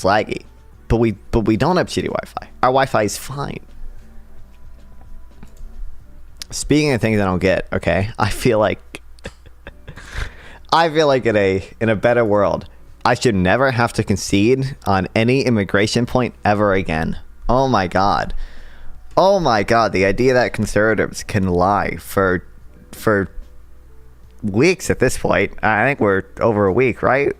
laggy, but we don't have shitty Wi-Fi. Our Wi-Fi is fine. Speaking of things I don't get, okay, I feel like in a better world, I should never have to concede on any immigration point ever again. Oh my god. Oh my god, the idea that conservatives can lie for weeks at this point. I think we're over a week, right?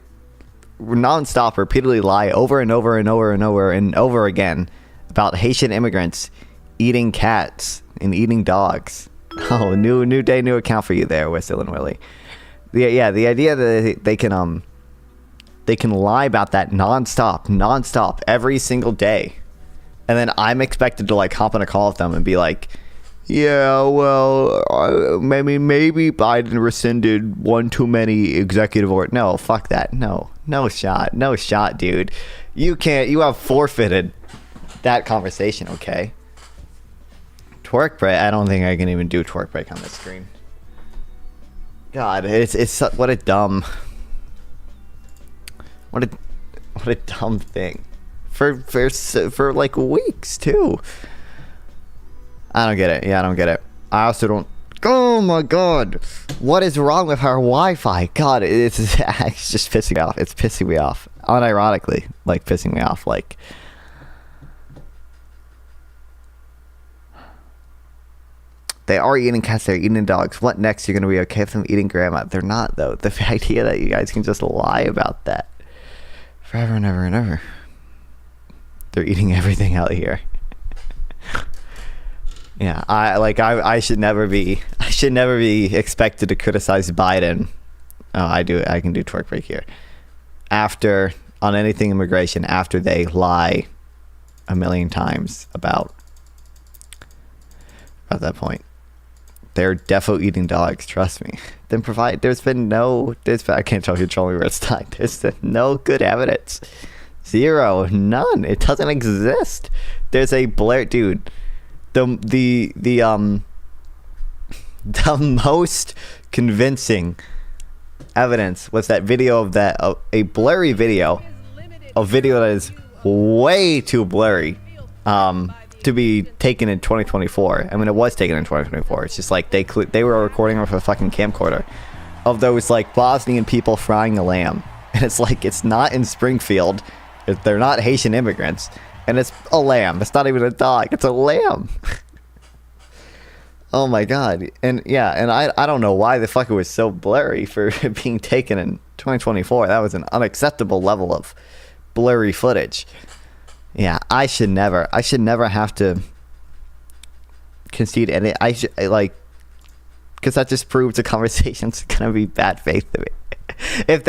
We're non-stop repeatedly lie over and over and over and over and over again about Haitian immigrants eating cats and eating dogs. Oh, new day, new account for you there, Whistle and Willie. The idea that they can lie about that non-stop every single day, and then I'm expected to like hop on a call with them and be like, yeah, well, maybe Biden rescinded one too many executive orders. No, fuck that. No shot, dude. You have forfeited that conversation. Okay. Twerk break. I don't think I can even do twerk break on this screen. God, it's what a dumb thing for like weeks too. I don't get it. Yeah, I don't get it. I also don't. Oh my god, what is wrong with our Wi-Fi? God, it's just pissing me off. It's pissing me off. Unironically, like pissing me off. Like, they are eating cats, they're eating dogs. What next? You're going to be okay with them eating grandma? They're not, though. The idea that you guys can just lie about that forever and ever and ever. They're eating everything out here. Yeah, I should never be expected to criticize Biden. Oh, I can do twerk break here. On anything immigration, after they lie a million times about that point. They're defo eating dogs, trust me. Then I can't tell if you're trolling where it's tied. There's no good evidence. Zero. None. It doesn't exist. There's a Blair dude. The most convincing evidence was that video of a blurry video, a video that is way too blurry to be taken in 2024. I mean, it was taken in 2024. It's just like they were recording with a fucking camcorder of those like Bosnian people frying a lamb, and it's like, it's not in Springfield. They're not Haitian immigrants, and it's a lamb. It's not even a dog. It's a lamb. Oh my god. And yeah, and I don't know why the fuck it was so blurry for being taken in 2024. That was an unacceptable level of blurry footage. Yeah, I should never have to concede any. Because that just proves the conversation's gonna be bad faith to me. If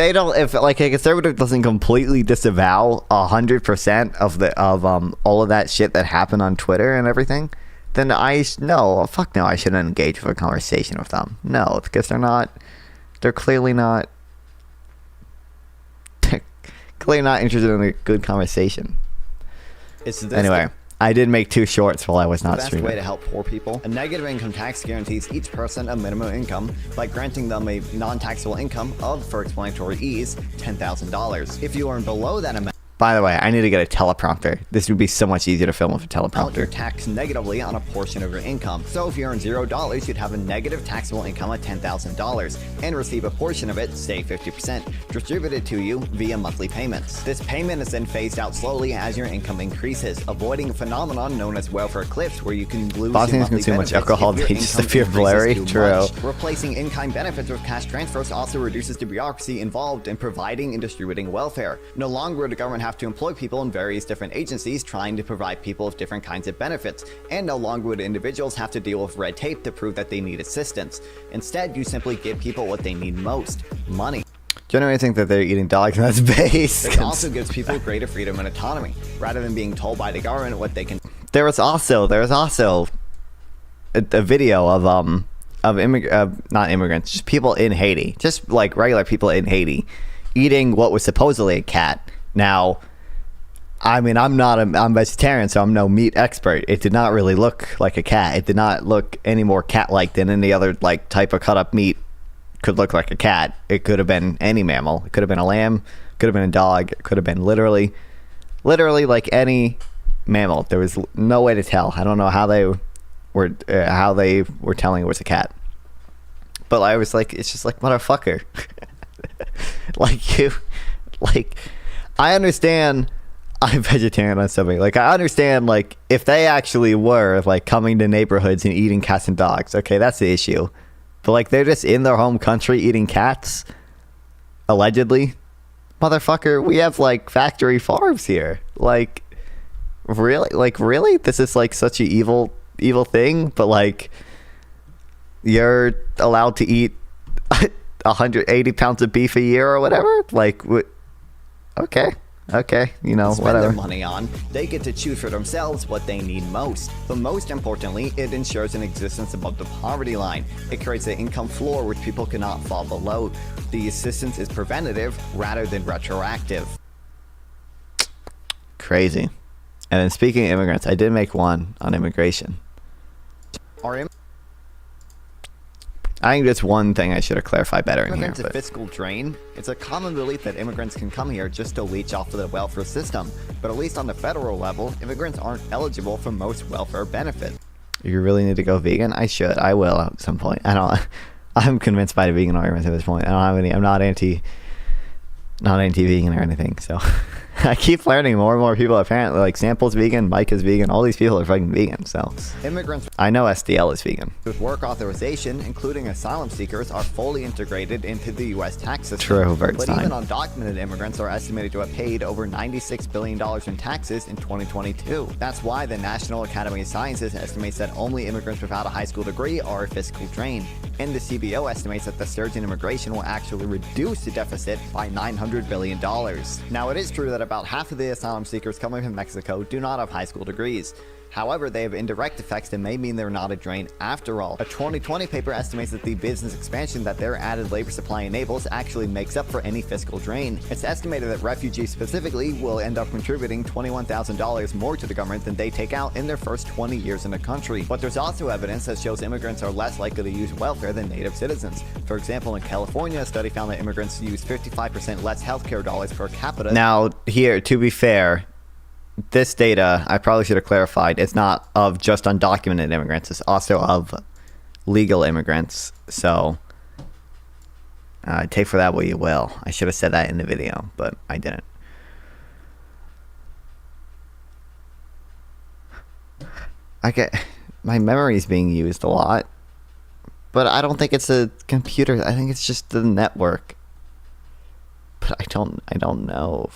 a conservative doesn't completely disavow 100% of all of that shit that happened on Twitter and everything, then I shouldn't engage with a conversation with them. No, because they're clearly not interested in a good conversation. Anyway, I did make 2 shorts while I was not streaming. The best way to help poor people. A negative income tax guarantees each person a minimum income by granting them a non-taxable income of, for explanatory ease, $10,000. If you earn below that amount, by the way, I need to get a teleprompter. This would be so much easier to film with a teleprompter. You're taxed negatively on a portion of your income. So if you earn $0, you'd have a negative taxable income of $10,000 and receive a portion of it, say 50%, distributed to you via monthly payments. This payment is then phased out slowly as your income increases, avoiding a phenomenon known as welfare cliffs, where you can lose Bosnians consume much alcohol, they just appear blurry. True. Replacing in-kind benefits with cash transfers also reduces the bureaucracy involved in providing and distributing welfare. No longer would the government have to employ people in various different agencies trying to provide people with different kinds of benefits, and no longer would individuals have to deal with red tape to prove that they need assistance. Instead, you simply give people what they need most: money. Generally think that they're eating dogs, and that's base. It also gives people greater freedom and autonomy, rather than being told by the government what they can. There was also a video of not immigrants, just people in Haiti, just like regular people in Haiti, eating what was supposedly a cat. Now, I mean, I'm vegetarian, so I'm no meat expert. It did not really look like a cat. It did not look any more cat-like than any other like type of cut-up meat could look like a cat. It could have been any mammal. It could have been a lamb. Could have been a dog. It could have been literally Literally like any mammal. There was no way to tell. I don't know how they were telling it was a cat. But I was like, it's just like, motherfucker. Like you, like, I understand I'm vegetarian on something. Like, I understand, like, if they actually were, like, coming to neighborhoods and eating cats and dogs, okay, that's the issue. But, like, they're just in their home country eating cats, allegedly. Motherfucker, we have, like, factory farms here. Like, really? Like, really? This is, like, such an evil thing? But, like, you're allowed to eat 180 pounds of beef a year or whatever? Like, okay, you know, spend whatever. their money on, they get to choose for themselves what they need most. But most importantly, it ensures an existence above the poverty line. It creates an income floor which people cannot fall below. The assistance is preventative rather than retroactive. Crazy. And then speaking of immigrants, I did make one on immigration. I think that's one thing I should have clarified better in here. Immigrants a fiscal drain? It's a common belief that immigrants can come here just to leech off of the welfare system. But at least on the federal level, immigrants aren't eligible for most welfare benefits. You really need to go vegan? I should. I will at some point. I'm convinced by the vegan argument at this point. I'm not anti-vegan or anything, so I keep learning more and more people apparently, like Sample's vegan, Mike is vegan, all these people are fucking vegan, so Immigrants I know SDL is vegan. with work authorization, including asylum seekers, are fully integrated into the U.S. tax system. True, But Bertstein. even undocumented immigrants are estimated to have paid over $96 billion in taxes in 2022. That's why the National Academy of Sciences estimates that only immigrants without a high school degree are a fiscal drain. And the CBO estimates that the surge in immigration will actually reduce the deficit by $900 billion. Now, it is true that about half of the asylum seekers coming from Mexico do not have high school degrees. However, they have indirect effects that may mean they're not a drain after all. A 2020 paper estimates that the business expansion that their added labor supply enables actually makes up for any fiscal drain. It's estimated that refugees specifically will end up contributing $21,000 more to the government than they take out in their first 20 years in the country. But there's also evidence that shows immigrants are less likely to use welfare than native citizens. For example, in California, a study found that immigrants use 55% less healthcare dollars per capita. Now, here, to be fair, this data, I probably should have clarified, it's not of just undocumented immigrants, it's also of legal immigrants. So, take for that what you will. I should have said that in the video, but I didn't. My memory's being used a lot, but I don't think it's a computer. I think it's just the network. But I don't know.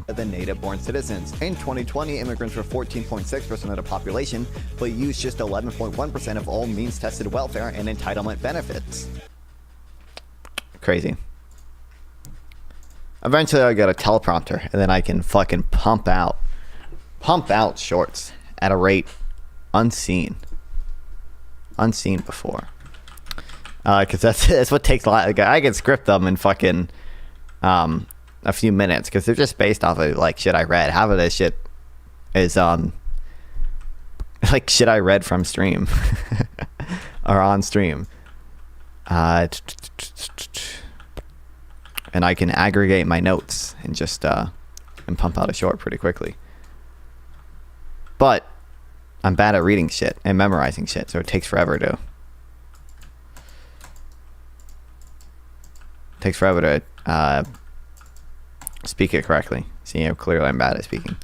Than native-born citizens. In 2020, immigrants were 14.6% of the population, but used just 11.1% of all means-tested welfare and entitlement benefits. Crazy. Eventually I'll get a teleprompter, and then I can fucking pump out shorts at a rate unseen before. Because that's what takes a lot. Like, I can script them in fucking a few minutes because they're just based off of like shit I read. Half of this shit is like shit I read from stream or on stream. And I can aggregate my notes and just and pump out a short pretty quickly. But I'm bad at reading shit and memorizing shit, so it takes forever to speak it correctly. See, clearly I'm bad at speaking.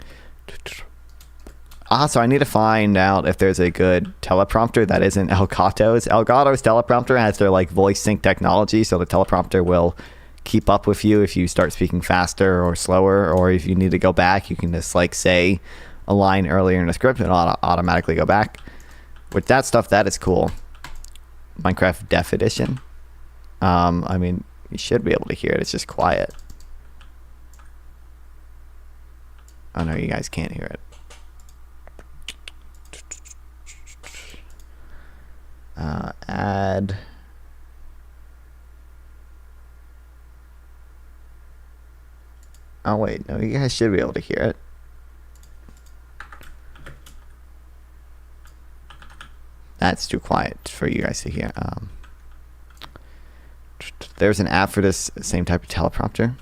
So I need to find out if there's a good teleprompter that isn't Elgato's. Elgato's teleprompter has their like voice sync technology, so the teleprompter will keep up with you if you start speaking faster or slower, or if you need to go back, you can just like say a line earlier in the script and it'll automatically go back. With that stuff, that is cool. Minecraft Deaf Edition. I mean, you should be able to hear it. It's just quiet. Oh no, you guys can't hear it. Add. Oh wait, no, you guys should be able to hear it. That's too quiet for you guys to hear. There's an app for this same type of teleprompter.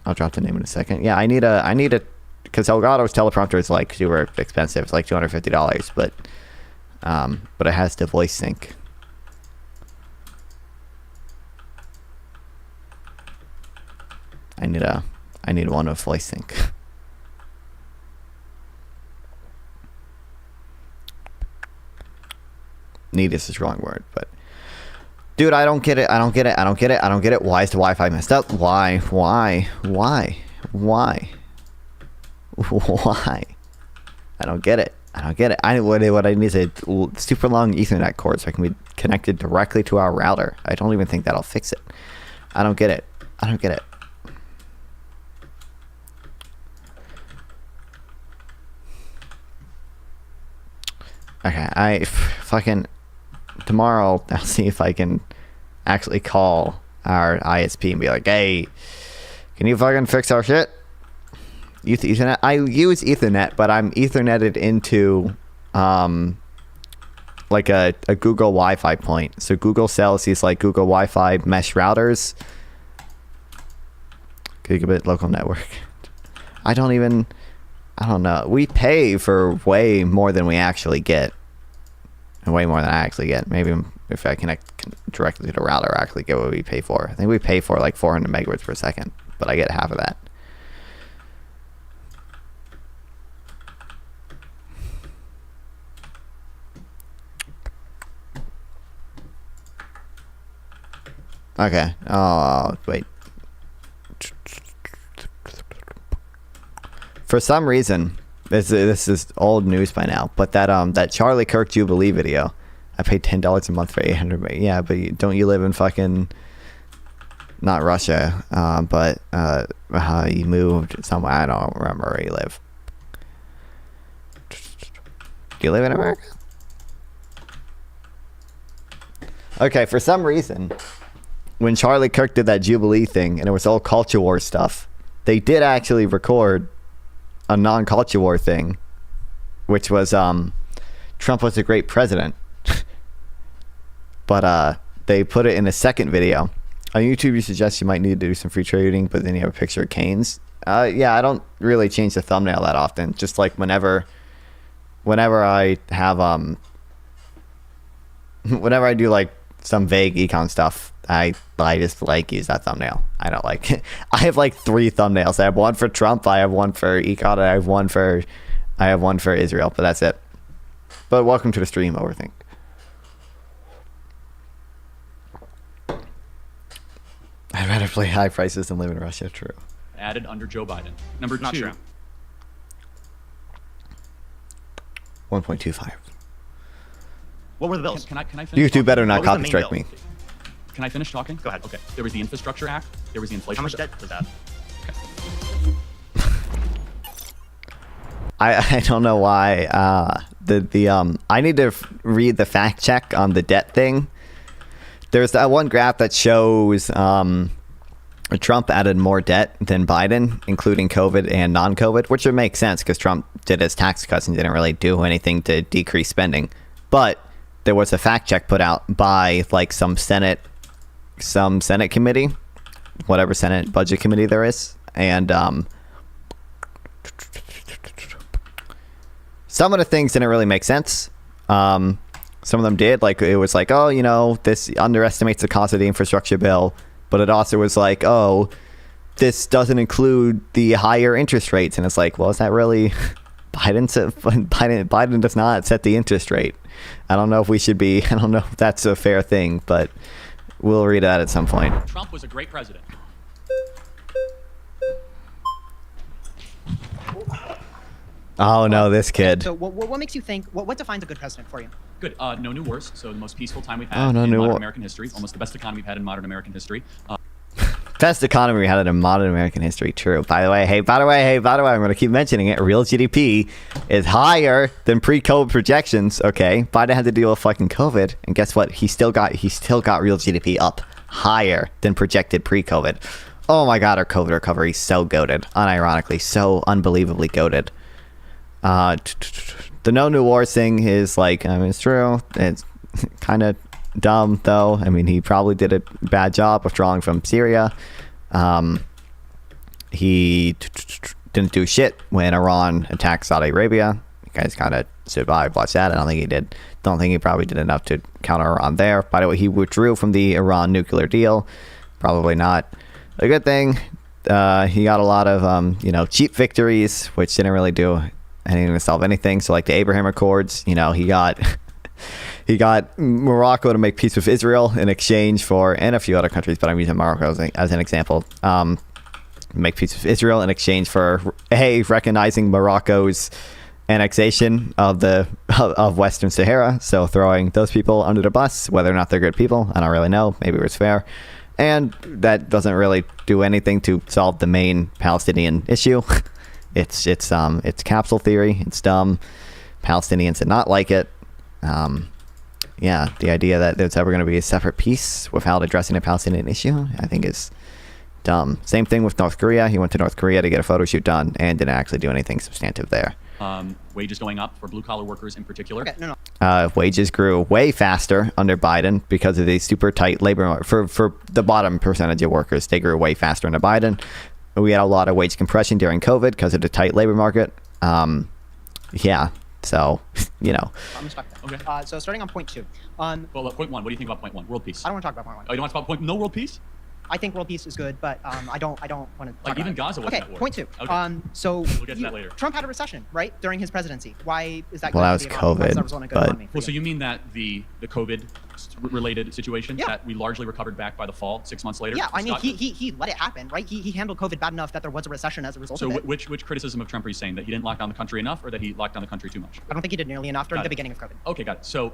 I'll drop the name in a second. Yeah, I need a because Elgato's teleprompter is like super expensive. It's like $250, but it has the voice sync. I need one with voice sync. Need is the wrong word, but dude, I don't get it. I don't get it. Why is the Wi-Fi messed up? Why? I don't get it. What I need is a super long Ethernet cord so I can be connected directly to our router. I don't even think that'll fix it. I don't get it. Okay, fucking tomorrow I'll see if I can actually call our ISP and be like, hey, can you fucking fix our shit? Ethernet. I use Ethernet, but I'm Etherneted into like a Google Wi-Fi point. So Google sells these like Google Wi-Fi mesh routers. Gigabit local network. I don't know. We pay for way more than we actually get. And way more than I actually get. Maybe if I connect directly to the router, I actually get what we pay for. I think we pay for like 400 megabits per second, but I get half of that. Okay. Oh, wait. For some reason, this is old news by now, but that Charlie Kirk Jubilee video, I paid $10 a month for 800. Yeah, but don't you live in fucking not Russia? But you moved somewhere. I don't remember where you live. Do you live in America? Okay, for some reason, when Charlie Kirk did that Jubilee thing and it was all culture war stuff, they did actually record a non-culture war thing, which was Trump was a great president. But they put it in a second video. On YouTube, you suggest you might need to do some free trading, but then you have a picture of canes. Yeah, I don't really change the thumbnail that often. Just like whenever I have whenever I do like some vague econ stuff, I just like use that thumbnail. I don't like it. I have like 3 thumbnails. I have one for Trump, I have one for econ, I have one for Israel, but that's it. But welcome to the stream, Overthink. I'd rather play high prices than live in Russia. True. Added under Joe Biden. Number Not 2. true. 1.25. What were the bills? Can I finish? YouTube better not What was the copy main strike bill? me. Can I finish talking? Go ahead. Okay. There was the Infrastructure Act. There was the Inflation. How much debt was that? I don't know why. I need to read the fact check on the debt thing. There's that one graph that shows Trump added more debt than Biden, including COVID and non-COVID, which would make sense because Trump did his tax cuts and didn't really do anything to decrease spending. But there was a fact check put out by like some Senate committee, whatever Senate budget committee there is, and some of the things didn't really make sense. Some of them did, like it was like, oh, you know, this underestimates the cost of the infrastructure bill, but it also was like, oh, this doesn't include the higher interest rates, and it's like, well, is that really Biden does not set the interest rate. I don't know if that's a fair thing, but we'll read that at some point. Trump was a great president. Oh no, this kid. So what makes you think, what defines a good president for you? Good. No new wars. So the most peaceful time we've Oh, had no in new modern war. American history. Almost the best economy we've had in modern American history. Best economy we had in modern American history. True. By the way, I'm going to keep mentioning it. Real GDP is higher than pre-COVID projections. Okay, Biden had to deal with fucking COVID, and guess what? He still got real GDP up higher than projected pre-COVID. Oh my God, our COVID recovery is so goated. Unironically, so unbelievably goated. The no new wars thing is like, I mean, it's true. It's kind of dumb though. I mean, he probably did a bad job withdrawing from Syria. He didn't do shit when Iran attacked Saudi Arabia. You guys kind of stood by, watched that. I don't think he did. Don't think he probably did enough to counter Iran there. By the way, he withdrew from the Iran nuclear deal. Probably not a good thing. He got a lot of, cheap victories, which didn't really do anything to solve anything. So like the Abraham Accords, he got he got Morocco to make peace with Israel in exchange for, and a few other countries, but I'm using Morocco as an example. Make peace with Israel in exchange for recognizing Morocco's annexation of Western Sahara. So throwing those people under the bus, whether or not they're good people, I don't really know. Maybe it was fair. And that doesn't really do anything to solve the main Palestinian issue. It's capsule theory. It's dumb. Palestinians did not like it. The idea that there's ever going to be a separate peace without addressing the Palestinian issue, I think is dumb. Same thing with North Korea. He went to North Korea to get a photo shoot done and didn't actually do anything substantive there. Wages going up for blue-collar workers in particular. Okay, no. Wages grew way faster under Biden because of the super tight labor market. For the bottom percentage of workers, they grew way faster under Biden. We had a lot of wage compression during COVID because of the tight labor market. So, I'm respect that. Okay. So starting on point 2. Point 1. What do you think about point 1? World peace. I don't want to talk about point 1. Oh, you don't want to talk about no world peace? I think world peace is good, but I don't want to talk Like even about Gaza it. wasn't Okay, at war. point 2. Okay. So We'll get to that later. Trump had a recession, right, during his presidency. Why is that? Well, going that to was be a problem? Why does COVID, that result in a good but- economy for Well, so you? you mean that the COVID related situation Yeah. that we largely recovered back by the fall 6 months later? Yeah, I mean, Scott- he let it happen, right? He handled COVID bad enough that there was a recession as a result So of it. which criticism of Trump are you saying? That he didn't lock down the country enough, or that he locked down the country too much? I don't think he did nearly enough during Got the it. beginning of COVID. Okay, got it. So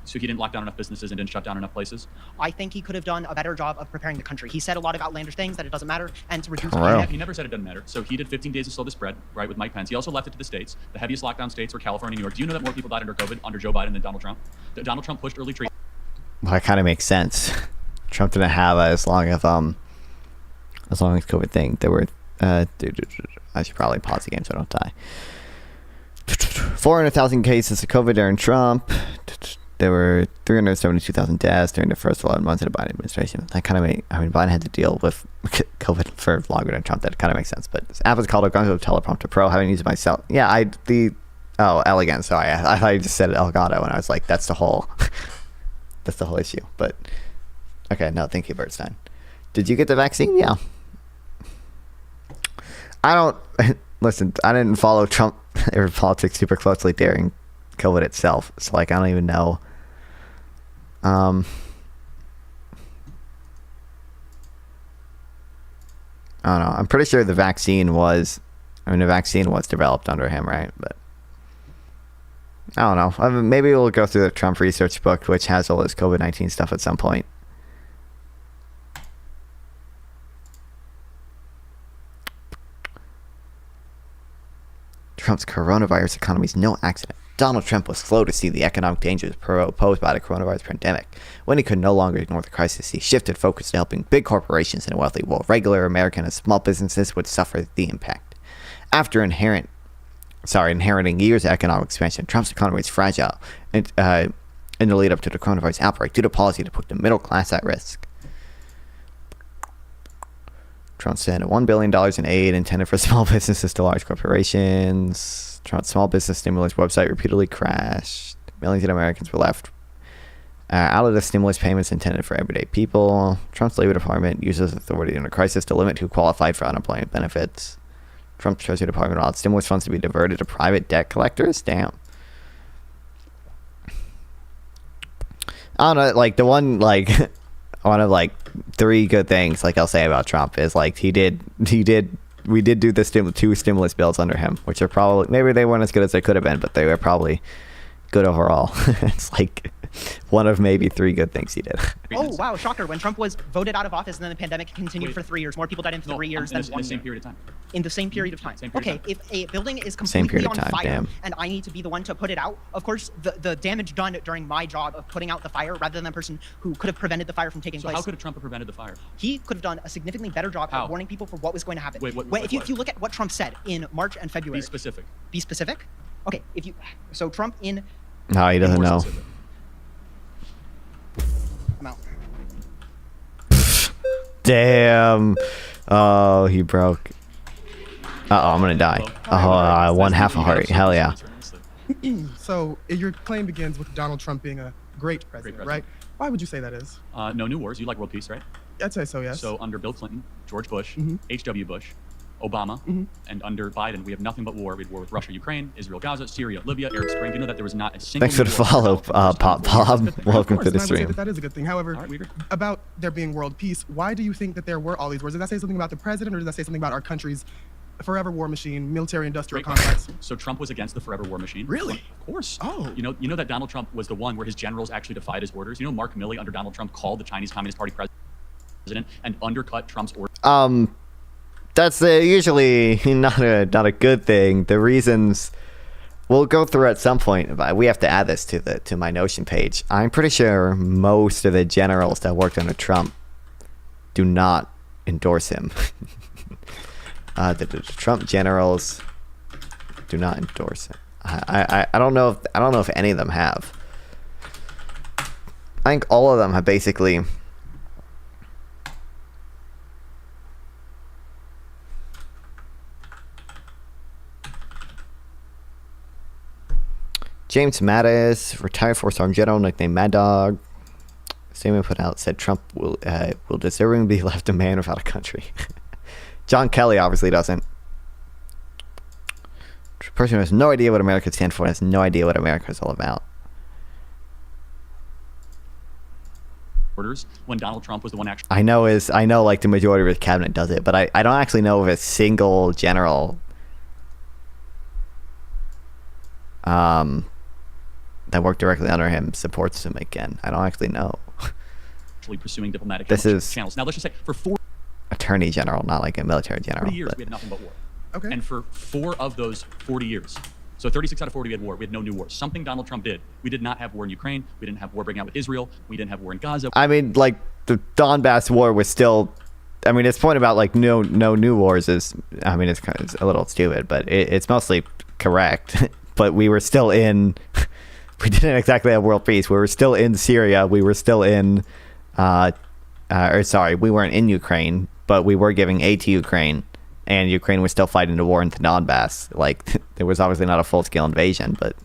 he didn't lock down enough businesses and didn't shut down enough places? I think he could have done a better job of preparing the country. He said a lot of outlandish things that it doesn't matter, and to reduce. Wow. He never said it doesn't matter. So he did 15 days to slow the spread, right, with Mike Pence. He also left it to the states. The heaviest lockdown states were California and New York. Do you know that more people died under COVID under Joe Biden than Donald Trump? Donald Trump pushed early treatment. Well, that kind of makes sense. Trump didn't have as long as COVID thing. There were. I should probably pause the game so I don't die. 400,000 cases of COVID during Trump. There were 372,000 deaths during the first 11 months of the Biden administration. That kind of Biden had to deal with COVID for longer than Trump. That kind of makes sense. But Apple's called a Gonzo Teleprompter Pro. Having used it myself. Yeah, elegant. Sorry, I thought you just said Elgato, and I was like, that's the whole issue. But okay, no, thank you, Bertstein. Did you get the vaccine? Yeah. I don't listen. I didn't follow Trump or politics super closely during COVID itself, so like I don't even know. I don't know. I'm pretty sure the vaccine was developed under him, right? But I don't know. Maybe we'll go through the Trump research book, which has all this COVID-19 stuff at some point. Trump's coronavirus economy is no accident. Donald Trump was slow to see the economic dangers posed by the coronavirus pandemic. When he could no longer ignore the crisis, he shifted focus to helping big corporations and wealthy, while regular American and small businesses would suffer the impact. After inheriting years of economic expansion, Trump's economy was fragile in the lead up to the coronavirus outbreak due to policy to put the middle class at risk. Trump sent $1 billion in aid intended for small businesses to large corporations. Trump's small business stimulus website repeatedly crashed. Millions of Americans were left out of the stimulus payments intended for everyday people. Trump's Labor Department uses authority in a crisis to limit who qualified for unemployment benefits. Trump's Treasury Department allowed stimulus funds to be diverted to private debt collectors. Damn. I don't know, like the one of like 3 good things like I'll say about Trump is like we did do the 2 stimulus bills under him, which are probably, maybe they weren't as good as they could have been, but they were probably good overall. It's like one of maybe 3 good things he did. Oh, wow, shocker. When Trump was voted out of office and then the pandemic continued Wait. for 3 years, more people died in 3 years than 1 in the same year. period of time. In the same period of time. Same period Okay, of time. if a building is Same completely period on of time, fire damn. and I need to be the one to put it out, of course, the damage done during my job of putting out the fire rather than the person who could have prevented the fire from taking So place. how could Trump have prevented the fire? He could have done a significantly better job How? at warning people for what was going to happen. Wait, what- If you look at what Trump said in March and February. Be specific. Be specific? Okay, so Trump in, No, he doesn't More know. specific. I'm out. Damn. Oh, he broke. Uh-oh, I'm gonna die. Oh, one half a heart. Hell yeah. So your claim begins with Donald Trump being a great president, right? Why would you say that is? No new wars. You like world peace, right? I'd say so, yes. So under Bill Clinton, George Bush, H.W. Bush, Obama, and under Biden, we have nothing but war. We had war with Russia, Ukraine, Israel, Gaza, Syria, Libya, Arab Spring. You know that there was not a single. Thanks for the follow, Pop Bob. Welcome to the stream. That is a good thing. However, All right, we agree. about there being world peace, why do you think that there were all these wars? Does that say something about the president, or does that say something about our country's forever war machine, military-industrial Great. complex? So Trump was against the forever war machine. Really? Of course. Oh. You know that Donald Trump was the one where his generals actually defied his orders. You know, Mark Milley under Donald Trump called the Chinese Communist Party president and undercut Trump's orders. That's usually not a good thing. The reasons we'll go through at some point. But we have to add this to my Notion page. I'm pretty sure most of the generals that worked under Trump do not endorse him. The Trump generals do not endorse him. I don't know if any of them have. I think all of them have basically. James Mattis, retired four-star general, nicknamed Mad Dog. Statement put out said Trump will deservingly be left a man without a country. John Kelly obviously doesn't. Person who has no idea what America stands for and has no idea what America is all about. Orders when Donald Trump was the one actually. I know like the majority of his cabinet does it, but I don't actually know if a single general that worked directly under him supports him again. I don't actually know. Pursuing diplomatic channels. Now let's just say for 4 attorney general, not like a military general. 40 years but we had nothing but war. Okay. And for 4 of those 40 years, so 36 out of 40 we had war. We had no new wars. Something Donald Trump did. We did not have war in Ukraine. We didn't have war breaking out with Israel. We didn't have war in Gaza. I mean, like the Donbass war was still. I mean, his point about like no new wars is. I mean, it's a little stupid, but it's mostly correct. But we were still in. We didn't exactly have world peace. We were still in Syria. We were still in. We weren't in Ukraine, but we were giving aid to Ukraine, and Ukraine was still fighting the war in the Donbass. Like, there was obviously not a full-scale invasion, but.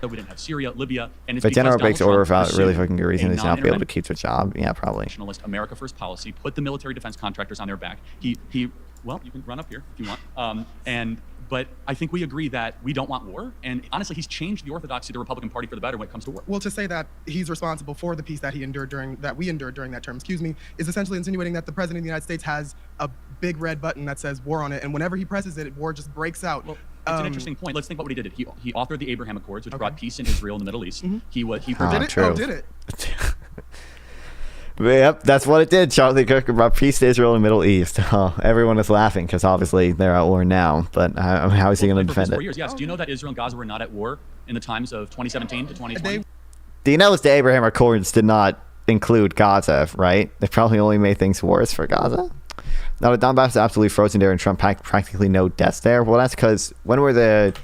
We didn't have Syria, Libya, and it's But General because breaks Donald order Trump without really pursued fucking good reason a to not be able to keep their job. Yeah, probably. nationalist America First policy, put the military defense contractors on their back. He well, you can run up here if you want. But I think we agree that we don't want war. And honestly, he's changed the orthodoxy of the Republican Party for the better when it comes to war. Well, to say that he's responsible for the peace that we endured during that term, is essentially insinuating that the president of the United States has a big red button that says war on it, and whenever he presses it, war just breaks out. Well, it's an interesting point. Let's think about what he did. He authored the Abraham Accords, which brought peace in Israel and the Middle East. He Did it? True. Oh, did it? Yep, that's what it did. Charlie Kirk brought peace to Israel and the Middle East. Oh, everyone is laughing because obviously they're at war now. But how is he going to defend it? 4 years, yes. Do you know that Israel and Gaza were not at war in the times of 2017 to 2020? Do you know the Abraham Accords did not include Gaza, right? They probably only made things worse for Gaza. Now, the Donbass is absolutely frozen there, and Trump had practically no deaths there. Well, that's because when were the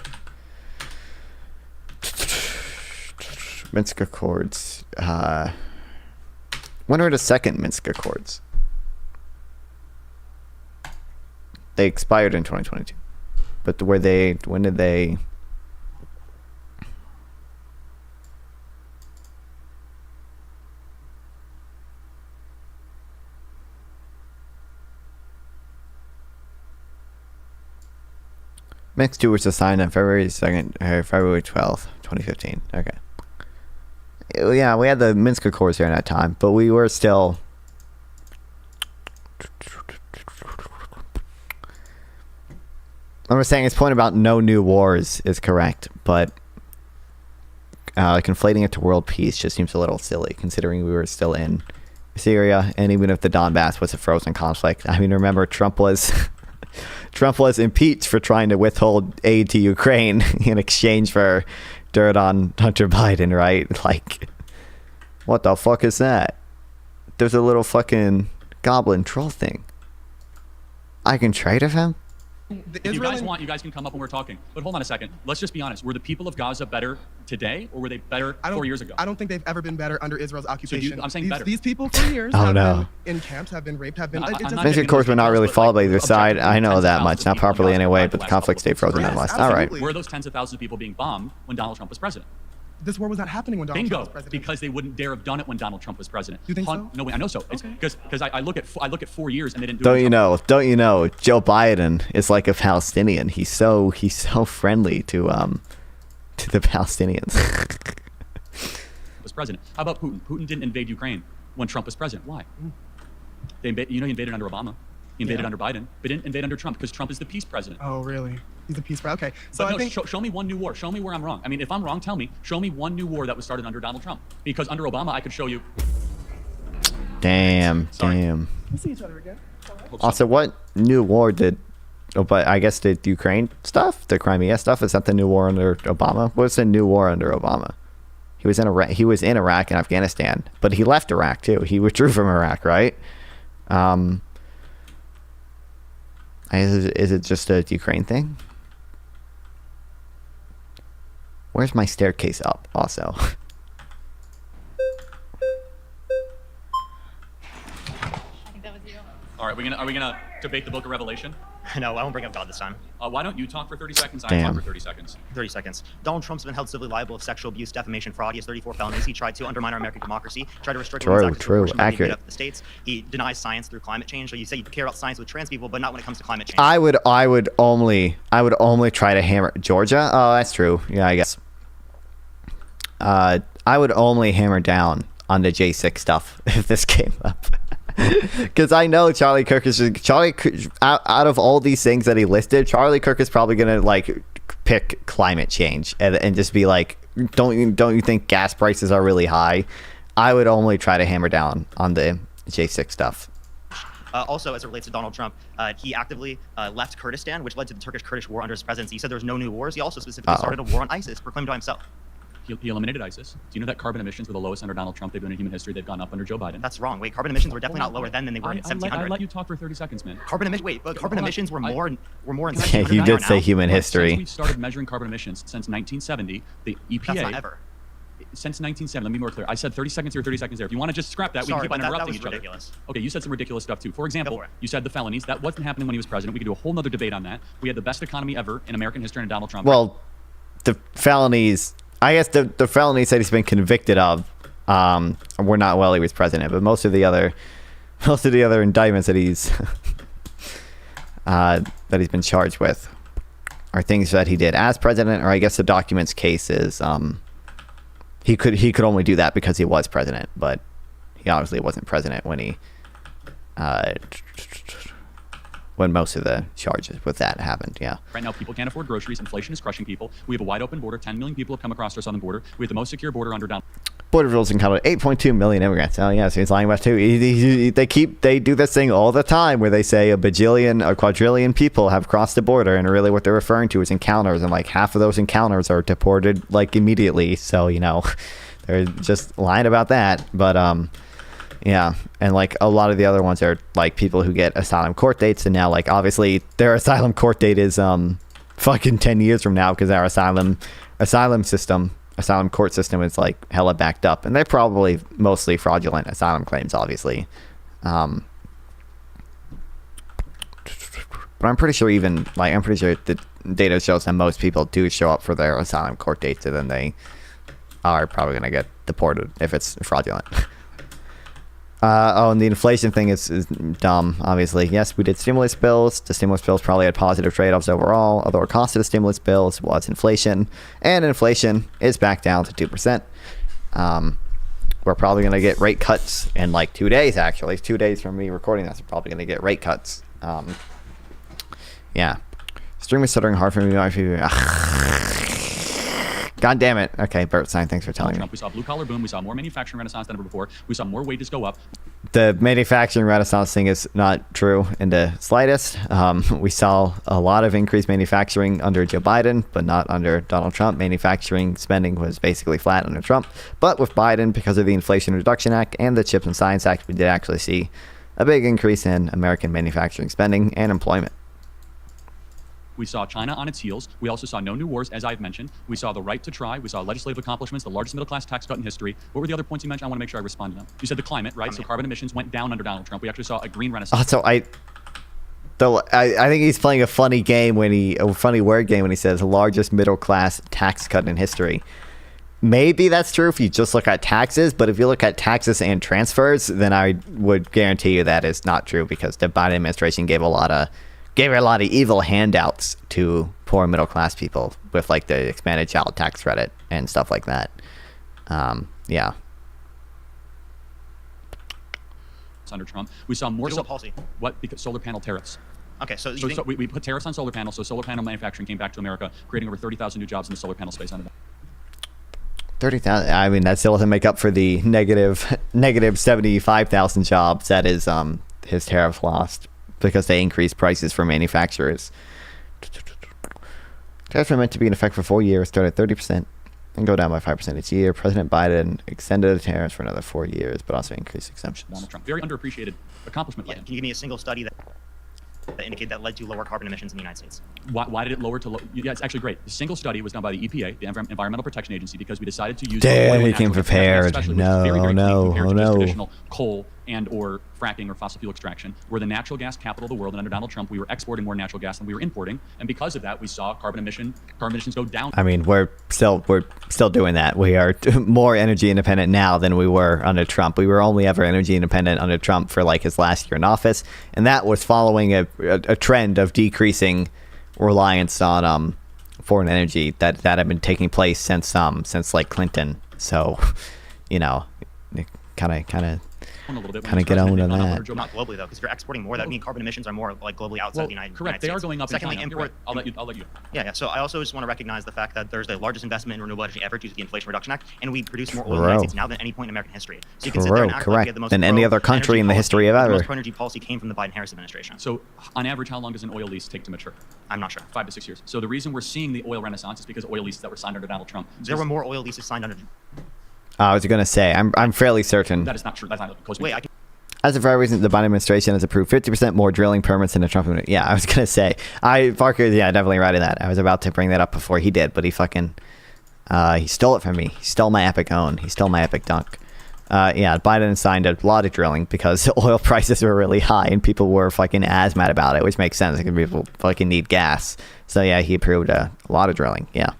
Minsk Accords? When were the second Minsk Accords? They expired in 2022. But when did they? Minsk 2 was signed on February 12th, 2015. Okay. Yeah, we had the Minsk Accords during that time, but we were still. I'm saying his point about no new wars is correct, but conflating it to world peace just seems a little silly, considering we were still in Syria, and even if the Donbass was a frozen conflict. I mean, remember Trump was impeached for trying to withhold aid to Ukraine in exchange for dirt on Hunter Biden, right? Like, what the fuck is that? There's a little fucking goblin troll thing. I can trade with him? The If you Israel guys and- want, you guys can come up when we're talking. But hold on a second. Let's just be honest. Were the people of Gaza better today, or were they better 4 years ago? I don't think they've ever been better under Israel's occupation. I'm saying these, better. These people for years Oh, have no. been in camps, have been raped, have been. I'm it not doesn't- getting Vinci, of course, into we're not details, really but, followed by like, either side. objectively, I know tens of that thousands much. of Not people in properly Gaza anyway, died but the the last conflict couple stayed weeks. frozen Yes, nonetheless. All right. absolutely. Were those tens of thousands of people being bombed when Donald Trump was president? This war was not happening when Donald Trump Bingo, was president. because they wouldn't dare have done it when Donald Trump was president. You think so? No, wait, I know so. It's Okay. because I look at 4 years and they didn't do Don't it. you know? Don't you know? Joe Biden is like a Palestinian. He's so friendly to the Palestinians. Was president. How about Putin? Putin didn't invade Ukraine when Trump was president. Why? He invaded under Obama. He invaded under Biden, but didn't invade under Trump because Trump is the peace president. Oh, really? He's a peace. Okay, so But I no, think show me one new war. Show me where I'm wrong. I mean, if I'm wrong, tell me. Show me one new war that was started under Donald Trump. Because under Obama, I could show you. Damn. Sorry. Damn. we'll see each other again. Also, what new war did? Oh, but I guess the Ukraine stuff, the Crimea stuff, is that the new war under Obama? What's the new war under Obama? He was in Iraq. He was in Iraq and Afghanistan, but he left Iraq too. He withdrew from Iraq, right? Is it just a Ukraine thing? Where's my staircase up? Also, I think that was you. All right, are we gonna debate the Book of Revelation? No, I won't bring up God this time. Why don't you talk for 30 seconds? I Damn. talk for 30 seconds. 30 seconds. Donald Trump's been held civilly liable of sexual abuse, defamation, fraud. He has 34 felonies. He tried to undermine our American democracy, tried to restrict women's access to abortion by being accurate. made up in the states. He denies science through climate change. So you say you care about science with trans people, but not when it comes to climate change. I would only try to hammer Georgia. Oh, that's true. Yeah, I guess. I would only hammer down on the J6 stuff if this came up. Because I know Charlie Kirk out of all these things that he listed, Charlie Kirk is probably gonna like pick climate change and just be like, don't you think gas prices are really high? I would only try to hammer down on the J6 stuff. Also, as it relates to Donald Trump, he actively left Kurdistan, which led to the Turkish-Kurdish war under his presidency. He said there's no new wars. He also specifically started a war on ISIS, proclaimed by himself. He eliminated ISIS. Do you know that carbon emissions were the lowest under Donald Trump they've been in human history? They've gone up under Joe Biden. That's wrong. Wait, carbon emissions were definitely not lower then than they were in I 1700. let you talk for 30 seconds, man. Carbon emissions were more in Yeah, 1700 you than did they are say now. human Since history. we started measuring carbon emissions since 1970, the EPA. That's not ever. Since 1970, let me be more clear. I said 30 seconds here, 30 seconds there. If you want to just scrap that, we Sorry, can keep on but that interrupting was each other. ridiculous. Okay, you said some ridiculous stuff too. For example, for it. you said the felonies. That wasn't happening when he was president. We could do a whole nother debate on that. We had the best economy ever in American history under Donald Trump. Well, the felonies. I guess the felonies that he's been convicted of were not while he was president, but most of the other indictments that he's been charged with are things that he did as president, or I guess the documents case is he could only do that because he was president, but he obviously wasn't president when most of the charges with that happened. Yeah. Right now, people can't afford groceries. Inflation is crushing people. We have a wide open border. 10 million people have come across our southern border. We have the most secure border under Donald. Border rules encountered 8.2 million immigrants. Oh yeah, so he's lying about two. They do this thing all the time where they say a bajillion or quadrillion people have crossed the border, and really what they're referring to is encounters, and like half of those encounters are deported like immediately. So they're just lying about that. But yeah, and like a lot of the other ones are like people who get asylum court dates, and now like obviously their asylum court date is fucking 10 years from now because our asylum court system is like hella backed up, and they're probably mostly fraudulent asylum claims, obviously. But I'm pretty sure the data shows that most people do show up for their asylum court dates, and then they are probably going to get deported if it's fraudulent. And the inflation thing is dumb, obviously. Yes, we did stimulus bills. The stimulus bills probably had positive trade-offs overall, although the cost of the stimulus bills was inflation, and inflation is back down to 2%. We're probably going to get rate cuts in like 2 days, actually. 2 days from me recording this, we're probably going to get rate cuts. Yeah. Stream is stuttering hard for me. God damn it. Okay, Bert Stein, thanks for telling me. Trump, we saw blue collar boom. We saw more manufacturing renaissance than ever before. We saw more wages go up. The manufacturing renaissance thing is not true in the slightest. We saw a lot of increased manufacturing under Joe Biden, but not under Donald Trump. Manufacturing spending was basically flat under Trump. But with Biden, because of the Inflation Reduction Act and the Chips and Science Act, we did actually see a big increase in American manufacturing spending and employment. We saw China on its heels. We also saw no new wars, as I've mentioned. We saw the right to try. We saw legislative accomplishments, the largest middle-class tax cut in history. What were the other points you mentioned? I want to make sure I respond to them. You said the climate, right? So carbon emissions went down under Donald Trump. We actually saw a green renaissance. Also, I think he's playing a funny word game when he says largest middle class tax cut in history. Maybe that's true if you just look at taxes, but if you look at taxes and transfers, then I would guarantee you that is not true, because the Biden administration gave a lot of evil handouts to poor middle class people with like the expanded child tax credit and stuff like that. Yeah. Under Trump, we saw more policy. What? Because solar panel tariffs. Okay, so we put tariffs on solar panels, so solar panel manufacturing came back to America, creating over 30,000 new jobs in the solar panel space under that. 30,000. I mean, that still doesn't make up for the negative 75,000 jobs that is his tariffs lost because they increased prices for manufacturers. Tariffs were meant to be in effect for 4 years, start at 30% and go down by 5% each year. President Biden extended the tariffs for another 4 years, but also increased exemptions. Donald Trump, very underappreciated accomplishment. Yeah, can you give me a single study that indicated that led to lower carbon emissions in the United States? Why did it lower to low? Yeah, it's actually great. The single study was done by the EPA, the Environmental Protection Agency, because we decided to use Damn, we came prepared. Traditional coal and or fracking or fossil fuel extraction. We're the natural gas capital of the world, and under Donald Trump, we were exporting more natural gas than we were importing, and because of that, we saw carbon emissions go down. I mean, we're still doing that. We are more energy independent now than we were under Trump. We were only ever energy independent under Trump for like his last year in office, and that was following a trend of decreasing reliance on foreign energy that had been taking place since like Clinton. So, you know, kind of get on to that. Not globally though, because if you're exporting more, that would mean carbon emissions are more like globally outside the United States. Correct. They are going up. Secondly, in China. import. Right. I'll let you. Yeah. So I also just want to recognize the fact that there's the largest investment in renewable energy ever due to the Inflation Reduction Act, and we produce more oil in the United States now than any point in American history. So you can sit there and act like we had the most than any other country in the history of ever. The most pro-energy policy came from the Biden-Harris administration. So on average, how long does an oil lease take to mature? I'm not sure. 5 to 6 years. So the reason we're seeing the oil renaissance is because oil leases that were signed under Donald Trump. There were more oil leases signed under. I was going to say, I'm fairly certain. That is not true. That's not close. Wait, As of very recent, the Biden administration has approved 50% more drilling permits than the Trump administration. Yeah, I was going to say. Parker, definitely right in that. I was about to bring that up before he did, but he fucking, he stole it from me. He stole my epic own. He stole my epic dunk. Biden signed a lot of drilling because oil prices were really high and people were fucking mad about it, which makes sense because people fucking need gas. So yeah, he approved a lot of drilling. Yeah.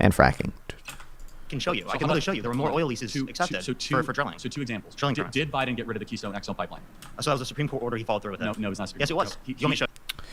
And fracking. Can show you. I can literally show you. There were more oil leases accepted for drilling. So 2 examples. Drilling permits. Did Biden get rid of the Keystone XL pipeline? So that was a Supreme Court order. He followed through with it. No, it's not. Yes, it was. You want me to show you?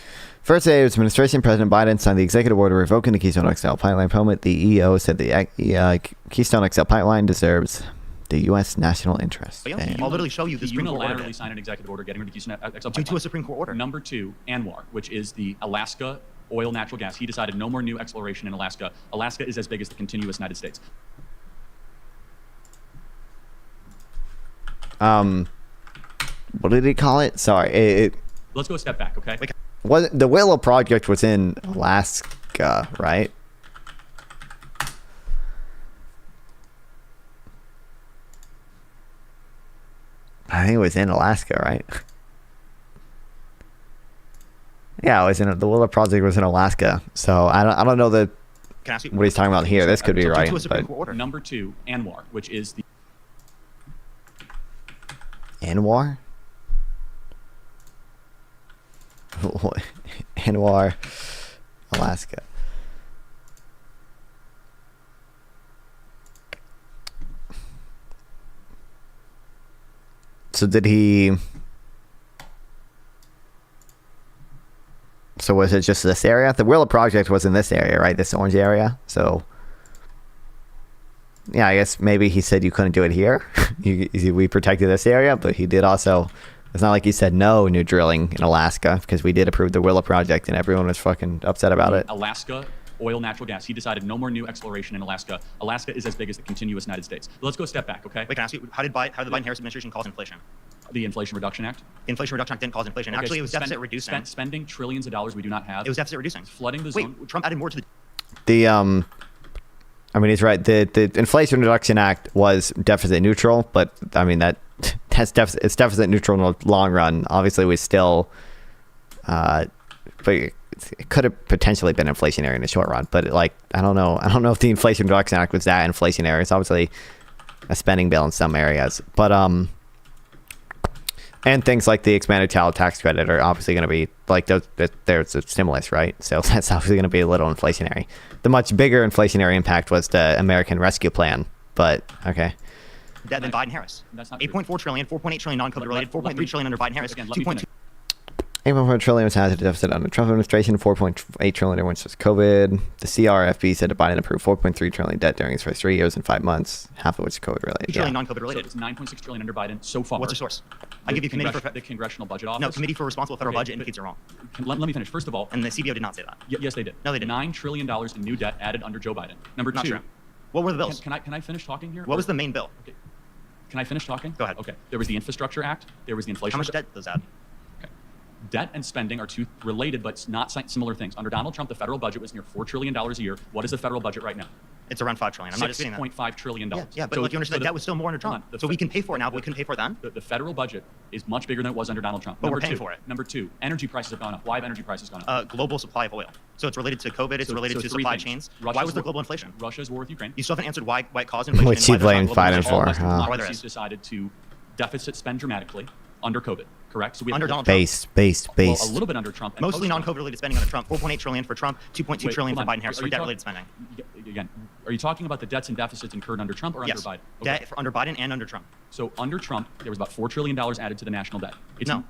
First day of his administration, President Biden signed the executive order revoking the Keystone XL pipeline permit. The EO said the Keystone XL pipeline deserves the U.S. national interest. I'll literally show you the Supreme Court order. Unilaterally signed an executive order getting rid of the Keystone XL pipeline. Due to a Supreme Court order. Number 2, Anwar, which is the Alaska oil natural gas. He decided no more new exploration in Alaska. Alaska is as big as the continuous United States. What did he call it? Sorry. Let's go a step back, okay? The Willow Project was in Alaska, right? I think it was in Alaska, right? Yeah, it was in the Willow Project was in Alaska. So I don't know what he's talking about here. This could be right. But number 2, Anwar, which is the Anwar? Anwar, Alaska. So did he... So was it just this area? The Willow Project was in this area, right? This orange area. So... Yeah, I guess maybe he said you couldn't do it here. We protected this area, but he did also... It's not like he said no new drilling in Alaska, because we did approve the Willow Project and everyone was fucking upset about it. Alaska oil, natural gas. He decided no more new exploration in Alaska. Alaska is as big as the continuous United States. But let's go a step back, okay? Wait, can I ask you, how did the Biden-Harris administration cause inflation? The Inflation Reduction Act? The Inflation Reduction Act didn't cause inflation. Okay, actually, it was deficit reducing. Spending trillions of dollars we do not have. It was deficit reducing. Flooding the zone. Wait, Trump added more to the... I mean, he's right. The Inflation Reduction Act was deficit neutral, but I mean it's deficit neutral in the long run. Obviously, we still, but it could have potentially been inflationary in the short run, but like I don't know if the Inflation Reduction Act was that inflationary. It's obviously a spending bill in some areas, but and things like the expanded child tax credit are obviously going to be like there's a stimulus, right? So that's obviously going to be a little inflationary. The much bigger inflationary impact was the American Rescue Plan, but okay. Than Biden-Harris. That's not 8.4 trillion, 4.8 trillion non-COVID related, 4.3 trillion under Biden-Harris, Again, let me 2.2 $8.4 trillion was hazard deficit under Trump administration, 4.8 trillion during which was COVID. The CRFB said that Biden approved 4.3 trillion debt during his first 3 years and 5 months, half of which is COVID related. 2 trillion Yeah. non-COVID So related. it's 9.6 trillion under Biden so far. What's your source? I give you committee for the Congressional Budget Office. no committee for responsible federal Okay, budget but- indicates you're wrong, Let me finish. First of all, and the CBO did not say that. yes, they did. No, they didn't. $9 trillion in new debt added under Joe Biden. Number Not two. true. What were the bills? Can I finish talking here? What was the main bill? Okay. Can I finish talking? Go ahead. Okay. There was the Infrastructure Act. There was the Inflation. How much debt does that? Okay. Debt and spending are two related but not similar things. Under Donald Trump, the federal budget was near $4 trillion a year. What is the federal budget right now? It's around 5 trillion. I'm not disputing that. $6.5 trillion. Yeah, but like you understand, that was still more under Trump. So we can pay for it now, but we couldn't pay for it then. The federal budget is much bigger than it was under Donald Trump. But we're Number paying two, for it. Number two, energy prices have gone up. Why have energy prices gone up? Global supply of oil. So it's related to COVID. It's related to three supply things. chains. Russia's Why was there war- global inflation? Russia's war with Ukraine. You still haven't answered why it caused inflation. Which and he why there's blamed not global Biden inflation. for, All Western huh? democracies decided to deficit spend dramatically under COVID. Correct. So we Under Donald Trump. Based. Well, a little bit under Trump. and Mostly post-Trump. non-COVID related spending under Trump. 4.8 trillion for Trump. 2.2 Wait, trillion for hold on. Biden-Harris Are for you debt-related spending. Again, are you talking about the debts and deficits incurred under Trump or Yes. under Biden? Debt under Biden and under Trump. So under Trump, there was about $4 trillion added to the national debt.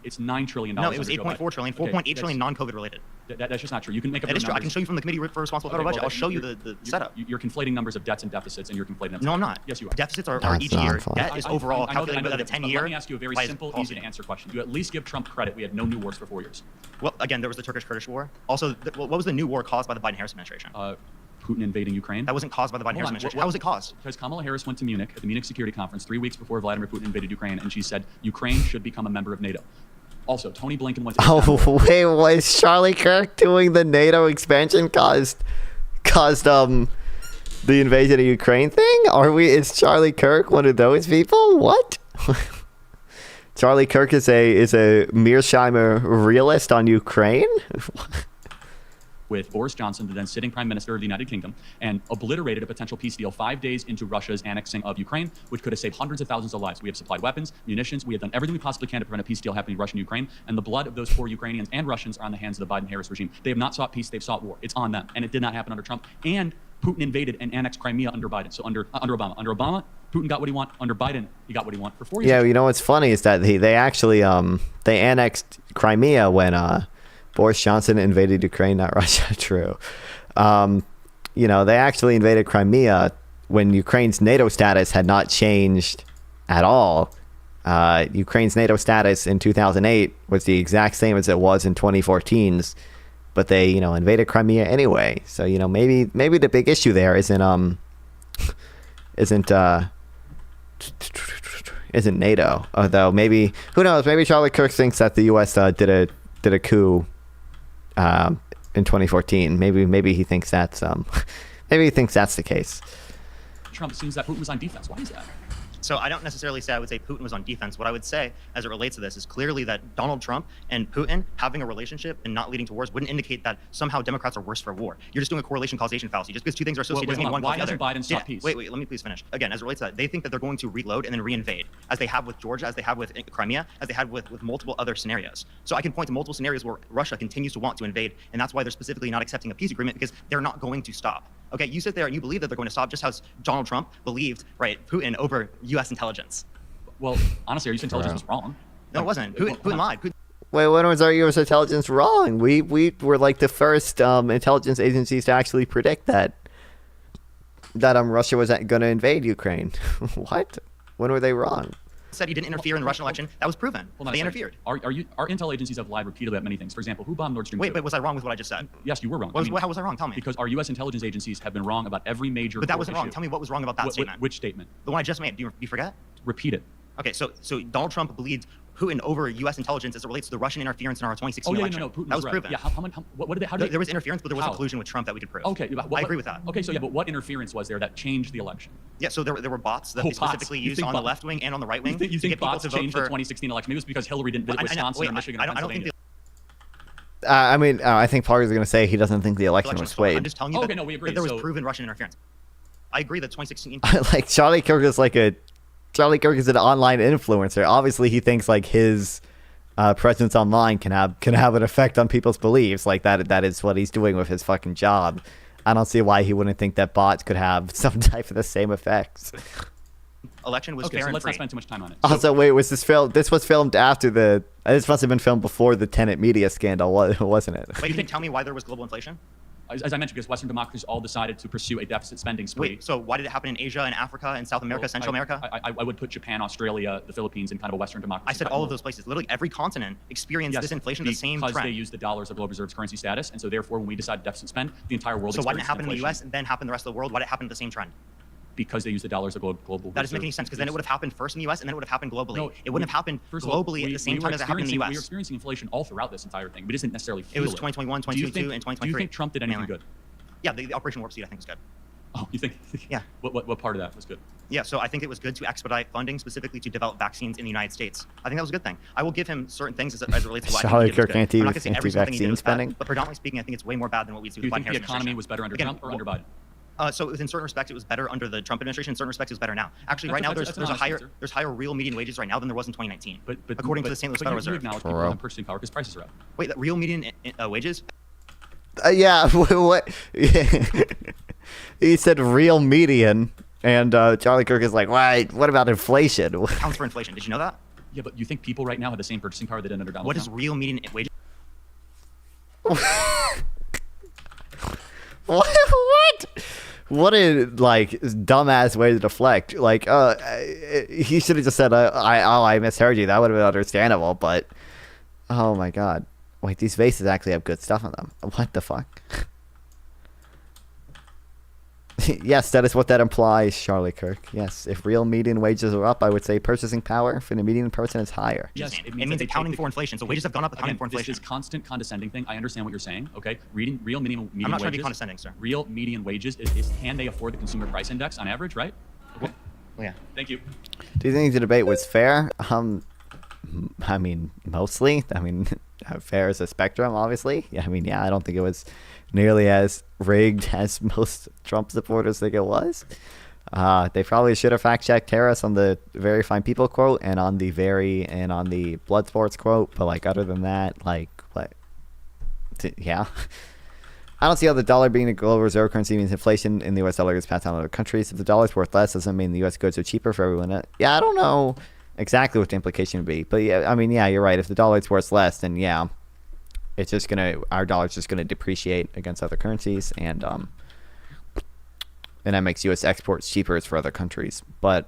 It's $9 trillion. No, it was under Joe 8.4 Biden. trillion. Okay, 4.8 trillion non-COVID related. That's just not true. You can make up That those is true. I can numbers. show you from the Committee for Responsible Federal Budget. I'll show you the setup. You're conflating numbers of debts and deficits, and you're conflating them. No, I'm not. Yes, you are. Deficits are That's each year. not Debt is overall I know calculated that, by the but 10-year. Let me ask you a very by his simple, policy. easy to answer question. Do you at least give Trump credit? We had no new wars for 4 years. Well, again, there was the Turkish-Kurdish war. Also, what was the new war caused by the Biden-Harris administration? Putin invading Ukraine. That wasn't caused by the Biden-Harris administration. How was it caused? Because Kamala Harris went to Munich at the Munich Security Conference 3 weeks before Vladimir Putin invaded Ukraine, and she said Ukraine should become a member of NATO. Also, Tony Blinken went to Istanbul. Oh wait, was Charlie Kirk doing the NATO expansion caused the invasion of Ukraine thing? Is Charlie Kirk one of those people? What? Charlie Kirk is a Mearsheimer realist on Ukraine? With Boris Johnson, the then sitting Prime Minister of the United Kingdom, and obliterated a potential peace deal 5 days into Russia's annexing of Ukraine, which could have saved hundreds of thousands of lives. We have supplied weapons, munitions. We have done everything we possibly can to prevent a peace deal happening in Russia and Ukraine. And the blood of those poor Ukrainians and Russians are on the hands of the Biden-Harris regime. They have not sought peace. They've sought war. It's on them. And it did not happen under Trump. And Putin invaded and annexed Crimea under Biden. So under Obama. Under Obama, Putin got what he wanted. Under Biden, he got what he wanted for 4 years. Yeah, you know what's funny is that they actually they annexed Crimea when Boris Johnson invaded Ukraine, not Russia. True. They actually invaded Crimea when Ukraine's NATO status had not changed at all. Ukraine's NATO status in 2008 was the exact same as it was in 2014's, but they, invaded Crimea anyway. So, maybe the big issue there isn't NATO. Although maybe, who knows? Maybe Charlie Kirk thinks that the U.S. did a coup in 2014. Maybe he thinks that's the case. Trump assumes that Putin was on defense. Why is that? So I don't necessarily say I would say Putin was on defense. What I would say, as it relates to this, is clearly that Donald Trump and Putin having a relationship and not leading to wars wouldn't indicate that somehow Democrats are worse for war. You're just doing a correlation causation fallacy. Just because two things are associated doesn't mean one Why cause the other. hasn't Biden sought peace? Wait, let me please finish. Again, as it relates to that, they think that they're going to reload and then reinvade, as they have with Georgia, as they have with Crimea, as they had with multiple other scenarios. So I can point to multiple scenarios where Russia continues to want to invade, and that's why they're specifically not accepting a peace agreement, because they're not going to stop. Okay, you sit there and you believe that they're going to stop, just as Donald Trump believed, right, Putin over U.S. intelligence. Well, honestly, our U.S. intelligence was wrong. No, it wasn't. Putin lied. Wait, when was our U.S. intelligence wrong? We were like the first intelligence agencies to actually predict that Russia was going to invade Ukraine. What? When were they wrong? Said he didn't interfere in the Russian election. That was proven. They interfered. Our intel agencies have lied repeatedly about many things. For example, who bombed Nord Stream 2? Wait, was I wrong with what I just said? Yes, you were wrong. How was I wrong? Tell me. Because our U.S. intelligence agencies have been wrong about every major. But that wasn't wrong. issue. Tell me what was wrong about that statement. Which statement? The one I just made. Do you forget? Repeat it. Okay, so Donald Trump believed Putin over U.S. intelligence as it relates to the Russian interference in our 2016 election. No, Putin that was right. proven. Yeah, how did they, there was interference, but there wasn't how? collusion with Trump that we could prove. Okay, I agree with that. Okay, so yeah, but what interference was there that changed the election? Yeah, so there were bots that they specifically used on the left wing and on the right wing you to think get people bots to vote changed for the 2016 election? Maybe it was because Hillary didn't visit Wisconsin or Michigan or Pennsylvania. I mean, I think Parker's going to say he doesn't think the election was stolen. I'm swayed. just telling you Okay, that, no, we agree. that there was So- proven Russian interference. I agree that 2016. Like Charlie Kirk is Charlie Kirk is an online influencer. Obviously, he thinks like his presence online can have an effect on people's beliefs. Like that is what he's doing with his fucking job. I don't see why he wouldn't think that bots could have some type of the same effects. Election was Okay, fair so and let's free. not spend too much time on it. Also, wait, was this film? This was filmed after the. This must have been filmed before the Tenet media scandal, wasn't it? Wait, can you tell me why there was global inflation? As I mentioned, because Western democracies all decided to pursue a deficit spending spree. Wait, so why did it happen in Asia and Africa and South America, Well, Central America? I would put Japan, Australia, the Philippines in kind of a Western democracy. I said all of those places. Literally every continent experienced Yes, this inflation, the same because trend. they use the dollars of global reserves currency status, and so therefore, when we decide deficit spend, the entire world. So why didn't it experienced happen in the inflation U.S. and then happen in the rest of the world? Why did it happen to the same trend? Because they use the dollars of global. That doesn't make any sense because then it would have happened first in the U.S. and then it would have happened globally. No, it wouldn't have happened First of all, globally at the same we were time as it happened in the experiencing- We were U.S. experiencing inflation all throughout this entire thing. We didn't necessarily feel It was 2021, Do you 2022, think- and Do you 2023. think Trump did anything mainly. good? Yeah, the Operation Warp Speed I think is good. Oh, you think? Yeah. What part of that was good? Yeah, so I think it was good to expedite funding specifically to develop vaccines in the United States. I think that was a good thing. I will give him certain things as it relates to what Charlie I think he did was Kirk good. I'm not gonna say every single thing he did anti-vaccine was bad, spending? but predominantly speaking, I think it's way more bad than what we see Do with you the think Biden-Harris the economy administration. was better under Again, Trump or under Biden? So in certain respects, it was better under the Trump administration. In certain respects, it was better now. Actually, That's right a- now that's an there's a honest higher answer. real median wages right now than there was in 2019. But according to the St. Louis Federal you Reserve. acknowledge For people real. have purchasing power because prices are up. Wait, that real median wages? Yeah, what? He said real median, and Charlie Kirk is like, wait, what about inflation? Counts for inflation. Did you know that? Yeah, but you think people right now have the same purchasing power they did under Donald What is Trump? real median wages? What? What a like dumbass way to deflect. Like, he should have just said, I misheard you. That would have been understandable. But, oh my god, wait, these vases actually have good stuff on them. What the fuck? Yes, that is what that implies, Charlie Kirk. Yes, if real median wages are up, I would say purchasing power for the median person is higher. Yes, It that means they accounting take the- for inflation. So wages have gone up accounting Again, for inflation. This constant condescending thing. I understand what you're saying. Okay, reading real median I'm not trying to be wages. condescending, sir. Real median wages is can they afford the consumer price index on average, right? Okay. Yeah. Thank you. Do you think the debate was fair? I mean, mostly. I mean, fair is a spectrum, obviously. Yeah, I mean, yeah, I don't think it was nearly as rigged as most Trump supporters think it was. They probably should have fact-checked Harris on the "very fine people" quote and on the blood sports quote. But like, other than that, yeah. I don't see how the dollar being the global reserve currency means inflation in the U.S. dollar gets passed on to other countries. If the dollar's worth less, doesn't mean the U.S. goods are cheaper for everyone. Yeah, I don't know exactly what the implication would be, but yeah, I mean, yeah, you're right. If the dollar's worth less, then yeah, it's just our dollar's just gonna depreciate against other currencies, and that makes U.S. exports cheaper for other countries. But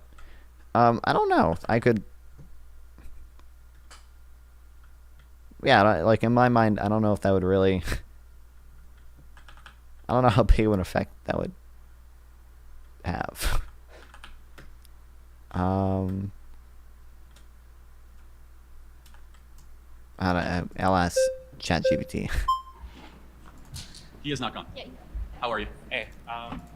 I don't know. Yeah, like in my mind, I don't know if that would really. I don't know how big of an effect that would have. I'll ask ChatGPT. He is not gone. Yeah. How are you? Hey,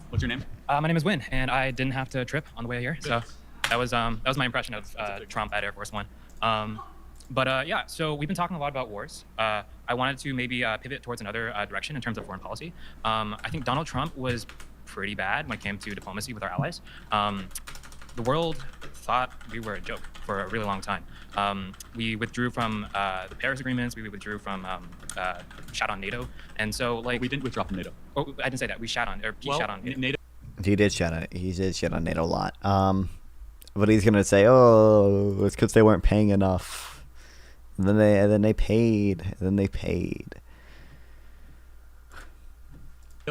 What's your name? my name is Win, and I didn't have to trip on the way here, so that was my impression of Trump at Air Force One. Yeah, so we've been talking a lot about wars. I wanted to maybe pivot towards another direction in terms of foreign policy. I think Donald Trump was pretty bad when it came to diplomacy with our allies. The world thought we were a joke for a really long time. We withdrew from the Paris agreements. We withdrew from shat on NATO, and so like We didn't withdraw from NATO. Oh, I didn't say that. We shat on, or he shat on NATO. NATO. He did shit on NATO a lot. But he's gonna say, "Oh, it's because they weren't paying enough." And then they paid. NATO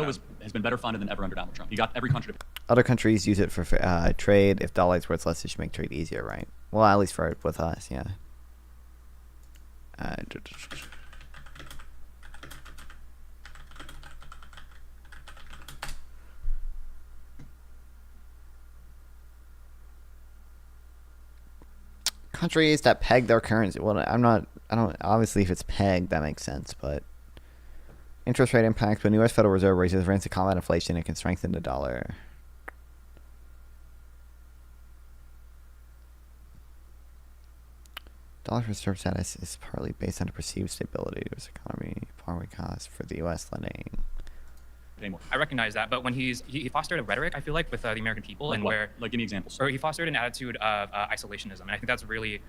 has been better funded than ever under Donald Trump. You got every country to Other countries use it for trade. If dollar's worth less, it should make trade easier, right? Well, at least with us, yeah. Countries that peg their currency. Well, I don't. Obviously, if it's pegged, that makes sense. But interest rate impacts when U.S. Federal Reserve raises rates to combat inflation, it can strengthen the dollar. Dollar reserve status is partly based on a perceived stability of its economy, borrowing costs for the U.S. lending. Anymore. I recognize that, but when he fostered a rhetoric, I feel like with the American people, Like and what? where Like, give me examples. or he fostered an attitude of isolationism, and I think that's really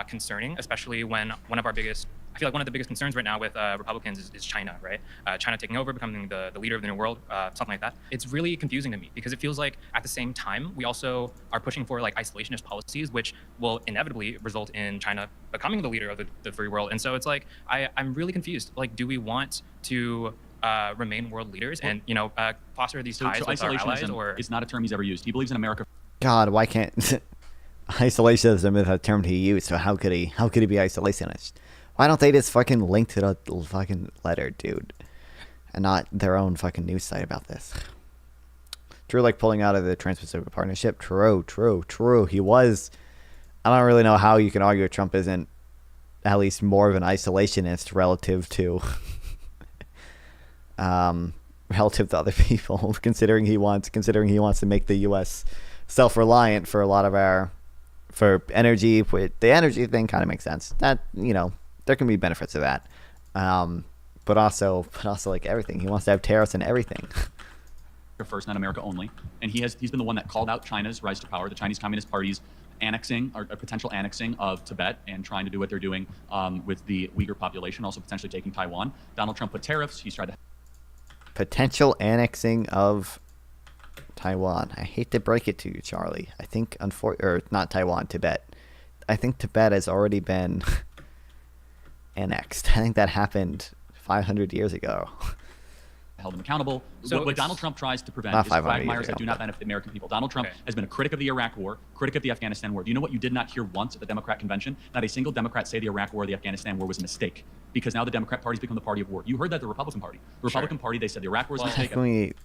concerning, especially when one of the biggest concerns right now with Republicans is China, right? China taking over, becoming the leader of the new world, something like that. It's really confusing to me because it feels like at the same time we also are pushing for like isolationist policies, which will inevitably result in China becoming the leader of the free world. And so it's like I'm really confused. Like, do we want to remain world leaders and foster these ties with our allies, Isolationism or is not a term he's ever used. He believes in America God, why can't isolationism is a term he used? So how could he be isolationist? Why don't they just fucking link to the fucking letter, dude, and not their own fucking news site about this? True, like pulling out of the Trans-Pacific Partnership. True. He was. I don't really know how you can argue Trump isn't at least more of an isolationist relative to other people, considering he wants to make the U.S. self-reliant for a lot of for energy. The energy thing kind of makes sense. That, there can be benefits to that, but also like everything, he wants to have tariffs and everything. first, not America only. And he's been the one that called out China's rise to power, the Chinese Communist Party's annexing or potential annexing of Tibet and trying to do what they're doing with the Uyghur population, also potentially taking Taiwan. Donald Trump put tariffs. He's tried to Potential annexing of Taiwan. I hate to break it to you, Charlie. I think or not Taiwan, Tibet. I think Tibet has already been annexed. I think that happened 500 years ago. held him accountable. So what Donald Trump tries to prevent Not is 500 years quagmires that ago, do not but- benefit the American people. Donald Trump Okay. has been a critic of the Iraq War, critic of the Afghanistan War. Do you know what you did not hear once at the Democrat convention? Not a single Democrat say the Iraq War or the Afghanistan War was a mistake, because now the Democrat Party's become the party of war. You heard that the Republican Party. The Republican Party, they said the Iraq War was a mistake.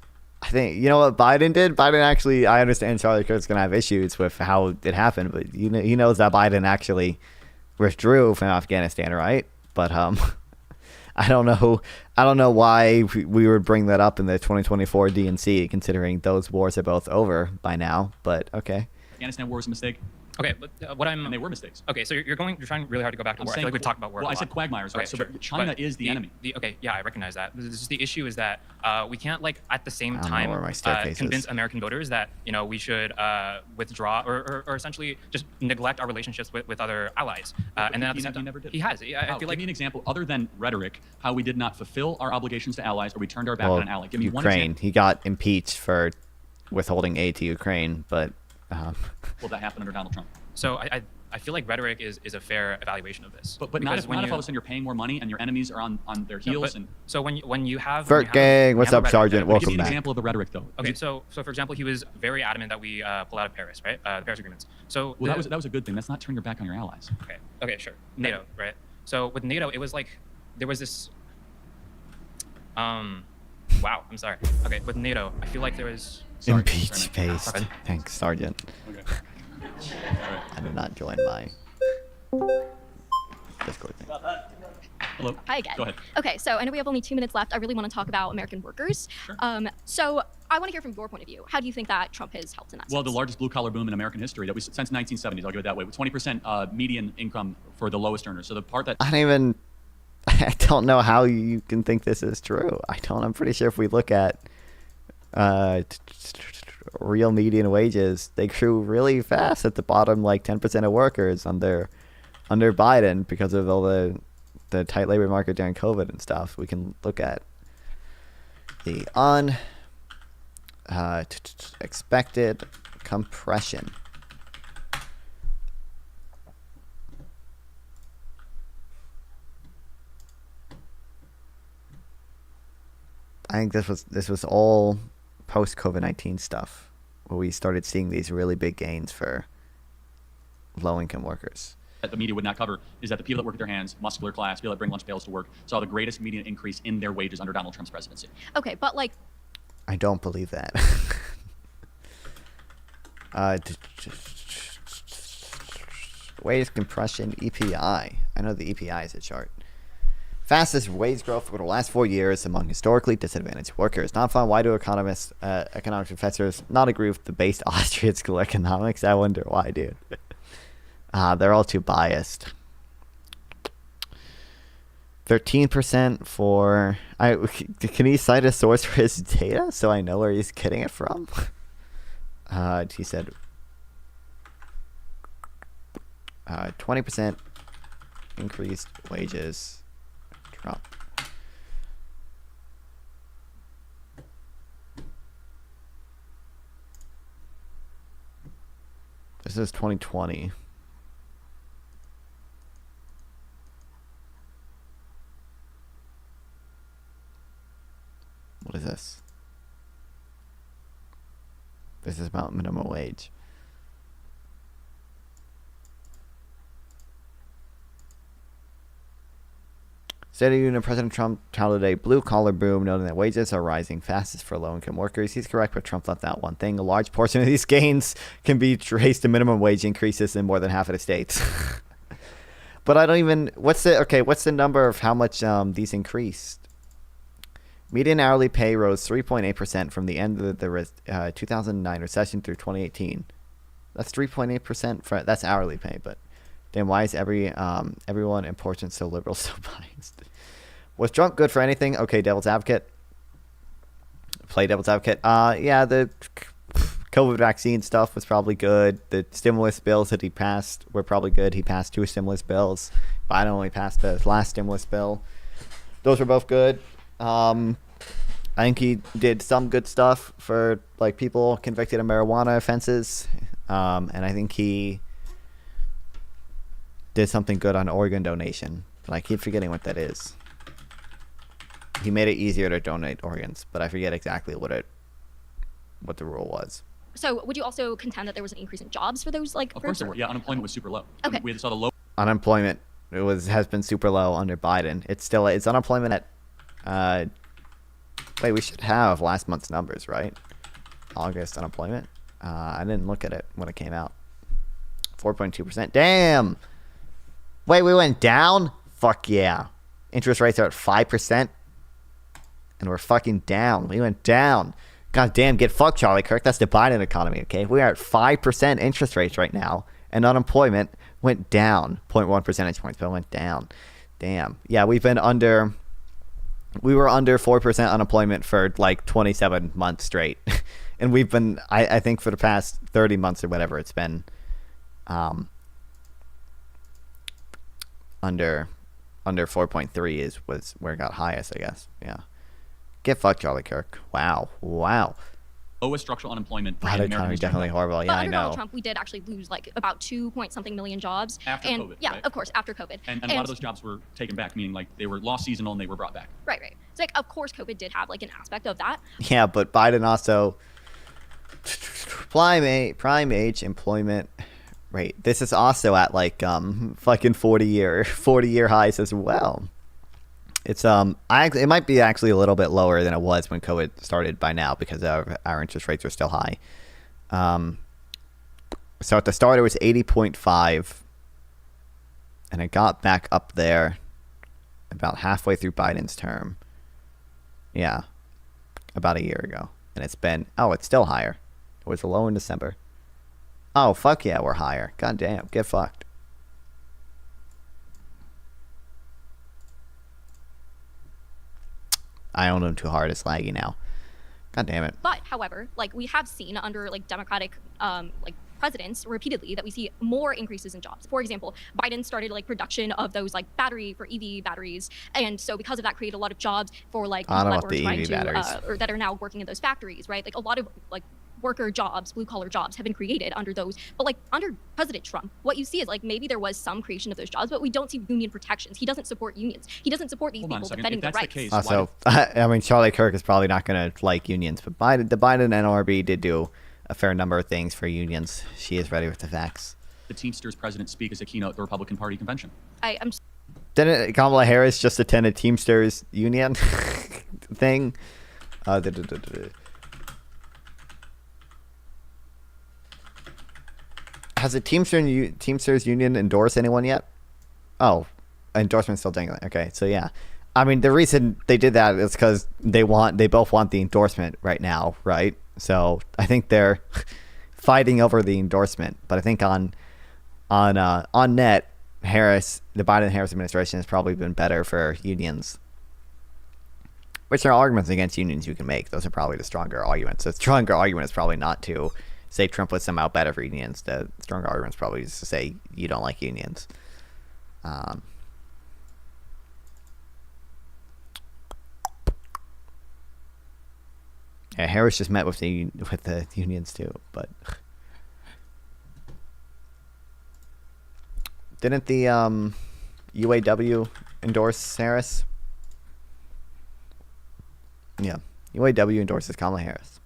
I think you know what Biden did. Biden actually, I understand Charlie Kirk's gonna have issues with how it happened, but he knows that Biden actually withdrew from Afghanistan, right? But I don't know why we would bring that up in the 2024 DNC, considering those wars are both over by now. But okay. Afghanistan War was a mistake, Okay, but and they were mistakes. Okay, so you're trying really hard to go back to war. I feel like we talked about war. Well, a I said lot. quagmires, right? Okay, So sure. but China But is the enemy. Okay, yeah, I recognize that. The issue is that we can't at the same I don't know time where my staircase is. convince American voters that we should withdraw or essentially just neglect our relationships with other allies. And then at the same time, never did. he has. I How? feel Give like me an example other than rhetoric, how we did not fulfill our obligations to allies or we turned our back Well, on an ally. Give me one Ukraine. example. He got impeached for withholding aid to Ukraine, but Will that happen under Donald Trump? so. I feel like rhetoric is a fair evaluation of this. But not Because if when all of you- a sudden you're paying more money and your enemies are on their No, heels. but- And so when you have Vert Gang, when you what's have a up, rhetoric Sergeant? that- Welcome give me an back. example of the rhetoric, though. Okay, so for example, he was very adamant that we pull out of Paris, right? The Paris agreements. So Well, that was a good thing. That's not turning your back on your allies. okay, sure. NATO, right? So with NATO, it was like there was this. Wow, I'm sorry. Okay, with NATO, I feel like there was. Sorry. impeach Sorry, based. Sorry. Thanks, Sergeant. Okay. All right. I did not join my Discord thing. Hello. Hi again. Go ahead. Okay, so I know we have only 2 minutes left. I really want to talk about American workers. Sure. So I want to hear from your point of view. How do you think that Trump has helped in that Well, the sense? largest blue collar boom in American history that we since 1970s. I'll give it that way. With 20% median income for the lowest earners. So the part that I don't know how you can think this is true. I'm pretty sure if we look at real median wages, they grew really fast at the bottom, like 10% of workers under Biden because of all the tight labor market during COVID and stuff. We can look at the expected compression. I think this was all post COVID-19 stuff where we started seeing these really big gains for low income workers. the media would not cover is that the people that work with their hands, muscular class, people that bring lunch pails to work, saw the greatest median increase in their wages under Donald Trump's presidency. Okay, but like, I don't believe that. Wage compression EPI. I know the EPI is a chart. Fastest wage growth over the last 4 years among historically disadvantaged workers. Not found. Why do economists, economics professors not agree with the based Austrian school economics? I wonder why, dude. They're all too biased. 13% for... Can he cite a source for his data so I know where he's getting it from? He said 20% increased wages. Trump. This is 2020. What is this? This is about minimum wage. State of the Union President Trump touted a blue-collar boom, noting that wages are rising fastest for low-income workers. He's correct, but Trump left out one thing. A large portion of these gains can be traced to minimum wage increases in more than half of the states. But I don't even... What's the number of how much these increased? Median hourly pay rose 3.8% from the end of the 2009 recession through 2018. That's 3.8% for that's hourly pay, but then why is everyone important so liberal so biased? Was Trump good for anything? Okay, devil's advocate. Play devil's advocate. Yeah, the COVID vaccine stuff was probably good. The stimulus bills that he passed were probably good. He passed 2 stimulus bills. Biden only passed the last stimulus bill. Those were both good. I think he did some good stuff for like people convicted of marijuana offenses, and I think he did something good on organ donation. But I keep forgetting what that is. He made it easier to donate organs, but I forget exactly what the rule was. So would you also contend that there was an increase in jobs for those like? Of course there were. Yeah, unemployment was super low. Okay. We saw the low. Unemployment has been super low under Biden. It's unemployment at. Wait, we should have last month's numbers, right? August unemployment. I didn't look at it when it came out. 4.2%. Damn. Wait, we went down? Fuck yeah. Interest rates are at 5%. And we're fucking down. We went down. God damn, get fucked, Charlie Kirk. That's the Biden economy, okay? We are at 5% interest rates right now. And unemployment went down. 0.1 percentage points, but it went down. Damn. Yeah, we were under 4% unemployment for like 27 months straight. And we've been, I think for the past 30 months or whatever, it's been under 4.3 was where it got highest, I guess. Yeah. Get fucked, Charlie Kirk. Wow. lowest structural unemployment Biden in American economy history. definitely horrible. Yeah, But I under know. Donald Trump, we did actually lose like about 2-point-something million jobs. After and COVID, yeah, right? of course, after COVID. And a lot of those jobs were taken back, meaning like they were lost seasonal and they were brought back. Right. So like, of course, COVID did have like an aspect of that. Yeah, but Biden also prime age employment rate. This is also at like fucking 40-year highs as well. It's it might be actually a little bit lower than it was when COVID started by now because our interest rates are still high. So at the start it was 80.5, and it got back up there about halfway through Biden's term. Yeah, about a year ago, and it's still higher. It was low in December. Oh fuck yeah, we're higher. God damn, get fucked. I own him too hard. It's laggy now. God damn it. But however, like we have seen under like Democratic like presidents repeatedly that we see more increases in jobs. For example, Biden started like production of those like EV batteries, and so because of that created a lot of jobs for like I don't know people about the EV batteries. or that are now working in those factories, right? Like a lot of like worker jobs, blue collar jobs have been created under those. But like under President Trump, what you see is like maybe there was some creation of those jobs, but we don't see union protections. He doesn't support unions. He doesn't support these Hold on a people second. defending If their that's the rights. case, why Also, did- I mean, Charlie Kirk is probably not going to like unions, but the Biden NLRB did do a fair number of things for unions. She is ready with the facts. the Teamsters president speak as a keynote at the Republican Party convention? I'm Didn't Kamala Harris just attend a Teamsters union thing? Has the Teamsters union endorsed anyone yet? Oh, endorsement's still dangling. Okay, so yeah. I mean, the reason they did that is because they both want the endorsement right now, right? So I think they're fighting over the endorsement. But I think on net, the Biden-Harris administration has probably been better for unions. Which are arguments against unions you can make. Those are probably the stronger arguments. The stronger argument is probably not to say Trump was somehow better for unions. The stronger argument is probably just to say you don't like unions. Yeah, Harris just met with the unions too, but didn't the UAW endorse Harris? Yeah, UAW endorses Kamala Harris.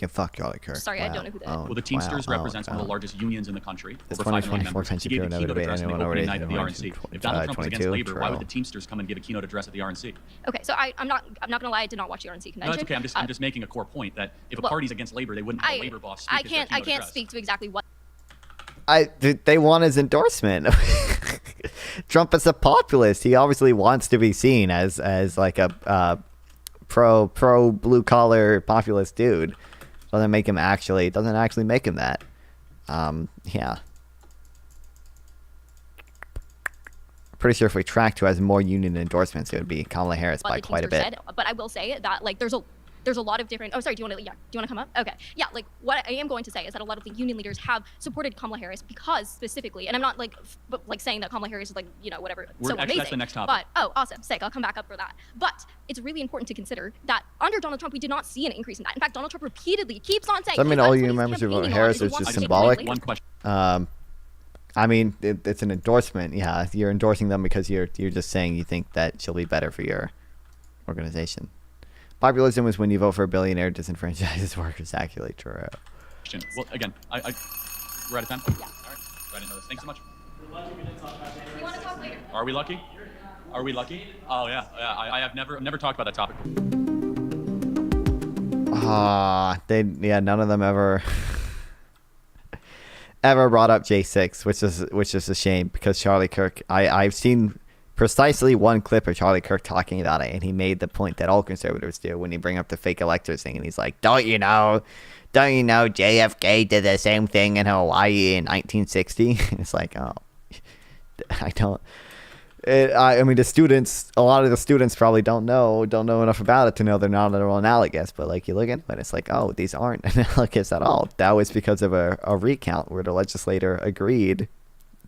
Yeah, fuck Charlie Kirk. Sorry, I don't know who that is. Well, the Teamsters represents one of the largest unions in the country. This Over 5 million 2024 members. He gave a keynote address on the opening night of the RNC. If Donald Trump was against labor, why would the Teamsters come and give a keynote address at the RNC? Okay, so I'm not gonna lie, I did not watch the RNC convention. No, that's okay. I'm just making a core point that if a party's against labor, they wouldn't have a labor boss. I can't speak to exactly what. They want his endorsement. Trump is a populist. He obviously wants to be seen as like a pro blue collar populist dude. Doesn't actually make him that. Yeah. Pretty sure if we tracked who has more union endorsements, it would be Kamala Harris by quite a bit. Said, but I will say that like there's a lot of different. Oh, sorry. Do you want to come up? Okay. Yeah. Like what I am going to say is that a lot of the union leaders have supported Kamala Harris because specifically, and I'm not like saying that Kamala Harris is like whatever so amazing. That's the next topic. But awesome, sick. I'll come back up for that. But it's really important to consider that under Donald Trump, we did not see an increase in that. In fact, Donald Trump repeatedly keeps on saying. So, I mean, all you members who vote Harris is just symbolic. One question. I mean, it's an endorsement. Yeah, you're endorsing them because you're just saying you think that she'll be better for your organization. Populism is when you vote for a billionaire disenfranchises workers. Accurately true. Well, again, we're out of time. Yeah. All right. I didn't know this. Thanks so much. You want to talk later? Are we lucky? Are we lucky? Oh yeah. I've never talked about that topic. None of them ever brought up J6, which is a shame because Charlie Kirk. I've seen precisely one clip of Charlie Kirk talking about it, and he made the point that all conservatives do when you bring up the fake electors thing, and he's like, don't you know JFK did the same thing in Hawaii in 1960? It's like, oh, I don't. I mean, a lot of the students probably don't know enough about it to know they're not at all analogous. But like you look at it, and it's like, oh, these aren't analogous at all. That was because of a recount where the legislator agreed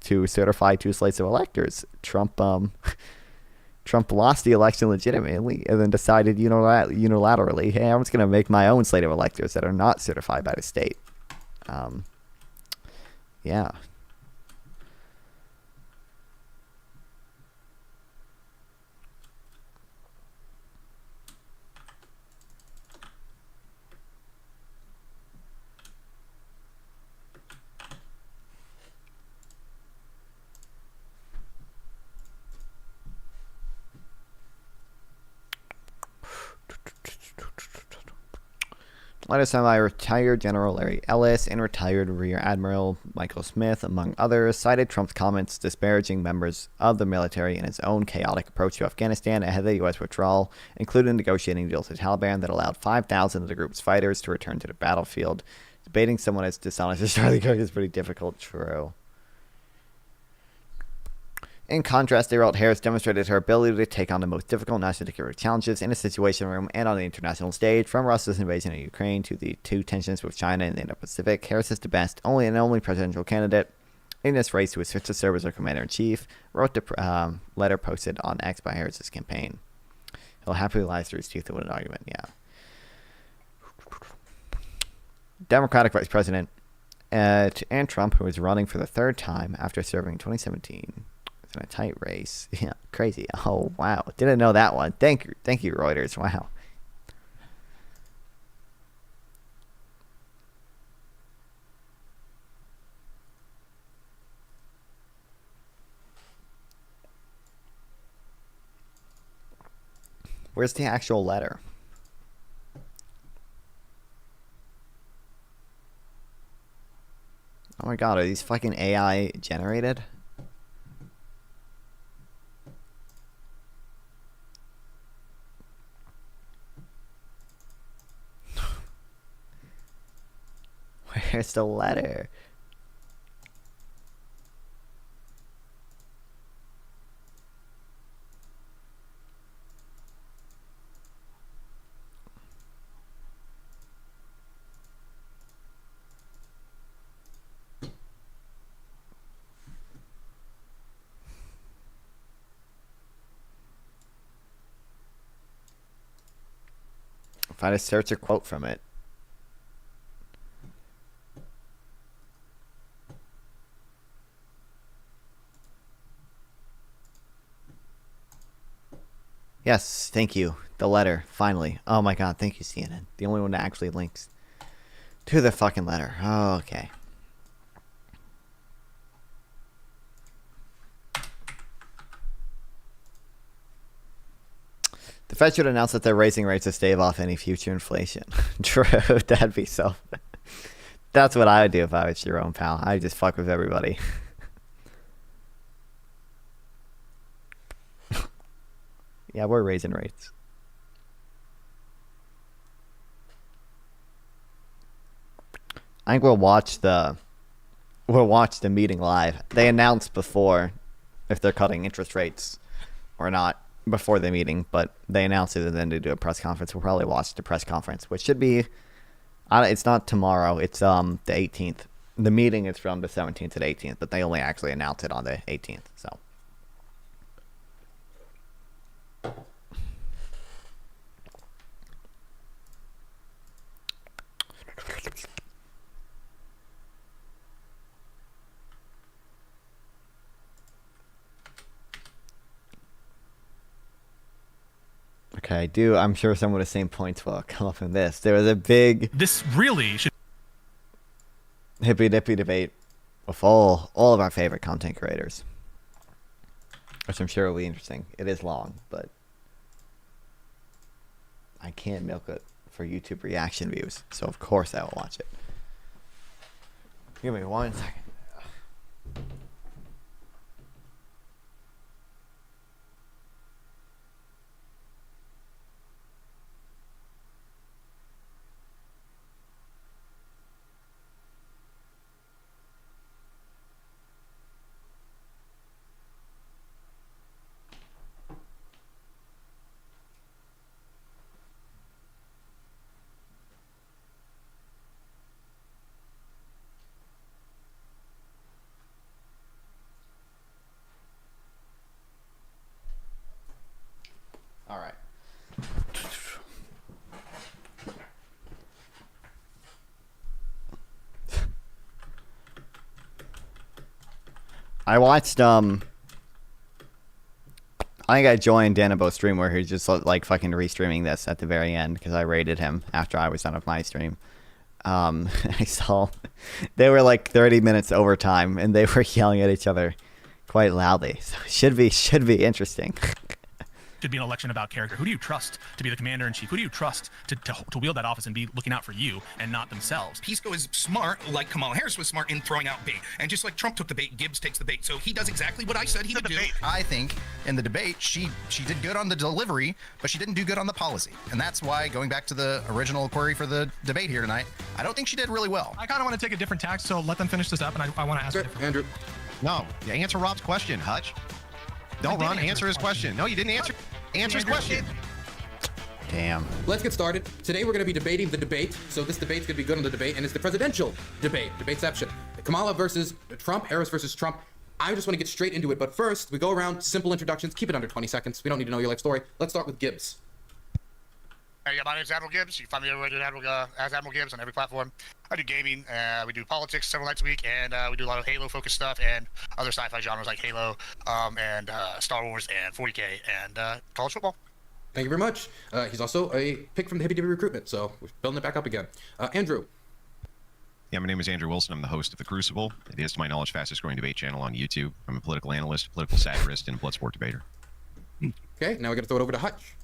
to certify 2 slates of electors. Trump lost the election legitimately and then decided unilaterally, hey, I'm just going to make my own slate of electors that are not certified by the state. Yeah. Later semi-retired General Larry Ellis and retired Rear Admiral Michael Smith, among others, cited Trump's comments disparaging members of the military and his own chaotic approach to Afghanistan ahead of the U.S. withdrawal, including negotiating deals with the Taliban that allowed 5,000 of the group's fighters to return to the battlefield. Debating someone as dishonest as Charlie Kirk is pretty difficult. True. In contrast, they wrote Harris demonstrated her ability to take on the most difficult national security challenges in the Situation Room and on the international stage, from Russia's invasion of Ukraine to the two tensions with China and the Indo-Pacific. Harris is the best, only presidential candidate in this race who was fit to serve as our commander-in-chief, wrote the letter posted on X by Harris's campaign. He'll happily lie through his teeth to win an argument, yeah. Democratic Vice President and Trump, who is running for the third time after serving in 2017. In a tight race. Yeah, crazy. Oh, wow. Didn't know that one. Thank you, Reuters. Wow. Where's the actual letter? Oh my god, are these fucking AI generated? Where's the letter? If I just search a quote from it. Yes, thank you. The letter, finally. Oh my god, thank you, CNN. The only one that actually links to the fucking letter. Oh, okay. The Fed should announce that they're raising rates to stave off any future inflation. True, that'd be so. That's what I would do if I was Jerome Powell. I'd just fuck with everybody. Yeah, we're raising rates. I think we'll watch the meeting live. They announced before if they're cutting interest rates or not before the meeting, but they announced it and then to do a press conference. We'll probably watch the press conference, which should be it's not tomorrow, it's the 18th. The meeting is from the 17th to the 18th, but they only actually announced it on the 18th. So okay, I'm sure some of the same points will come up in this. There was a big This really should. Hippy Dippy debate with all of our favorite content creators, which I'm sure will be interesting. It is long, but I can't milk it for YouTube reaction views, so of course I will watch it. Give me 1 second. All right. I watched I think I joined Danabo's stream where he's just like fucking restreaming this at the very end because I raided him after I was done with my stream. I saw they were like 30 minutes overtime and they were yelling at each other quite loudly. So it should be interesting. Should be an election about character. Who do you trust to be the commander-in-chief? Who do you trust to wield that office and be looking out for you and not themselves? Pisco is smart, like Kamala Harris was smart in throwing out bait. And just like Trump took the bait, Gibbs takes the bait. So he does exactly what I said he would do. I think in the debate, she did good on the delivery, but she didn't do good on the policy. And that's why, going back to the original query for the debate here tonight, I don't think she did really well. I kind of want to take a different tack, so let them finish this up, and I want to ask a different Andrew. No, answer Rob's question, Hutch. Don't run, answer his question. No, you didn't answer. Answer his question. Damn. Let's get started. Today we're going to be debating the debate. So this debate's going to be good on the debate, and it's the presidential debate, debateception. Kamala versus Trump, Harris versus Trump. I just want to get straight into it, but first we go around, simple introductions, keep it under 20 seconds. We don't need to know your life story. Let's start with Gibbs. Hey, my name's Admiral Gibbs. You can find me everywhere as Admiral Gibbs on every platform. I do gaming, we do politics several nights a week, and we do a lot of Halo-focused stuff and other sci-fi genres like Halo, and Star Wars, and 40K, and college football. Thank you very much. He's also a pick from the Hippy Dippy recruitment, so we're building it back up again. Andrew. Yeah, my name is Andrew Wilson. I'm the host of The Crucible. It is, to my knowledge, fastest growing debate channel on YouTube. I'm a political analyst, political satirist, and blood sport debater. Okay, now we got to throw it over to Hutch.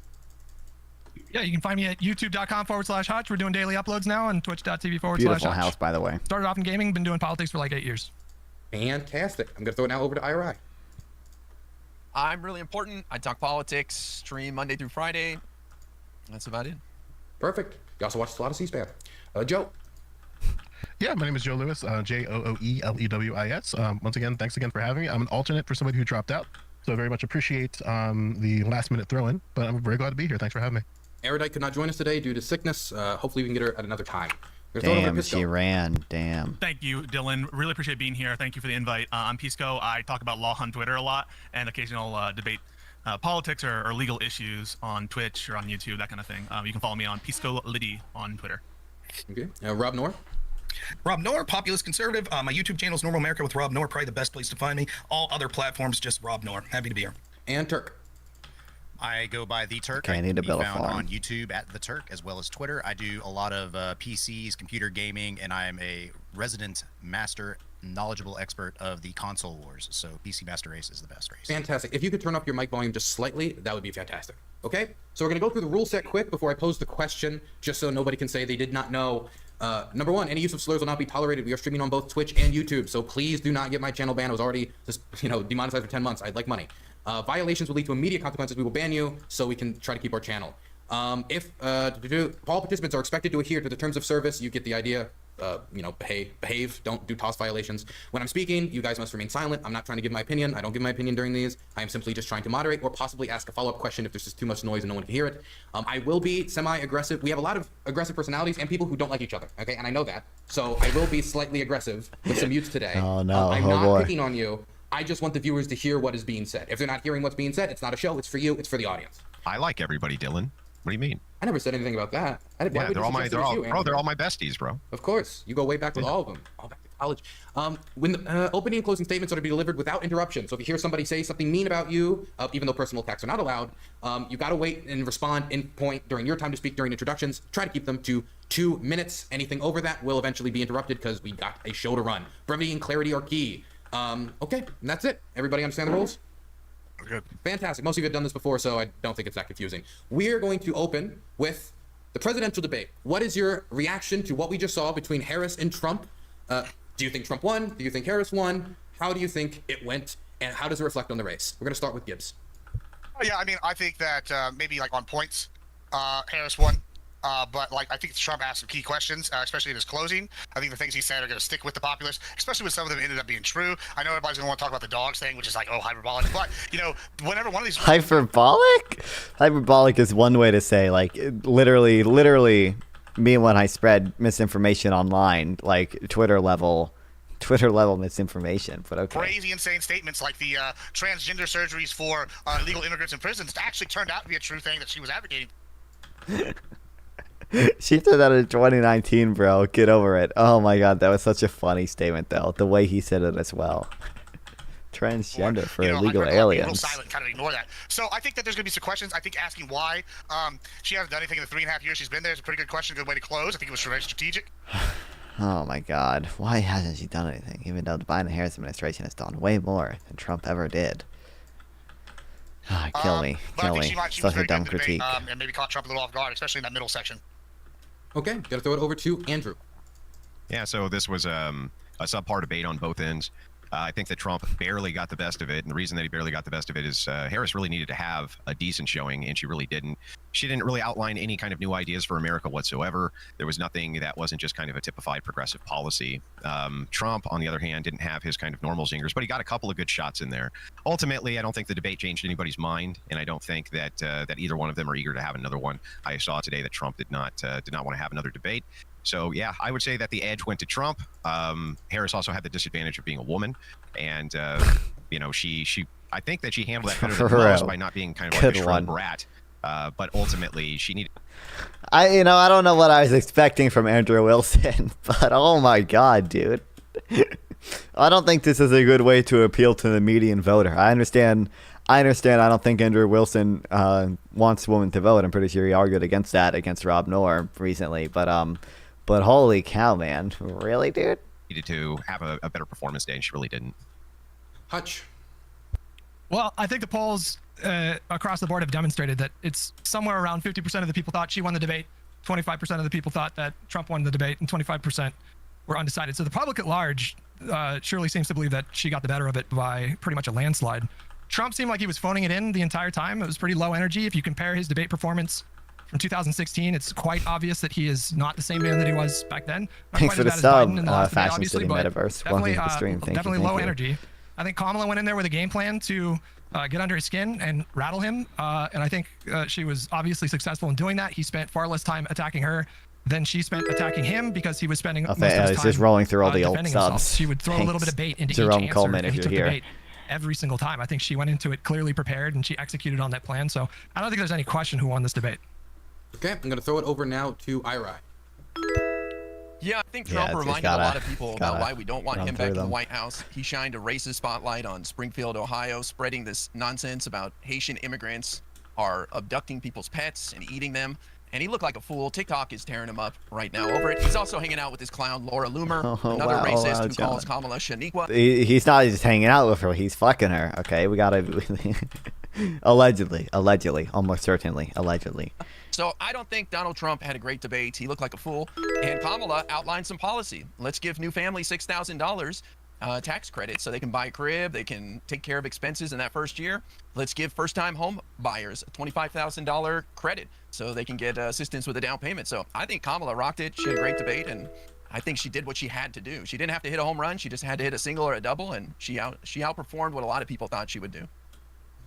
Yeah, you can find me at youtube.com/Hutch. We're doing daily uploads now, and twitch.tv/Hutch. Beautiful house, by the way. Started off in gaming, been doing politics for like 8 years. Fantastic. I'm going to throw it now over to IRI. I'm really important. I talk politics, stream Monday through Friday. That's about it. Perfect. You also watch a lot of C-SPAN. Joe. Yeah, my name is Joe Lewis, Jooelewis. Once again, thanks again for having me. I'm an alternate for somebody who dropped out, so I very much appreciate the last-minute throw-in, but I'm very glad to be here. Thanks for having me. Erudite could not join us today due to sickness. Hopefully we can get her at another time. Damn, she ran. Damn. Thank you, Dylan. Really appreciate being here. Thank you for the invite. I'm Pisco. I talk about law on Twitter a lot and occasional debate politics or legal issues on Twitch or on YouTube, that kind of thing, you can follow me on Pisco Liddy on Twitter. Okay. Rob Noor? Rob Noor, populist conservative. My YouTube channel is Normal America with Rob Noor, probably the best place to find me. All other platforms, just Rob Noor. Happy to be here. And Turk. I go by The Turk. Okay, I need to can build be a found farm. on YouTube at The Turk as well as Twitter. I do a lot of PCs, computer gaming, and I am a resident master, knowledgeable expert of the console wars. So PC Master Race is the best race. Fantastic. If you could turn up your mic volume just slightly, that would be fantastic. Okay? So we're going to go through the rule set quick before I pose the question, just so nobody can say they did not know. Number one, any use of slurs will not be tolerated. We are streaming on both Twitch and YouTube, so please do not get my channel banned. I was already just, demonetized for 10 months. I'd like money. Violations will lead to immediate consequences. We will ban you so we can try to keep our channel. If all participants are expected to adhere to the terms of service, you get the idea. Behave, don't do toss violations. When I'm speaking, you guys must remain silent. I'm not trying to give my opinion. I don't give my opinion during these. I am simply just trying to moderate or possibly ask a follow-up question if there's just too much noise and no one can hear it. I will be semi-aggressive. We have a lot of aggressive personalities and people who don't like each other, okay? And I know that. So I will be slightly aggressive with some mutes today. Oh, no. I'm Oh, not boy. picking on you. I just want the viewers to hear what is being said. If they're not hearing what's being said, it's not a show. It's for you. It's for the audience. I like everybody, Dylan. What do you mean? I never said anything about that. Yeah, they're all my besties, bro. Of course, you go way back with all of them, all back to college. When the opening and closing statements are to be delivered without interruption. So if you hear somebody say something mean about you, even though personal attacks are not allowed, you got to wait and respond in point during your time to speak during introductions. Try to keep them to 2 minutes. Anything over that will eventually be interrupted because we got a show to run. Brevity and clarity are key. Okay, and that's it. Everybody understand the rules? Good. Fantastic. Most of you have done this before, so I don't think it's that confusing. We're going to open with the presidential debate. What is your reaction to what we just saw between Harris and Trump? Do you think Trump won? Do you think Harris won? How do you think it went? And how does it reflect on the race? We're going to start with Gibbs. Oh, yeah, I mean, I think that maybe like on points, Harris won. But like, I think Trump asked some key questions, especially in his closing. I think the things he said are going to stick with the populace, especially when some of them ended up being true. I know everybody's going to want to talk about the dogs thing, which is like, oh, hyperbolic. But whenever one of these hyperbolic is one way to say, like, literally me when I spread misinformation online, like Twitter level misinformation. But okay. Crazy, insane statements like the transgender surgeries for illegal immigrants in prisons actually turned out to be a true thing that she was advocating. She said that in 2019, bro. Get over it. Oh my god, that was such a funny statement, though. The way he said it as well. Transgender for illegal aliens. Real silent, kind of ignore that. So I think that there's going to be some questions. I think asking why she hasn't done anything in the 3.5 years she's been there is a pretty good question, good way to close. I think it was very strategic. Oh my god, why hasn't she done anything? Even though the Biden-Harris administration has done way more than Trump ever did. Kill me. Such a dumb critique. And maybe caught Trump a little off guard, especially in that middle section. Okay, gotta throw it over to Andrew. Yeah, so this was a subpar debate on both ends. I think that Trump barely got the best of it, and the reason that he barely got the best of it is Harris really needed to have a decent showing, and she really didn't. She didn't really outline any kind of new ideas for America whatsoever. There was nothing that wasn't just kind of a typified progressive policy. Trump, on the other hand, didn't have his kind of normal zingers, but he got a couple of good shots in there. Ultimately, I don't think the debate changed anybody's mind, and I don't think that that either one of them are eager to have another one. I saw today that Trump did not want to have another debate. So, yeah, I would say that the edge went to Trump. Harris also had the disadvantage of being a woman. And, I think that she handled that better than most by not being kind of like a shrub rat. But ultimately, she needed... I don't know what I was expecting from Andrew Wilson, but oh my god, dude. I don't think this is a good way to appeal to the median voter. I understand. I don't think Andrew Wilson wants women to vote. I'm pretty sure he argued against that against Rob Noor recently. But holy cow, man. Really, dude? Needed to have a better performance day, and she really didn't. Hutch. Well, I think the polls across the board have demonstrated that it's somewhere around 50% of the people thought she won the debate, 25% of the people thought that Trump won the debate, and 25% were undecided. So the public at large surely seems to believe that she got the better of it by pretty much a landslide. Trump seemed like he was phoning it in the entire time. It was pretty low energy. If you compare his debate performance from 2016, it's quite obvious that he is not the same man that he was back then. Not Thanks quite for as the bad as sub, Biden in the last debate, Fashion obviously, City but Metaverse. definitely, Welcome to the stream. Thank definitely you, low thank you. energy. I think Kamala went in there with a game plan to get under his skin and rattle him, and I think she was obviously successful in doing that. He spent far less time attacking her than she spent attacking him because he was spending most of his time just rolling through all the old defending himself. subs. She would throw a little bit of bait into Jerome each Coleman, answer if he you're took the here. bait. every single time. I think she went into it clearly prepared and she executed on that plan. So I don't think there's any question who won this debate. Okay, I'm going to throw it over now to Ira. Yeah, I think Trump reminded a lot of people about why we don't want him back in the White House. He shined a racist spotlight on Springfield, Ohio, spreading this nonsense about Haitian immigrants are abducting people's pets and eating them. And he looked like a fool. TikTok is tearing him up right now over it. He's also hanging out with this clown, Laura Loomer, another racist who calls Kamala Shaniqua. He's not just hanging out with her. He's fucking her. Okay, we gotta... allegedly, almost certainly, allegedly. So I don't think Donald Trump had a great debate. He looked like a fool. And Kamala outlined some policy. Let's give new families $6,000 tax credit so they can buy a crib, they can take care of expenses in that first year. Let's give first-time home buyers a $25,000 credit so they can get assistance with a down payment. So I think Kamala rocked it. She had a great debate, and I think she did what she had to do. She didn't have to hit a home run. She just had to hit a single or a double, and she outperformed what a lot of people thought she would do.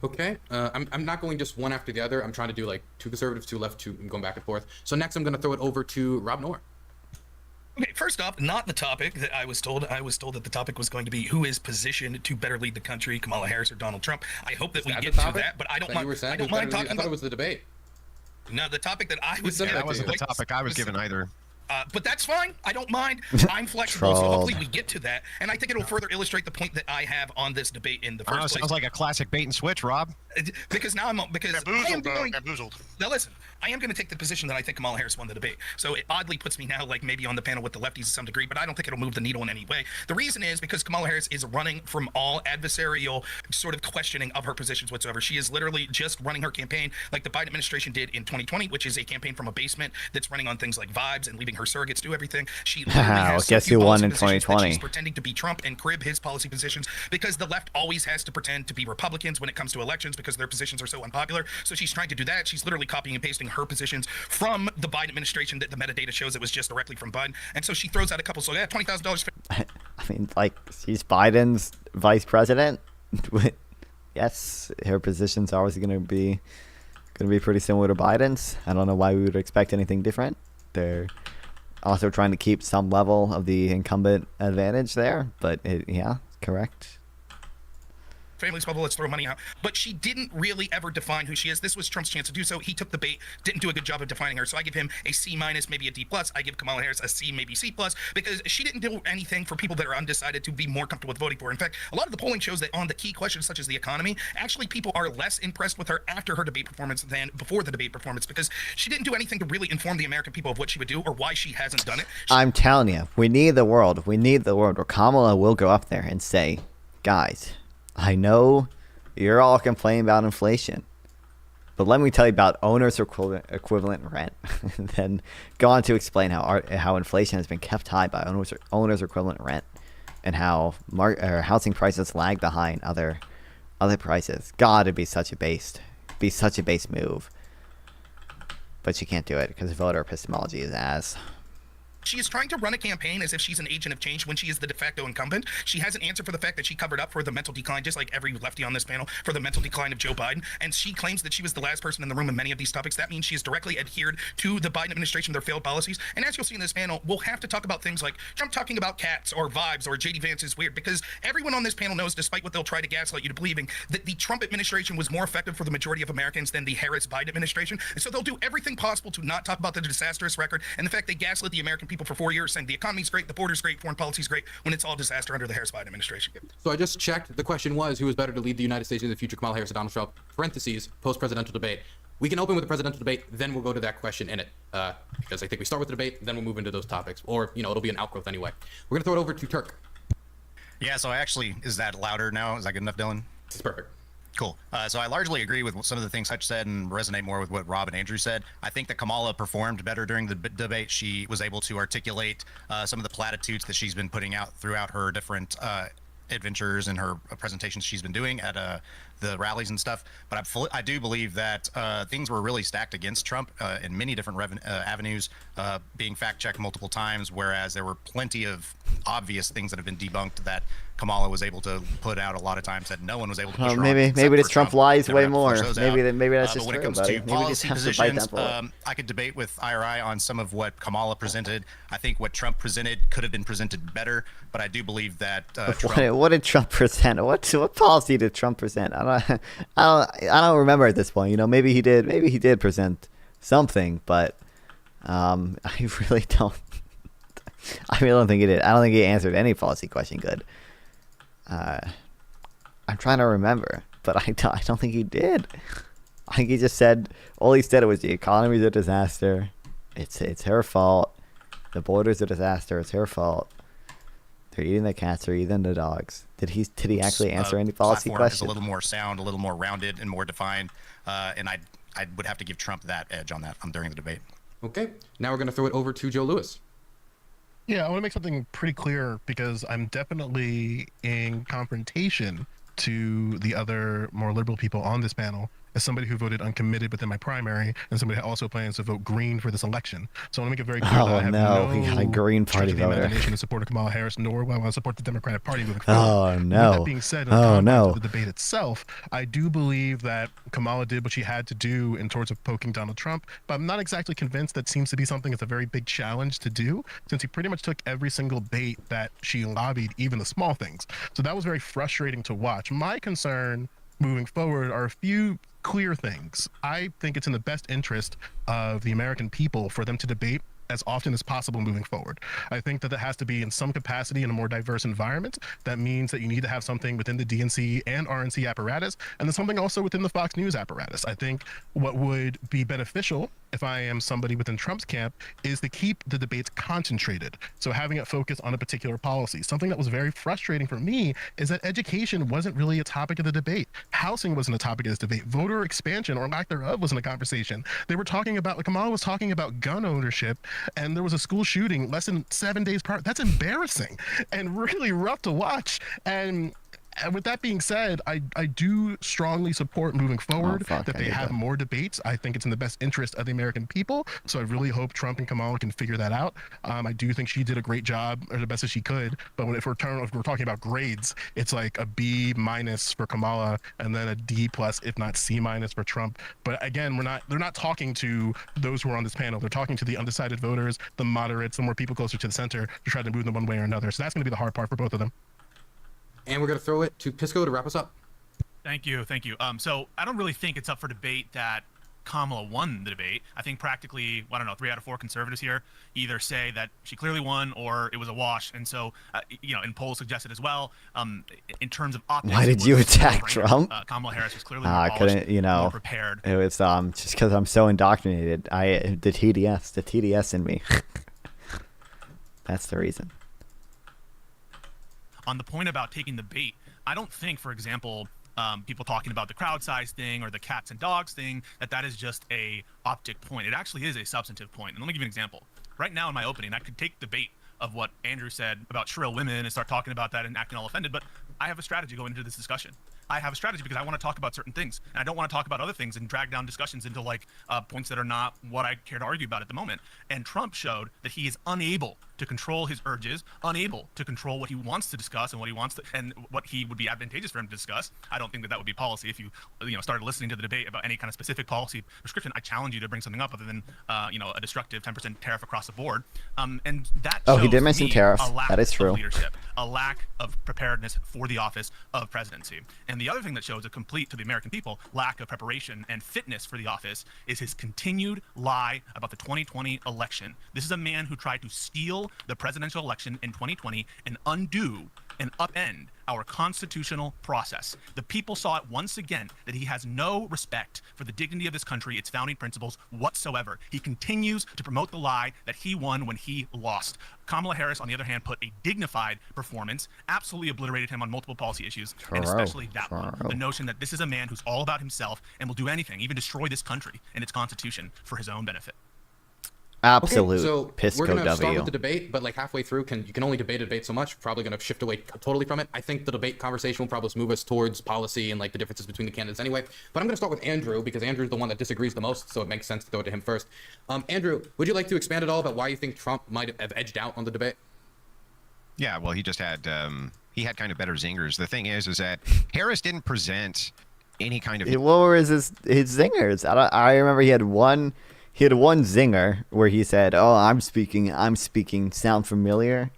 Okay, I'm not going just one after the other. I'm trying to do like two conservatives, two left, two, I'm going back and forth. So next I'm going to throw it over to Rob Noor. Okay, first off, not the topic that I was told. I was told that the topic was going to be who is positioned to better lead the country, Kamala Harris or Donald Trump. I hope that we get to that, but I don't mind. I don't mind talking about. I thought it was the debate. No, the topic that I was. That wasn't the topic I was given either. But that's fine. I don't mind. I'm flexible, so hopefully we get to that. And I think it'll further illustrate the point that I have on this debate in the first place. Sounds like a classic bait and switch, Rob. Because now bamboozled, now listen, I am going to take the position that I think Kamala Harris won the debate. So it oddly puts me now like maybe on the panel with the lefties to some degree, but I don't think it'll move the needle in any way. The reason is because Kamala Harris is running from all adversarial sort of questioning of her positions whatsoever. She is literally just running her campaign like the Biden administration did in 2020, which is a campaign from a basement that's running on things like vibes and leaving her surrogates do everything. She literally has guess who won in 2020? She's pretending to be Trump and crib his policy positions because the left always has to pretend to be Republicans when it comes to elections because their positions are so unpopular. So she's trying to do that. She's literally copying and pasting her positions from the Biden administration that the metadata shows it was just directly from Biden. And so she throws out a couple. So yeah, $20,000. I mean, like, she's Biden's vice president. Yes, her position's always going to be pretty similar to Biden's. I don't know why we would expect anything different. They're also trying to keep some level of the incumbent advantage there, but yeah, correct. Family's bubble, let's throw money out. But she didn't really ever define who she is. This was Trump's chance to do so. He took the bait, didn't do a good job of defining her. So I give him a C-, maybe a D+. I give Kamala Harris a C, maybe C+, because she didn't do anything for people that are undecided to be more comfortable with voting for her. In fact, a lot of the polling shows that on the key questions such as the economy, actually people are less impressed with her after her debate performance than before the debate performance because she didn't do anything to really inform the American people of what she would do or why she hasn't done it. I'm telling you, we need the world where Kamala will go up there and say, guys, I know you're all complaining about inflation, but let me tell you about owner's equivalent rent. Then go on to explain how inflation has been kept high by owner's equivalent rent, and how housing prices lag behind other prices. God, it'd be such a base move, but she can't do it because voter epistemology is ass. She is trying to run a campaign as if she's an agent of change when she is the de facto incumbent. She has an answer for the fact that she covered up for the mental decline, just like every lefty on this panel, for the mental decline of Joe Biden. And she claims that she was the last person in the room in many of these topics. That means she has directly adhered to the Biden administration, their failed policies. And as you'll see in this panel, we'll have to talk about things like Trump talking about cats or vibes or JD Vance is weird, because everyone on this panel knows, despite what they'll try to gaslight you to believing, that the Trump administration was more effective for the majority of Americans than the Harris-Biden administration. And so they'll do everything possible to not talk about the disastrous record and the fact they gaslit the American people for 4 years, saying the economy's great, the border's great, foreign policy's great, when it's all disaster under the Harris-Biden administration. So I just checked. The question was, who is better to lead the United States in the future, Kamala Harris or Donald Trump? Parentheses, post-presidential debate. We can open with the presidential debate, then we'll go to that question in it. Because I think we start with the debate, then we'll move into those topics. Or, it'll be an outgrowth anyway. We're going to throw it over to Turk. Yeah, so is that louder now? Is that good enough, Dylan? It's perfect. Cool. So I largely agree with some of the things Hutch said and resonate more with what Rob and Andrew said. I think that Kamala performed better during the debate. She was able to articulate some of the platitudes that she's been putting out throughout her different adventures and her presentations she's been doing at the rallies and stuff. But I do believe that things were really stacked against Trump in many different avenues, being fact-checked multiple times, whereas there were plenty of obvious things that have been debunked that Kamala was able to put out a lot of times that no one was able to push her on, maybe except this for Trump lies Never way have to flush more. those Maybe out. maybe that's just But when true, it comes buddy. to Maybe we just policy have to bite positions, that bullet. I could debate with IRI on some of what Kamala presented. I think what Trump presented could have been presented better, but I do believe that Trump. What did Trump present? What policy did Trump present? I don't remember at this point. You know, maybe he did present something, but I really don't. I really don't think he did. I don't think he answered any policy question good. I'm trying to remember, but I don't think he did. I think he just said, all he said was the economy's a disaster. It's her fault. The border's a disaster. It's her fault. They're eating the cats. They're eating the dogs. Did he actually answer any policy Platform questions? is a little more sound, a little more rounded, and more defined. And I would have to give Trump that edge on that during the debate. Okay, now we're going to throw it over to Joe Lewis. Yeah, I want to make something pretty clear because I'm definitely in confrontation to the other more liberal people on this panel as somebody who voted uncommitted within my primary and somebody who also plans to vote green for this election. So I want to make it very clear that I have no he got a Green Party stretch of the voter. imagination to support Kamala Harris, nor will I want to support the Democratic Party moving forward. Oh, no. With that being said, in the Oh, confines no. of the debate itself, I do believe that Kamala did what she had to do in terms of poking Donald Trump, but I'm not exactly convinced that seems to be something that's a very big challenge to do, since he pretty much took every single bait that she lobbied, even the small things. So that was very frustrating to watch. My concern moving forward are a few clear things. I think it's in the best interest of the American people for them to debate as often as possible moving forward. I think that has to be in some capacity in a more diverse environment. That means that you need to have something within the DNC and RNC apparatus, and then something also within the Fox News apparatus. I think what would be beneficial if I am somebody within Trump's camp is to keep the debates concentrated. So having it focus on a particular policy. Something that was very frustrating for me is that education wasn't really a topic of the debate. Housing wasn't a topic of this debate. Voter expansion or lack thereof wasn't a conversation. They were talking about, like Kamala was talking about gun ownership, and there was a school shooting less than 7 days prior. That's embarrassing and really rough to watch. And with that being said, I do strongly support moving forward that they have more debates. I think it's in the best interest of the American people. So I really hope Trump and Kamala can figure that out. I do think she did a great job, or the best as she could. But if we're talking about grades, it's like a B- for Kamala and then a D+, if not C- for Trump. But again, they're not talking to those who are on this panel. They're talking to the undecided voters, the moderates, the more people closer to the center to try to move them one way or another. So that's going to be the hard part for both of them. And we're going to throw it to Pisco to wrap us up. Thank you. So I don't really think it's up for debate that Kamala won the debate. I think practically, 3 out of 4 conservatives here either say that she clearly won or it was a wash. And so, and polls suggested as well, in terms of optics. Why did you attack Trump? Kamala Harris was clearly I more couldn't, polished, more prepared. It was just because I'm so indoctrinated. The TDS in me. That's the reason. On the point about taking the bait, I don't think, for example, people talking about the crowd size thing or the cats and dogs thing, that is just a optic point. It actually is a substantive point. And let me give you an example. Right now in my opening, I could take the bait of what Andrew said about shrill women and start talking about that and acting all offended, but I have a strategy going into this discussion. I have a strategy because I want to talk about certain things, and I don't want to talk about other things and drag down discussions into points that are not what I care to argue about at the moment. And Trump showed that he is unable to control his urges, unable to control what he wants to discuss and what he would be advantageous for him to discuss. I don't think that would be policy. If you started listening to the debate about any kind of specific policy prescription, I challenge you to bring something up other than a destructive 10% tariff across the board. And that shows he did mention tariffs. a lack That is true. of leadership, a lack of preparedness for the office of presidency. And the other thing that shows a complete, to the American people, lack of preparation and fitness for the office is his continued lie about the 2020 election. This is a man who tried to steal the presidential election in 2020 and undo and upend our constitutional process. The people saw it once again that he has no respect for the dignity of this country, its founding principles whatsoever. He continues to promote the lie that he won when he lost. Kamala Harris, on the other hand, put a dignified performance, absolutely obliterated him on multiple policy issues, and especially that one. The notion that this is a man who's all about himself and will do anything, even destroy this country and its constitution for his own benefit. Absolute Okay, so Pisco we're gonna start W. with the debate, but halfway through, you can only debate a debate so much. Probably gonna shift away totally from it. I think the debate conversation will probably move us towards policy and the differences between the candidates anyway. But I'm gonna start with Andrew because Andrew's the one that disagrees the most, so it makes sense to go to him first. Andrew, would you like to expand at all about why you think Trump might have edged out on the debate? Yeah, well, he just had he had kind of better zingers. The thing is that Harris didn't present any kind of. What were his zingers? I remember he had one zinger where he said, "Oh, I'm speaking. Sound familiar?"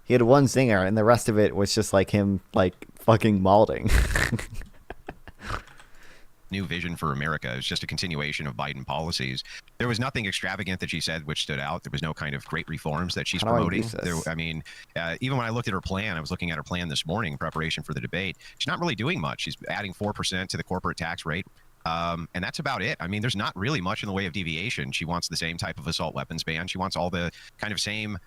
He had one zinger, and the rest of it was just like him, like fucking malding. New vision for America. It's just a continuation of Biden policies. There was nothing extravagant that she said which stood out. There was no kind of great reforms that she's promoting. Even when I looked at her plan, I was looking at her plan this morning in preparation for the debate. She's not really doing much. She's adding 4% to the corporate tax rate. And that's about it. I mean, there's not really much in the way of deviation. She wants the same type of assault weapons ban. She wants all the kind of same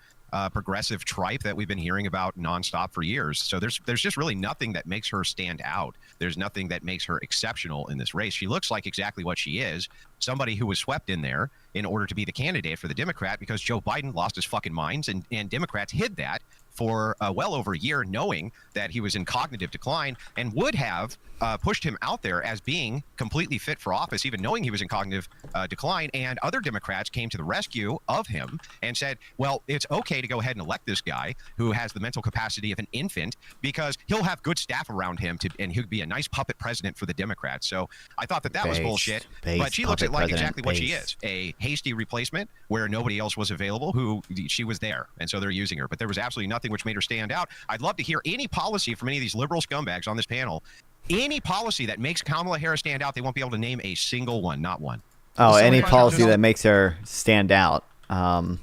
progressive tripe that we've been hearing about nonstop for years. So there's just really nothing that makes her stand out. There's nothing that makes her exceptional in this race. She looks like exactly what she is, somebody who was swept in there in order to be the candidate for the Democrat because Joe Biden lost his fucking minds, and Democrats hid that for well over a year, knowing that he was in cognitive decline and would have pushed him out there as being completely fit for office, even knowing he was in cognitive decline. And other Democrats came to the rescue of him and said, well, it's okay to go ahead and elect this guy who has the mental capacity of an infant because he'll have good staff around him and he'll be a nice puppet president for the Democrats. So I thought that was bullshit. But she looks at like exactly what she is, a hasty replacement where nobody else was available, who she was there. And so they're using her. But there was absolutely nothing which made her stand out. I'd love to hear any policy from any of these liberal scumbags on this panel. Any policy that makes Kamala Harris stand out, they won't be able to name a single one, not one. Oh, any policy that makes her stand out. I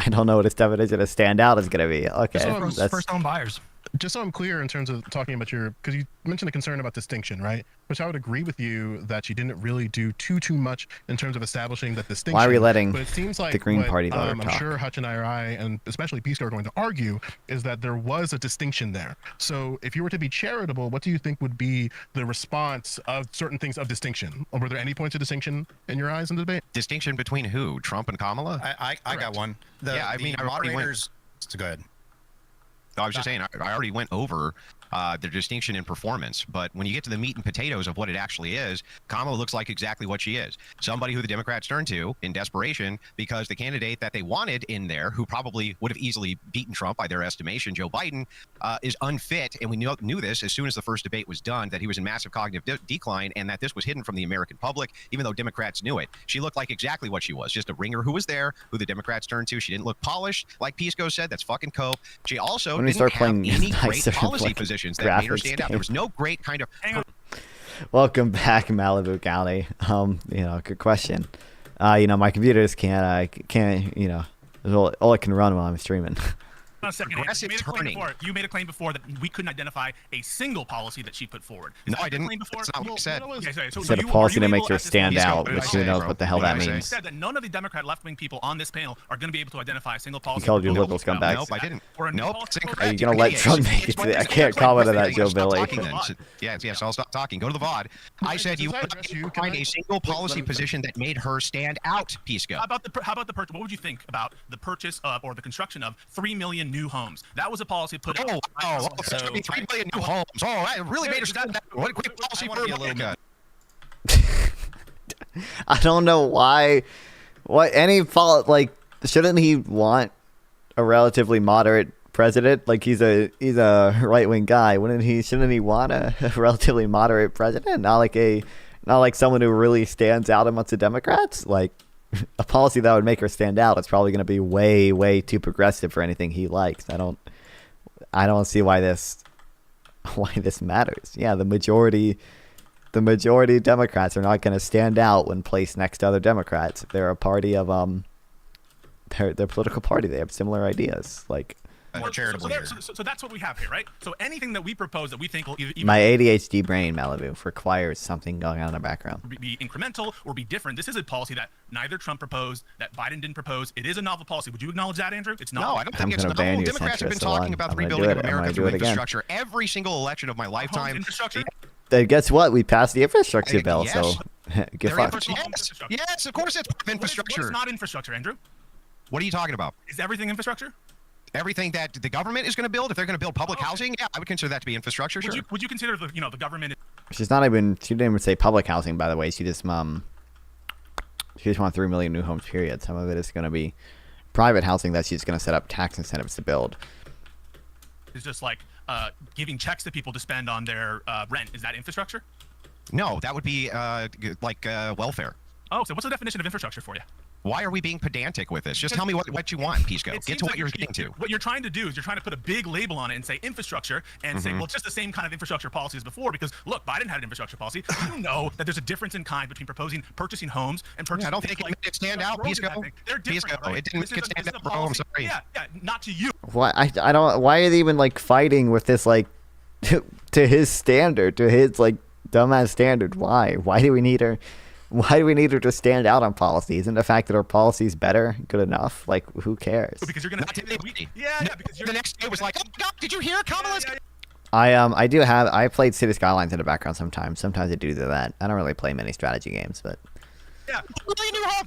don't know what its definition of stand out is going to be. Okay, first home buyers. Just so I'm clear in terms of talking about because you mentioned a concern about distinction, right? Which I would agree with you that she didn't really do too much in terms of establishing that distinction. Why are we letting but it seems like the Green Party voter I'm talk? sure Hutch and I, and especially Pisco, are going to argue is that there was a distinction there. So if you were to be charitable, what do you think would be the response of certain things of distinction? Or were there any points of distinction in your eyes in the debate? Distinction between who? Trump and Kamala? I got one. I already went. Go ahead. I was just saying, I already went over the distinction in performance, but when you get to the meat and potatoes of what it actually is, Kamala looks like exactly what she is. Somebody who the Democrats turned to in desperation because the candidate that they wanted in there, who probably would have easily beaten Trump by their estimation, Joe Biden, is unfit. And we knew this as soon as the first debate was done, that he was in massive cognitive decline and that this was hidden from the American public, even though Democrats knew it. She looked like exactly what she was, just a ringer who was there, who the Democrats turned to. She didn't look polished, like Pisco said. That's fucking cope. She also didn't have any great policy positions that made her stand out. There was no great kind of. Welcome back, Malibu County. Good question. My computers can't. All it can run while I'm streaming. On a second, you made a claim before that we couldn't identify a single policy that she put forward. No, I didn't. That's not what I said. You said a policy that makes her stand out, which who knows what the hell that means. You said that none of the Democrat left-wing people on this panel are going to be able to identify a single policy. You called you liberal scumbags. Nope, I didn't. Nope. Are you going to let Trump make it today? I can't comment on that, Joe Billy. Yes, I'll stop talking. Go to the VOD. I said you would find a single policy position that made her stand out, Pisco. How about the purchase? What would you think about the purchase of or the construction of 3 million new homes? That was a policy put out. So 3 million new homes. Oh, that really made her stand out. What a great policy for America. I don't know why. Shouldn't he want a relatively moderate president? Like he's a right wing guy. Shouldn't he want a relatively moderate president? Not like someone who really stands out amongst the Democrats. Like a policy that would make her stand out is probably going to be way, way too progressive for anything he likes. I don't see why this matters. Yeah, the majority of Democrats are not going to stand out when placed next to other Democrats. They're a party of their political party. They have similar ideas. Like so that's what we have here, right? So anything that we propose that we think will either my ADHD brain, Malibu, requires something going on in the background. Be incremental or be different. This is a policy that neither Trump proposed, that Biden didn't propose. It is a novel policy. Would you acknowledge that, Andrew? It's not. No, I don't think it's novel. Democrats have been talking about the rebuilding of America through infrastructure every single election of my lifetime. Infrastructure? Then guess what? We passed the infrastructure bill, yes. so get fucked. Yes, of course it's infrastructure. What is not infrastructure, Andrew? What are you talking about? Is everything infrastructure? Everything that the government is going to build, if they're going to build public housing, yeah, I would consider that to be infrastructure. Would you consider the government? She didn't even say public housing, by the way. She just want 3 million new homes, period. Some of it is going to be private housing that she's going to set up tax incentives to build. It's just like giving checks to people to spend on their rent. Is that infrastructure? No, that would be welfare. Oh, so what's the definition of infrastructure for you? Why are we being pedantic with this? Just tell me what you want, Pisco. Get to what you're getting to. What you're trying to do is you're trying to put a big label on it and say infrastructure and say, well, it's just the same kind of infrastructure policy as before because, look, Biden had an infrastructure policy. You know that there's a difference in kind between purchasing homes and purchasing I don't think it made it stand out, Pisco. They're different, right? It didn't make it stand out, bro. I'm sorry. Yeah, not to you. Why I don't. Why are they even like fighting with this like to his standard, to his like dumbass standard? Why? Why do we need her? Why do we need her to stand out on policy? Isn't the fact that her policy is better good enough? Like, who cares? Because you're gonna. Because the next day was like, oh God, did you hear Kamala's? I played City Skylines in the background sometimes. Sometimes I do that. I don't really play many strategy games, but. Yeah.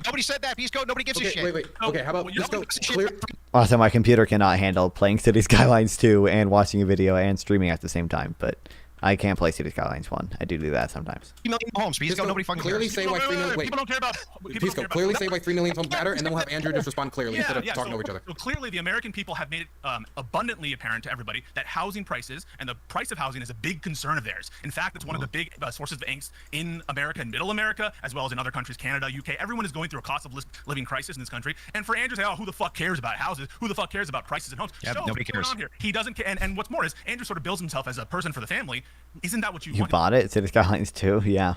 Nobody said that, Pisco. Nobody gives a shit. Wait. Okay, how about Pisco clear? Also, my computer cannot handle playing City Skylines 2 and watching a video and streaming at the same time, but I can't play City Skylines 1. I do that sometimes. 3 million homes, Pisco. Nobody fucking clearly cares. say why 3 million. Wait, people don't care about. Pisco, clearly say why 3 million homes matter, and then we'll have Andrew just respond clearly instead of talking over each other. So clearly, the American people have made it abundantly apparent to everybody that housing prices and the price of housing is a big concern of theirs. In fact, it's one of the big sources of angst in America and Middle America, as well as in other countries, Canada, UK. Everyone is going through a cost of living crisis in this country. And for Andrew to say, oh, who the fuck cares about houses? Who the fuck cares about prices and homes? Yeah, nobody cares. On here? He doesn't care. And what's more is Andrew sort of builds himself as a person for the family. Isn't that what you You want? bought it? City Skylines 2? Yeah.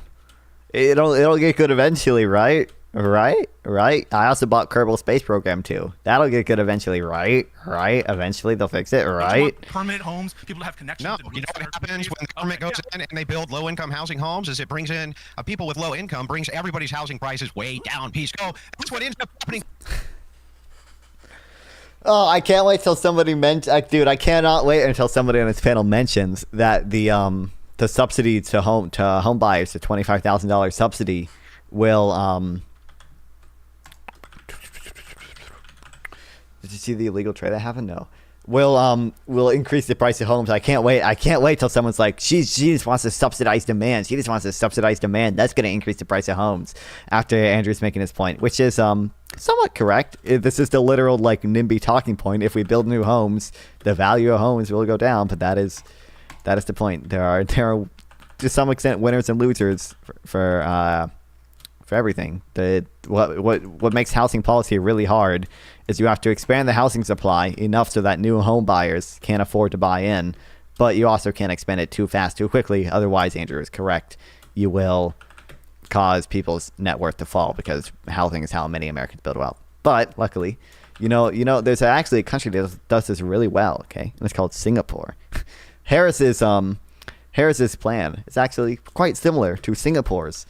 It'll get good eventually, right? Right? I also bought Kerbal Space Program 2. That'll get good eventually, right? Eventually they'll fix it, right? Permanent homes, people to have connections. No, you know what happens when the government goes in and they build low-income housing homes is it brings in people with low income, brings everybody's housing prices way down. Pisco. That's what ends up happening. Oh, I can't wait till somebody dude, I cannot wait until somebody on this panel mentions that the subsidy to home buyers, the $25,000 subsidy, will Did you see the illegal trade that happened? No. Will increase the price of homes. I can't wait till someone's like, she just wants to subsidize demand. She just wants to subsidize demand. That's going to increase the price of homes. After Andrew's making his point, which is somewhat correct. This is the literal like NIMBY talking point. If we build new homes, the value of homes will go down. But that is the point. There are to some extent winners and losers for everything. What makes housing policy really hard is you have to expand the housing supply enough so that new home buyers can't afford to buy in, but you also can't expand it too fast, too quickly. Otherwise, Andrew is correct. You will cause people's net worth to fall because housing is how many Americans build wealth. But luckily, you know, there's actually a country that does this really well. Okay, and it's called Singapore. Harris's plan is actually quite similar to Singapore's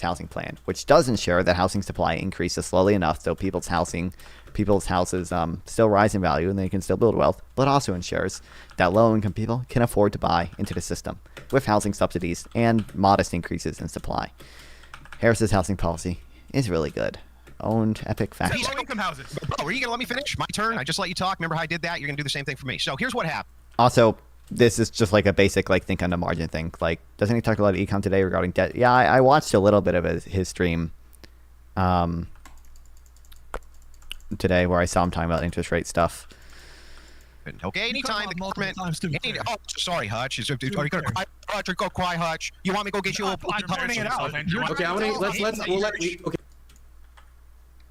housing plan, which does ensure that housing supply increases slowly enough so people's houses still rise in value and they can still build wealth, but also ensures that low-income people can afford to buy into the system with housing subsidies and modest increases in supply. Harris's housing policy is really good. Owned epic fact. Low-income houses. Bro, are you gonna let me finish? My turn. I just let you talk. Remember how I did that? You're gonna do the same thing for me. So here's what happened. Also, this is just like a basic like think on the margin thing. Like, doesn't he talk a lot of econ today regarding debt? Yeah, I watched a little bit of his stream today where I saw him talking about interest rate stuff. Okay, anytime the government. Sorry, Hutch. Are you gonna cry, Hutch? Or go cry, Hutch? You want me to go get you a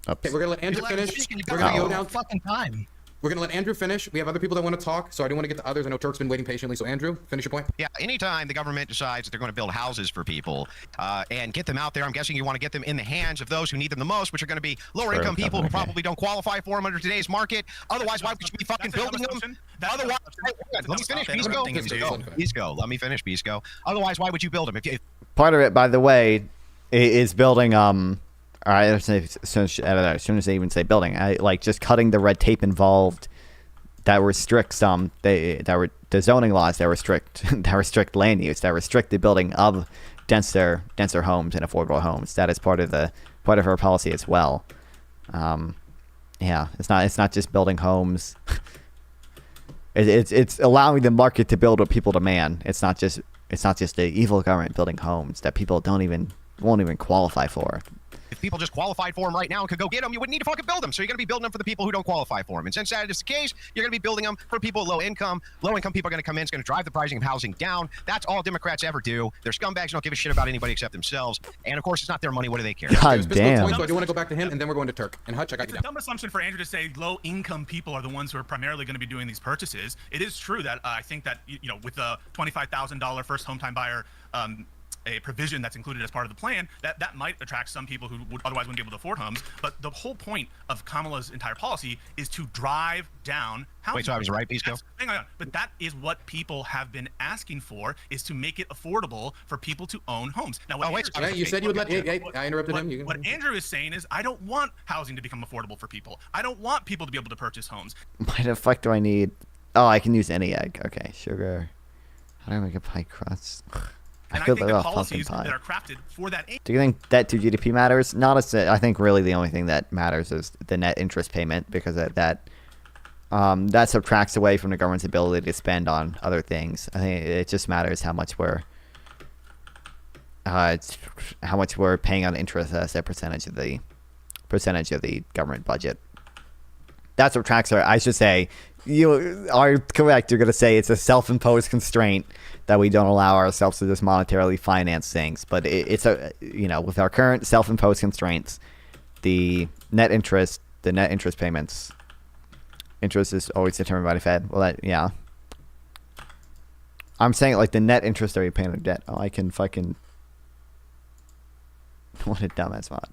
Okay, we're gonna let Andrew finish. We're gonna go down fucking time. We're going to let Andrew finish. We have other people that want to talk, so I don't want to get to others. I know Turk's been waiting patiently. So, Andrew, finish your point. Yeah, anytime the government decides that they're going to build houses for people and get them out there, I'm guessing you want to get them in the hands of those who need them the most, which are going to be lower-income people who probably don't qualify for them under today's market. Otherwise, why would you be fucking building them? Otherwise, let me finish, Bisco. Let me finish, Bisco. Otherwise, why would you build them? Part of it, by the way, is building all right, as soon as they even say building, like just cutting the red tape involved that restricts the zoning laws that restrict land use, that restrict the building of denser homes and affordable homes. That is part of our policy as well. Yeah, it's not just building homes. It's allowing the market to build what people demand. It's not just the evil government building homes that people don't even won't even qualify for. If people just qualified for them right now and could go get them, you wouldn't need to fucking build them. So you're going to be building them for the people who don't qualify for them. And since that is the case, you're going to be building them for people with low income. Low income people are going to come in. It's going to drive the pricing of housing down. That's all Democrats ever do. They're scumbags, don't give a shit about anybody except themselves. And of course, it's not their money. What do they care? God damn. So I do want to go back to him, and then we're going to Turk. And Hutch, I got It's you a down. dumb assumption for Andrew to say low-income people are the ones who are primarily going to be doing these purchases. It is true that I think that with the $25,000 first home-time buyer a provision that's included as part of the plan, that might attract some people who would otherwise wouldn't be able to afford homes. But the whole point of Kamala's entire policy is to drive down housing. Wait, so I was right, Pisco? Hang on. But that is what people have been asking for, is to make it affordable for people to own homes. Now, You said you would let. I interrupted him. What Andrew is saying is, I don't want housing to become affordable for people. I don't want people to be able to purchase homes. Why the fuck do I need? Oh, I can use any egg. Okay, sugar. How do I make a pie crust? And I feel think like the a pumpkin policies pie. that are crafted for that aim. Do you think debt to GDP matters? Not as I think really the only thing that matters is the net interest payment, because that subtracts away from the government's ability to spend on other things. I think it just matters how much we're paying on interest as a percentage of the government budget. That subtracts, I should say, you are correct. You're going to say it's a self-imposed constraint that we don't allow ourselves to just monetarily finance things. But it's with our current self-imposed constraints, the net interest payments, interest is always determined by the Fed. Well, I'm saying like the net interest that we pay on the debt. Oh, I can fucking what a dumbass mod.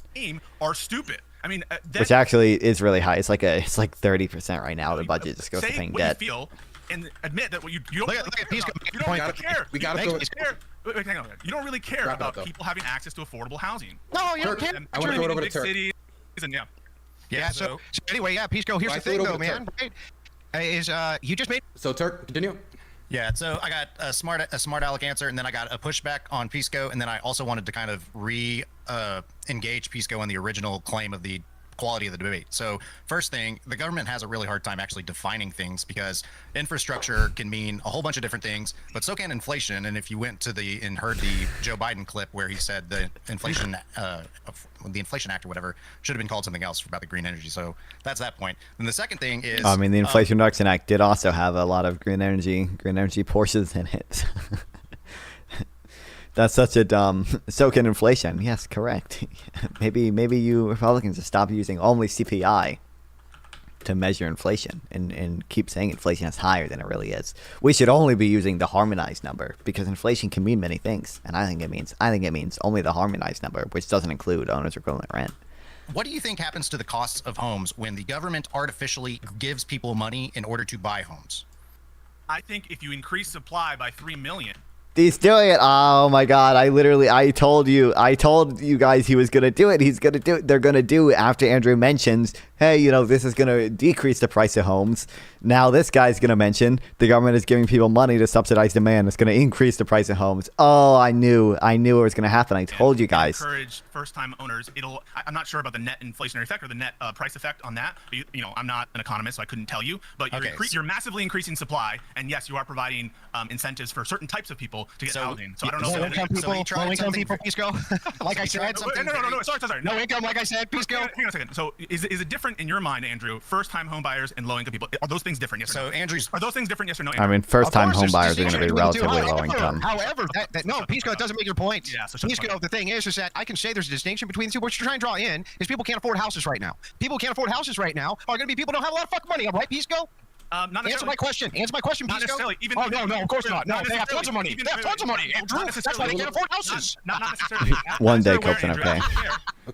Are stupid. I mean, Which actually is really high. It's like 30% right now. The budget just goes to paying debt. You feel and admit that what you don't look at you don't really care. We gotta throw it. Wait, hang on. You don't really care about people having access to affordable housing. No, you don't care. I want to throw it over to Turk. Yeah. So anyway, Pisco. Here's the thing, though, man. Right? You just made. So Turk, continue. Yeah, so I got a smart aleck answer, and then I got a pushback on Pisco, and then I also wanted to kind of engage Pisco on the original claim of the quality of the debate. So first thing, the government has a really hard time actually defining things, because infrastructure can mean a whole bunch of different things, but so can inflation. And if you went to and heard the Joe Biden clip where he said the Inflation Act or whatever should have been called something else about the green energy. So that's that point. And the second thing is, I mean, the Inflation Reduction Act did also have a lot of green energy portions in it. That's such a dumb. So can inflation. Yes, correct. maybe you Republicans should stop using only CPI to measure inflation and keep saying inflation is higher than it really is. We should only be using the harmonized number, because inflation can mean many things, and I think it means only the harmonized number, which doesn't include owner's equivalent rent. what do you think happens to the costs of homes when the government artificially gives people money in order to buy homes? I think if you increase supply by 3 million. He's doing it. Oh my God. I told you guys he was going to do it. He's going to do it. They're going to do it after Andrew mentions, hey, this is going to decrease the price of homes. Now this guy's going to mention the government is giving people money to subsidize demand. It's going to increase the price of homes. Oh, I knew it was going to happen. I told you guys. Encourage first-time owners. I'm not sure about the net inflationary effect or the net price effect on that. I'm not an economist, so I couldn't tell you. But you're massively increasing supply, and yes, you are providing incentives for certain types of people to get housing. So I don't know. Low income people, please go. Like I said, no. Sorry. No income, like I said, please go. Hang on a second. So is it different in your mind, Andrew? First-time home buyers and low-income people, are those things different? Yes or no? Are those things different? Yes or no? Andrew? I mean, first-time home buyers are going to be relatively low income. However, no, Pisco, it doesn't make your point. Yeah, so Pisco, the thing is that I can say there's a distinction between the two. What you're trying to draw in is people can't afford houses right now. People can't afford houses right now are going to be people who don't have a lot of fucking money, right, Pisco? Answer my question, Pisco. No, of course not. No, they have tons of money. They have tons of money, Andrew. That's why they can't afford houses. Not necessarily. One day, coconut pay.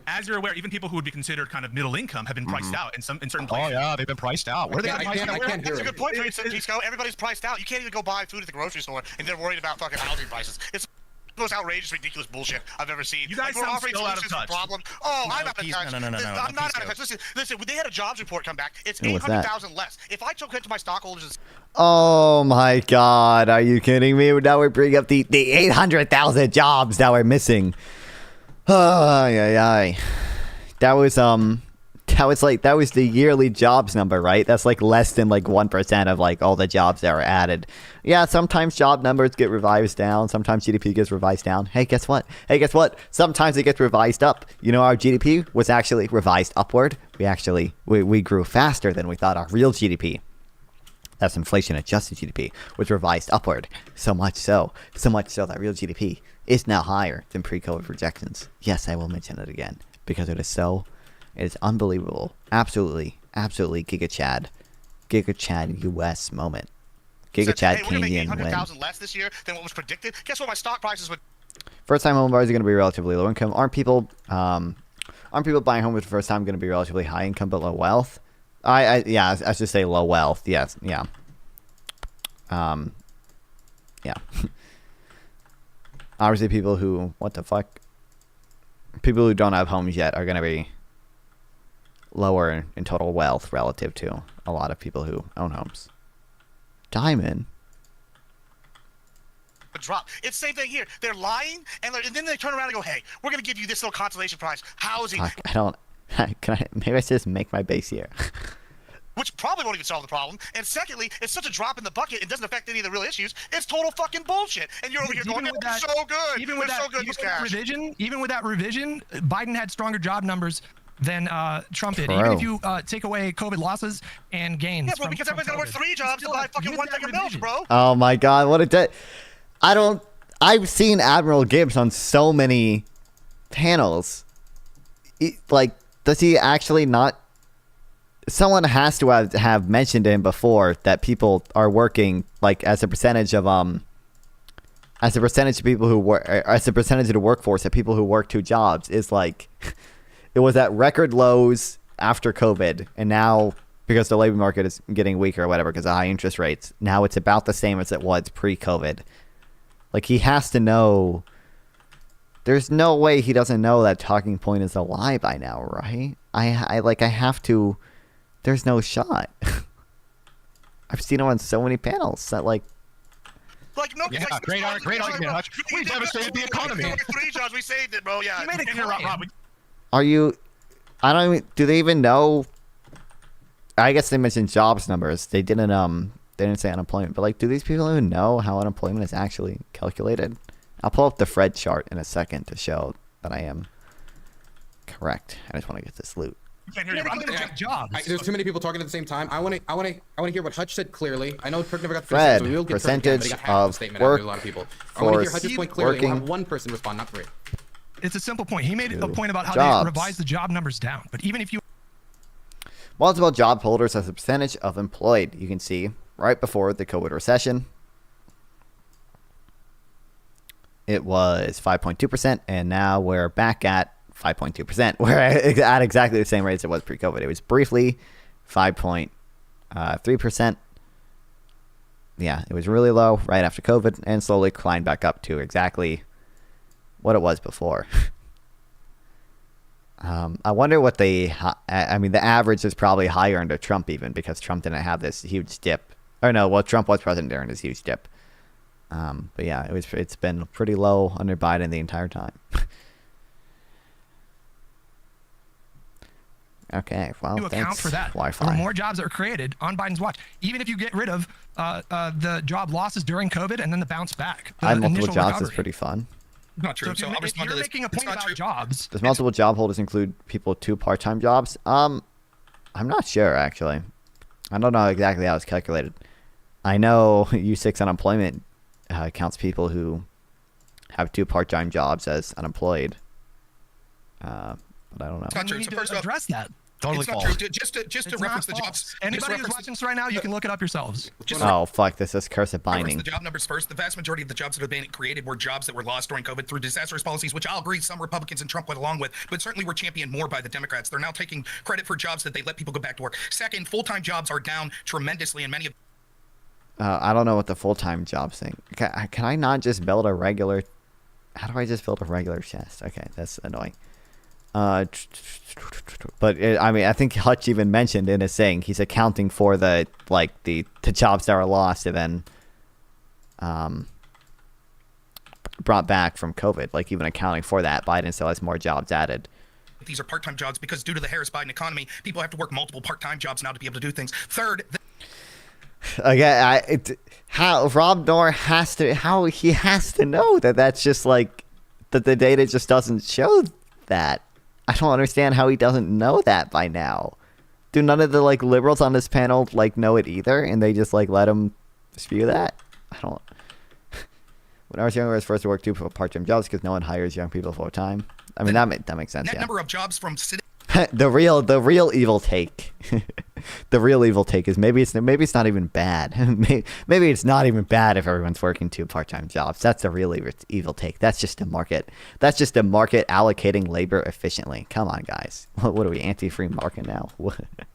As you're aware, even people who would be considered kind of middle income have been priced out in certain places. Oh yeah, they've been priced out. Where are they priced out? That's a good point, Pisco. Everybody's priced out. You can't even go buy food at the grocery store and they're worried about fucking housing prices. It's the most outrageous, ridiculous bullshit I've ever seen. You guys sound so out of touch. Problem. Oh, I'm out of touch. No. I'm not out of touch. Listen. When they had a jobs report come back, it's 800,000 less. If I took it to my stockholders. Oh my God, are you kidding me? Now we're bringing up the 800,000 jobs that we're missing. That was that was the yearly jobs number, right? That's like less than like 1% of like all the jobs that are added. Yeah, sometimes job numbers get revised down. Sometimes GDP gets revised down. Hey, guess what? Sometimes it gets revised up. You know, our GDP was actually revised upward. We grew faster than we thought. Our real GDP, that's inflation adjusted GDP, was revised upward. So much so that real GDP is now higher than pre-COVID projections. Yes, I will mention it again because it is unbelievable. Absolutely Giga Chad US moment. Giga Chad Canadian win. 800,000 less this year than what was predicted. Guess what? My stock prices would. First time home buyers are going to be relatively low income. Aren't people buying homes for the first time going to be relatively high income but low wealth? I should say low wealth. Yes, yeah. Yeah. Obviously, people who don't have homes yet are going to be lower in total wealth relative to a lot of people who own homes. Diamond. Drop. It's the same thing here. They're lying, and then they turn around and go, "Hey, we're going to give you this little consolation prize, housing." Maybe I should just make my base here. Which probably won't even solve the problem. And secondly, it's such a drop in the bucket, it doesn't affect any of the real issues. It's total fucking bullshit. And you're over here going, "It's so good. Even with that revision, Biden had stronger job numbers than Trump did. True. Even if you take away COVID losses and gains. Yeah, well, because everybody's got to work 3 jobs to buy fucking 1 thing of milk, bro. Oh my God, what a day! I've seen Admiral Gibbs on so many panels. Does he actually not? Someone has to have mentioned to him before that people are working as a percentage of people who work, as a percentage of the workforce that people who work 2 jobs is it was at record lows after COVID, and now because the labor market is getting weaker or whatever because of high interest rates, now it's about the same as it was pre-COVID. He has to know. There's no way he doesn't know that talking point is a lie by now, right? I have to. There's no shot. I've seen him on so many panels that great argument, Hutch. We devastated the economy. 3 jobs, we saved it, bro. Yeah. You made it clear, Rob. Are you? I don't even. Do they even know? I guess they mentioned jobs numbers. They didn't. They didn't say unemployment. But do these people even know how unemployment is actually calculated? I'll pull up the Fred chart in a second to show that I am correct. I just want to get this loot. There's too many people talking at the same time. I want to hear what Hutch said clearly. I know Kirk never got the Fred, so we will get percentage again, but he got half of the statement work after a lot of people. I want to hear Hutch's point clearly. We'll have one person respond, not 3. It's a simple point. He made a point about how jobs. they revised the job numbers down. But even if you multiple job holders as a percentage of employed, you can see right before the COVID recession, it was 5.2%, and now we're back at 5.2%. We're at exactly the same rate as it was pre-COVID. It was briefly 5.3%. Yeah, it was really low right after COVID and slowly climbed back up to exactly what it was before. I wonder what the average is probably higher under Trump even because Trump didn't have this huge dip. Or no, well, Trump was president during this huge dip. But yeah, it's been pretty low under Biden the entire time. Okay, well, you account for that. Wi-Fi. There were more jobs that were created on Biden's watch. Even if you get rid of the job losses during COVID and then the bounce back. Multiple jobs is pretty fun. Not true. So I'll respond to this. Making a point about jobs. Does multiple job holders include people with 2 part-time jobs? I'm not sure actually. I don't know exactly how it's calculated. I know U6 unemployment counts people who have 2 part-time jobs as unemployed. But I don't know. It's not true. So first address that. Totally false. True. Just to reference the jobs. Anybody who's watching this right now, you can look it up yourselves. Oh, fuck. This is cursive binding. The job numbers first. The vast majority of the jobs that have been created were jobs that were lost during COVID through disastrous policies, which I'll agree some Republicans and Trump went along with, but certainly were championed more by the Democrats. They're now taking credit for jobs that they let people go back to work. Second, full-time jobs are down tremendously in many of. I don't know what the full-time jobs thing. Can I not just build a regular? How do I just build a regular chest? Okay, that's annoying. But I think Hutch even mentioned in his saying he's accounting for the jobs that are lost and then brought back from COVID. Even accounting for that, Biden still has more jobs added. these are part-time jobs because due to the Harris-Biden economy, people have to work multiple part-time jobs now to be able to do things. Third, Again, how Rob Noor has to know that that's just like that the data just doesn't show that. I don't understand how he doesn't know that by now. Do none of the like liberals on this panel like know it either, and they just like let him spew that? I don't. When I was younger, I was forced to work 2 part-time jobs because no one hires young people full time. I mean, that makes sense. net Yeah. number of jobs from city. the real evil take. The real evil take is maybe it's not even bad. Maybe it's not even bad if everyone's working 2 part-time jobs. That's the real evil take. That's just a market. That's just a market allocating labor efficiently. Come on, guys. What are we, anti-free market now?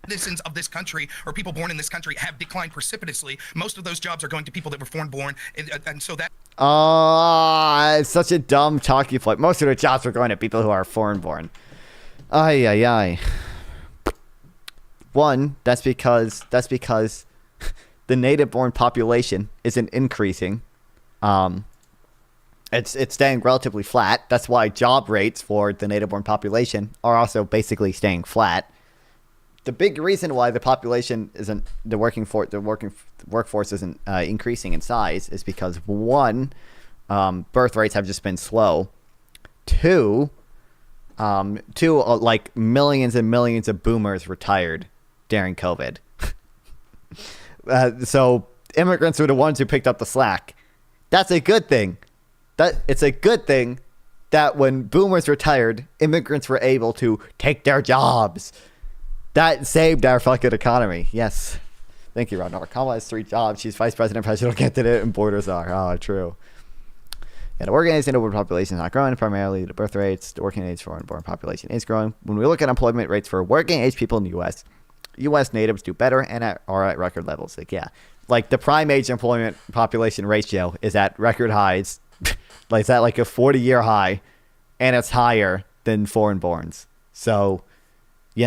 Citizens of this country or people born in this country have declined precipitously. Most of those jobs are going to people that were foreign-born, and so that. It's such a dumb talking point. Most of the jobs are going to people who are foreign-born. Ay. One, that's because the native-born population isn't increasing. It's staying relatively flat. That's why job rates for the native-born population are also basically staying flat. The big reason why the population isn't the workforce isn't increasing in size is because one, birth rates have just been slow. Two, like millions and millions of boomers retired during COVID. So immigrants were the ones who picked up the slack. That's a good thing. It's a good thing that when boomers retired, immigrants were able to take their jobs. That saved our fucking economy. Yes. Thank you, Rob Noor. Kamala has 3 jobs. She's vice president, presidential candidate, and borders are. Oh, true. Yeah, the working age native population is not growing. Primarily, the birth rates, the working age foreign-born population is growing. When we look at employment rates for working age people in the U.S. natives do better and are at record levels. Like the prime age employment population ratio is at record highs. Like it's at like a 40-year high, and it's higher than foreign-borns. So, he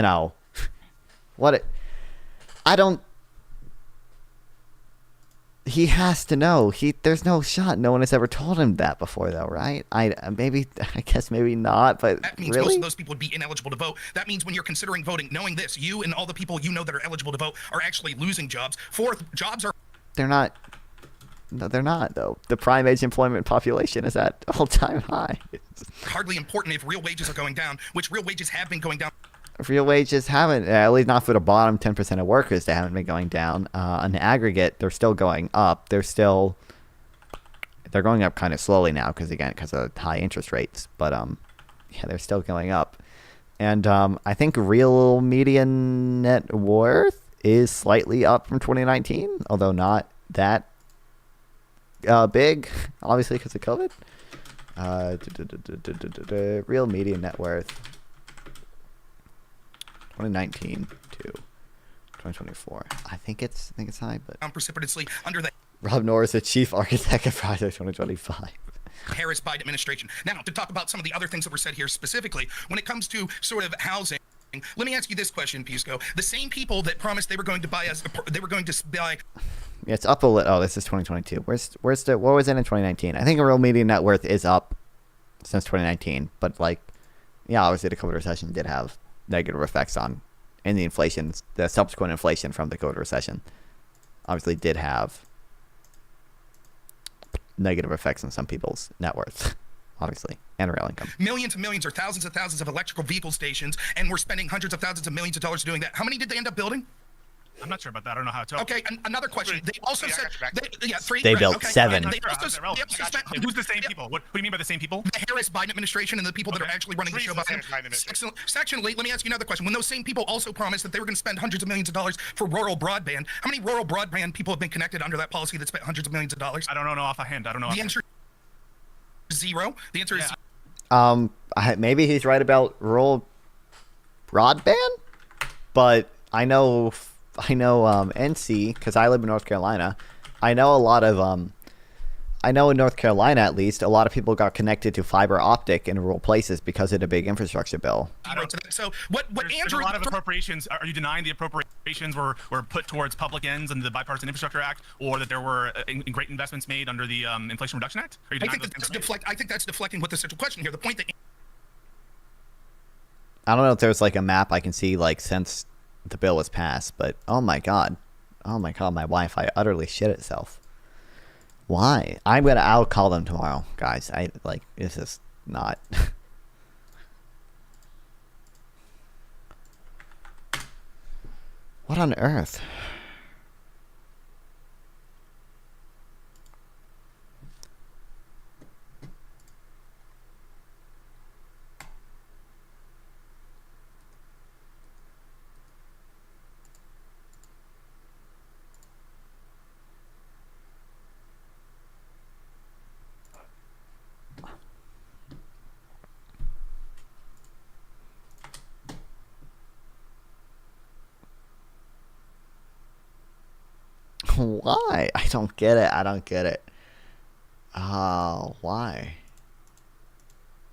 has to know. There's no shot. No one has ever told him that before, though, right? I guess maybe not, but that means really? Most of those people would be ineligible to vote. That means when you're considering voting, knowing this, you and all the people you know that are eligible to vote are actually losing jobs. Fourth, jobs are. They're not. No, they're not, though. The prime age employment population is at all-time high. Hardly important if real wages are going down, which real wages have been going down. Real wages haven't, at least not for the bottom 10% of workers, they haven't been going down. On the aggregate, they're still going up. They're going up kind of slowly now because of high interest rates. But yeah, they're still going up. And I think real median net worth is slightly up from 2019, although not that big, obviously because of COVID. Real median net worth 2019 to 2024. I think it's high, but Precipitously under the Rob Noor is the chief architect of Project 2025. Harris-Biden administration. Now, to talk about some of the other things that were said here specifically, when it comes to sort of housing, let me ask you this question, Pisco. The same people that promised they were going to buy us, they were going to buy. Yeah, it's up a little. Oh, this is 2022. Where's what was it in 2019? I think a real median net worth is up since 2019, but obviously the COVID recession did have negative effects on, and the subsequent inflation from the COVID recession obviously did have negative effects on some people's net worth, obviously, and real income. Millions and millions or thousands of thousands of electrical vehicle stations, and we're spending hundreds of thousands of millions of dollars doing that. How many did they end up building? I'm not sure about that. I don't know how to. Okay, another question. They also said, three. They built 7. They also spent. Who's the same people? What do you mean by the same people? The Harris-Biden administration and the people that are actually running the show behind them. Secondly, let me ask you another question. When those same people also promised that they were going to spend hundreds of millions of dollars for rural broadband, how many rural broadband people have been connected under that policy that spent hundreds of millions of dollars? I don't know offhand. I don't know. The answer is 0. The answer is maybe he's right about rural broadband, but I know NC, because I live in North Carolina. I know in North Carolina, at least, a lot of people got connected to fiber optic in rural places because of the big infrastructure bill. So what Andrew? There's a lot of appropriations. Are you denying the appropriations were put towards public ends under the Bipartisan Infrastructure Act, or that there were great investments made under the Inflation Reduction Act? Are you denying I think that's deflecting what the central question here. The point that I don't know if there's like a map I can see like since the bill was passed, but oh my god, my Wi-Fi utterly shit itself. Why? I'll call them tomorrow, guys. This is not. What on earth? Why? I don't get it. Oh, why?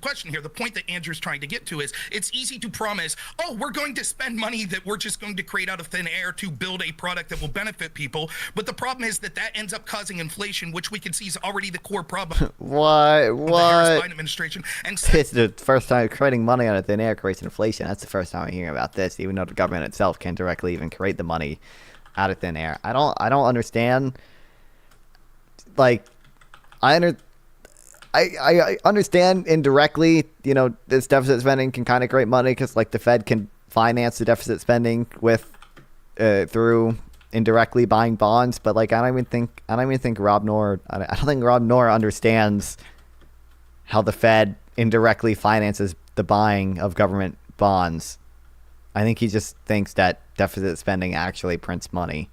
Question here, the point that Andrew's trying to get to is it's easy to promise, oh, we're going to spend money that we're just going to create out of thin air to build a product that will benefit people, but the problem is that ends up causing inflation, which we can see is already the core problem. What? Of the Harris Biden administration. And It's the first time creating money out of thin air creates inflation. That's the first time I'm hearing about this, even though the government itself can't directly even create the money out of thin air. I don't understand. Like, I understand indirectly, this deficit spending can kind of create money because like the Fed can finance the deficit spending with through indirectly buying bonds, but like I don't even think Rob Noor understands how the Fed indirectly finances the buying of government bonds. I think he just thinks that deficit spending actually prints money.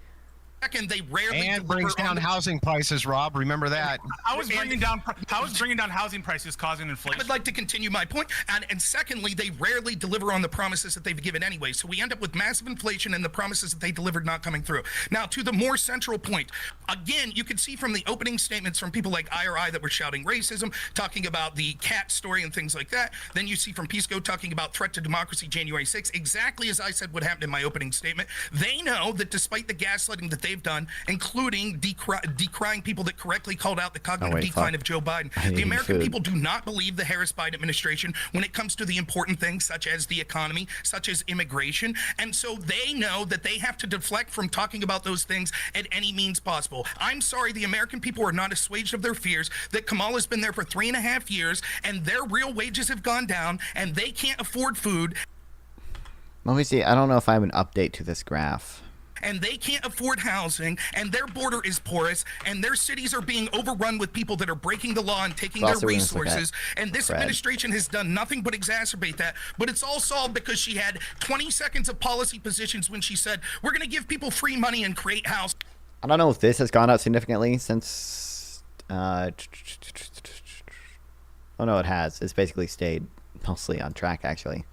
Second, they rarely and brings down housing prices, Rob. Remember that. How is bringing down housing prices causing inflation? I would like to continue my point. And secondly, they rarely deliver on the promises that they've given anyway. So we end up with massive inflation and the promises that they delivered not coming through. Now, to the more central point, again, you can see from the opening statements from people like IRI that were shouting racism, talking about the cat story and things like that. Then you see from Pisco talking about threat to democracy January 6th, exactly as I said what happened in my opening statement. They know that despite the gaslighting that they've done, including decrying people that correctly called out the cognitive decline of Joe Biden. The American people do not believe the Harris Biden administration when it comes to the important things such as the economy, such as immigration. And so they know that they have to deflect from talking about those things at any means possible. I'm sorry, the American people are not assuaged of their fears that Kamala's been there for 3.5 years and their real wages have gone down and they can't afford food. Let me see. I don't know if I have an update to this graph. And they can't afford housing, and their border is porous, and their cities are being overrun with people that are breaking the law and taking their resources. And this administration has done nothing but exacerbate that. But it's all solved because she had 20 seconds of policy positions when she said, we're going to give people free money and create house. I don't know if this has gone up significantly since... oh, no, it has. It's basically stayed mostly on track, actually.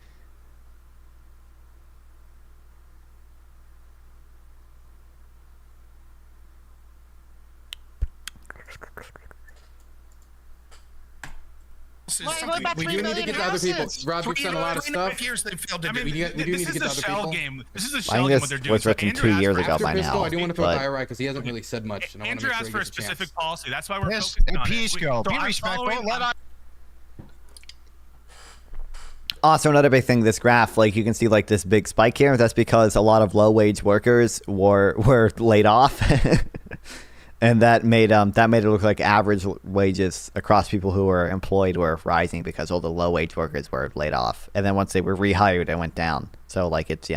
We do need to get to other people. Rob, you've done a lot of stuff. Years they've failed to we do need to get to other people. This is a shell game what they're doing. Was written 2 years ago by Pisco, now. I do want to throw to IRI because he hasn't really said much. And Andrew asked for a specific policy. That's why we're Yes, focusing on Pisco, it. be respectful. Also, another big thing, this graph, like you can see like this big spike here. That's because a lot of low-wage workers were laid off. And that made it look like average wages across people who were employed were rising because all the low wage workers were laid off, and then once they were rehired, it went down. So like it's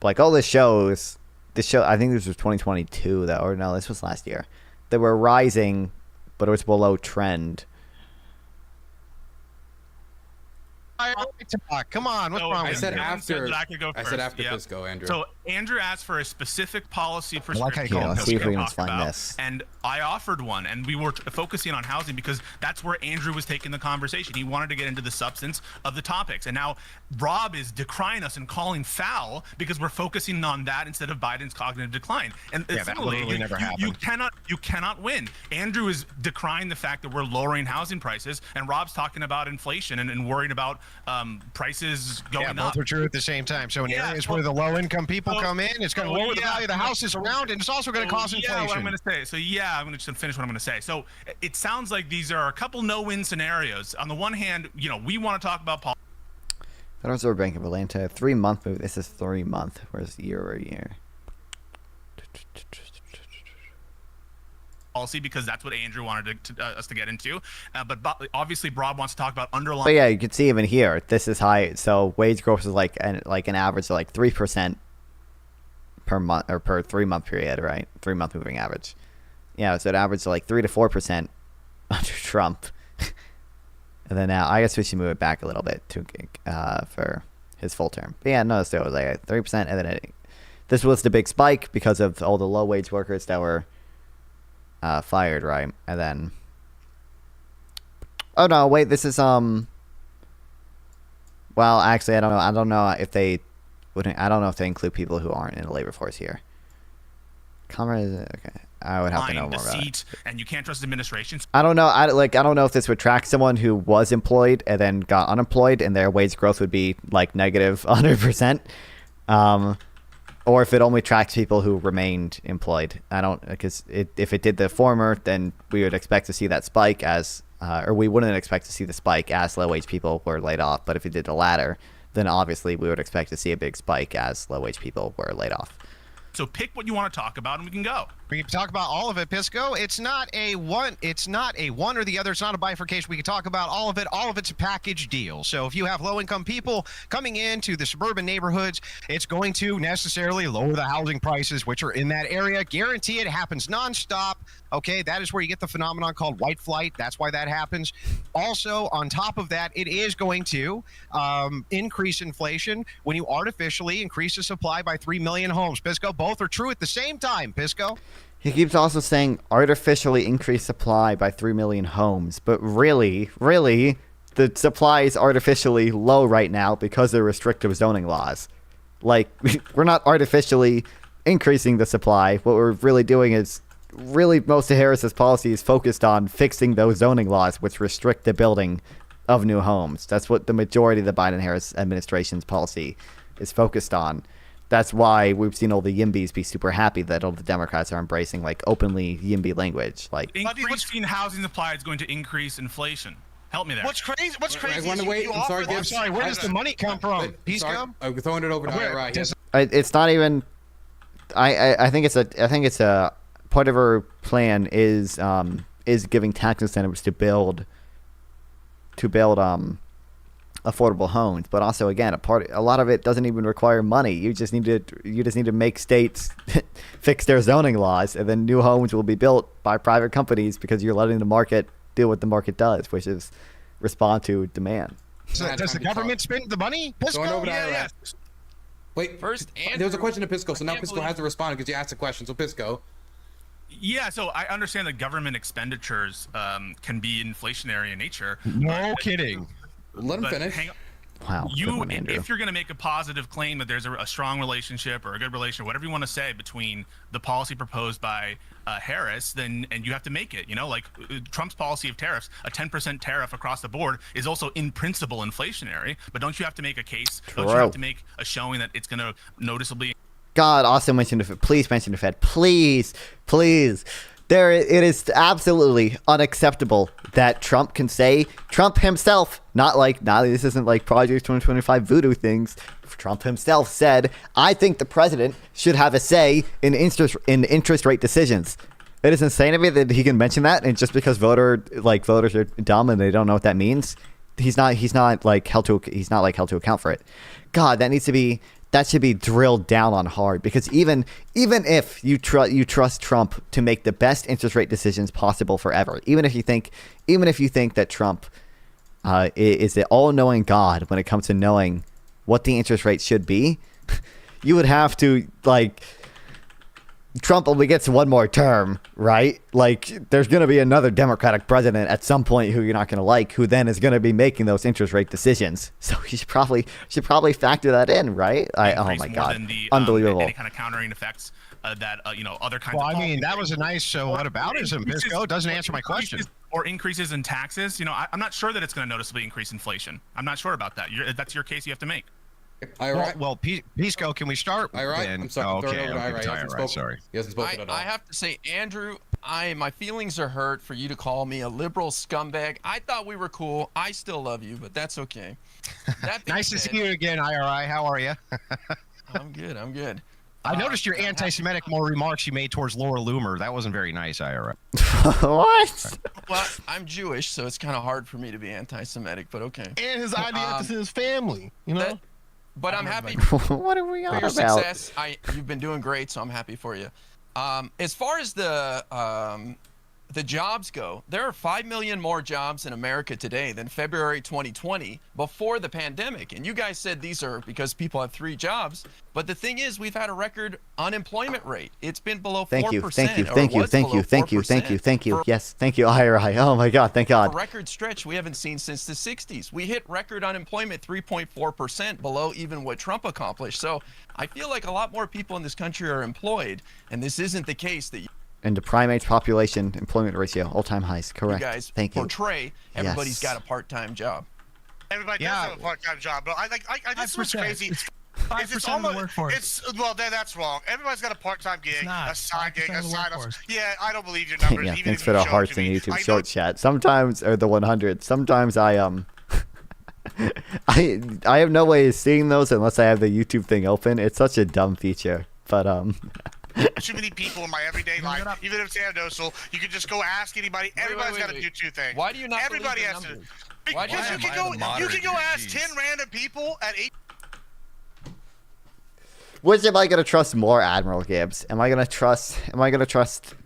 like all this shows. I think this was 2022 though, or no, this was last year. They were rising, but it was below trend. Come on, what's wrong I with said you? after. I could go I first. said after Yep. Pisco, Andrew. So Andrew asked for a specific policy I like how you prescription. call it. Let's see if we can talk find about, this. And I offered one, and we were focusing on housing because that's where Andrew was taking the conversation. He wanted to get into the substance of the topics, and now Rob is decrying us and calling foul because we're focusing on that instead of Biden's cognitive decline. And Yeah, that literally never happened. You cannot win. Andrew is decrying the fact that we're lowering housing prices, and Rob's talking about inflation and worrying about prices going Yeah, both up. are true at the same time. So in areas where the low-income people come in, it's going to lower the value of the houses around, and it's also going to cause inflation. Yeah, what I'm going to say. So yeah, I'm going to just finish what I'm going to say. So it sounds like these are a couple no-win scenarios. On the one hand, we want to talk about politics. Federal Reserve Bank of Atlanta, 3-month move. This is 3-month, whereas year-over-year. Policy, because that's what Andrew wanted us to get into. But obviously, Rob wants to talk about underlying. But yeah, you can see even here, this is high. So wage growth is like an average of like 3% per month or per 3-month period, right? 3-month moving average. Yeah, so it averaged like 3 to 4% under Trump. And then now I guess we should move it back a little bit to for his full term. But yeah, no, so it was like 3%, and then this was the big spike because of all the low wage workers that were fired, right? And then oh no, wait, this is well, actually, I don't know if they wouldn't. I don't know if they include people who aren't in the labor force here. Okay, I would have to know more about it. And you can't trust administrations. I don't know. I don't know if this would track someone who was employed and then got unemployed, and their wage growth would be like negative 100%. Or if it only tracks people who remained employed. I don't, because if it did the former, then we would expect to see that spike as, or we wouldn't expect to see the spike as low wage people were laid off. But if it did the latter, then obviously we would expect to see a big spike as low wage people were laid off. So pick what you want to talk about, and we can go. We can talk about all of it, Pisco. It's not a one. It's not a one or the other. It's not a bifurcation. We can talk about all of it. All of it's a package deal. So if you have low-income people coming into the suburban neighborhoods, it's going to necessarily lower the housing prices, which are in that area. Guarantee it happens nonstop. Okay, that is where you get the phenomenon called white flight. That's why that happens. Also, on top of that, it is going to increase inflation when you artificially increase the supply by 3 million homes. Pisco, both are true at the same time, Pisco. He keeps also saying artificially increase supply by 3 million homes. But really, the supply is artificially low right now because of restrictive zoning laws. Like, we're not artificially increasing the supply. What we're really doing is, really most of Harris's policy is focused on fixing those zoning laws which restrict the building of new homes. That's what the majority of the Biden-Harris administration's policy is focused on. That's why we've seen all the Yimbys be super happy that all the Democrats are embracing like openly Yimby language. Like increasing housing supply is going to increase inflation. Help me there. What's crazy? What's crazy? I want to wait. I'm sorry, Gibbs. Sorry, where does the money come from? I'm throwing it over to IRI. It's not even. I think it's a part of her plan is giving tax incentives to build affordable homes, but also again a lot of it doesn't even require money. You just need to make states fix their zoning laws, and then new homes will be built by private companies because you're letting the market do what the market does, which is respond to demand. So does the government spend the money? Pisco? Going over to IRI. Yeah. Wait, first, there was a question to Pisco, so now Pisco has to respond because you asked a question. So Pisco. Yeah, so I understand that government expenditures can be inflationary in nature. No kidding. Let him finish. Wow. If you're going to make a positive claim that there's a strong relationship or a good relationship, whatever you want to say, between the policy proposed by Harris, and you have to make it. Like Trump's policy of tariffs, a 10% tariff across the board is also in principle inflationary. But don't you have to make a case? Don't you have to make a showing that it's going to noticeably? God, also mention the Fed. Please mention the Fed. Please. It is absolutely unacceptable that Trump can say, Trump himself, this isn't like Project 2025 voodoo things. Trump himself said, I think the president should have a say in interest rate decisions. It is insane to me that he can mention that, and just because voters are dumb and they don't know what that means, he's not held to account for it. God, that should be drilled down on hard, because even if you trust Trump to make the best interest rate decisions possible forever, even if you think that Trump is the all-knowing God when it comes to knowing what the interest rate should be, you would have to Trump only gets one more term, right? There's going to be another Democratic president at some point who you're not going to like, who then is going to be making those interest rate decisions. So you should probably factor that in, right? Oh my God, unbelievable. Any kind of countering effects that other kinds. Well, I mean, that was a nice whataboutism, Pisco. Doesn't answer my question. or increases in taxes, I'm not sure that it's going to noticeably increase inflation. I'm not sure about that. That's your case you have to make. Well, Pisco, can we start? I'm sorry. Oh, I'm throwing okay, it over to Ira. He hasn't spoken. Sorry. He hasn't spoken at all. I have to say, Andrew, my feelings are hurt for you to call me a liberal scumbag. I thought we were cool. I still love you, but that's okay. That Nice to see you again, IRI. How are you? I'm good. I noticed your anti-Semitic more remarks you made towards Laura Loomer. That wasn't very nice, IRI. What? Well, I'm Jewish, so it's kind of hard for me to be anti-Semitic, but okay. And his IDF is his family, But I'm happy what are we on for your about? success. You've been doing great, so I'm happy for you. As far as the jobs go, there are 5 million more jobs in America today than February 2020 before the pandemic. And you guys said these are because people have 3 jobs. But the thing is, we've had a record unemployment rate. It's been below 4%. Thank you. For Yes, thank you, IRI. Oh my God, thank God. a record stretch we haven't seen since the 60s. We hit record unemployment 3.4% below even what Trump accomplished. So I feel like a lot more people in this country are employed. And this isn't the case that And the primate population employment ratio, all-time highs. Correct. you guys Thank you. portray. Everybody's Yes. got a part-time job. Everybody does have a part-time job, but I this was crazy. It's 5% of the workforce. That's wrong. Everybody's got a part-time gig, a side gig, a side hustle. Yeah, I don't believe your Yeah, numbers. even thanks if for you the show hearts it to in me. YouTube I short chat. Sometimes, or the 100. Sometimes I I have no way of seeing those unless I have the YouTube thing open. It's such a dumb feature, but too many people in my everyday life. Even if it's anecdotal, you can just go ask anybody. Everybody's got to do 2 things. Why do you not believe Everybody the has to. numbers? Because you can go ask 10 random people at 8. which am I gonna trust more, Admiral Gibbs? Am I gonna trust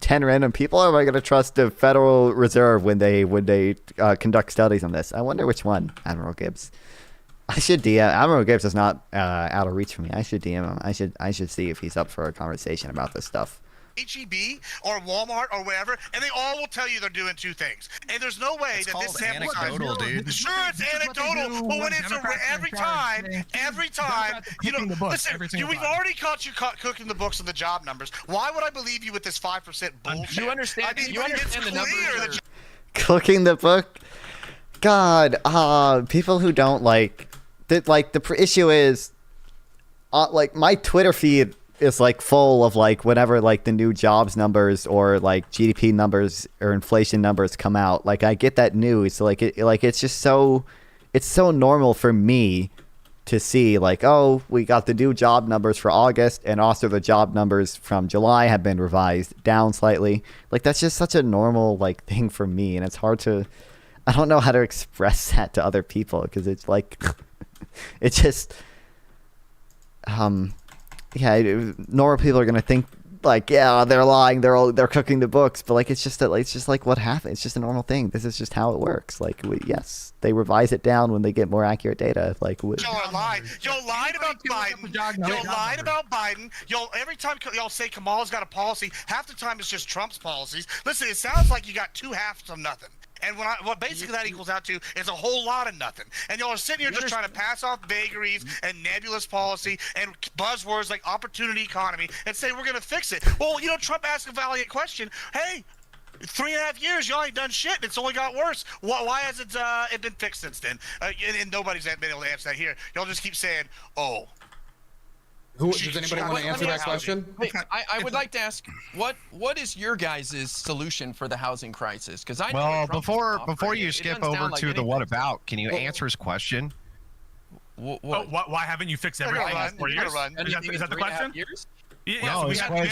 10 random people, or am I gonna trust the Federal Reserve when they conduct studies on this? I wonder which one, Admiral Gibbs. I should DM Admiral Gibbs is not out of reach for me. I should DM him. I should see if he's up for a conversation about this stuff. HEB or Walmart or wherever, and they all will tell you they're doing 2 things. And there's no way that this sample size. dude. Sure, it's anecdotal, but when it's every time, listen, we've already caught you cooking the books of the job numbers. Why would I believe you with this 5% bullshit? You understand? I mean, You understand it's the clear numbers? that Cooking the book. God, people who don't the issue is, my Twitter feed is full of whenever the new jobs numbers or GDP numbers or inflation numbers come out. I get that news. It's just it's so normal for me to see oh, we got the new job numbers for August, and also the job numbers from July have been revised down slightly. That's just such a normal thing for me, and it's hard to. I don't know how to express that to other people because it's it's just normal people are gonna think they're lying, they're cooking the books, but it's just what happened. It's just a normal thing. This is just how it works. Yes, they revise it down when they get more accurate data. Y'all lied about Biden. Y'all lied about Biden. Y'all every time y'all say Kamala's got a policy, half the time it's just Trump's policies. Listen, it sounds like you got 2 halves of nothing. And what basically that equals out to is a whole lot of nothing. And y'all are sitting here just trying to pass off vagaries and nebulous policy and buzzwords like opportunity economy and say we're going to fix it. Well, Trump asked a valiant question. Hey, 3.5 years, y'all ain't done shit. It's only got worse. Why hasn't it been fixed since then? And nobody's been able to answer that here. Y'all just keep saying, oh. Does anybody want to answer that question? Hey, I would like to ask, what is your guys' solution for the housing crisis? Because before you skip over to the what about, can you answer his question? Why haven't you fixed everything in 4 years? Is that the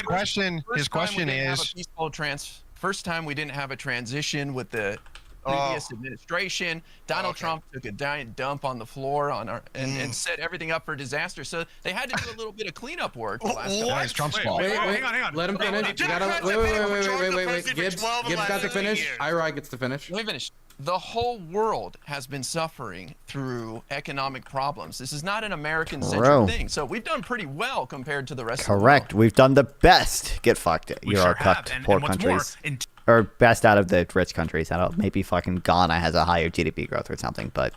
question? His question is first time we didn't have a transition with the previous administration. Donald Trump took a giant dump on the floor and set everything up for disaster. So they had to do a little bit of cleanup work. It's Trump's fault. Hang on. Let him finish. Wait. Gibbs got to finish. IRI gets to finish. Let me finish. The whole world has been suffering through economic problems. This is not an American-centric thing. So we've done pretty well compared to the rest of the world. Correct. We've done the best. Get fucked. You're our cucked poor countries. Or best out of the rich countries. I don't know, maybe fucking Ghana has a higher GDP growth or something, but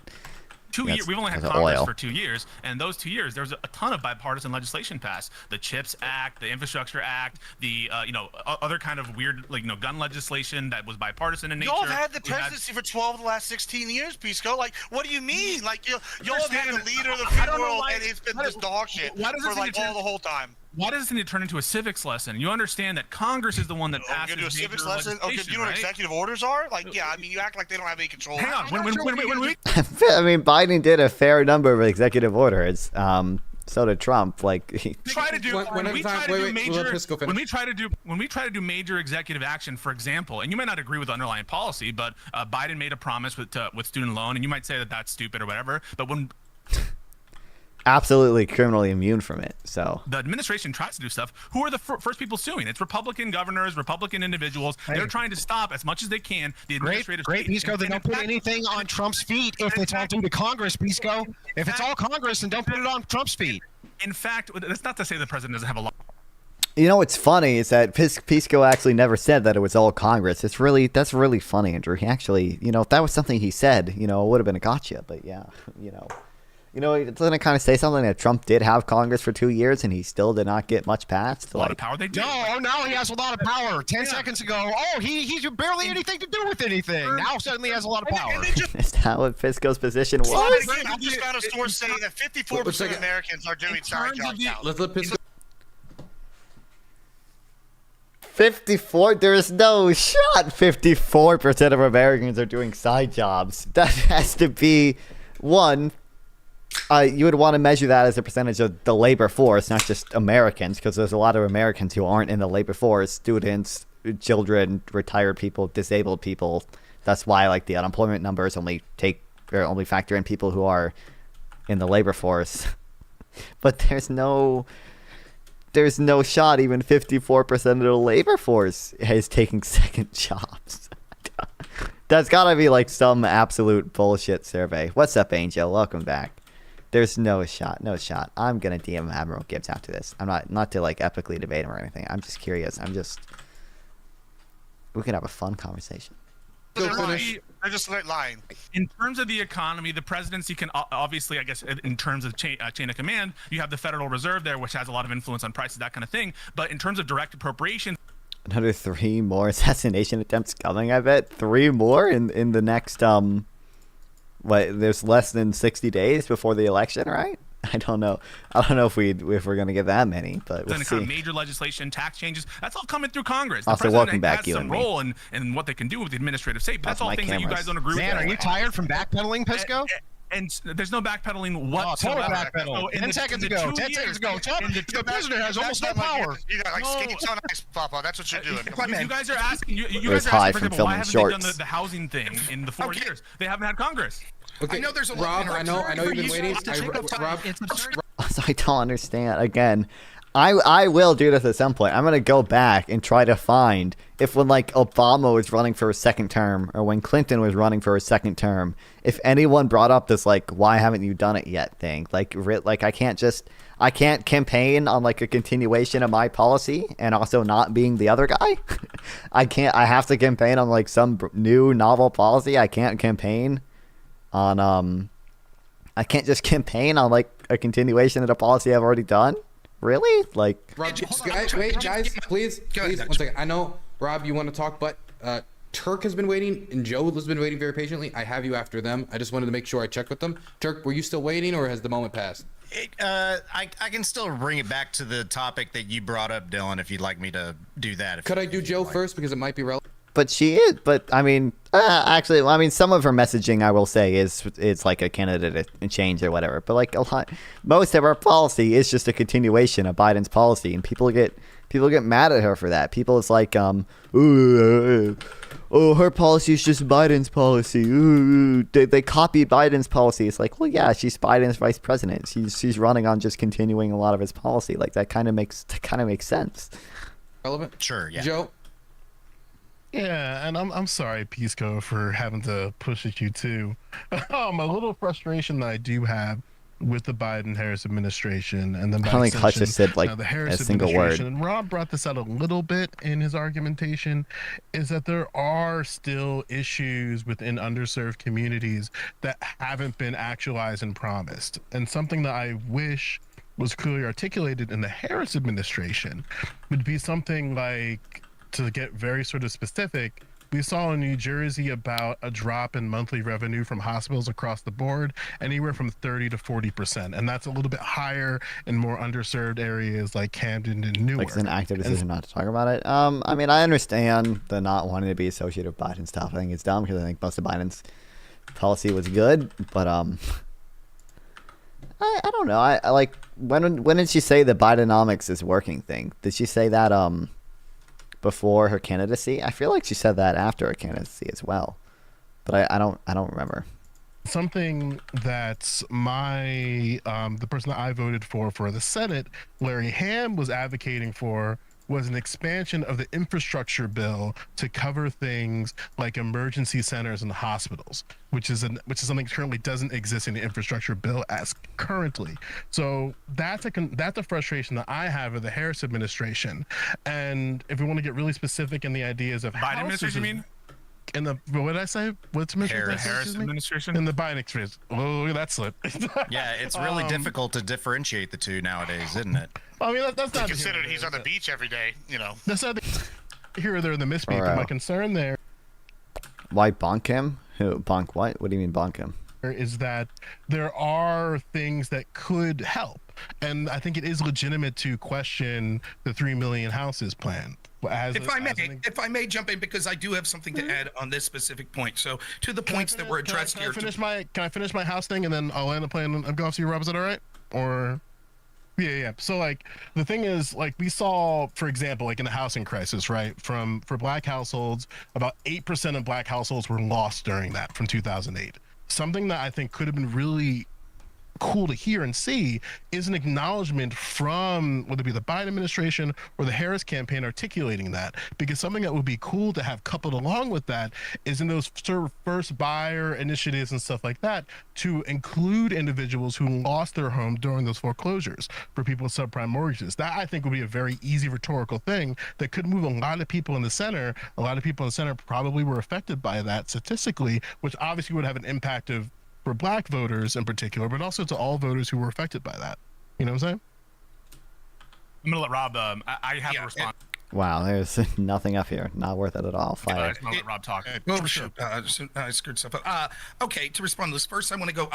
years. We've only had That's Congress oil. for 2 years, and those 2 years, there was a ton of bipartisan legislation passed. The CHIPS Act, the Infrastructure Act, the other kind of weird gun legislation that was bipartisan in nature. Y'all have had the presidency for 12 of the last 16 years, Pisco. Like, what do you mean? Like, y'all have had the leader of the free world, and it's been this dog shit for like the whole time. Why doesn't it turn into a civics lesson? You understand that Congress is the one that passes We're gonna do a civics lesson. Okay, legislation, you know what right? executive orders are? Like, yeah, I mean, you act like they don't have any control. Hang on, when we I mean, Biden did a fair number of executive orders. So did Trump. Like, try to do when we try to do major executive action, for example, and you might not agree with the underlying policy, but Biden made a promise with student loan, and you might say that that's stupid or whatever. But when absolutely criminally immune from it. So the administration tries to do stuff, who are the first people suing? It's Republican governors, Republican individuals. They're trying to stop as much as they can the administrative Great, state. Pisco. They don't put anything on Trump's feet if they talk to Congress, Pisco. If it's all Congress, then don't put it on Trump's feet. In fact, that's not to say the president doesn't have a lot. you know what's funny is that Pisco actually never said that it was all Congress. That's really funny, Andrew. He actually, if that was something he said, it would have been a gotcha. But yeah, doesn't it kind of say something that Trump did have Congress for 2 years and he still did not get much passed? A lot of power they do. No, now he has a lot of power. 10 seconds ago, he's barely anything to do with anything. Now suddenly he has a lot of power. Is that what Pisco's position was? I just got a source saying that 54% of Americans are doing side jobs now. Let's let Pisco. 54? There is no shot 54% of Americans are doing side jobs. That has to be one. You would want to measure that as a percentage of the labor force, not just Americans, because there's a lot of Americans who aren't in the labor force. Students, children, retired people, disabled people. That's why the unemployment numbers only factor in people who are in the labor force. But there's no shot even 54% of the labor force is taking second jobs. That's gotta be some absolute bullshit survey. What's up, Angel? Welcome back. There's no shot. I'm gonna DM Admiral Gibbs after this. I'm not to epically debate him or anything. I'm just curious. We can have a fun conversation. They're just lying. In terms of the economy, the presidency can obviously, I guess, in terms of chain of command, you have the Federal Reserve there, which has a lot of influence on prices, that kind of thing. But in terms of direct appropriations, Another 3 more assassination attempts coming, I bet. 3 more in the next there's less than 60 days before the election, right? I don't know if we're gonna get that many, but we'll then see. kind of major legislation, tax changes, that's all coming through Congress. The Also, president welcome back, has you some and me. role in what they can do with the administrative state, but that's all my things that you cameras. guys don't agree Zan, with. are you tired from backpedaling, Pisco? And there's no backpedaling whatsoever. Total backpedal. So in 10 the- seconds in the ago. 2 10 years- seconds ago. The president has almost no That's not power. like you got skates on ice, Papa. That's what you're doing. You guys are asking. You was guys are high asking, for from example, why filming haven't they done shorts. the housing thing in the 4 years? They haven't had Congress. Okay, I know there's a lot Rob, I know you've been waiting. Rob, So I don't understand. Again, I will do this at some point. I'm gonna go back and try to find if when Obama was running for a second term or when Clinton was running for a second term, if anyone brought up this why haven't you done it yet thing. I can't campaign on a continuation of my policy and also not being the other guy. I have to campaign on some new novel policy. I can't campaign on I can't just campaign on a continuation of the policy I've already done. Really? Rob, guys, please, one second. I know, Rob, you want to talk, but Turk has been waiting, and Joe has been waiting very patiently. I have you after them. I just wanted to make sure I checked with them. Turk, were you still waiting, or has the moment passed? I can still bring it back to the topic that you brought up, Dylan, if you'd like me to do that. Could I do Joe first, because it might be relevant? But she is. But I mean, actually, some of her messaging, I will say, it's a candidate change or whatever. But most of her policy is just a continuation of Biden's policy, and people get mad at her for that. People is her policy is just Biden's policy. They copied Biden's policy. It's well, yeah, she's Biden's vice president. She's running on just continuing a lot of his policy. That kind of makes sense. Relevant? Sure. Yeah. Joe. Yeah, and I'm sorry, Pisco, for having to push at you too. A little frustration that I do have with the Biden-Harris administration, and then by I don't think Hutch extension, just said like now the Harris a single word. administration. And Rob brought this out a little bit in his argumentation, is that there are still issues within underserved communities that haven't been actualized and promised. And something that I wish was clearly articulated in the Harris administration would be something like, to get very sort of specific, we saw in New Jersey about a drop in monthly revenue from hospitals across the board, anywhere from 30 to 40%. And that's a little bit higher in more underserved areas like Camden and Newark. Like it's an active decision not to talk about it. I mean, I understand the not wanting to be associated with Biden stuff. I think it's dumb because I think most of Biden's policy was good, but I don't know. I like when did she say the Bidenomics is working thing? Did she say that before her candidacy? I feel like she said that after her candidacy as well, but I don't remember. Something that my the person that I voted for the Senate, Larry Ham, was advocating for was an expansion of the infrastructure bill to cover things like emergency centers and hospitals, which is something that currently doesn't exist in the infrastructure bill as currently. So that's a frustration that I have with the Harris administration. And if we want to get really specific in the ideas of Biden administration, you mean? In the what did I say? What's Harris administration? In the Biden experience. Oh, that's it. Yeah, it's really difficult to differentiate the two nowadays, isn't it? I mean, that's not considered he's on the beach every day, you know. That's not here or there in the misspeak. But my concern there. Why bonk him? Who bonk what? What do you mean bonk him? Is that there are things that could help, and I think it is legitimate to question the 3 million houses plan. If I may jump in, because I do have something to add on this specific point. So to the points that were addressed here. Can I finish my house thing and then I'll end the plan and go off to you, Rob? Is that all right? Or yeah. So like the thing is, like we saw, for example, like in the housing crisis, right? For black households, about 8% of black households were lost during that from 2008. Something that I think could have been really cool to hear and see is an acknowledgement from whether it be the Biden administration or the Harris campaign articulating that, because something that would be cool to have coupled along with that is in those sort of first buyer initiatives and stuff like that to include individuals who lost their home during those foreclosures for people with subprime mortgages. That I think would be a very easy rhetorical thing that could move a lot of people in the center. A lot of people in the center probably were affected by that statistically, which obviously would have an impact for black voters in particular, but also to all voters who were affected by that. You know what I'm saying? I'm gonna let Rob. I have a response. Wow, there's nothing up here. Not worth it at all. Fire. I just want to let Rob talk. Oh, shoot. I screwed stuff up. Okay, to respond to this, first I want to go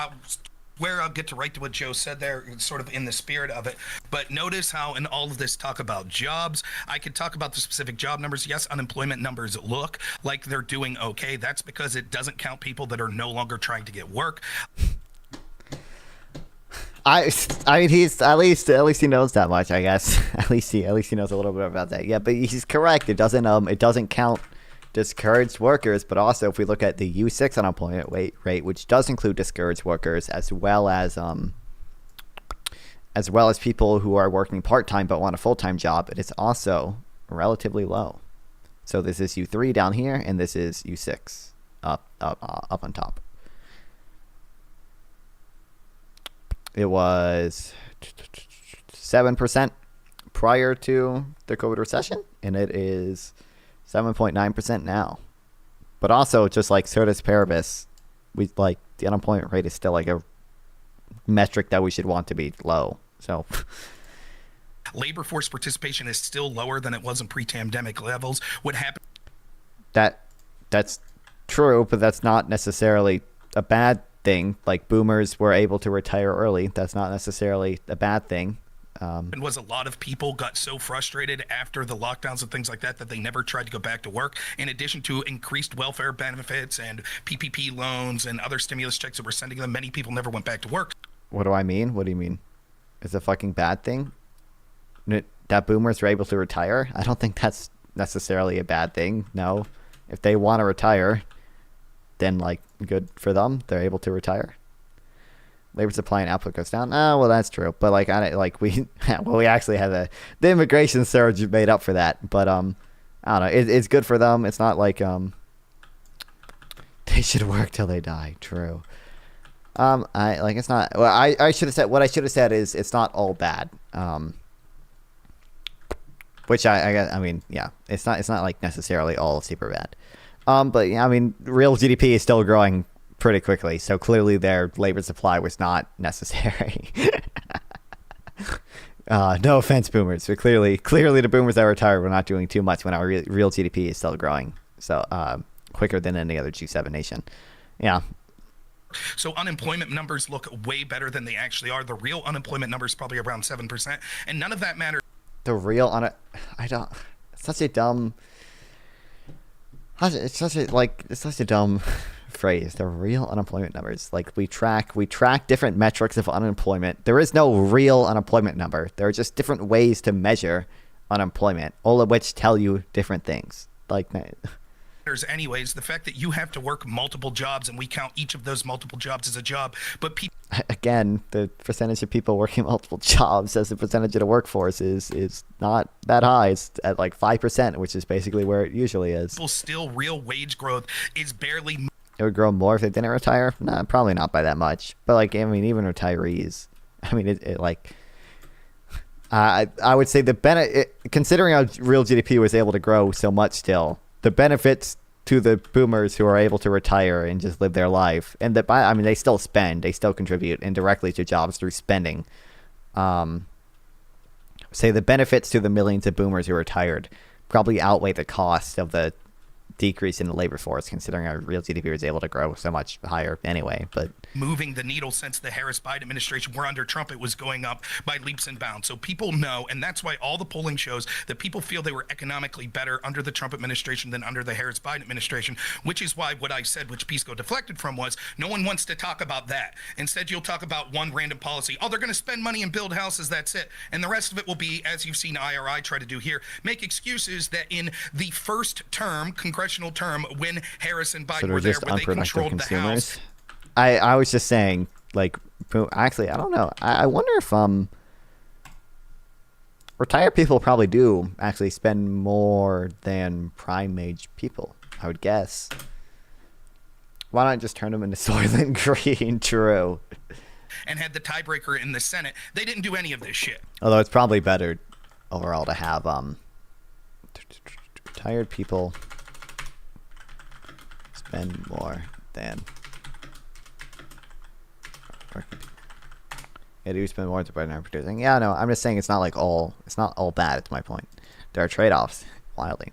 where I'll get to right to what Joe said there, sort of in the spirit of it. But notice how in all of this talk about jobs, I could talk about the specific job numbers. Yes, unemployment numbers look like they're doing okay. That's because it doesn't count people that are no longer trying to get work. I mean, he's at least he knows that much, I guess. At least he knows a little bit about that. Yeah, but he's correct. It doesn't count discouraged workers, but also if we look at the U6 unemployment rate, which does include discouraged workers as well as people who are working part-time but want a full-time job, it is also relatively low. So this is U3 down here, and this is U6 up on top. It was 7% prior to the COVID recession, and it is 7.9% now. But also, just like ceteris paribus, the unemployment rate is still like a metric that we should want to be low. So labor force participation is still lower than it was in pre-pandemic levels. What happened? That's true, but that's not necessarily a bad thing. Like boomers were able to retire early. That's not necessarily a bad thing. And was a lot of people got so frustrated after the lockdowns and things like that they never tried to go back to work, in addition to increased welfare benefits and PPP loans and other stimulus checks that we're sending them. Many people never went back to work. What do I mean? What do you mean? It's a fucking bad thing that boomers were able to retire? I don't think that's necessarily a bad thing. No, if they want to retire, then good for them. They're able to retire. Labor supply and output goes down. Oh, well, that's true. But we actually had the immigration surge made up for that. But I don't know. It's good for them. It's not like they should work till they die. True. It's not. Well, I should have said what I should have said is it's not all bad. Which I mean, yeah, it's not like necessarily all super bad. But yeah, I mean, real GDP is still growing pretty quickly, so clearly their labor supply was not necessary. No offense, boomers, but clearly the boomers that retired were not doing too much when our real GDP is still growing. So quicker than any other G7 nation. Yeah. So unemployment numbers look way better than they actually are. The real unemployment number is probably around 7%, and none of that matters. The real it's such a dumb. It's such a dumb phrase. The real unemployment numbers. Like we track different metrics of unemployment. There is no real unemployment number. There are just different ways to measure unemployment, all of which tell you different things. Like. Anyways, the fact that you have to work multiple jobs and we count each of those multiple jobs as a job, but people again, the percentage of people working multiple jobs as a percentage of the workforce is not that high. It's at like 5%, which is basically where it usually is. People still real wage growth is barely. It would grow more if they didn't retire. No, probably not by that much. But like, I mean, even retirees. I mean, it like. I would say considering how real GDP was able to grow so much still. The benefits to the boomers who are able to retire and just live their life, and they still spend, they still contribute indirectly to jobs through spending. Say the benefits to the millions of boomers who are retired probably outweigh the cost of the decrease in the labor force, considering our real GDP was able to grow so much higher anyway. But moving the needle since the Harris-Biden administration, where under Trump it was going up by leaps and bounds. So people know, and that's why all the polling shows that people feel they were economically better under the Trump administration than under the Harris-Biden administration, which is why what I said, which Pisco deflected from, was no one wants to talk about that. Instead, you'll talk about one random policy. Oh, they're going to spend money and build houses, that's it. And the rest of it will be, as you've seen IRI try to do here, make excuses that in the first term, congressional term, when Harris and Biden were there, where they controlled the House. I was just saying, like, actually, I don't know. I wonder if retired people probably do actually spend more than prime age people, I would guess. Why not just turn them into Soylent Green? True. And had the tiebreaker in the Senate. They didn't do any of this shit. Although it's probably better overall to have retired people spend more than yeah, do spend more than I'm producing. Yeah, no, I'm just saying it's not all bad. It's my point. There are trade-offs, wildly.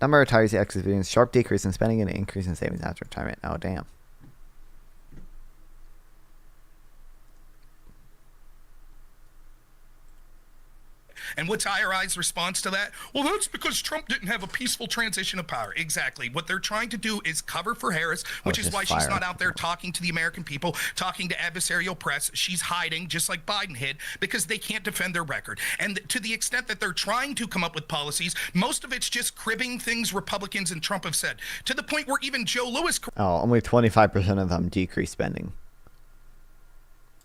Number of retirees exhibiting sharp decrease in spending and increase in savings after retirement. Oh, damn. And what's IRI's response to that? Well, that's because Trump didn't have a peaceful transition of power. Exactly. What they're trying to do is cover for Harris, which is why she's not out there talking to the American people, talking to adversarial press. She's hiding, just like Biden hid, because they can't defend their record. And to the extent that they're trying to come up with policies, most of it's just cribbing things Republicans and Trump have said, to the point where even Joe Lewis only 25% of them decrease spending.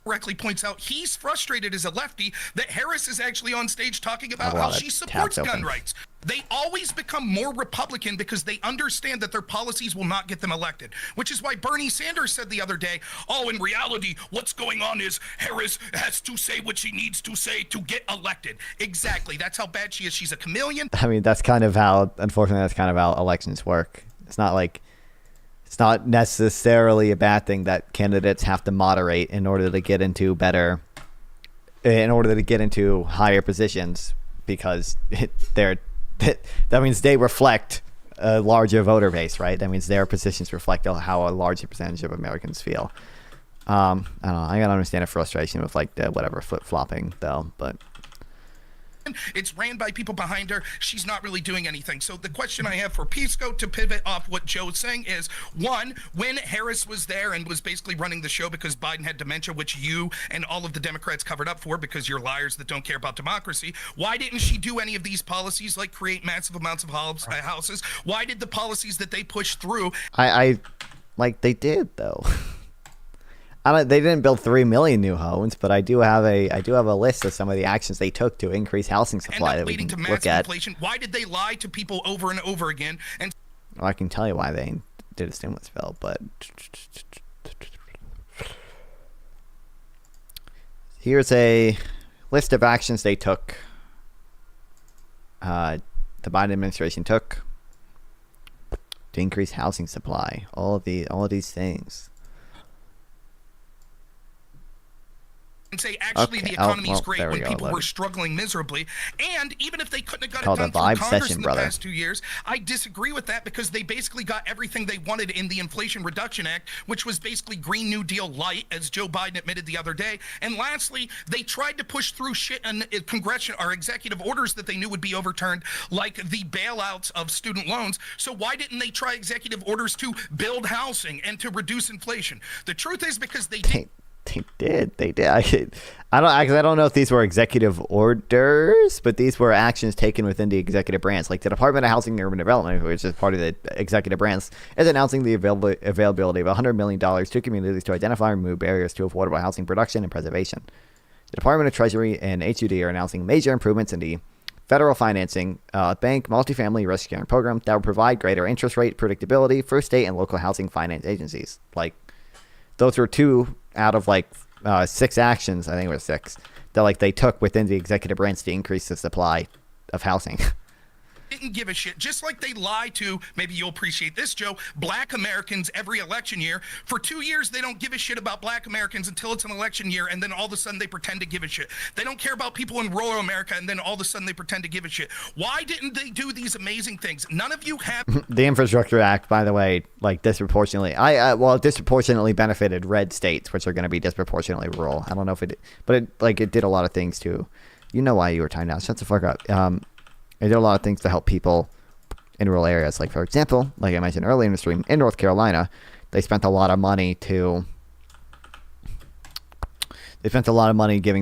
Correctly points out he's frustrated as a lefty that Harris is actually on stage talking about how she supports gun rights. They always become more Republican because they understand that their policies will not get them elected, which is why Bernie Sanders said the other day, oh, in reality, what's going on is Harris has to say what she needs to say to get elected. Exactly. That's how bad she is. She's a chameleon. I mean, unfortunately, that's kind of how elections work. It's not necessarily a bad thing that candidates have to moderate in order to get into higher positions, because that means they reflect a larger voter base, right? That means their positions reflect how a larger percentage of Americans feel. I don't know. I gotta understand the frustration with whatever flip-flopping though, but. It's ran by people behind her. She's not really doing anything. So the question I have for Pisco, to pivot off what Joe's saying, is, one, when Harris was there and was basically running the show because Biden had dementia, which you and all of the Democrats covered up for because you're liars that don't care about democracy, why didn't she do any of these policies, like create massive amounts of houses? Why did the policies that they pushed through? They did, though. They didn't build 3 million new homes, but I do have a list of some of the actions they took to increase housing supply that we can look at. Inflation. Why did they lie to people over and over again? And well, I can tell you why they did a stimulus bill, but Here's a list of actions they took. The Biden administration took to increase housing supply. All of these things. And say, actually, Okay. the economy is well, great there we when go, people were 11. struggling miserably. And even if they couldn't have got Called it a done through vibe Congress session, in the brother. past 2 years, I disagree with that because they basically got everything they wanted in the Inflation Reduction Act, which was basically Green New Deal light, as Joe Biden admitted the other day. And lastly, they tried to push through shit and congressional or executive orders that they knew would be overturned, like the bailouts of student loans. So why didn't they try executive orders to build housing and to reduce inflation? The truth is because they did. They did. I don't know if these were executive orders, but these were actions taken within the executive branch. Like the Department of Housing and Urban Development, which is part of the executive branch, is announcing the availability of $100 million to communities to identify and remove barriers to affordable housing production and preservation. The Department of Treasury and HUD are announcing major improvements in the federal financing, bank, multifamily risk sharing program that will provide greater interest rate predictability for state and local housing finance agencies. Like, those were 2 out of 6 actions, I think it was 6, that they took within the executive branch to increase the supply of housing. Didn't give a shit, just like they lie to, maybe you'll appreciate this, Joe, black Americans every election year. For 2 years, they don't give a shit about black Americans until it's an election year, and then all of a sudden they pretend to give a shit. They don't care about people in rural America, and then all of a sudden they pretend to give a shit. Why didn't they do these amazing things? None of you have... The Infrastructure Act, by the way, disproportionately, disproportionately benefited red states, which are going to be disproportionately rural. I don't know if it, but it did a lot of things too. You know why you were timed out. Shut the fuck up. It did a lot of things to help people in rural areas. Like, for example, like I mentioned earlier in the stream, in North Carolina, they spent a lot of money giving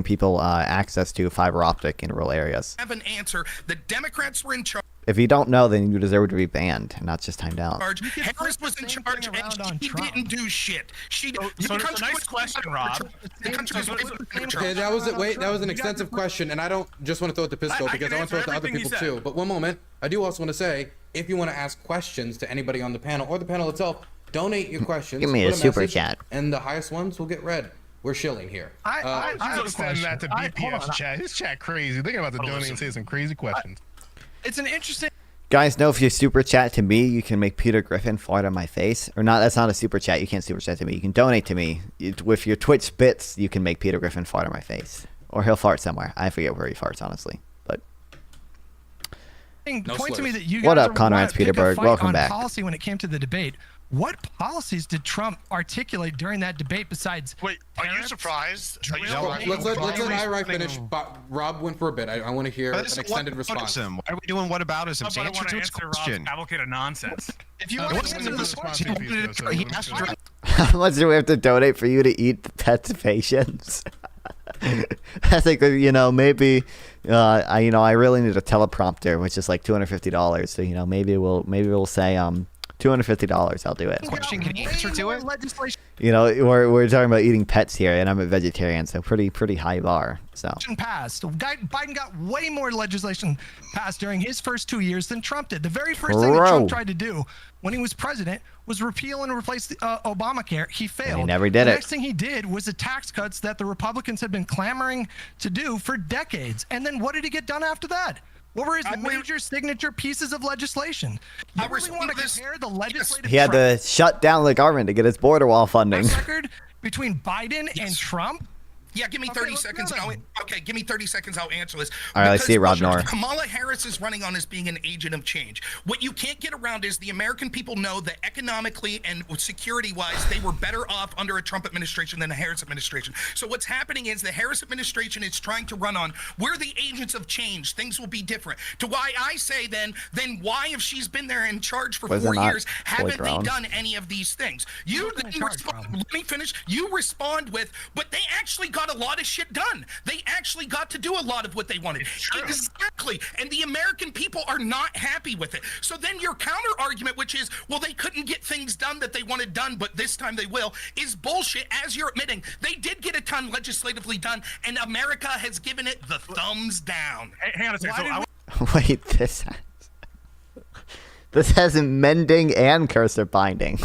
people access to fiber optic in rural areas. Have an answer. The Democrats were in charge. If you don't know, then you deserve to be banned, not just timed out. Harris was in charge, and she didn't do shit. So it's a nice question, Rob. Okay, that was an extensive question, and I don't just want to throw it to Pisco because I want to throw it to other people too. But one moment, I do also want to say, if you want to ask questions to anybody on the panel or the panel itself, donate your questions. Give me a super message, chat. And the highest ones will get read. We're shilling here. I was sending that to BPF's chat. His chat crazy. Thinking about the donate and say some crazy questions. It's an interesting... Guys, know if you super chat to me, you can make Peter Griffin fart on my face. Or not, that's not a super chat. You can't super chat to me. You can donate to me. With your Twitch bits, you can make Peter Griffin fart on my face. Or he'll fart somewhere. I forget where he farts, honestly. But point to me that you guys what up, Conrad pick a Peterberg? fight Welcome on back. policy when it came to the debate. What policies did Trump articulate during that debate besides... Wait, are you surprised? Let's let IRI finish. But Rob went for a bit. I want to hear an extended response. Why are we doing whataboutism? I want to answer Rob's cavalcade of nonsense. If you want want to to answer the response, how much do we have to donate for you to eat the pet's patients? I think maybe I really need a teleprompter, which is like $250. So maybe we'll say $250. I'll do it. Question, can you answer to it? We're talking about eating pets here, and I'm a vegetarian, so pretty high bar. So passed. Biden got way more legislation passed during his first 2 years than Trump did. The very first thing that Trump tried to do when he was president was repeal and replace the, Obamacare. He failed. And he never did the it. Next thing he did was the tax cuts that the Republicans had been clamoring to do for decades. And then what did he get done after that? What were his major signature pieces of legislation? You really want to compare the legislative he had to shut down the government to get his border wall funding. record between Biden and Trump? Yeah, give me 30 seconds. Give me 30 seconds. I'll answer this. All right, let's see it, Rob Noor. Kamala Harris is running on as being an agent of change. What you can't get around is the American people know that economically and security-wise, they were better off under a Trump administration than a Harris administration. So what's happening is the Harris administration is trying to run on, we're the agents of change. Things will be different. To why I say then why, if she's been there in charge for 4 years, haven't they done any of these things? Let me finish. You respond with, but they actually got a lot of shit done. They actually got to do a lot of what they wanted. Exactly. And the American people are not happy with it. So then your counter argument, which is, well, they couldn't get things done that they wanted done, but this time they will, is bullshit, as you're admitting. They did get a ton legislatively done, and America has given it the thumbs down. Hey, hang on a second. Wait, this has mending and cursor binding.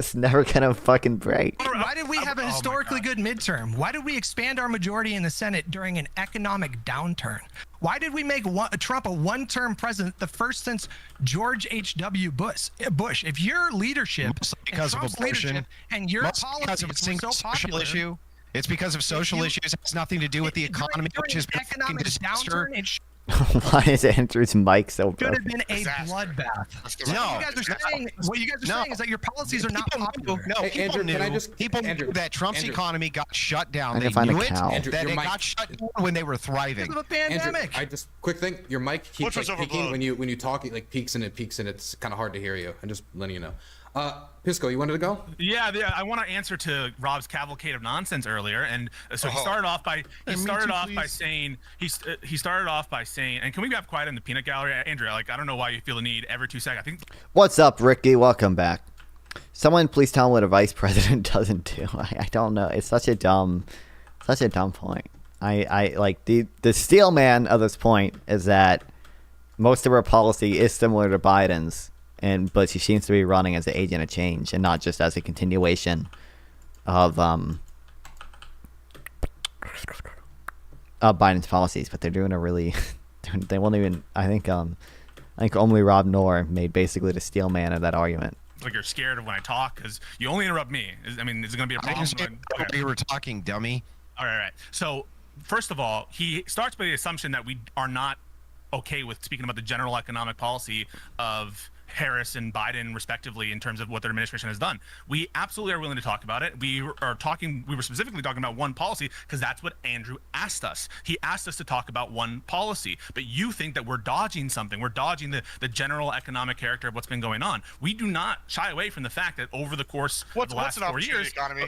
It's never gonna fucking break. Why did we have a historically good midterm? Why did we expand our majority in the Senate during an economic downturn? Why did we make Trump a one-term president, the first since George H.W. Bush? If your leadership, because of Trump's abortion, leadership and your because of a policies were so social popular, issue. It's because of social issues. It has nothing to do with the economy, which has been a fucking disaster. Why is Andrew's mic so Could have broken? been a bloodbath. No, What you guys are saying is that your policies are not popular. No, people knew that Trump's economy got shut down. I They can find a knew it, cow. Andrew, that your it mic. got shut down when they were thriving. Because of a pandemic. Andrew, quick thing. Your mic keeps Which was like, peaking overblown. when you talk. It like peaks and it's kind of hard to hear you. I'm just letting you know. Pisco, you wanted to go? Yeah, I want to answer to Rob's cavalcade of nonsense earlier, and so he Oh. started off by Hey, me too, please. saying he started off by saying, and can we have quiet in the peanut gallery, Andrea? Like, I don't know why you feel the need every 2 seconds. I think What's up, Ricky? Welcome back. Someone please tell him what a vice president doesn't do. I don't know. It's such a dumb point. I like the steel man of this point is that most of her policy is similar to Biden's, but she seems to be running as an agent of change and not just as a continuation of Biden's policies. But they're doing a really they won't even. I think only Rob Noor made basically the steel man of that argument. like you're scared of when I talk because you only interrupt me. I mean, is it going to be a I problem? didn't say you were talking, dummy. All right. So first of all, he starts by the assumption that we are not okay with speaking about the general economic policy of Harris and Biden, respectively, in terms of what their administration has done. We absolutely are willing to talk about it. We were specifically talking about one policy because that's what Andrew asked us. He asked us to talk about one policy, but you think that we're dodging something. We're dodging the general economic character of what's been going on. We do not shy away from the fact that over the course of the last 4 years, economy?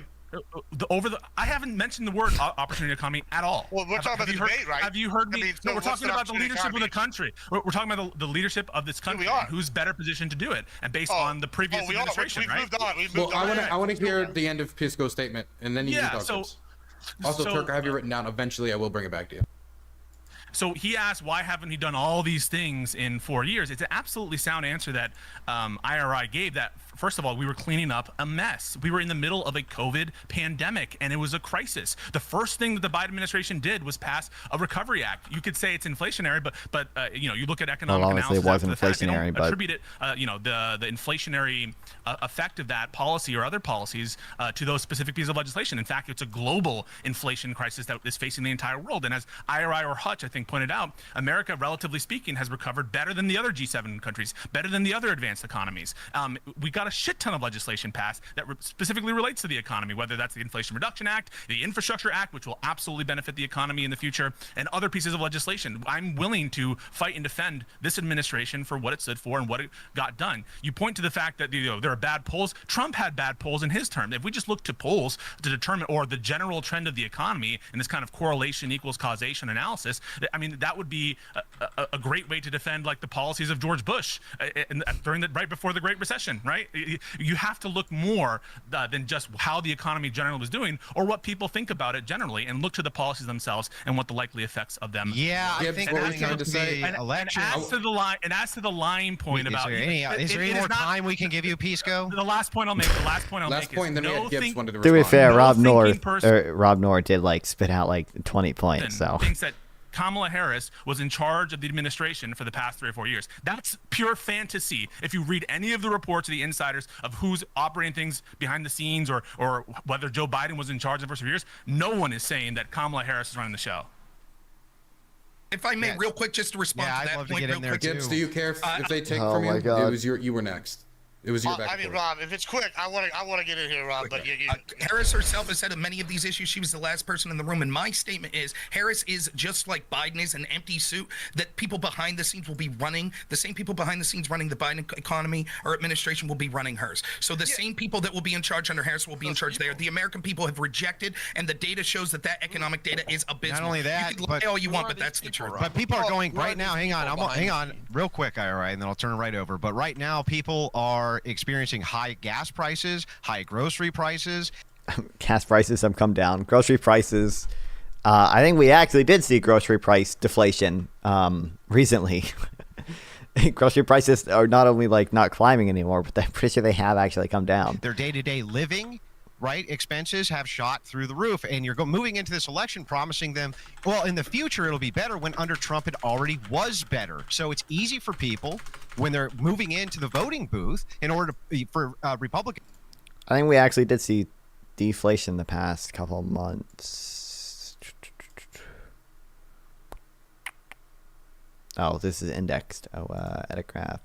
I haven't mentioned the word opportunity economy at all. Well, we're talking about the debate, right? Have you heard me? I mean, No, so we're talking about the opportunity leadership of the economy? country. We're talking about the leadership of this country. we are. And who's better positioned to do it, and based on the previous we are. administration, We've right? moved on. We've Well, moved on. I want to hear the end of Pisco's statement, and then you can talk to us. Also, Turk, I have you written down. Eventually, I will bring it back to you. So he asked, why haven't he done all these things in 4 years? It's an absolutely sound answer that IRI gave. That first of all, we were cleaning up a mess. We were in the middle of a COVID pandemic, and it was a crisis. The first thing that the Biden administration did was pass a Recovery Act. You could say it's inflationary, but you look at economic honestly, analysis. it was after the fact, they don't inflationary, but- attribute it, the inflationary effect of that policy or other policies to those specific pieces of legislation. In fact, it's a global inflation crisis that is facing the entire world. And as IRI or Hutch, I think, pointed out, America, relatively speaking, has recovered better than the other G7 countries, better than the other advanced economies. We got a shit ton of legislation passed that specifically relates to the economy, whether that's the Inflation Reduction Act, the Infrastructure Act, which will absolutely benefit the economy in the future, and other pieces of legislation. I'm willing to fight and defend this administration for what it stood for and what it got done. You point to the fact that there are bad polls. Trump had bad polls in his term. If we just look to polls to determine, or the general trend of the economy in this kind of correlation equals causation analysis, I mean, that would be a great way to defend like the policies of George Bush right before the Great Recession, right? You have to look more than just how the economy generally was doing or what people think about it generally, and look to the policies themselves and what the likely effects of them. Yeah, I think what we're we're trying to say. the election. And as to the line point about Is there any more time we can give you, Pisco? The last point I'll make. Last point, then we had Gibbs wanted to To be respond. fair, No Rob Noor did like spit out like 20 points. So thinks that Kamala Harris was in charge of the administration for the past 3 or 4 years. That's pure fantasy. If you read any of the reports of the insiders of who's operating things behind the scenes, or whether Joe Biden was in charge of the first few years, no one is saying that Kamala Harris is running the show. If I may, real quick, just to respond to that point, real quick. Gibbs, do you care if they take Oh from you? my God. It was you were next. It was your back. I mean, Rob, if it's quick, I want to get in here, Rob. But Harris herself has said of many of these issues, she was the last person in the room. And my statement is, Harris is just like Biden is, an empty suit that people behind the scenes will be running. The same people behind the scenes running the Biden economy or administration will be running hers. So the same people that will be in charge under Harris will be in charge there. The American people have rejected, and the data shows that economic data is abysmal. Not only that, you can lie all you want, but that's the truth. But people are going right now. Hang on, real quick, IRI, and then I'll turn it right over. But right now, people are experiencing high gas prices, high grocery prices. gas prices have come down. Grocery prices. I think we actually did see grocery price deflation recently. grocery prices are not only like not climbing anymore, but I'm pretty sure they have actually come down. Their day-to-day living, right, expenses have shot through the roof, and you're moving into this election promising them, well, in the future it'll be better, when under Trump it already was better. So it's easy for people when they're moving into the voting booth in order to, for Republicans. I think we actually did see deflation the past couple months. Oh, this is indexed. Oh, edit graph.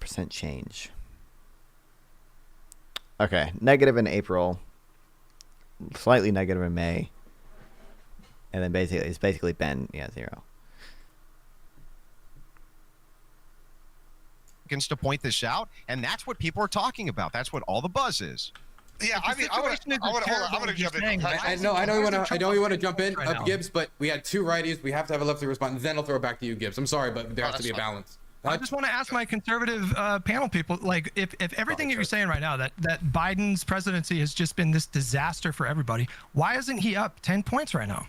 Percent change. Okay, negative in April, slightly negative in May, and then basically it's basically been 0. To point this out, and that's what people are talking about. That's what all the buzz is. Yeah, I mean, I want to jump in. I know you want to jump in, Gibbs, but we had 2 righties. We have to have a lefty response. Then I'll throw it back to you, Gibbs. I'm sorry, but there has to be a balance. I just want to ask my conservative panel people, like, if everything that you're saying right now, that Biden's presidency has just been this disaster for everybody, why isn't he up 10 points right now?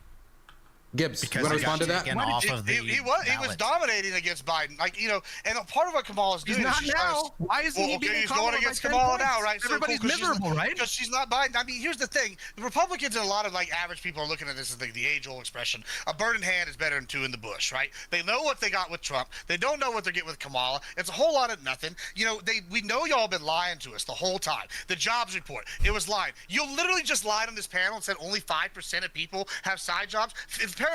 Gibbs, you want to respond to that? He was dominating against Biden, like, you know, and part of what Kamala's doing. He's not now. Why isn't he beating Kamala going against by 10 Kamala points? now, right? Everybody's miserable, right? Because she's not Biden. I mean, here's the thing: the Republicans and a lot of like average people are looking at this as the age-old expression: a bird in hand is better than 2 in the bush, right? They know what they got with Trump. They don't know what they're getting with Kamala. It's a whole lot of nothing. You know, we know y'all been lying to us the whole time. The jobs report, it was lying. You literally just lied on this panel and said only 5% of people have side jobs.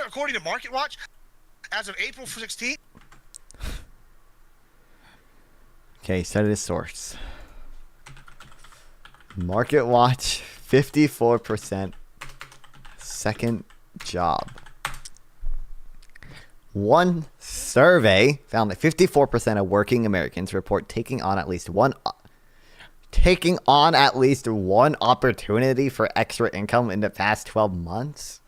According to Market Watch, as of April 16th. Okay, set it as source. Market Watch, 54% second job. One survey found that 54% of working Americans report taking on at least one opportunity for extra income in the past 12 months.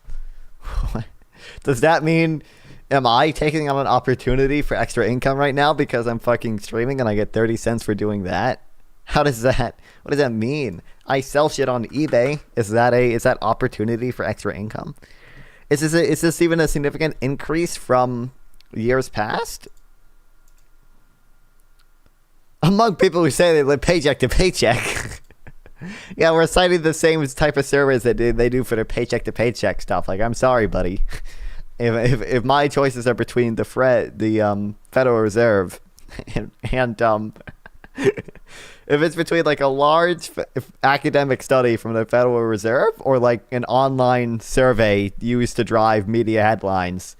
Does that mean, am I taking on an opportunity for extra income right now because I'm fucking streaming and I get 30 cents for doing that? What does that mean? I sell shit on eBay. Is that opportunity for extra income? Is this even a significant increase from years past? Among people who say they live paycheck to paycheck. Yeah, we're citing the same type of surveys that they do for their paycheck to paycheck stuff. Like, I'm sorry, buddy. If my choices are between the Federal Reserve and if it's between like a large academic study from the Federal Reserve or like an online survey used to drive media headlines,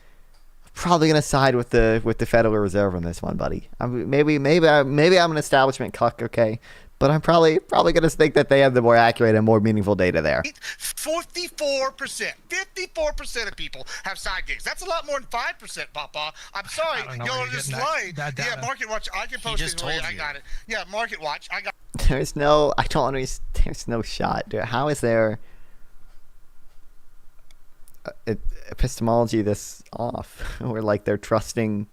I'm probably gonna side with the Federal Reserve on this one, buddy. Maybe I'm an establishment cuck, okay? But I'm probably going to think that they have the more accurate and more meaningful data there. 54% of people have side gigs. That's a lot more than 5%, Papa. I'm sorry. Y'all are just lying. Yeah, Market Watch. I can post it. I got it. Yeah, Market Watch. I got it. There's no shot, dude. How is there epistemology this off? Where like they're trusting...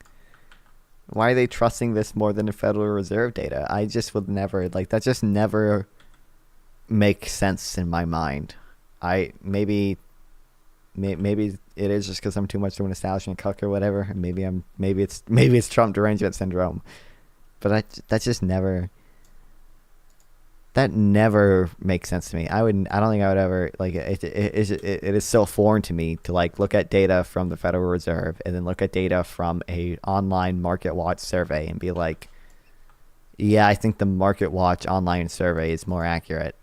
Why are they trusting this more than the Federal Reserve data? I just would never, like, that just never makes sense in my mind. Maybe it is just because I'm too much of an establishment cuck or whatever. Maybe it's Trump derangement syndrome. But that just never makes sense to me. I don't think I would ever, like, it is so foreign to me to like look at data from the Federal Reserve and then look at data from a online Market Watch survey and be like, yeah, I think the Market Watch online survey is more accurate.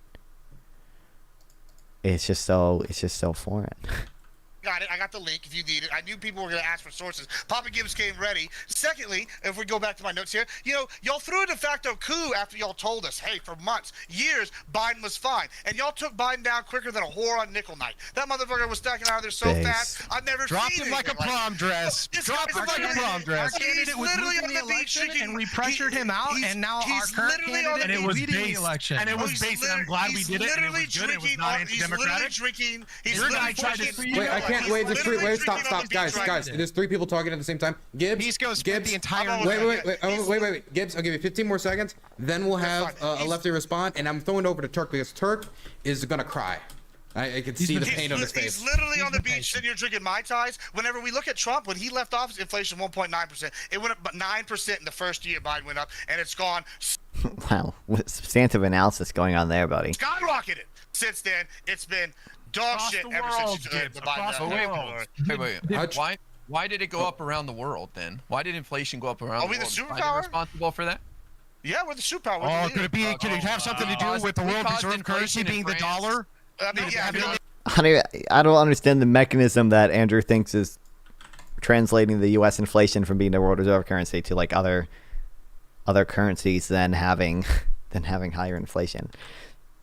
It's just so foreign. Got it. I got the link if you need it. I knew people were going to ask for sources. Papa Gibbs came ready. Secondly, if we go back to my notes here, you know, y'all threw a de facto coup after y'all told us, hey, for months, years, Biden was fine. And y'all took Biden down quicker than a whore on nickel night. That motherfucker was stacking out of there so fast. I've never Dropped seen him like a prom dress. Dropped him like a prom dress. Our candidate was losing the election, and we pressured him out, and now our current candidate is leading the election. And it was based, and I'm glad we did it, and it was good. It was not anti-democratic. Your guy tried to... Wait, I can't wait. Wait, stop, guys. There's 3 people talking at the same time. Gibbs, the entire. Wait. Gibbs, I'll give you 15 more seconds. Then we'll have a lefty respond, and I'm throwing it over to Turk because Turk is gonna cry. I can see the pain on his face. He's literally on the beach sitting here drinking Mai Tais. Whenever we look at Trump, when he left office, inflation 1.9%. It went up 9% in the first year Biden went up, and it's gone Wow, what substantive analysis going on there, buddy. skyrocketed. Since then, it's been dog Across shit the ever world, since the Gibbs, Biden. across the world. Why did it go up around the world then? Why did inflation go up around Are the we the world? Is Biden superpower? responsible for that? Yeah, we're the superpower. We're Oh, the could it be? leader. Could it have something to do with the world reserve currency being the dollar? I mean, yeah, I don't understand the mechanism that Andrew thinks is translating the U.S. inflation from being the world reserve currency to like other currencies than having higher inflation.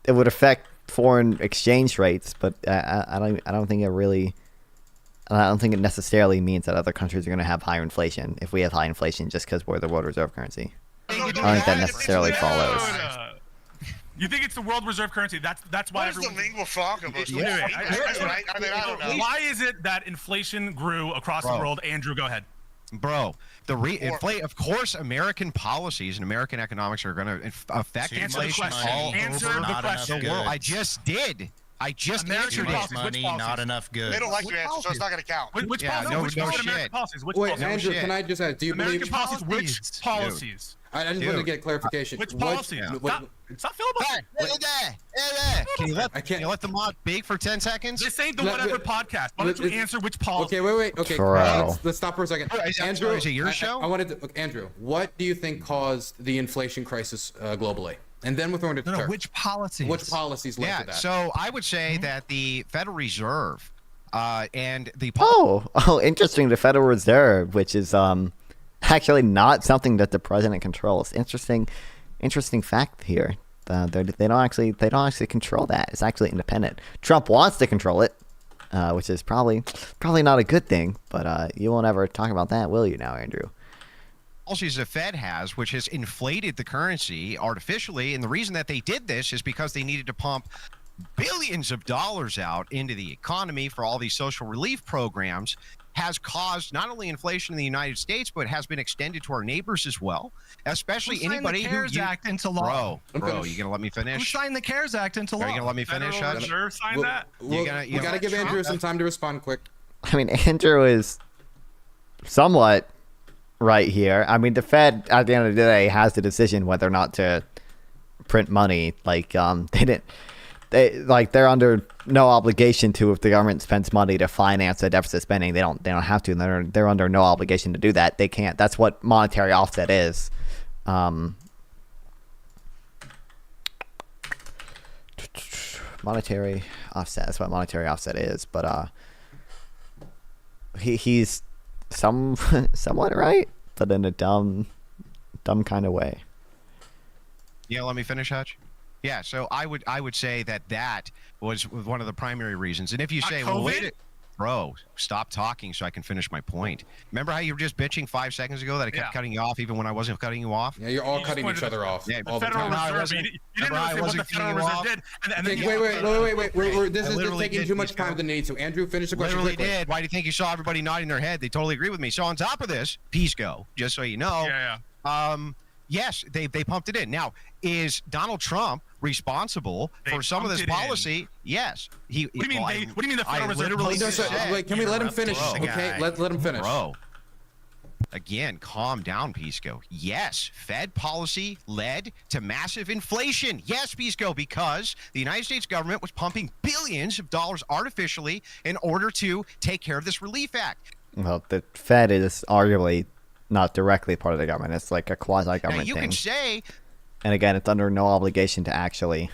It would affect foreign exchange rates, but I don't think it necessarily means that other countries are going to have higher inflation if we have high inflation just because we're the world reserve currency. I don't think that necessarily follows. You think it's the world reserve currency? That's why What is the lingua franca? Wait, I don't know. Why is it that inflation grew across the world? Andrew, go ahead. Bro, of course, American policies and American economics are going to affect inflation all over the world. I just did. I just answered it. Money, not enough good. They don't like your answer, so it's not going to count. Which Yeah, policies? no Which shit. American policies? Which Wait, policies? Andrew, can I just ask, do you American believe... policies? Which policies? I just want to get clarification. Which policies? Stop filibustering. Can you let the mod speak for 10 seconds? This ain't the whatever podcast. Why don't you answer which policy? Okay, wait. Okay, Bro. let's stop for a second. Andrew, is it your show? I wanted to... Andrew, what do you think caused the inflation crisis globally? And then with order to Turk. Which policies? Which policies led to that? So I would say that the Federal Reserve and the... Oh, interesting. The Federal Reserve, which is actually not something that the president controls. Interesting fact here. They don't actually control that. It's actually independent. Trump wants to control it, which is probably not a good thing. But you won't ever talk about that, will you? Now, Andrew? Policies the Fed has, which has inflated the currency artificially, and the reason that they did this is because they needed to pump billions of dollars out into the economy for all these social relief programs, has caused not only inflation in the United States, but has been extended to our neighbors as well, especially anybody who signed the CARES Act into law. Bro, you gonna let me finish? Who signed the CARES Act into law? Are you gonna let me finish? Federal Reserve signed that. We gotta give Andrew some time to respond quick. I mean, Andrew is somewhat right here. I mean, the Fed at the end of the day has the decision whether or not to print money. Like they're under no obligation to, if the government spends money to finance the deficit spending. They don't have to. They're under no obligation to do that. They can't. That's what monetary offset is. Monetary offset. That's what monetary offset is. But he's somewhat right, but in a dumb kind of way. Yeah, let me finish, Hutch. Yeah, so I would say that was one of the primary reasons. And if you say, well, wait, bro, stop talking so I can finish my point. Remember how you were just bitching 5 seconds ago that I kept cutting you off even when I wasn't cutting you off? Yeah, you're all cutting each other off. Yeah, all the Federal time. Reserve. You didn't really say what the Federal Reserve did. And then Wait. This is taking too much time than it needs to. Andrew, finish the question Literally quickly. did. Why do you think you saw everybody nodding their head? They totally agree with me. So on top of this, Pisco, just so you know. Yes, they pumped it in. Now, is Donald Trump responsible for some of this policy? Yes. What do you mean? What do you mean the Federal Reserve? Wait, can we let him finish? Okay, let him finish. Bro. Again, calm down, Pisco. Yes, Fed policy led to massive inflation. Yes, Pisco, because the United States government was pumping billions of dollars artificially in order to take care of this Relief Act. Well, the Fed is arguably not directly part of the government. It's like a quasi-government you thing. Can say, and again, it's under no obligation to actually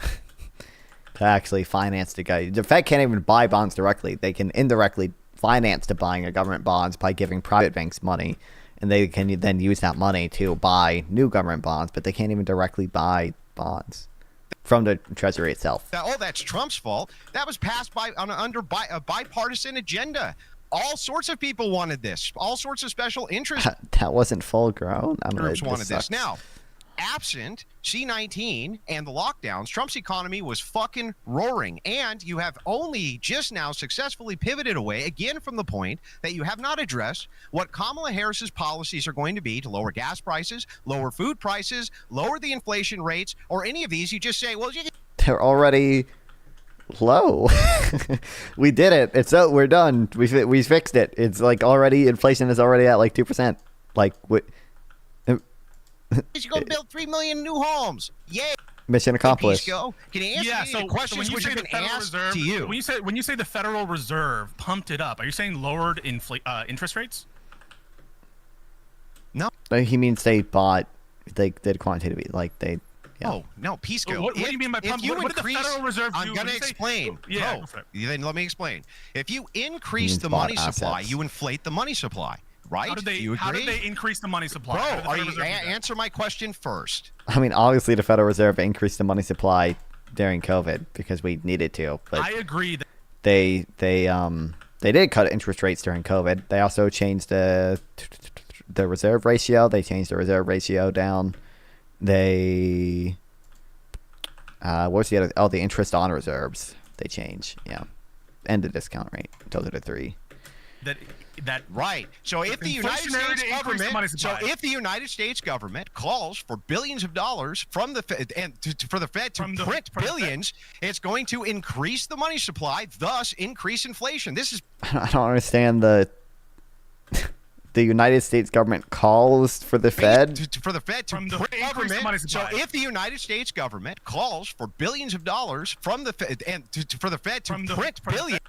finance the guy. The Fed can't even buy bonds directly. They can indirectly finance to buying a government bonds by giving private banks money, and they can then use that money to buy new government bonds, but they can't even directly buy bonds from the Treasury itself. Oh, that's Trump's fault. That was passed under a bipartisan agenda. All sorts of people wanted this. All sorts of special interests. That wasn't full grown. Groups wanted this. Now, absent C-19 and the lockdowns, Trump's economy was fucking roaring. And you have only just now successfully pivoted away again from the point that you have not addressed what Kamala Harris's policies are going to be to lower gas prices, lower food prices, lower the inflation rates, or any of these. You just say, well, they're already low. We did it. We're done. We fixed it. It's like already inflation is already at like 2%. Like what? He's going to build 3 million new homes. Yay! Mission accomplished. Can you answer Yeah, me so the questions when you which say have the been Federal asked Reserve, to you? when you say the Federal Reserve pumped it up, are you saying lowered interest rates? No. He means they did quantitative, like they. Yeah. Oh no, Pisco. What do you mean by pump? If you What did the increase, Federal Reserve do? I'm going to When you say- explain. Yeah, No, go for it. Then let me explain. If you increase Means the bought money supply, assets. you inflate the money supply, right? How did they? Do you How agree? did they increase the money supply? Bro, How did the are Federal you, Reserve do that? answer my question first. I mean, obviously, the Federal Reserve increased the money supply during COVID because we needed to. But I agree that they did cut interest rates during COVID. They also changed the reserve ratio. They changed the reserve ratio down. They what's the other? Oh, the interest on reserves. They change. Yeah, and the discount rate. Those are the three. That right. So if the United inflationary States to increase the money government, so supply. if the United States government calls for billions of dollars from the Fed and for the Fed to print billions, it's going to increase the money supply, thus increase inflation. This is I don't understand the United States government calls for the Fed. For the Fed to From the print increase the money So supply. if the United States government calls for billions of dollars from the Fed and for the Fed to print billions.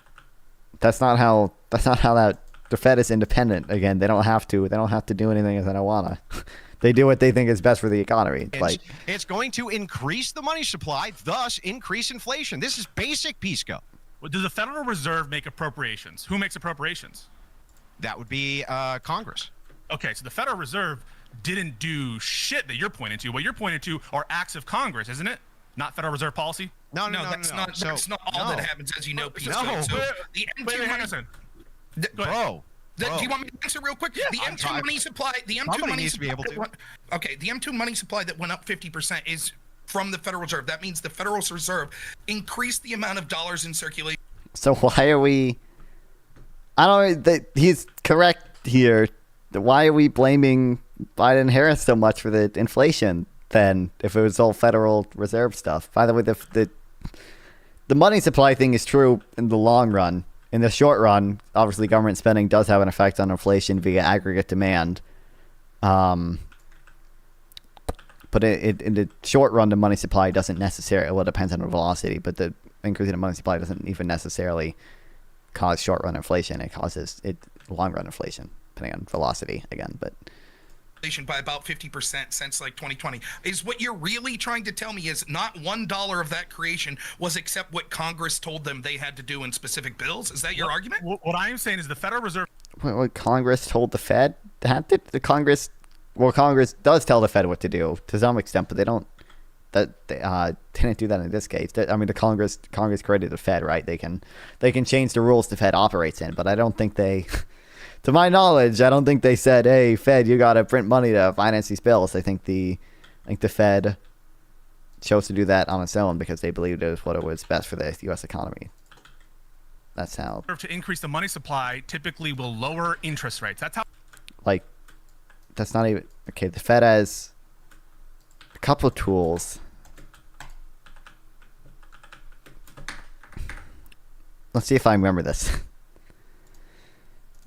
That's not how that the Fed is independent. Again, they don't have to do anything if they don't wanna. They do what they think is best for the economy. Like It's going to increase the money supply, thus increase inflation. This is basic Pisco. Well, does the Federal Reserve make appropriations? Who makes appropriations? That would be Congress. Okay, so the Federal Reserve didn't do shit that you're pointing to. What you're pointing to are acts of Congress, isn't it? Not Federal Reserve policy? No, that's not all that happens, as you know, Pisco. No. So Wait, the M2 wait, money, Henderson. Bro. do you want me to answer real quick? The M2 money supply. The M2 Somebody money needs to be supply. able to. Okay, the M2 money supply that went up 50% is from the Federal Reserve. That means the Federal Reserve increased the amount of dollars in circulation. so why are we? I don't know. He's correct here. Why are we blaming Biden and Harris so much for the inflation? Then, if it was all Federal Reserve stuff. By the way, the money supply thing is true in the long run. In the short run, obviously, government spending does have an effect on inflation via aggregate demand. But in the short run, the money supply doesn't necessarily. Well, it depends on the velocity, but the increase in the money supply doesn't even necessarily cause short run inflation. It causes long run inflation, depending on velocity again. But By about 50% since like 2020. Is what you're really trying to tell me is not $1 of that creation was except what Congress told them they had to do in specific bills? Is that your argument? What I am saying is the Federal Reserve. what Congress told the Fed that the Congress. Well, Congress does tell the Fed what to do to some extent, but they don't. They didn't do that in this case. I mean, the Congress created the Fed, right? They can change the rules the Fed operates in, but I don't think they. To my knowledge, I don't think they said, "Hey, Fed, you got to print money to finance these bills." I think the Fed chose to do that on its own because they believed it was what it was best for the U.S. economy. That's how. To increase the money supply, typically will lower interest rates. That's how. Like, that's not even okay. The Fed has a couple of tools. Let's see if I remember this.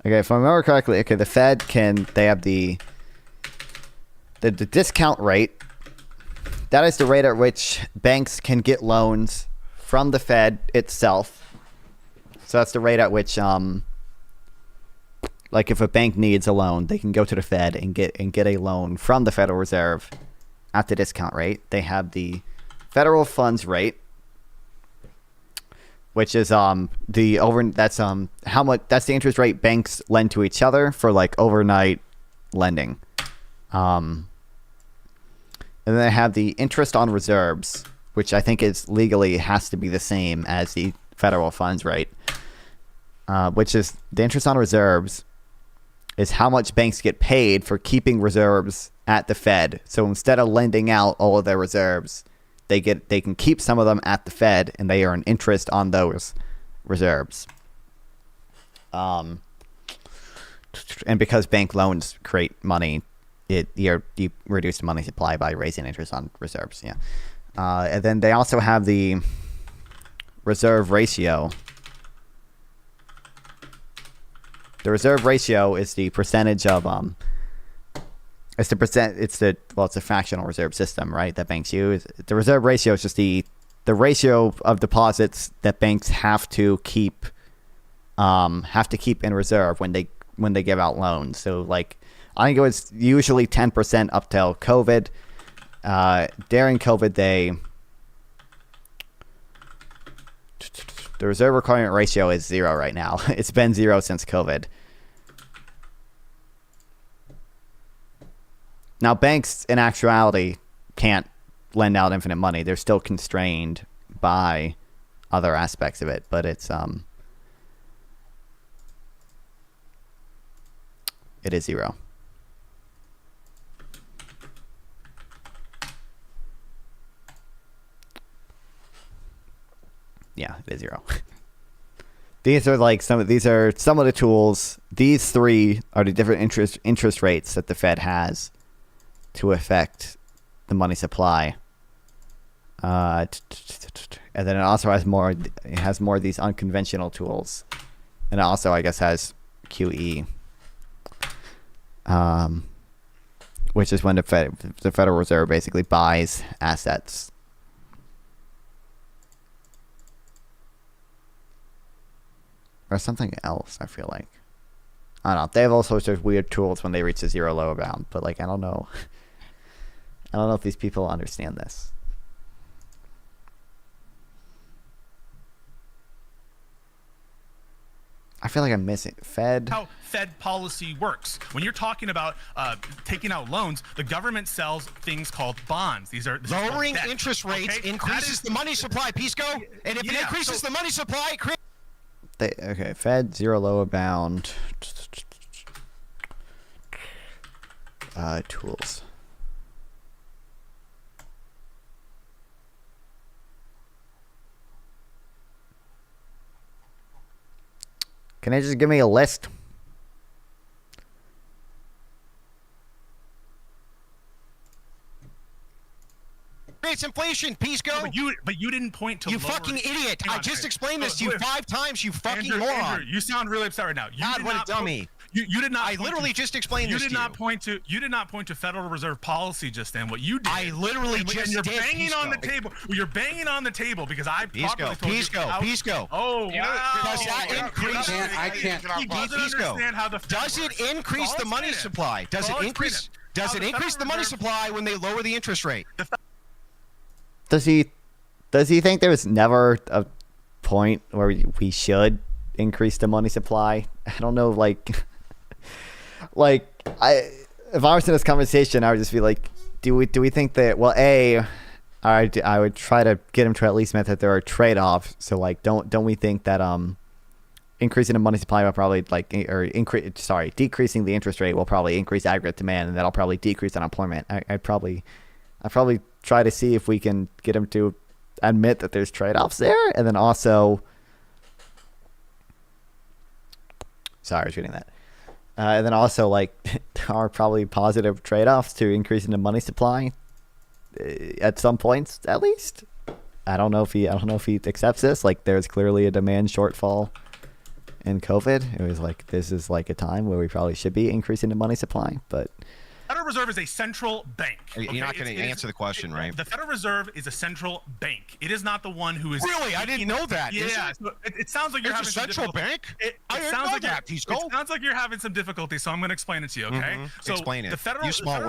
Okay, if I remember correctly, the Fed they have the discount rate. That is the rate at which banks can get loans from the Fed itself. So that's the rate at which, like if a bank needs a loan, they can go to the Fed and get a loan from the Federal Reserve at the discount rate. They have the federal funds rate, which is that's the interest rate banks lend to each other for like overnight lending. And then they have the interest on reserves, which I think is legally has to be the same as the federal funds rate. Which is the interest on reserves is how much banks get paid for keeping reserves at the Fed. So instead of lending out all of their reserves, they can keep some of them at the Fed, and they earn interest on those reserves. And because bank loans create money, you reduce the money supply by raising interest on reserves. Yeah, and then they also have the reserve ratio. The reserve ratio is the percentage of it's a fractional reserve system, right? That banks use. The reserve ratio is just the ratio of deposits that banks have to keep in reserve when they give out loans. So like, I think it was usually 10% up till COVID. During COVID, the reserve requirement ratio is 0 right now. It's been 0 since COVID. Now, banks, in actuality, can't lend out infinite money. They're still constrained by other aspects of it, but it is 0. Yeah, it is 0. These are some of the tools. These 3 are the different interest rates that the Fed has to affect the money supply. And then it also has more. It has more of these unconventional tools, and it also, I guess, has QE, which is when the Federal Reserve basically buys assets. Or something else, I feel like. I don't know. They have all sorts of weird tools when they reach the 0 lower bound, but like, I don't know. I don't know if these people understand this. I feel like I'm missing Fed. How Fed policy works. When you're talking about taking out loans, the government sells things called bonds. These are lowering interest rates increases the money supply, Pisco, and if it increases the money supply, it creates. Okay, Fed 0 lower bound. Tools. Can I just give me a list? Creates inflation, Pisco. But you didn't point to. You fucking idiot! I just explained this to you 5 times. You fucking moron! Andrew, you sound really upset right now. God, what a dummy! You did not. I literally just explained this to you. You did not point to Federal Reserve policy just then. What you did. I literally just you're did. Banging on the table. You're banging on the table because I properly told you. Pisco. Oh wow! Does that increase? I can't. He doesn't understand how the Fed does it increase the money supply? Does it increase? Does it increase the money supply when they lower the interest rate? Does he think there was never a point where we should increase the money supply? I don't know, if I was in this conversation, I would just be like, do we think that, well, I would try to get him to at least admit that there are trade-offs. So like, don't we think that increasing the money supply will probably decreasing the interest rate will probably increase aggregate demand, and that'll probably decrease unemployment. I'd probably try to see if we can get him to admit that there's trade-offs there, and then also, sorry, I was reading that. And then also, there are probably positive trade-offs to increasing the money supply at some points, at least. I don't know if he accepts this. Like, there's clearly a demand shortfall in COVID. It was like, this is like a time where we probably should be increasing the money supply, but. Federal Reserve is a central bank. You're not going to answer the question, right? The Federal Reserve is a central bank. It is not the one who is. Really, I didn't know that. Yeah, it sounds like you're having a central bank. It sounds like you're having some difficulty. So I'm going to explain it to you. Okay. So explain it. The Federal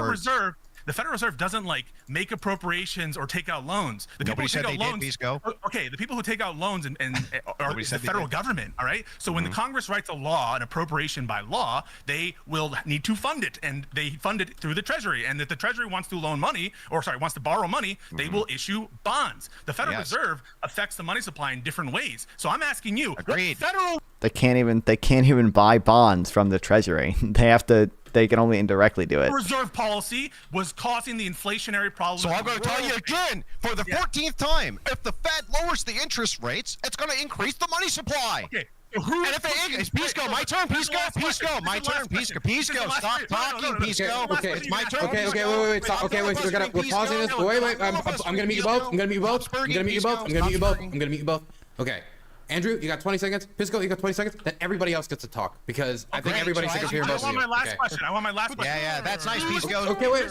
Reserve. The Federal Reserve doesn't make appropriations or take out loans. Nobody said they did. Please go. Okay, the people who take out loans and are the federal government. All right. So when the Congress writes a law, an appropriation by law, they will need to fund it, and they fund it through the Treasury. And if the Treasury wants to loan money, wants to borrow money, they will issue bonds. The Federal Reserve affects the money supply in different ways. So I'm asking you, agreed. They can't even buy bonds from the Treasury. They can only indirectly do it. Reserve policy was causing the inflationary problem. So I'm going to tell you again, for the 14th time, if the Fed lowers the interest rates, it's going to increase the money supply. Okay. And if it is, Pisco, my turn, Pisco, my turn, Pisco, stop talking, Pisco. Okay, it's my turn. Okay, wait, stop. Okay, wait, we're pausing this. Wait, I'm gonna meet you both. I'm gonna meet you both. Okay. Andrew, you got 20 seconds. Pisco, you got 20 seconds. Then everybody else gets to talk because I think everybody's sick of hearing both of you. I want my last question. I want my last question. Yeah, that's nice, Pisco. Okay, wait.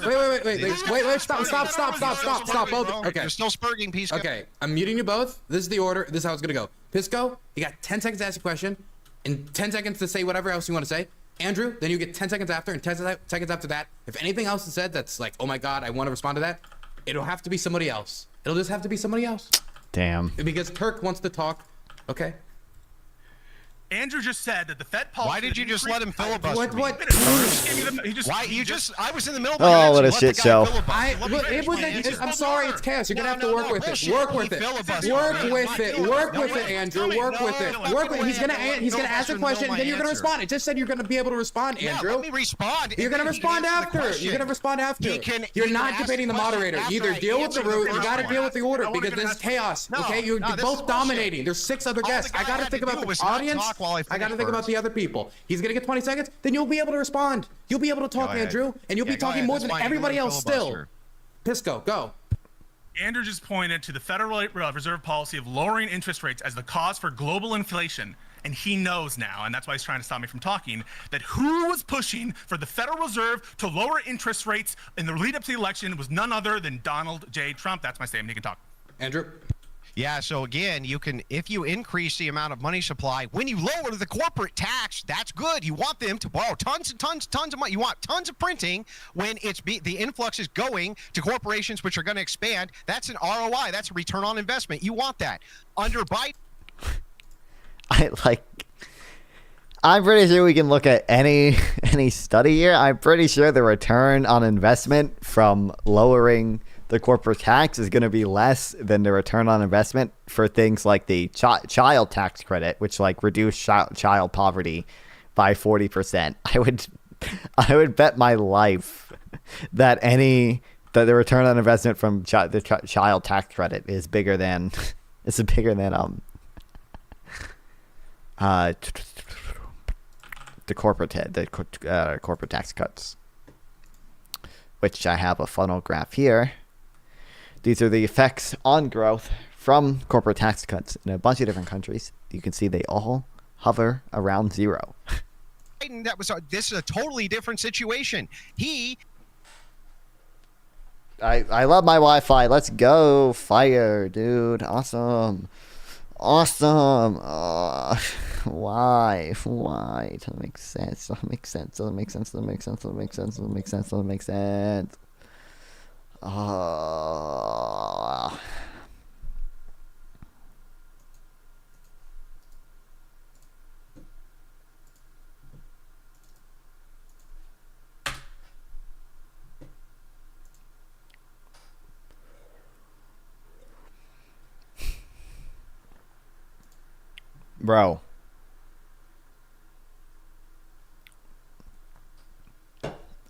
Stop, both. Okay. You're still spurging, Pisco. Okay, I'm muting you both. This is the order. This is how it's gonna go. Pisco, you got 10 seconds to ask a question and 10 seconds to say whatever else you want to say. Andrew, then you get 10 seconds after and 10 seconds after that. If anything else is said that's like, oh my God, I want to respond to that, it'll have to be somebody else. It'll just have to be somebody else. Damn. Because Turk wants to talk. Okay. Andrew just said that the Fed policy. Why did you just let him filibuster? What? Why you just? I was in the middle of Oh, what a shit show. I'm sorry, it's chaos. You're gonna have to work with it. Work with it, Andrew. Work with it. He's gonna ask a question, and then you're gonna respond. It just said you're gonna be able to respond, Andrew. Let me respond. You're gonna respond after. You're not debating the moderator. Either deal with the root. You gotta deal with the order because this is chaos. Okay, you're both dominating. There's 6 other guests. I gotta think about the audience. I gotta think about the other people. He's gonna get 20 seconds, then you'll be able to respond. You'll be able to talk, Andrew, and you'll be talking more than everybody else still. Pisco, go. Andrew just pointed to the Federal Reserve policy of lowering interest rates as the cause for global inflation. And he knows now, and that's why he's trying to stop me from talking, that who was pushing for the Federal Reserve to lower interest rates in the lead up to the election was none other than Donald J. Trump. That's my statement. He can talk. Andrew? Yeah, so again, you can, if you increase the amount of money supply, when you lower the corporate tax, that's good. You want them to borrow tons and tons of money. You want tons of printing when the influx is going to corporations which are going to expand. That's an ROI. That's a return on investment. You want that. Under Biden. I'm pretty sure we can look at any study here. I'm pretty sure the return on investment from lowering the corporate tax is going to be less than the return on investment for things like the child tax credit, which reduce child poverty by 40%. I would bet my life that the return on investment from the child tax credit is bigger than the corporate tax cuts, which I have a funnel graph here. These are the effects on growth from corporate tax cuts in a bunch of different countries. You can see they all hover around 0. This is a totally different situation. I love my Wi-Fi. Let's go. Fire, dude. Awesome. Why? Doesn't make sense. Doesn't make sense. Bro.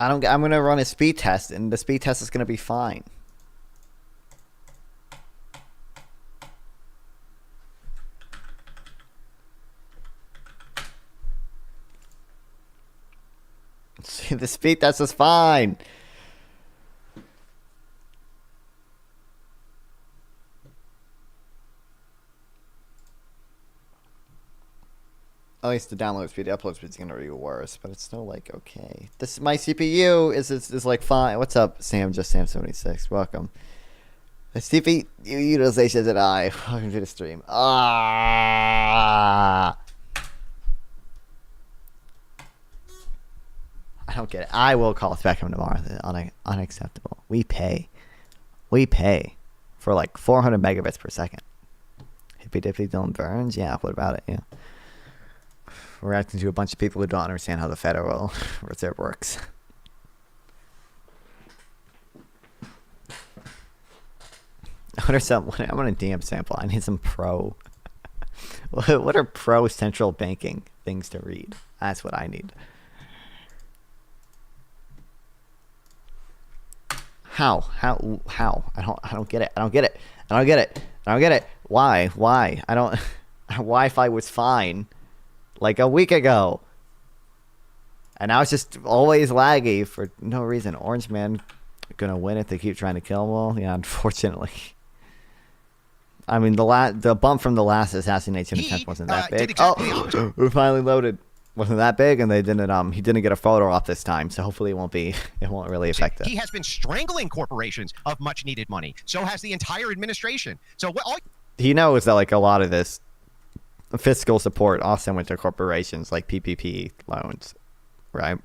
I'm gonna run a speed test, and the speed test is gonna be fine. See, the speed test is fine. At least the download speed, the upload speed is gonna be worse, but it's still okay. This my CPU is fine. What's up, Sam? Just Sam76. Welcome. The CPU utilization is at I. Welcome to the stream. I don't get it. I will call Spectrum tomorrow. Unacceptable. We pay for 400 megabits per second. Hippy Dippy don't burns. Yeah. What about it? Yeah. We're reacting to a bunch of people who don't understand how the Federal Reserve works. I want a DM sample. I need some pro. What are pro central banking things to read? That's what I need. How? I don't get it. Why? Wi-Fi was fine a week ago, and now it's just always laggy for no reason. Orange Man gonna win if they keep trying to kill him all. Yeah, unfortunately. I mean, the bump from the last assassination attempt wasn't that big. Oh, we finally loaded. Wasn't that big, and they didn't. He didn't get a photo off this time, so hopefully it won't be. It won't really affect it. He has been strangling corporations of much needed money. So has the entire administration. So all He knows that like a lot of this fiscal support also went to corporations like PPP loans, right?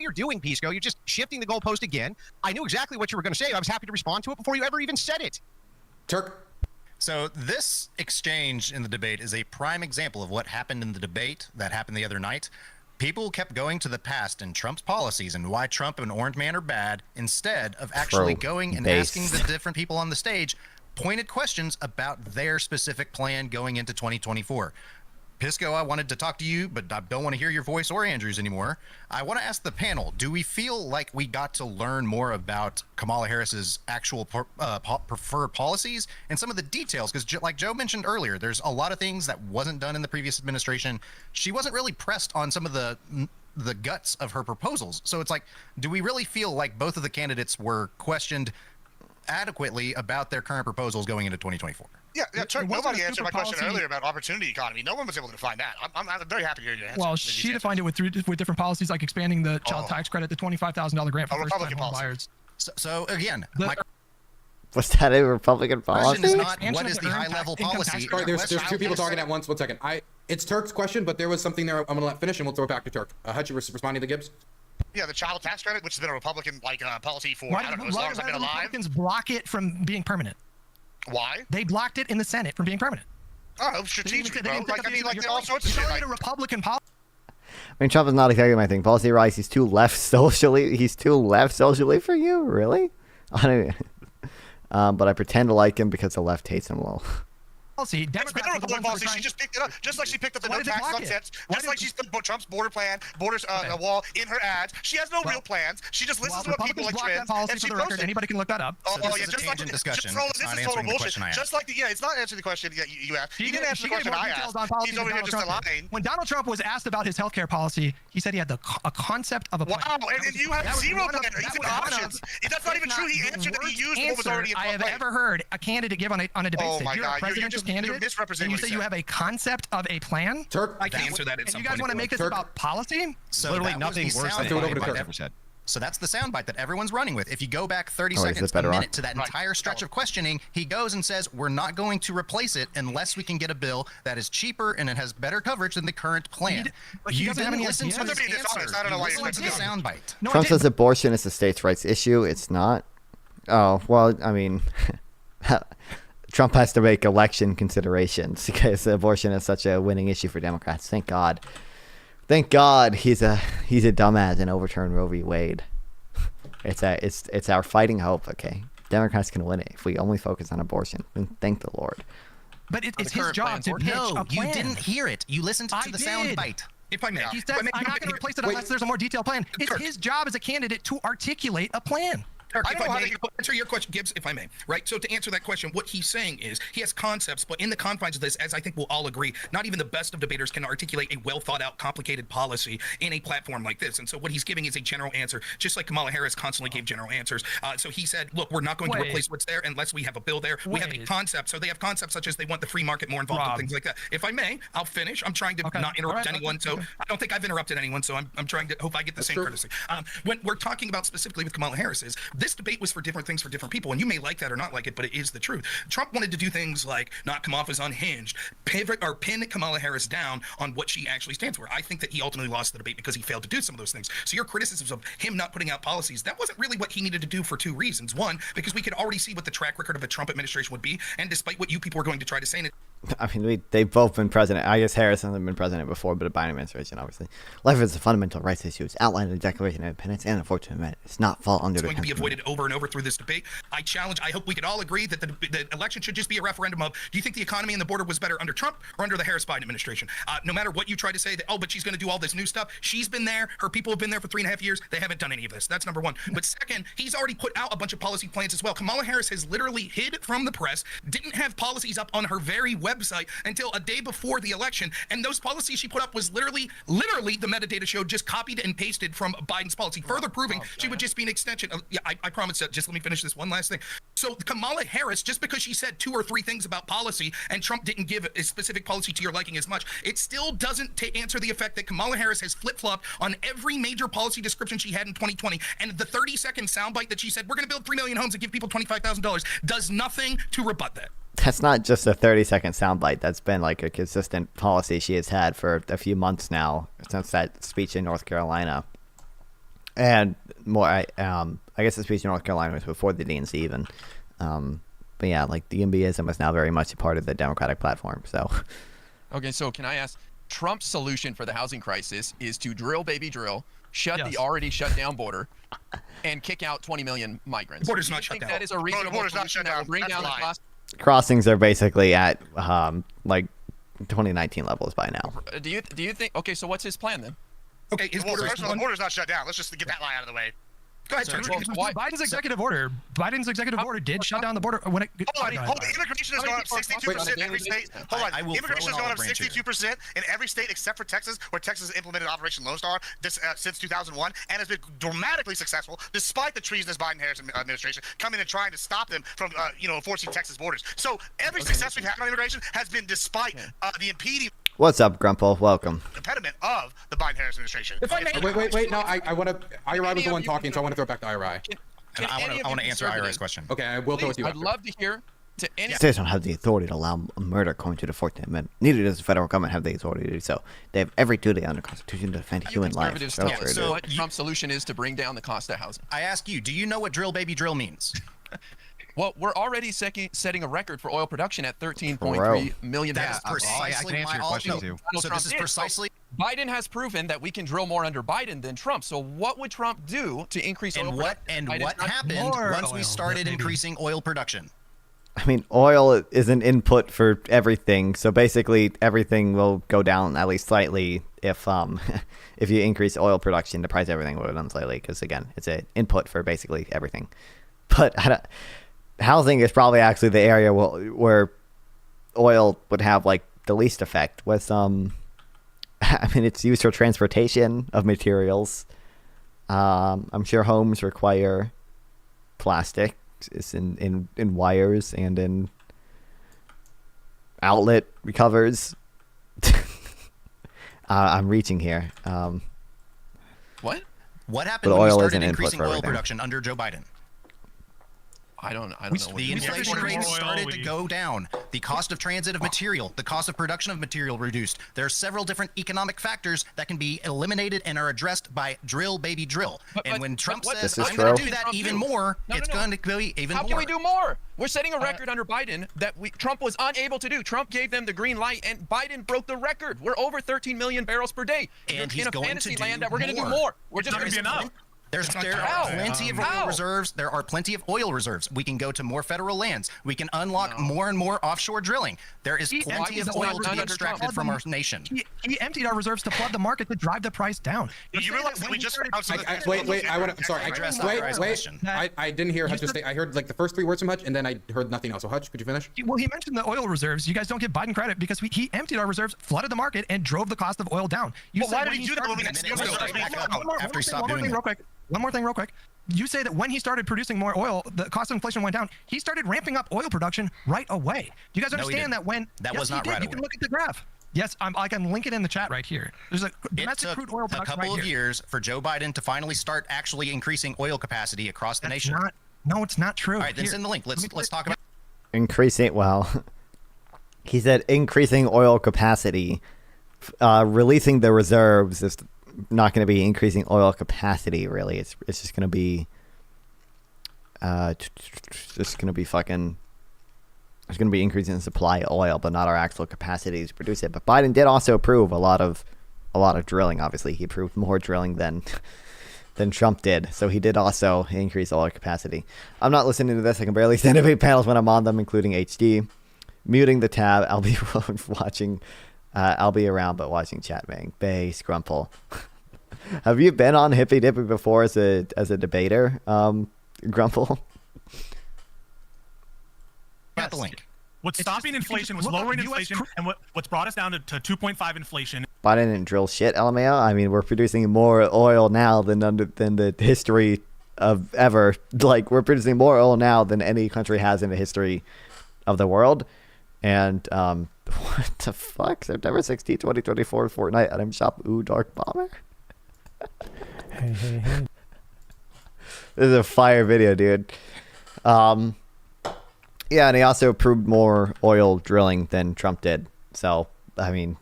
you're doing, Pisco, you're just shifting the goalpost again. I knew exactly what you were going to say. I was happy to respond to it before you ever even said it. Turk. So this exchange in the debate is a prime example of what happened in the debate that happened the other night. People kept going to the past and Trump's policies and why Trump and Orange Man are bad instead of actually going and asking the different people on the stage pointed questions about their specific plan going into 2024. Pisco, I wanted to talk to you, but I don't want to hear your voice or Andrew's anymore. I want to ask the panel, do we feel like we got to learn more about Kamala Harris's actual preferred policies and some of the details? Because like Joe mentioned earlier, there's a lot of things that wasn't done in the previous administration. She wasn't really pressed on some of the guts of her proposals. So it's like, do we really feel like both of the candidates were questioned adequately about their current proposals going into 2024? Yeah, nobody answered my question earlier about opportunity economy. No one was able to define that. I'm very happy to hear your answer. Well, she defined it with different policies, like expanding the child tax credit, the $25,000 grant for first-time home buyers. So again, was that a Republican policy? Question is not what is the high-level policy. Sorry, there's two people talking at once. 1 second. It's Turk's question, but there was something there I'm going to let finish, and we'll throw it back to Turk. Hutch, responding to Gibbs? Yeah, the child tax credit, which has been a Republican policy for, Why I don't know, as long as I've been alive. Republicans block it from being permanent? Why? They blocked it in the Senate from being permanent. Oh, strategic, bro. Like, I mean, like, all sorts of shit. Like a Republican policy. I mean, Trump is not exactly my thing. Policy-wise, he's too left socially. He's too left socially for you, really? I don't. But I pretend to like him because the left hates him a little. Policy. Democrats are the ones policy. She just picked it up, just like she picked up the no tax sunsets, just like she's put Trump's border plan, a wall in her ads. She has no real plans. She just listens to what people like trends, and she posts it. Anybody can look that up. Oh, yeah, just like discussion. This is total bullshit. Just like it's not answering the question that you asked. He didn't answer the question I asked. He's over here just lying. When Donald Trump was asked about his healthcare policy, he said he had a concept of a plan. Wow, and you have zero plan. He's in options. That's not even true. He answered that he used what was already in I have ever heard a candidate give on a debate stage. Oh my God, you're just misrepresenting. And you say you have a concept of a plan? Turk, I can answer that at some point. You guys want to make this about policy? So literally nothing worse than what ever said. So that's the soundbite that everyone's running with. If you go back 30 seconds, a minute to that entire stretch of questioning, he goes and says, we're not going to replace it unless we can get a bill that is cheaper and it has better coverage than the current plan. You didn't listen to his answers. You listened to the soundbite. Trump says abortion is a states' rights issue. It's not. Oh, well, I mean... Trump has to make election considerations because abortion is such a winning issue for Democrats. Thank God. Thank God he's a dumbass and overturned Roe v. Wade. It's our fighting hope. Okay, Democrats can win it if we only focus on abortion. Thank the Lord. But it's his job to pitch a plan. You didn't hear it. You listened to the sound bite. If I may, he says, I'm not going to replace it unless there's a more detailed plan. It's his job as a candidate to articulate a plan. If I may answer your question, Gibbs, if I may, right? So to answer that question, what he's saying is he has concepts, but in the confines of this, as I think we'll all agree, not even the best of debaters can articulate a well thought out, complicated policy in a platform like this. And so what he's giving is a general answer, just like Kamala Harris constantly gave general answers. So he said, look, we're not going to replace what's there unless we have a bill there. We have a concept. So they have concepts such as they want the free market more involved and things like that. If I may, I'll finish. I'm trying to not interrupt anyone. So I don't think I've interrupted anyone. So I'm trying to hope I get the same courtesy. When we're talking about specifically with Kamala Harris, this debate was for different things for different people, and you may like that or not like it, but it is the truth. Trump wanted to do things like not come off as unhinged, pivot or pin Kamala Harris down on what she actually stands for. I think that he ultimately lost the debate because he failed to do some of those things. So your criticisms of him not putting out policies, that wasn't really what he needed to do for two reasons. One, because we could already see what the track record of a Trump administration would be, and despite what you people were going to try to say, I mean, they've both been president. I guess Harris hasn't been president before, but a Biden administration, obviously. Life is a fundamental rights issue. It's outlined in the Declaration of Independence and the 14th Amendment. It's not fall under the It's going to be avoided over and over through this debate. I hope we could all agree that the election should just be a referendum of, do you think the economy and the border was better under Trump or under the Harris-Biden administration? No matter what you try to say that, but she's going to do all this new stuff. She's been there. Her people have been there for 3.5 years. They haven't done any of this. That's number one. But second, he's already put out a bunch of policy plans as well. Kamala Harris has literally hid from the press, didn't have policies up on her very website website until a day before the election, and those policies she put up was literally the metadata showed just copied and pasted from Biden's policy, further proving she would just be an extension of. Yeah, I promise. Just let me finish this one last thing. So Kamala Harris, just because she said 2 or 3 things about policy, and Trump didn't give a specific policy to your liking as much, it still doesn't answer the effect that Kamala Harris has flip-flopped on every major policy description she had in 2020, and the 30-second soundbite that she said, we're going to build 3 million homes and give people $25,000, does nothing to rebut that. That's not just a 30-second soundbite. That's been like a consistent policy she has had for a few months now, since that speech in North Carolina. And more, I guess the speech in North Carolina was before the DNC even. But yeah, like the NBAism is now very much a part of the Democratic platform. So, okay, so can I ask, Trump's solution for the housing crisis is to drill, baby, drill, shut the already shut down border, and kick out 20 million migrants. Border's not shut down. That is a reasonable solution that will bring down the cost. crossings are basically at like 2019 levels by now. Do you think? Okay, so what's his plan then? Okay, the border's not shut down. Let's just get that lie out of the way. Go ahead, Biden's executive order. Biden's executive order did shut down the border when it. Hold on. Immigration has gone up 62% in every state. Hold on. Immigration has gone up 62% in every state except for Texas, where Texas has implemented Operation Lone Star since 2001 and has been dramatically successful, despite the treasonous Biden-Harris administration coming and trying to stop them from, enforcing Texas borders. So every success we've had on immigration has been despite the impeding. What's up, Grumple? Welcome. Impediment of the Biden-Harris administration. Wait. No, I want to. IRI was the one talking, so I want to throw it back to IRI. I want to answer IRI's question. Okay, I will throw it to you. I'd love to hear. States don't have the authority to allow murder according to the 14th Amendment. Neither does the federal government have the authority to do so. They have every duty under the Constitution to defend human life. So what Trump's solution is to bring down the cost of housing. I ask you, do you know what drill baby drill means? Well, we're already setting a record for oil production at 13.3 million barrels. That is precisely my question too. So this is precisely. Biden has proven that we can drill more under Biden than Trump. So what would Trump do to increase oil production? And what happened once we started increasing oil production? I mean, oil is an input for everything, so basically everything will go down at least slightly if if you increase oil production. The price of everything will go down slightly because again, it's an input for basically everything. But housing is probably actually the area where oil would have like the least effect. With I mean, it's used for transportation of materials. I'm sure homes require plastic. It's in wires and in outlet covers. I'm reaching here. What happened when we started increasing oil production under Joe Biden? I don't know. The inflation rate started to go down. The cost of transit of material, the cost of production of material reduced. There are several different economic factors that can be eliminated and are addressed by drill, baby, drill. And when Trump says, I'm going to do that even more, it's going to be even more. How can we do more? We're setting a record under Biden that Trump was unable to do. Trump gave them the green light, and Biden broke the record. We're over 13 million barrels per day. And he's going to do land that we're going to do more. We're just going to be enough. There are plenty of oil reserves. There are plenty of oil reserves. We can go to more federal lands. We can unlock more and more offshore drilling. There is plenty of oil to be extracted from our nation. He emptied our reserves to flood the market to drive the price down. You realize we just wait. I want to. Sorry. I didn't hear Hutch just say. I heard like the first 3 words from Hutch, and then I heard nothing else. So Hutch, could you finish? Well, he mentioned the oil reserves. You guys don't give Biden credit because he emptied our reserves, flooded the market, and drove the cost of oil down. Why did he do that when we after he stopped doing it? One more thing real quick. You say that when he started producing more oil, the cost of inflation went down. He started ramping up oil production right away. Do you guys understand that when... That was not right away. You can look at the graph. Yes, I can link it in the chat right here. There's a domestic crude oil production a couple of years for Joe Biden to finally start actually increasing oil capacity across the nation. No, it's not true. All right, then send the link. Let's talk about... Increasing... Well, he said increasing oil capacity. Releasing the reserves is... not going to be increasing oil capacity, really. It's just going to be it's going to be increasing the supply of oil, but not our actual capacity to produce it. But Biden did also approve a lot of drilling. Obviously, he approved more drilling than Trump did. So he did also increase oil capacity. I'm not listening to this. I can barely stand debate panels when I'm on them, including HD. Muting the tab. I'll be watching. I'll be around, but watching chat, man. Bay, Scrumple. Have you been on Hippy Dippy before as a debater, Grumple? Got the link. What's stopping inflation was lowering inflation, and what's brought us down to 2.5 inflation. Biden didn't drill shit, LMAO. I mean, we're producing more oil now than the history of ever. Like, we're producing more oil now than any country has in the history of the world. And what the fuck? September 16, 2024, Fortnite item shop. Ooh, Dark Bomber. Hey. This is a fire video, dude. Yeah, and he also approved more oil drilling than Trump did. So, I mean,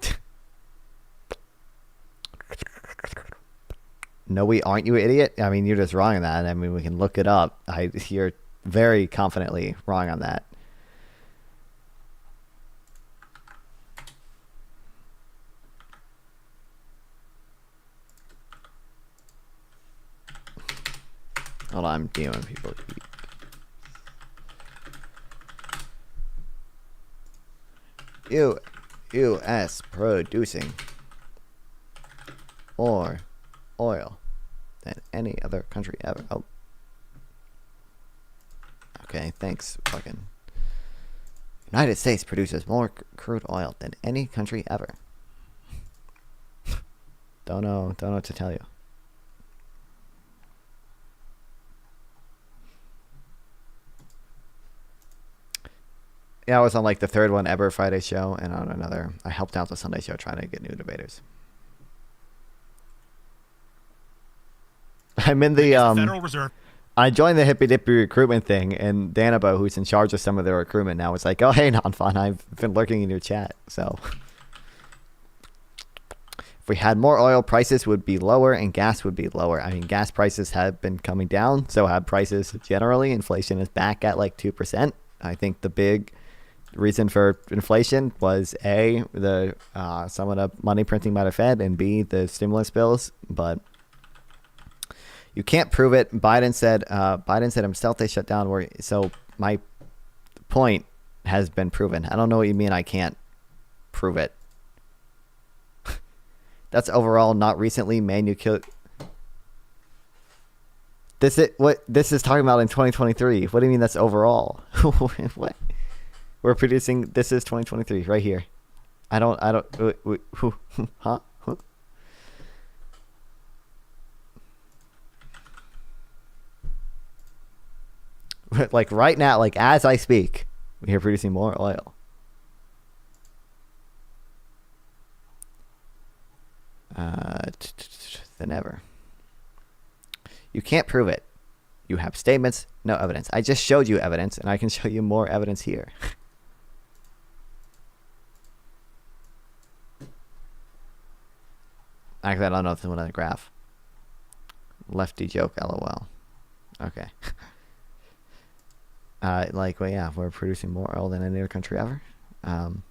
no, we aren't, you idiot. I mean, you're just wrong on that. I mean, we can look it up. You're very confidently wrong on that. Hold on, I'm DMing people. U.S. producing more oil than any other country ever. Oh. Okay, thanks, fucking. United States produces more crude oil than any country ever. Don't know what to tell you. Yeah, I was on like the third one ever Friday show, and on another, I helped out the Sunday show trying to get new debaters. I'm in the Federal Reserve. I joined the Hippy Dippy recruitment thing, and Danabo, who's in charge of some of the recruitment now, was like, "Oh, hey, non-fun, I've been lurking in your chat." So, if we had more oil, prices would be lower, and gas would be lower. I mean, gas prices have been coming down, so have prices generally. Inflation is back at like 2%. I think the big reason for inflation was A, the some of the money printing by the Fed, and B, the stimulus bills. But you can't prove it. Biden said himself they shut down. So my point has been proven. I don't know what you mean I can't prove it. That's overall, not recently. This is talking about in 2023. What do you mean that's overall? What? We're producing. This is 2023 right here. I don't. Huh? Like right now, like as I speak, we're producing more oil. Than ever. You can't prove it. You have statements, no evidence. I just showed you evidence, and I can show you more evidence here. Actually, I don't know if there's one on the graph. Lefty joke, lol. Okay. Well, yeah, we're producing more oil than any other country ever. Don't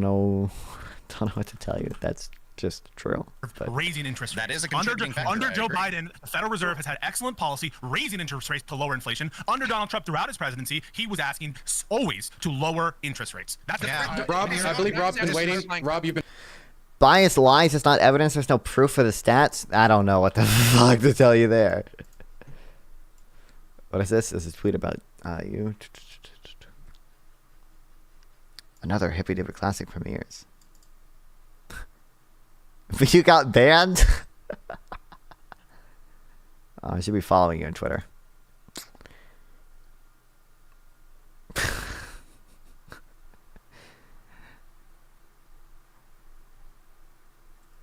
know what to tell you. That's just true. But raising interest rates. That is a contributing factor. Under Joe Biden, the Federal Reserve has had excellent policy raising interest rates to lower inflation. Under Donald Trump, throughout his presidency, he was asking always to lower interest rates. That's Rob, I believe Rob's been waiting. Rob, you've been. Biased lies is not evidence. There's no proof for the stats. I don't know what the fuck to tell you there. What is this? This is a tweet about you. Another Hippy Dippy classic premieres. But you got banned? I should be following you on Twitter.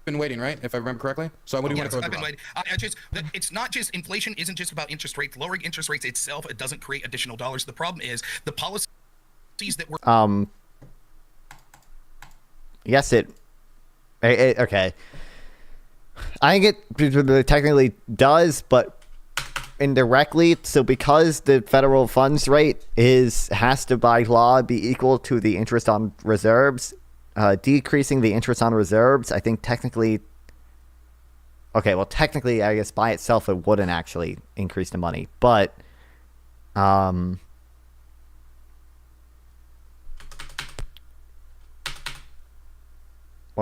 Been waiting, right? If I remember correctly. So what do you want to go I've been waiting. It's not just inflation. Isn't just about interest rates. Lowering interest rates itself, it doesn't create additional dollars. The problem is the policies that were. Yes, okay. I think it technically does, but indirectly. So because the federal funds rate has to by law be equal to the interest on reserves, decreasing the interest on reserves, I think technically. Okay, well, technically, I guess by itself it wouldn't actually increase the money, but what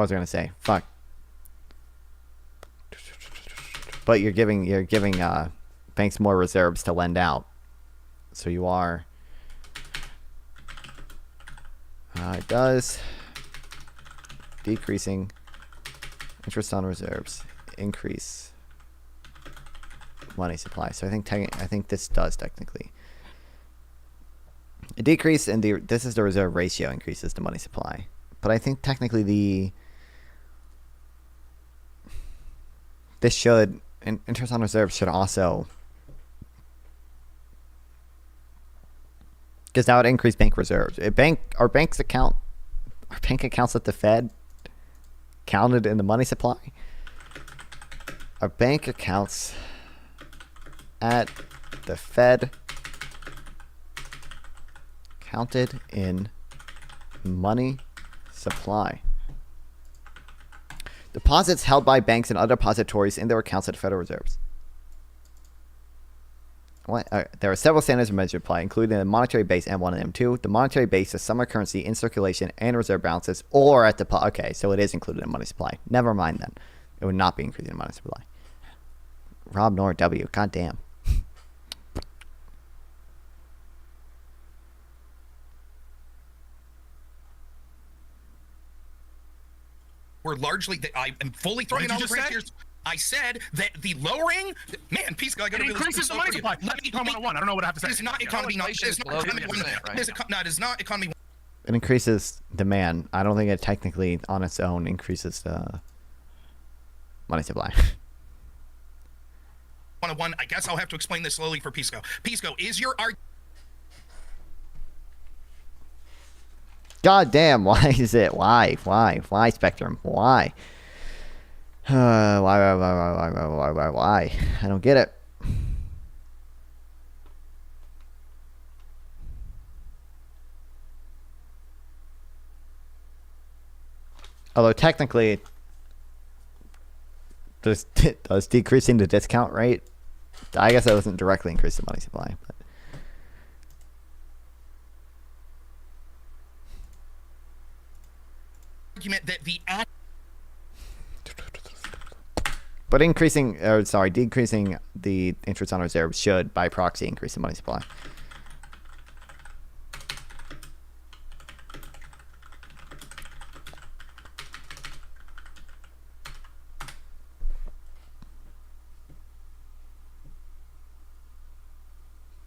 was I gonna say? Fuck. But you're giving banks more reserves to lend out, so you are. Does decreasing interest on reserves increase money supply? So I think this does technically. A decrease in this is the reserve ratio increases the money supply, but I think technically this should interest on reserves should also, because that would increase bank reserves. Are bank accounts at the Fed counted in the money supply? Are bank accounts at the Fed counted in money supply? Deposits held by banks and other depositories in their accounts at Federal Reserves. What? There are several standards of measure apply, including the monetary base M1 and M2. The monetary base is summer currency in circulation and reserve balances, or at the okay, so it is included in money supply. Never mind then, it would not be included in money supply. Rob Nor W. God damn. We're largely, I am fully throwing it on the bridge here. I said that the lowering, man, Peace Guy, I gotta it increases the money supply. Let me Econ 101. I don't know what I have to say. It's not economy. It's not economy. It increases demand. I don't think it technically on its own increases the money supply. 101. I guess I'll have to explain this slowly for Pisco. Pisco, is your argument? God damn, why is it? Why, Spectrum? Why? Why? I don't get it. Although technically, does decreasing the discount rate, I guess that doesn't directly increase the money supply, but. Argument that But decreasing the interest on reserves should, by proxy, increase the money supply.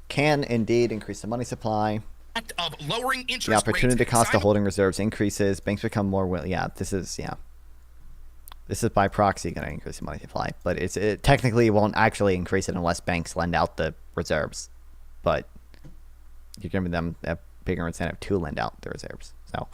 Can indeed increase the money supply. Of lowering interest the opportunity rates, cost of holding reserves increases. Banks become more willing. This is by proxy going to increase the money supply, but it technically won't actually increase it unless banks lend out the reserves, but you're giving them a bigger incentive to lend out the reserves. So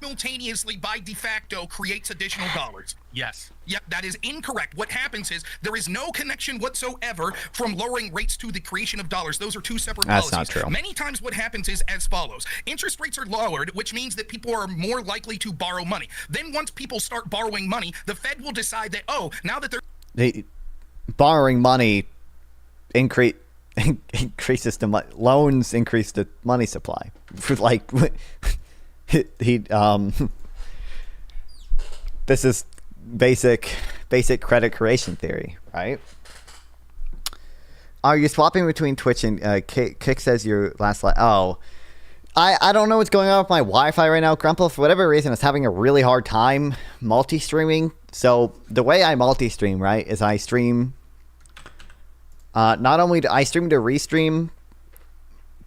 simultaneously by de facto creates additional dollars. Yes. Yep, that is incorrect. What happens is there is no connection whatsoever from lowering rates to the creation of dollars. Those are two separate policies. That's not true. Many times what happens is as follows. Interest rates are lowered, which means that people are more likely to borrow money. Then once people start borrowing money, the Fed will decide that, oh, now that they're borrowing money increases the loans increase the money supply. For like this is basic credit creation theory, right? Are you swapping between Twitch and Kick says your last I don't know what's going on with my Wi-Fi right now. Grumple, for whatever reason, is having a really hard time multi-streaming. So the way I multi-stream, right, is I stream not only do I stream to Restream,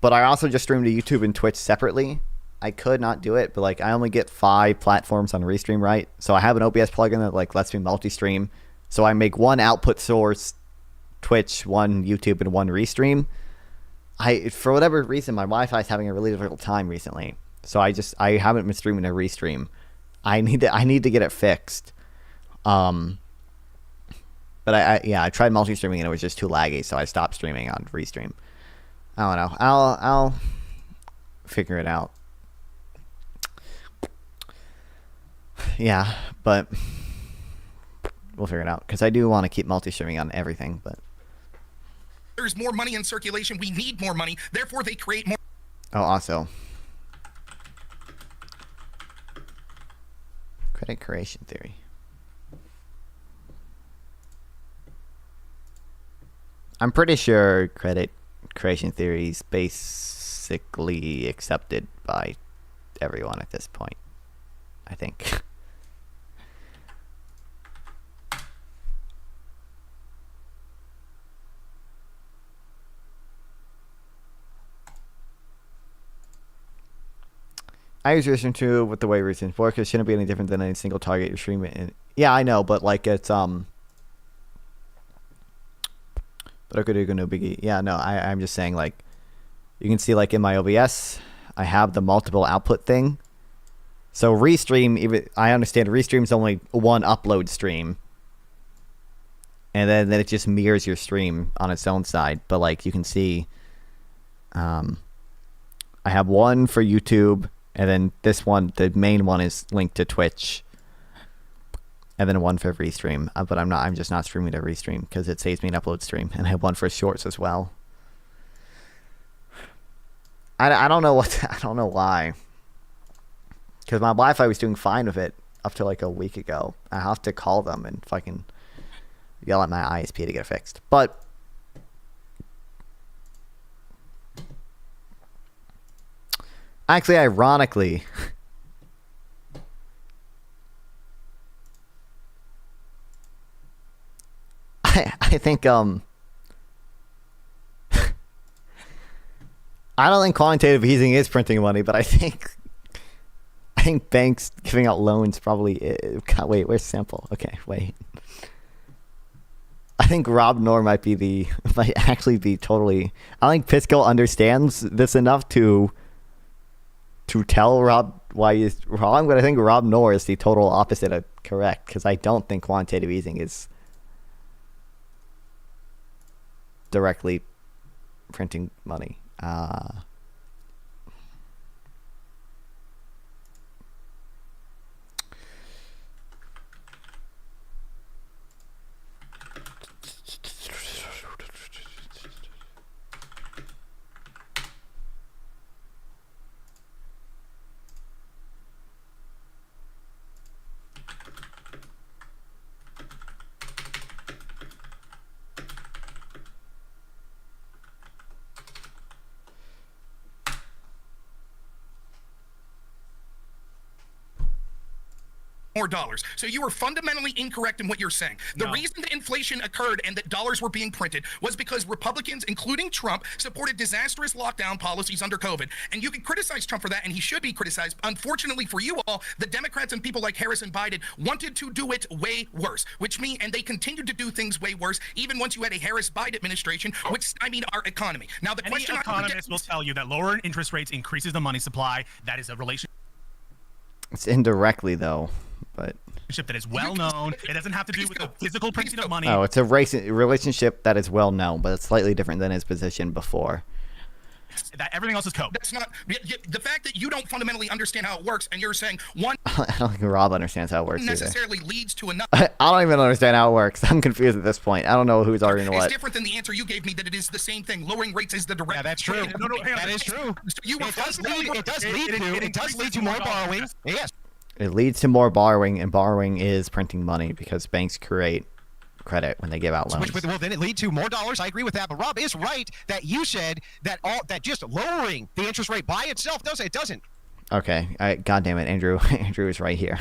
but I also just stream to YouTube and Twitch separately. I could not do it, but like I only get 5 platforms on Restream, right? So I have an OBS plugin that like lets me multi-stream. So I make one output source, Twitch, one YouTube, and one Restream. For whatever reason, my Wi-Fi is having a really difficult time recently. So I haven't been streaming to Restream. I need to get it fixed. But I tried multi-streaming and it was just too laggy, so I stopped streaming on Restream. I don't know. I'll figure it out. Yeah, but we'll figure it out because I do want to keep multi-streaming on everything. But there's more money in circulation, we need more money. Therefore, they create more. Oh, also credit creation theory. I'm pretty sure credit creation theory is basically accepted by everyone at this point, I think. I use restriction too with the way restrictions work. It shouldn't be any different than any single target you stream it in. Yeah, I know, but like it's but okay, no biggie. Yeah, no, I'm just saying, like, you can see, like, in my OBS, I have the multiple output thing. So restream, even I understand restream's only one upload stream, and then it just mirrors your stream on its own side. But like you can see, I have one for YouTube. And then this one, the main one, is linked to Twitch. And then one for Restream. But I'm just not streaming to Restream because it saves me an upload stream. And I have one for Shorts as well. I don't know I don't know why. Because my Wi-Fi was doing fine with it up to like a week ago. I have to call them and fucking yell at my ISP to get it fixed. But actually, ironically, I think I don't think quantitative easing is printing money, but I think banks giving out loans probably. Wait, where's sample? Okay, wait. I think Rob Noor might actually be totally. I think Pisco understands this enough to tell Rob why he's wrong, but I think Rob Noor is the total opposite of correct, because I don't think quantitative easing is directly printing money. more dollars. So you were fundamentally incorrect in what you're saying. The reason that inflation occurred and that dollars were being printed was because Republicans, including Trump, supported disastrous lockdown policies under COVID. And you can criticize Trump for that, and he should be criticized. Unfortunately for you all, the Democrats and people like Harris and Biden wanted to do it way worse, and they continued to do things way worse, even once you had a Harris-Biden administration, which stymied our economy. Now, the question economist will tell you that lowering interest rates increases the money supply. That is a relationship. It's indirectly, though. But that is well known. It doesn't have to do with the physical printing of money. Oh, it's a relationship that is well known, but it's slightly different than his position before. That everything else is code. That's not the fact that you don't fundamentally understand how it works, and you're saying one. I don't think Rob understands how it works necessarily leads to another. I don't even understand how it works. I'm confused at this point. I don't know who's arguing what. It's different than the answer you gave me that it is the same thing. Lowering rates is the direct. Yeah, that's true. That is true. It does lead to more borrowing. Yes. It leads to more borrowing, and borrowing is printing money because banks create credit when they give out loans. Which will then lead to more dollars. I agree with that. But Rob is right that you said that that just lowering the interest rate by itself does it doesn't. Okay. God damn it, Andrew. Andrew is right here.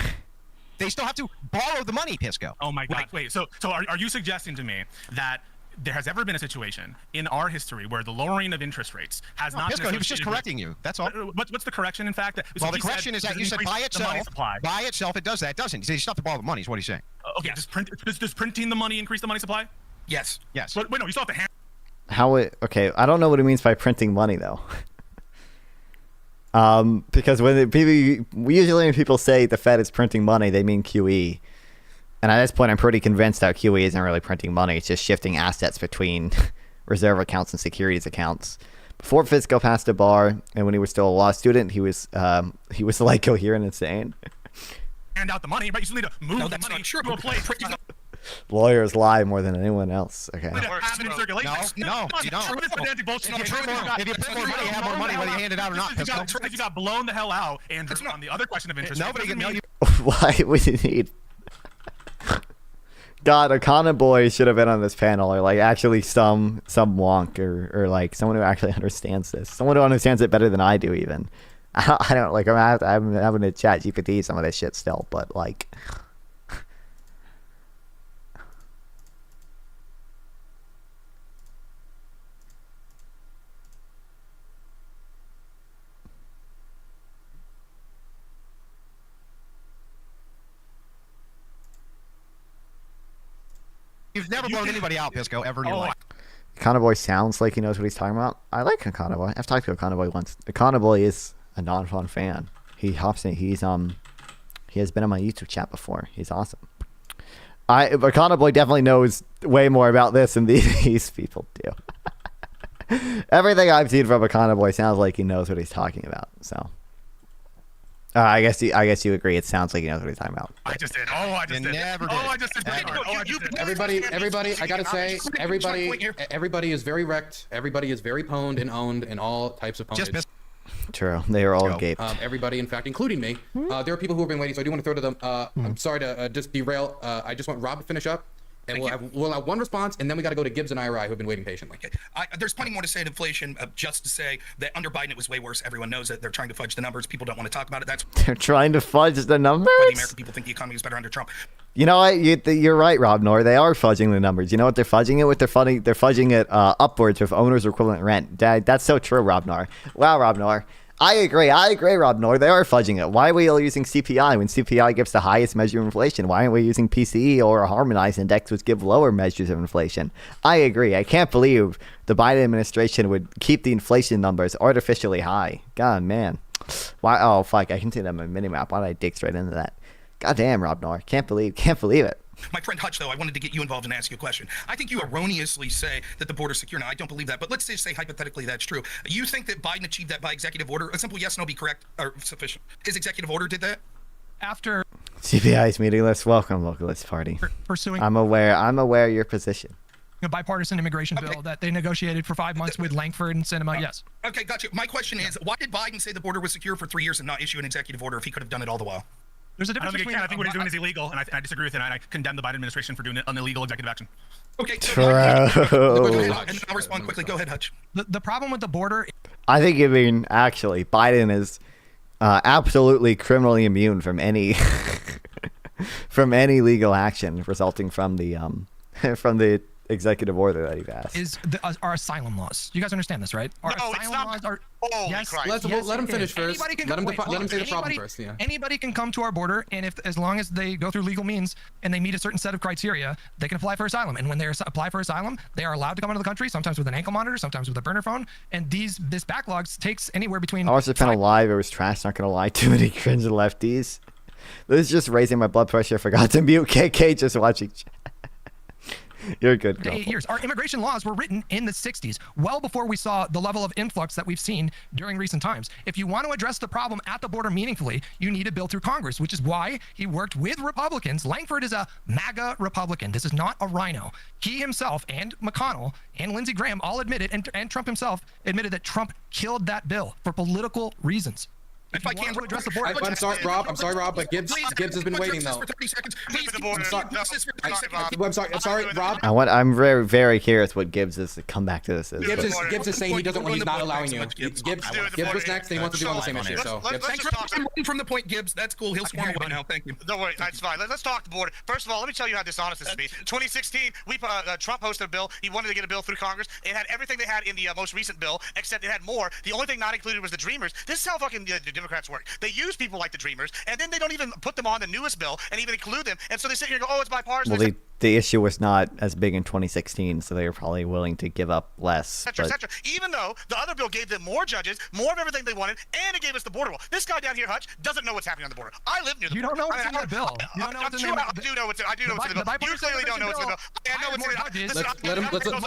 They still have to borrow the money, Pisco. Oh my God! Wait. So are you suggesting to me that there has ever been a situation in our history where the lowering of interest rates has not Pisco, been he was just correcting you. That's all. What's the correction, in fact? Well, the correction is that you said by itself it does that, doesn't it? You still have to borrow the money is what he's saying. Okay, does printing the money increase the money supply? Yes. But wait, no, you still have to hand. Okay, I don't know what it means by printing money, though. Because when people say the Fed is printing money, they mean QE. And at this point, I'm pretty convinced that QE isn't really printing money. It's just shifting assets between reserve accounts and securities accounts. Before Fisco passed the bar, and when he was still a law student, he was like coherent and sane. Hand out the money, but you still need to move the money to a place. Lawyers lie more than anyone else. Okay. No, you don't. If you print more money, you have more money whether you hand it out or not. You got blown the hell out, Andrew, on the other question of interest. Nobody can know you. Why would you need? God, Akana Boy should have been on this panel, or like actually some wonk, or like someone who actually understands this, someone who understands it better than I do even. I don't like. I'm having to chat GPT some of this shit still, but like. You've never blown anybody out, Pisco, ever in your life. Econoboy sounds like he knows what he's talking about. I like Econoboy. I've talked to Econoboy once. Econoboy is a non-fun fan. He hops in. He has been on my YouTube chat before. He's awesome. Econoboy definitely knows way more about this than these people do. Everything I've seen from Econoboy sounds like he knows what he's talking about. So. I guess you agree. It sounds like he knows what he's talking about. I just did. I just did. Everybody, I gotta say, everybody is very wrecked. Everybody is very pwned and owned in all types of pwnage. True. They are all gaped. Everybody, in fact, including me. There are people who have been waiting, so I do want to throw to them. I'm sorry to just derail. I just want Rob to finish up. And we'll have one response, and then we got to go to Gibbs and IRI, who have been waiting patiently. There's plenty more to say on inflation. Just to say that under Biden it was way worse. Everyone knows that they're trying to fudge the numbers. People don't want to talk about it. That's They're trying to fudge the numbers. why the American people think the economy is better under Trump. You know what? You're right, Rob Nor. They are fudging the numbers. You know what they're fudging it with? They're fudging it upwards with owner's equivalent rent. That's so true, Rob Nor. Wow, Rob Nor. I agree, Rob Nor. They are fudging it. Why are we all using CPI when CPI gives the highest measure of inflation? Why aren't we using PCE or a harmonized index which give lower measures of inflation? I agree. I can't believe the Biden administration would keep the inflation numbers artificially high. God, man. Why? Oh, fuck. I can see that on my mini-map. Why did I dig straight into that? God damn, Rob Nor. Can't believe it. My friend Hutch, though, I wanted to get you involved and ask you a question. I think you erroneously say that the border's secure. Now, I don't believe that, but let's just say hypothetically that's true. You think that Biden achieved that by executive order? A simple yes, no, be correct or sufficient. His executive order did that? After CPI's meeting list. Welcome, localist party. Pursuing. I'm aware of your position. A bipartisan immigration bill that they negotiated for 5 months with Langford and Sinema. Yes. Okay, got you. My question is, why did Biden say the border was secure for 3 years and not issue an executive order if he could have done it all the while? There's a difference between. I think what he's doing is illegal, and I disagree with it. And I condemn the Biden administration for doing an illegal executive action. Okay. True. And I'll respond quickly. Go ahead, Hutch. The problem with the border. I think actually Biden is absolutely criminally immune from any from any legal action resulting from the executive order that he passed. Our asylum laws. You guys understand this, right? Our asylum laws are. Yes, let him finish first. Let him say the problem first. Yeah. Anybody can come to our border, and as long as they go through legal means and they meet a certain set of criteria, they can apply for asylum. And when they apply for asylum, they are allowed to come into the country, sometimes with an ankle monitor, sometimes with a burner phone. And this backlogs takes anywhere between. I was kind of live. It was trash. Not gonna lie. Too many cringe lefties. This is just raising my blood pressure. I forgot to mute KK just watching. You're good. 8 years. Our immigration laws were written in the 60s, well before we saw the level of influx that we've seen during recent times. If you want to address the problem at the border meaningfully, you need a bill through Congress, which is why he worked with Republicans. Langford is a MAGA Republican. This is not a rhino. He himself and McConnell and Lindsey Graham all admitted, and Trump himself admitted that Trump killed that bill for political reasons. If I can't address the border, I'm sorry, Rob, but Gibbs has been waiting though. I'm sorry, Rob. I'm very, very curious what Gibbs is to come back to this. Gibbs is saying he doesn't want. He's not allowing you. Gibbs was next. And he wants to do on the same issue. So from the point, Gibbs. That's cool. He'll swarm away now. Thank you. Don't worry, that's fine. Let's talk the border. First of all, let me tell you how dishonest this is. 2016, Trump hosted a bill. He wanted to get a bill through Congress. It had everything they had in the most recent bill, except it had more. The only thing not included was the Dreamers. This is how fucking the Democrats work. They use people like the Dreamers, and then they don't even put them on the newest bill and even include them. And so they sit here and go, "Oh, it's bipartisan." Well, the issue was not as big in 2016, so they were probably willing to give up less. Et cetera. Even though the other bill gave them more judges, more of everything they wanted, and it gave us the border wall. This guy down here, Hutch, doesn't know what's happening on the border. I live near the border. You don't know what's in the bill. You don't know what's in the bill. I do know what's in the bill. You clearly don't know what's in the bill. I know what's in the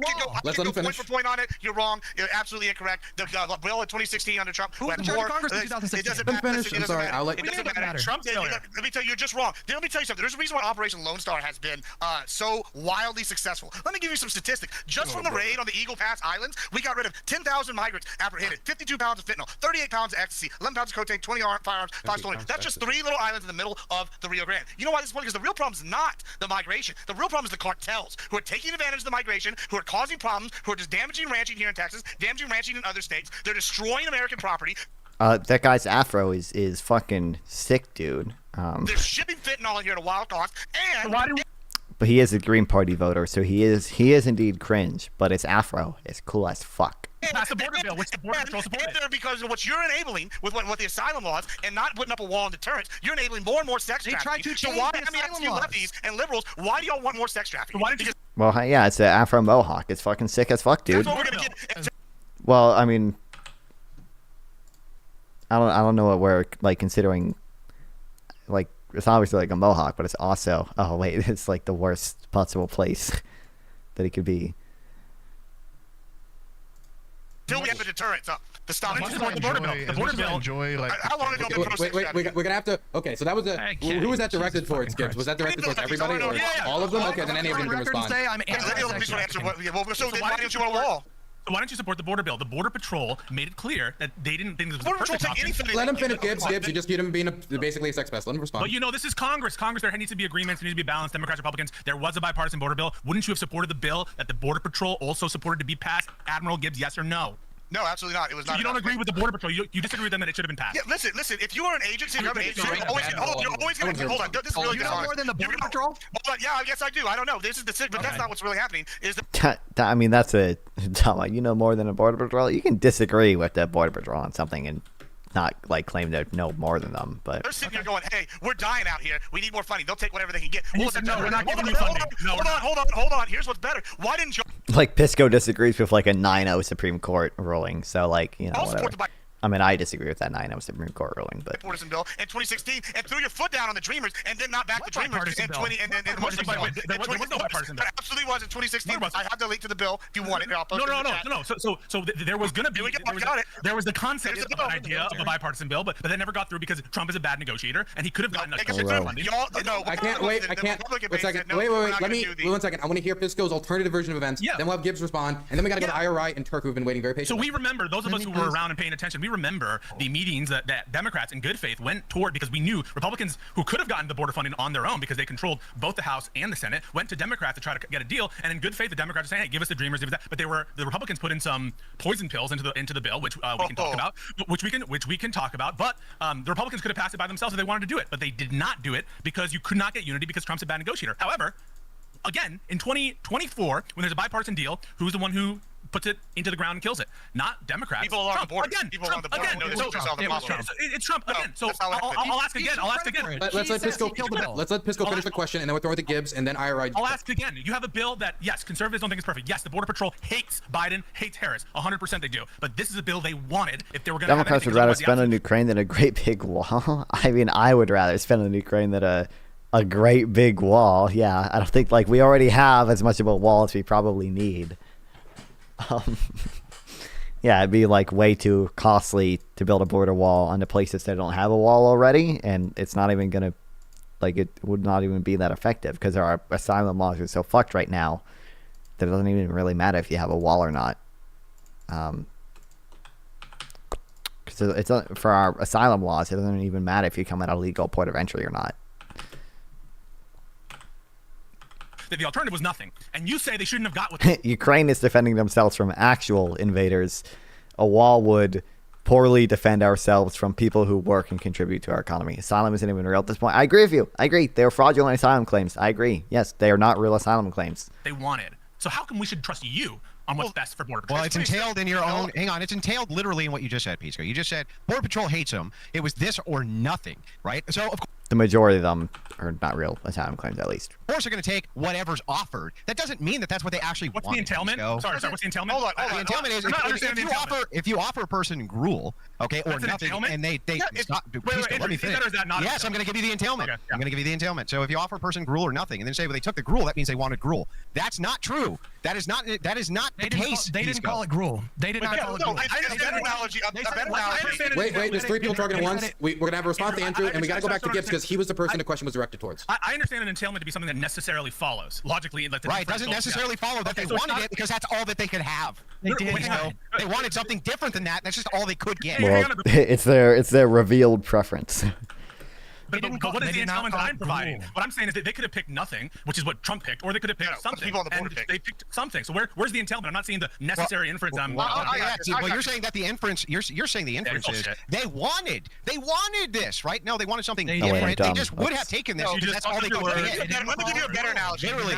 bill. Let's let him finish. Point for point on it. You're wrong. You're absolutely incorrect. The bill in 2016 under Trump had more. Congress in 2016? It doesn't matter. I'm sorry. I'll let. It doesn't matter. Trump. Let me tell you, you're just wrong. Let me tell you something. There's a reason why Operation Lone Star has been so wildly successful. Let me give you some statistics. Just from the raid on the Eagle Pass Islands, we got rid of 10,000 migrants apprehended, 52 pounds of fentanyl, 38 pounds of ecstasy, 11 pounds of cocaine, 20 firearms, 5 stolen. That's just 3 little islands in the middle of the Rio Grande. You know why this is funny? Because the real problem is not the migration. The real problem is the cartels who are taking advantage of the migration, who are causing problems, who are just damaging ranching here in Texas, damaging ranching in other states. They're destroying American property. That guy's afro is fucking sick, dude. They're shipping fentanyl in here to wild cost, and But he is a Green Party voter, so he is indeed cringe. But his afro is cool as fuck. Pass the border bill, which the border patrol supported. And because of what you're enabling with what the asylum laws and not putting up a wall and deterrence, you're enabling more and more sex trafficking. tried to So change why, the I mean, asylum you laws. lefties and liberals, why do y'all want more sex trafficking? Because Well, yeah, it's an afro mohawk. It's fucking sick as fuck, dude. that's what we're gonna get. Well, I mean, I don't know what we're like considering. Like, it's obviously like a mohawk, but it's also it's like the worst possible place that it could be. Until we have a deterrence up to stop The border bill. The border bill. Enjoy, like, How long ago? Wait, we're gonna have to. Okay, so that was who was that directed towards, Gibbs? Was that directed towards everybody or all of them? Okay, then any of them can respond. I'm So then why don't you want a wall? So why don't you support the border bill? The border patrol made it clear that they didn't think this was the Border Patrol perfect take option. anything. Let him finish, Gibbs. You just get him being basically a sex pest. Let him respond. But you know, this is Congress. Congress, there needs to be agreements. There needs to be balance. Democrats, Republicans. There was a bipartisan border bill. Wouldn't you have supported the bill that the Border Patrol also supported to be passed? Admiral Gibbs, yes or no? No, absolutely not. It was So not. you don't agree with the Border Patrol. You disagree with them that it should have been passed. Yeah, listen. If you are an agency, you're You're always going to hold on. This is really You know more than the Border Patrol? Hold on. Yeah, I guess I do. I don't know. This is the but that's not what's really happening. Is the I mean, that's a you know more than a border patrol. You can disagree with the border patrol on something and not like claim to know more than them, but they're sitting here going, "Hey, we're dying out here. We need more funding. They'll take whatever they can get." And you said, no, we're not giving you funding. Hold on. Here's what's better. Why didn't you like Pisco disagrees with like a 9-0 Supreme Court ruling, so like you know I'll support whatever. the I mean, I disagree with that 9-0 Supreme Court ruling, but bipartisan bill in 2016 and threw your foot down on the Dreamers and then not back the Dreamers in 20 and then There was no bipartisan bill. There absolutely was in 2016. I have the link to the bill if you want it. I'll post it in the chat. No. So there was gonna be. There was the concept of an idea of a bipartisan bill, but that never got through because Trump is a bad negotiator and he could have gotten us funding. I can't wait. I can't. One second. Wait. Let me. Wait 1 second. I want to hear Pisco's alternative version of events. Yeah. Then we'll have Gibbs respond, and then we got to go to IRI and Turk, who've been waiting very So patiently. we remember, those of us who were around and paying attention, we remember the meetings that Democrats in good faith went toward because we knew Republicans who could have gotten the border funding on their own because they controlled both the House and the Senate went to Democrats to try to get a deal. And in good faith, the Democrats were saying, "Hey, give us the Dreamers, give us that." But the Republicans put in some poison pills into the bill, which we can talk about, which we can talk about. But the Republicans could have passed it by themselves if they wanted to do it, but they did not do it because you could not get unity because Trump's a bad negotiator. However, again, in 2024, when there's a bipartisan deal, who's the one who puts it into the ground and kills it? Not Democrats. People along Trump. the border. Again, People Trump. along the border. Again. know this So, is just how the problem is. it's Trump again. So that's how it happened. I'll ask again. Let's let Pisco Let's let Pisco finish the question, and then we'll throw it to Gibbs, and then IRI. I'll ask again. You have a bill that, yes, conservatives don't think is perfect. Yes, the Border Patrol hates Biden, hates Harris. 100% they do. But this is a bill they wanted if they were going to have Democrats anything, would rather 'cause spend on Ukraine than a great big wall. I mean, I would rather spend on Ukraine than a great big wall. Yeah, I don't think like we already have as much of a wall as we probably need. Yeah, it'd be like way too costly to build a border wall on the places that don't have a wall already, and it's not even gonna, like, it would not even be that effective because our asylum laws are so fucked right now that it doesn't even really matter if you have a wall or not. Because it's for our asylum laws, it doesn't even matter if you come at a legal port of entry or not. The alternative was nothing. And you say they shouldn't have got what Ukraine is defending themselves from actual invaders. A wall would poorly defend ourselves from people who work and contribute to our economy. Asylum isn't even real at this point. I agree with you. I agree. They're fraudulent asylum claims. I agree. Yes, they are not real asylum claims. they wanted. So how come we should trust you on what's best for Border Patrol? Well, it's entailed in your own. Hang on, it's entailed literally in what you just said, Pisco. You just said Border Patrol hates them. It was this or nothing, right? So of The majority of them are not real asylum claims, at least. course they're going to take whatever's offered. That doesn't mean that that's what they actually What's want. the entailment? Sorry, what's the entailment? Hold on. The entailment is if you offer a person gruel, okay, or That's an nothing, entailment? and they stop. wait, Pisco, let me is that finish. or is that not Yes, I'm going to give you the entailment. Okay, I'm going to give you the entailment. So if you offer a person gruel or nothing, and then say, well, they took the gruel, that means they wanted gruel. That's not true. That is not the case. They didn't call it gruel. They did not call it gruel. A better analogy. Wait, there's three people talking at once. We're gonna have a response to Andrew, and we gotta go back to Gibbs because he was the person the question was directed towards. I understand an entailment to be something that necessarily follows logically. Like Right, doesn't necessarily follow that they wanted it because that's all that they could have. They wanted something different than that. That's just all they could get. Well, it's their revealed preference. But what is the entitlement that I'm providing? What I'm saying is that they could have picked nothing, which is what Trump picked, or they could have picked something. People on the border They picked something. So where's the entailment? I'm not seeing the necessary inference. Well, you're saying that the inference. You're saying the inference is they wanted this, right? No, they wanted something different. They just would have taken this because that's all they could get. Let me give you a better analogy. Literally,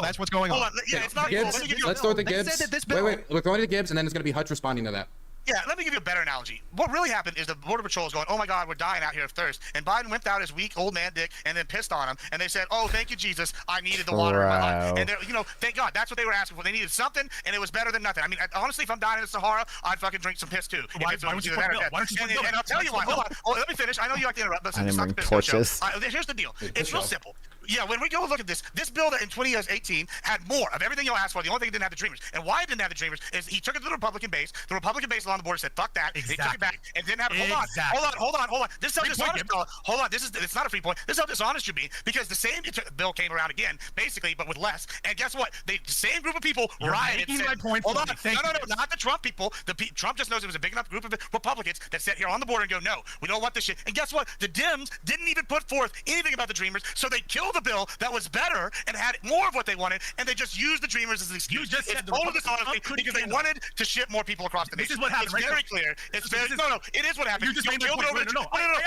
that's what's going on. Hold on. Yeah, it's not. Gibbs, let's throw it to Gibbs. Wait, we're throwing it to Gibbs, and then it's going to be Hutch responding to that. Yeah, let me give you a better analogy. What really happened is the Border Patrol is going, oh my God, we're dying out here of thirst. And Biden whipped out his weak old man dick and then pissed on him. And they said, oh, thank you, Jesus. I needed the water in my life. And, thank God. That's what they were asking for. They needed something, and it was better than nothing. I mean, honestly, if I'm dying in the Sahara, I'd fucking drink some piss too. Why don't you support the bill? Why don't you support the bill? And I'll tell you why. Hold on. Oh, let me finish. I know you like to interrupt, but I didn't bring torches. torches. Here's the deal. It's real simple. Yeah, when we go look at this bill that in 2018 had more of everything you asked for. The only thing it didn't have the Dreamers. And why it didn't have the Dreamers is he took it to the Republican base. The Republican base along the border said, fuck that. Exactly. They took it back and didn't have it. Hold on. This is how dishonest. Hold on. It's not a free point. This is how dishonest you're being because the same bill came around again, basically, but with less. And guess what? The same group of people rioted. Hold on. No, not the Trump people. Trump just knows it was a big enough group of Republicans that sat here on the border and go, no, we don't want this shit. And guess what? The Dems didn't even put forth anything about the Dreamers, so they killed the bill that was better and had more of what they wanted, and they just used the Dreamers as an excuse. You just said it's total dishonesty because they wanted to ship more people across the nation. This is what happened. It's very clear. It's very no. It is what happened. You killed it over the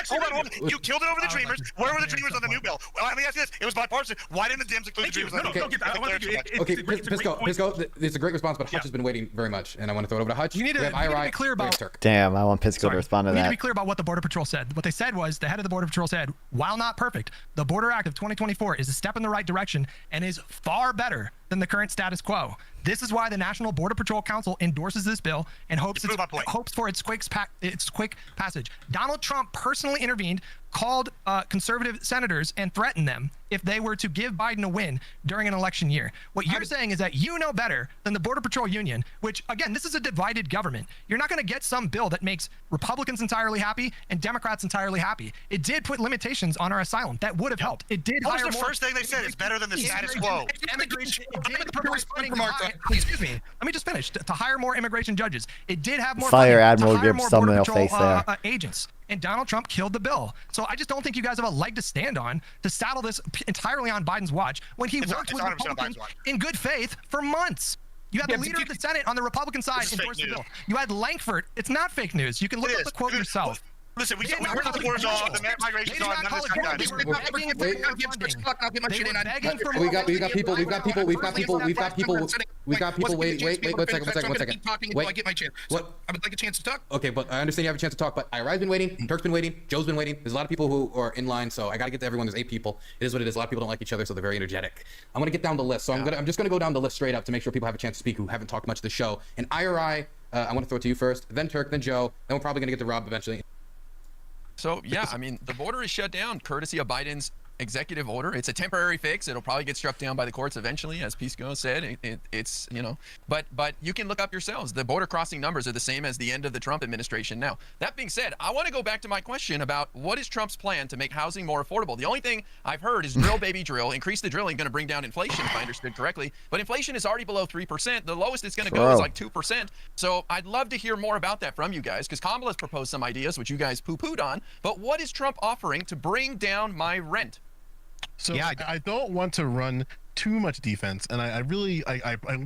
Hold on. You killed it over the Dreamers. Where were the Dreamers on the new bill? Well, let me ask you this. It was bipartisan. Why didn't the Dems include the Dreamers? Okay, Pisco, it's a great response, but Hutch has been waiting very much, and I want to throw it over to Hutch. You need to be clear about. Damn, I want Pisco to respond to We that. need to be clear about what the Border Patrol said. What they said was the head of the Border Patrol said, while not perfect, the Border Act of 2024 is a step in the right direction and is far better than the current status quo. This is why the National Border Patrol Council endorses this bill and hopes for its quick passage. Donald Trump personally intervened, called conservative senators and threatened them if they were to give Biden a win during an election year. What you're saying is that you know better than the Border Patrol Union, which, again, this is a divided government. You're not going to get some bill that makes Republicans entirely happy and Democrats entirely happy. It did put limitations on our asylum. That would have helped. It did What was the first thing they said? It's better than the status quo. Excuse me. Let me just finish. To hire more immigration judges. It did have more Fire funding Admiral to hire Gibbs more thumbnail Border Patrol, face there. agents. And Donald Trump killed the bill. So I just don't think you guys have a leg to stand on to saddle this entirely on Biden's watch when he worked with Republicans in good faith for months. You had the leader of the Senate on the Republican side endorse the bill. You had Langford. It's not fake news. You can look up the quote yourself. Listen, we heard the borders on, the migration's on, none of this got done. We've got people waiting. Wait, one second. Wait, I get my chance. What? I would like a chance to talk. Okay, but I understand you have a chance to talk, but Ira's been waiting, Turk's been waiting, Joe's been waiting. There's a lot of people who are in line, so I gotta get to everyone. There's 8 people. It is what it is. A lot of people don't like each other, so they're very energetic. I'm gonna get down the list. So I'm just gonna go down the list straight up to make sure people have a chance to speak who haven't talked much of the show. And IRI, I want to throw it to you first, then Turk, then Joe, then we're probably gonna get to Rob eventually. So, yeah, I mean, the border is shut down courtesy of Biden's executive order. It's a temporary fix. It'll probably get struck down by the courts eventually, as Pisco said. It's, but you can look up yourselves. The border crossing numbers are the same as the end of the Trump administration now. That being said, I want to go back to my question about what is Trump's plan to make housing more affordable. The only thing I've heard is drill, baby, drill. Increase the drilling, going to bring down inflation, if I understood correctly. But inflation is already below 3%. The lowest it's going to go is like 2%. So I'd love to hear more about that from you guys, because Kamala's proposed some ideas, which you guys poo-pooed on. But what is Trump offering to bring down my rent? So yeah, I don't want to run too much defense, and I really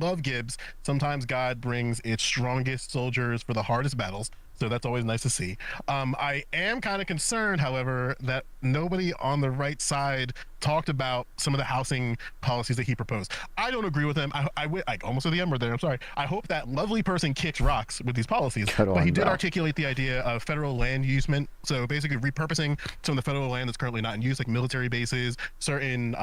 love Gibbs. Sometimes God brings its strongest soldiers for the hardest battles, so that's always nice to see. I am kind of concerned, however, that nobody on the right side talked about some of the housing policies that he proposed. I don't agree with him. I almost said the M word there. I'm sorry. I hope that lovely person kicks rocks with these policies. But he did articulate the idea of federal land usement. So basically repurposing some of the federal land that's currently not in use, like military bases, certain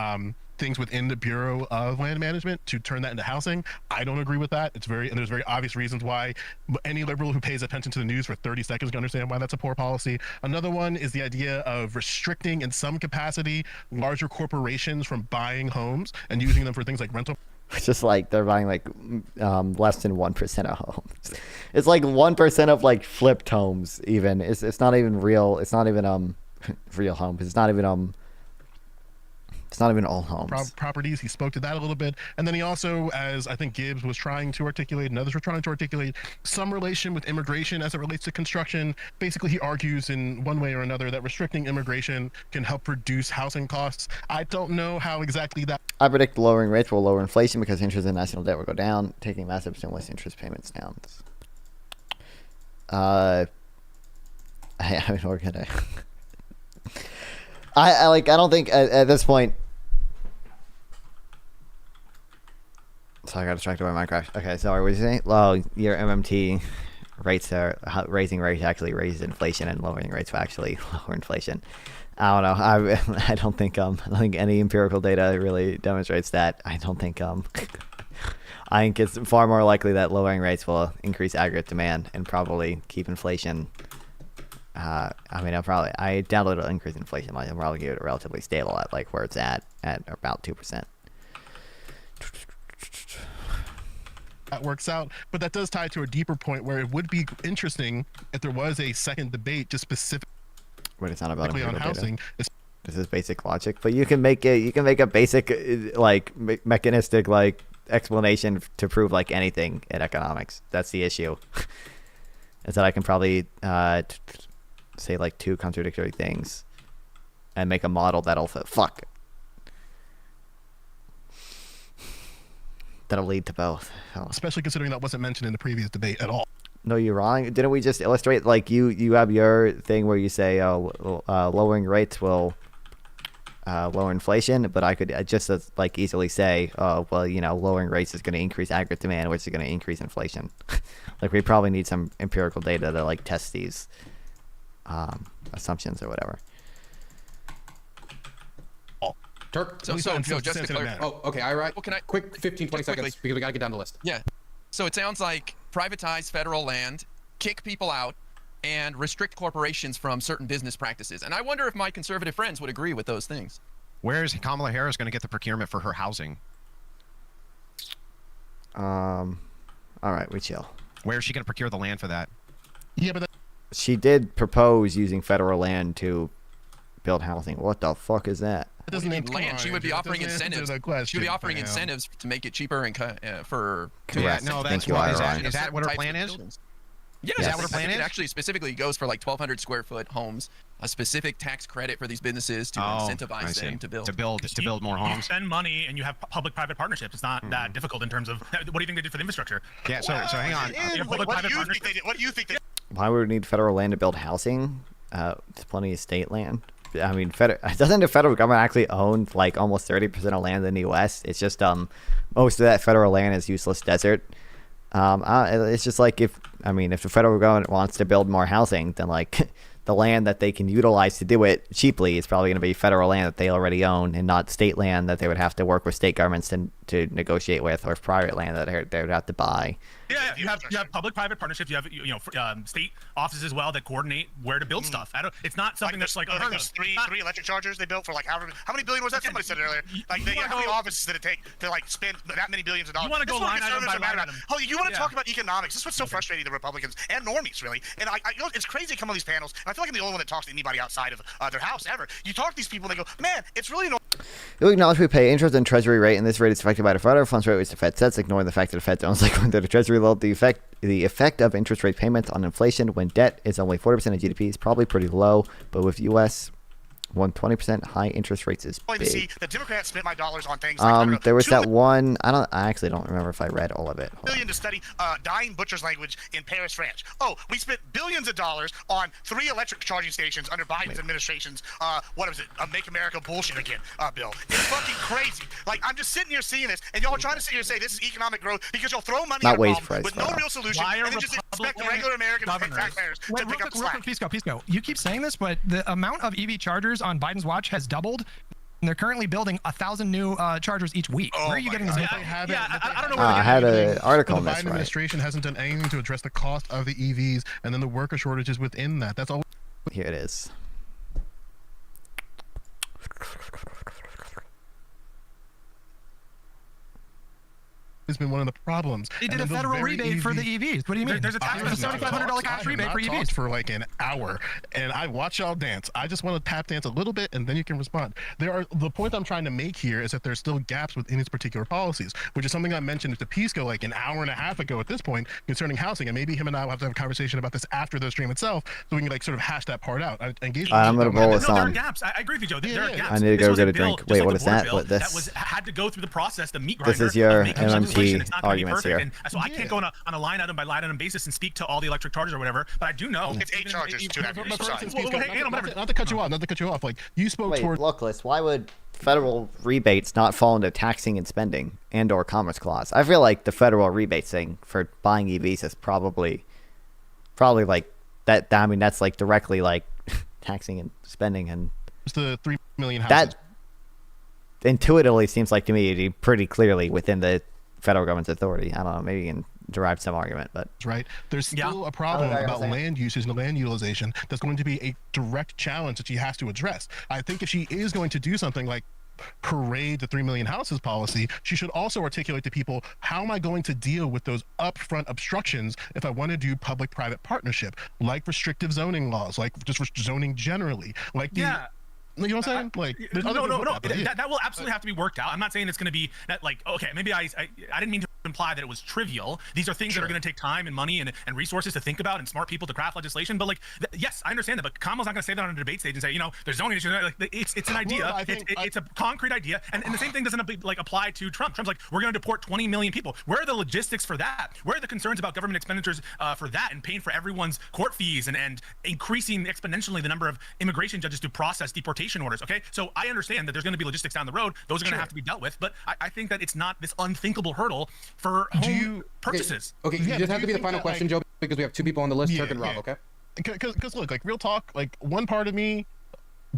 things within the Bureau of Land Management, to turn that into housing. I don't agree with that. And there's very obvious reasons why. Any liberal who pays attention to the news for 30 seconds can understand why that's a poor policy. Another one is the idea of restricting in some capacity larger corporations from buying homes and using them for things like rental. It's just like they're buying like less than 1% of homes. It's like 1% of like flipped homes. Even it's not even real. It's not even real homes. It's not even It's not even all homes. Properties. He spoke to that a little bit. And then he also, as I think Gibbs was trying to articulate and others were trying to articulate, some relation with immigration as it relates to construction. Basically, he argues in one way or another that restricting immigration can help reduce housing costs. I don't know how exactly that. I predict lowering rates will lower inflation because interest in national debt will go down, taking massive stimulus interest payments down. I mean, we're gonna. I don't think at this point. So I got distracted by Minecraft. Okay, sorry, what did you say? Oh, your MMT rates are raising rates actually raises inflation, and lowering rates will actually lower inflation. I don't know. I don't think any empirical data really demonstrates that. I think it's far more likely that lowering rates will increase aggregate demand and probably keep inflation. I doubt it'll increase inflation. I'll probably keep it relatively stable at like where it's at about 2%. That works out, but that does tie to a deeper point where it would be interesting if there was a second debate just specifically. But it's not about on housing. This is basic logic, but you can make a basic mechanistic explanation to prove anything in economics. That's the issue. Is that I can probably say two contradictory things and make a model that'll lead to both. Especially considering that wasn't mentioned in the previous debate at all. No, you're wrong. Didn't we just illustrate you have your thing where you say lowering rates will lower inflation, but I could just easily say lowering rates is going to increase aggregate demand, which is going to increase inflation. We probably need some empirical data to test these assumptions or whatever. Turk? So just to clarify. Oh, okay. All right. Well, can I quick 15, 20 seconds because we got to get down the list. Yeah. So it sounds like privatize federal land, kick people out, and restrict corporations from certain business practices. And I wonder if my conservative friends would agree with those things. Where is Kamala Harris going to get the procurement for her housing? All right, we chill. Where is she going to procure the land for that? Yeah, but she did propose using federal land to build housing. What the fuck is that? Land. She would be offering incentives. She would be offering incentives to make it cheaper and for. Yeah, no, that's what is that what her plan is? Yes. Is that what her plan is? It actually specifically goes for 1,200 square foot homes, a specific tax credit for these businesses to incentivize them to build more homes. You spend money and you have public-private partnerships. It's not that difficult in terms of what do you think they did for the infrastructure? Yeah. So hang on. What do you think they did? Why would we need federal land to build housing? There's plenty of state land. I mean, doesn't the federal government actually own almost 30% of land in the U.S.? It's just most of that federal land is useless desert. It's just if the federal government wants to build more housing, then the land that they can utilize to do it cheaply is probably going to be federal land that they already own, and not state land that they would have to work with state governments to negotiate with, or private land that they would have to buy. Yeah, you have public-private partnerships. You have state offices as well that coordinate where to build stuff. It's not something that's there's three electric chargers they built for how many billion was that? Somebody said it earlier. How many offices did it take to spend that many billions of dollars? You want to go line item by line item. Oh, you want to talk about economics? This is what's so frustrating to Republicans and normies, really. And it's crazy to come on these panels, and I feel like I'm the only one that talks to anybody outside of their house ever. You talk to these people, and they go, "Man, it's really annoying." You'll acknowledge we pay interest and treasury rate, and this rate is affected by the federal funds rate, which the Fed sets, ignoring the fact that the Fed owns under the treasury level. The effect of interest rate payments on inflation when debt is only 40% of GDP is probably pretty low, but with U.S. 120% high interest rates is big. To see the Democrats spent my dollars on things. There was that one. I actually don't remember if I read all of it. Billion to study dying butcher's language in Paris, France. Oh, we spent billions of dollars on 3 electric charging stations under Biden's administration's what was it? Make America bullshit again bill. It's fucking crazy. I'm just sitting here seeing this, and y'all are trying to sit here and say this is economic growth because y'all throw money at a problem with no real solution, and then just expect the regular American taxpayers to pick up the slack. Pisco. You keep saying this, but the amount of EV chargers on Biden's watch has doubled. And they're currently building 1,000 new chargers each week. Where are you getting this? I don't know where I had an article on the this. Biden administration hasn't done anything to address the cost of the EVs and then the worker shortages within that. That's all. Here it is. has been one of the problems. They did a federal rebate for the EVs. What do you mean? There's a $7,500 cash rebate for EVs. For like an hour, and I watch y'all dance. I just want to tap dance a little bit, and then you can respond. The point I'm trying to make here is that there's still gaps within these particular policies, which is something I mentioned at the Pisco like an hour and a half ago at this point concerning housing, and maybe him and I will have to have a conversation about this after the stream itself, so we can like sort of hash that part out. I'm gonna roll this on. There are gaps. I agree with you, Joe. There are gaps. I need to go get a drink. Wait, what is that? What this? That had to go through the process, the meat This grinder. is your of making MMT legislation. It's not gonna be arguments perfect. here. And so I can't go on a line item by line item basis and speak to all the electric chargers or whatever. But I do know it's 8 chargers, 2.5 years. Not to cut you off. Like you spoke Wait, toward. Lookless, why would federal rebates not fall into taxing and spending and/or commerce clause? I feel like the federal rebate thing for buying EVs is probably like that. I mean, that's like directly like taxing and spending, and it's the 3 million houses. That intuitively seems like to me to be pretty clearly within the federal government's authority. I don't know. Maybe you can derive some argument, but right, there's still a problem about land usage and land utilization that's going to be a direct challenge that she has to address. I think if she is going to do something like parade the 3 million houses policy, she should also articulate to people, how am I going to deal with those upfront obstructions if I want to do public-private partnership, like restrictive zoning laws, like just zoning generally, like you know what I'm saying? Like, no. That will absolutely have to be worked out. I'm not saying it's going to be that, like, okay, maybe I didn't mean to imply that it was trivial. These are things that are going to take time and money and resources to think about and smart people to craft legislation. But like, yes, I understand that. But Kamala's not going to say that on a debate stage and say, there's zoning issues. Like, it's an idea. It's a concrete idea. And the same thing doesn't apply to Trump. Trump's like, we're going to deport 20 million people. Where are the logistics for that? Where are the concerns about government expenditures for that and paying for everyone's court fees and increasing exponentially the number of immigration judges to process deportation orders? Okay, so I understand that there's going to be logistics down the road. Those are going to have to be dealt with, but I think that it's not this unthinkable hurdle for home purchases. Okay, you just have to be the final question, Joe, because we have two people on the list, Turk and Rob. Okay, because look, like real talk, like one part of me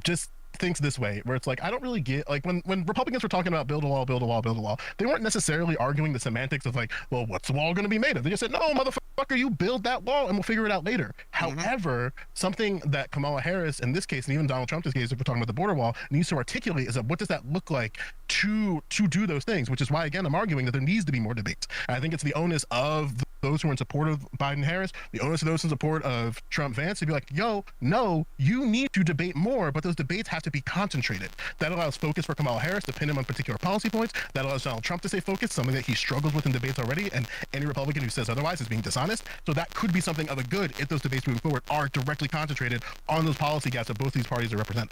just thinks this way, where it's like, I don't really get, like when Republicans were talking about build a wall, they weren't necessarily arguing the semantics of like, well, what's the wall going to be made of? They just said, no, motherfucker, you build that wall and we'll figure it out later. However, something that Kamala Harris in this case, and even Donald Trump in this case, if we're talking about the border wall, needs to articulate is that what does that look like to do those things, which is why, again, I'm arguing that there needs to be more debates. And I think it's the onus of those who are in support of Biden Harris, the onus of those in support of Trump Vance to be like, yo, no, you need to debate more, but those debates have to be concentrated. That allows focus for Kamala Harris to pin him on particular policy points. That allows Donald Trump to stay focused, something that he struggles with in debates already, and any Republican who says otherwise is being dishonest. So that could be something of a good if those debates moving forward are directly concentrated on those policy gaps that both these parties are representing.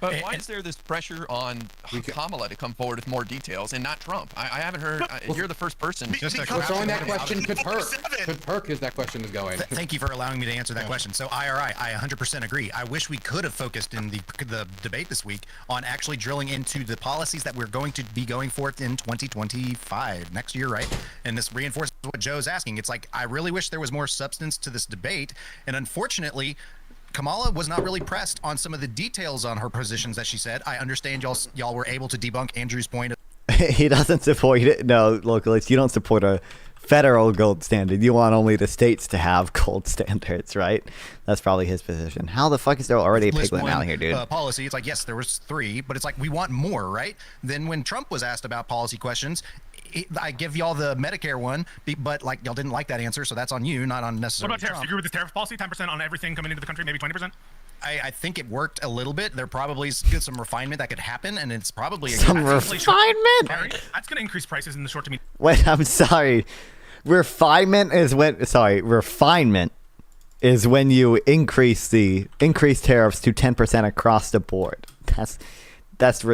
But why is there this pressure on Kamala to come forward with more details and not Trump? I haven't heard. You're the first person. We're throwing that question to Turk. Is that question is going? Thank you for allowing me to answer that question. So IRI, I 100% agree. I wish we could have focused in the debate this week on actually drilling into the policies that we're going to be going forth in 2025, next year, right? And this reinforces what Joe's asking. It's like, I really wish there was more substance to this debate. And unfortunately, Kamala was not really pressed on some of the details on her positions that she said. I understand y'all were able to debunk Andrew's point. He doesn't support it. No, localists, you don't support a federal gold standard. You want only the states to have gold standards, right? That's probably his position. How the fuck is there already a piglet out here, dude? Policy. It's like, yes, there was 3, but it's like we want more, right? Then when Trump was asked about policy questions, I give y'all the Medicare one, but like y'all didn't like that answer, so that's on you, not on necessarily. What about tariffs? Do you agree with the tariff policy? 10% on everything coming into the country, maybe 20%? I think it worked a little bit. There probably is some refinement that could happen, and it's probably some refinement. That's going to increase prices in the short to medium. Wait, I'm sorry. Refinement is when you increase tariffs to 10% across the board. That's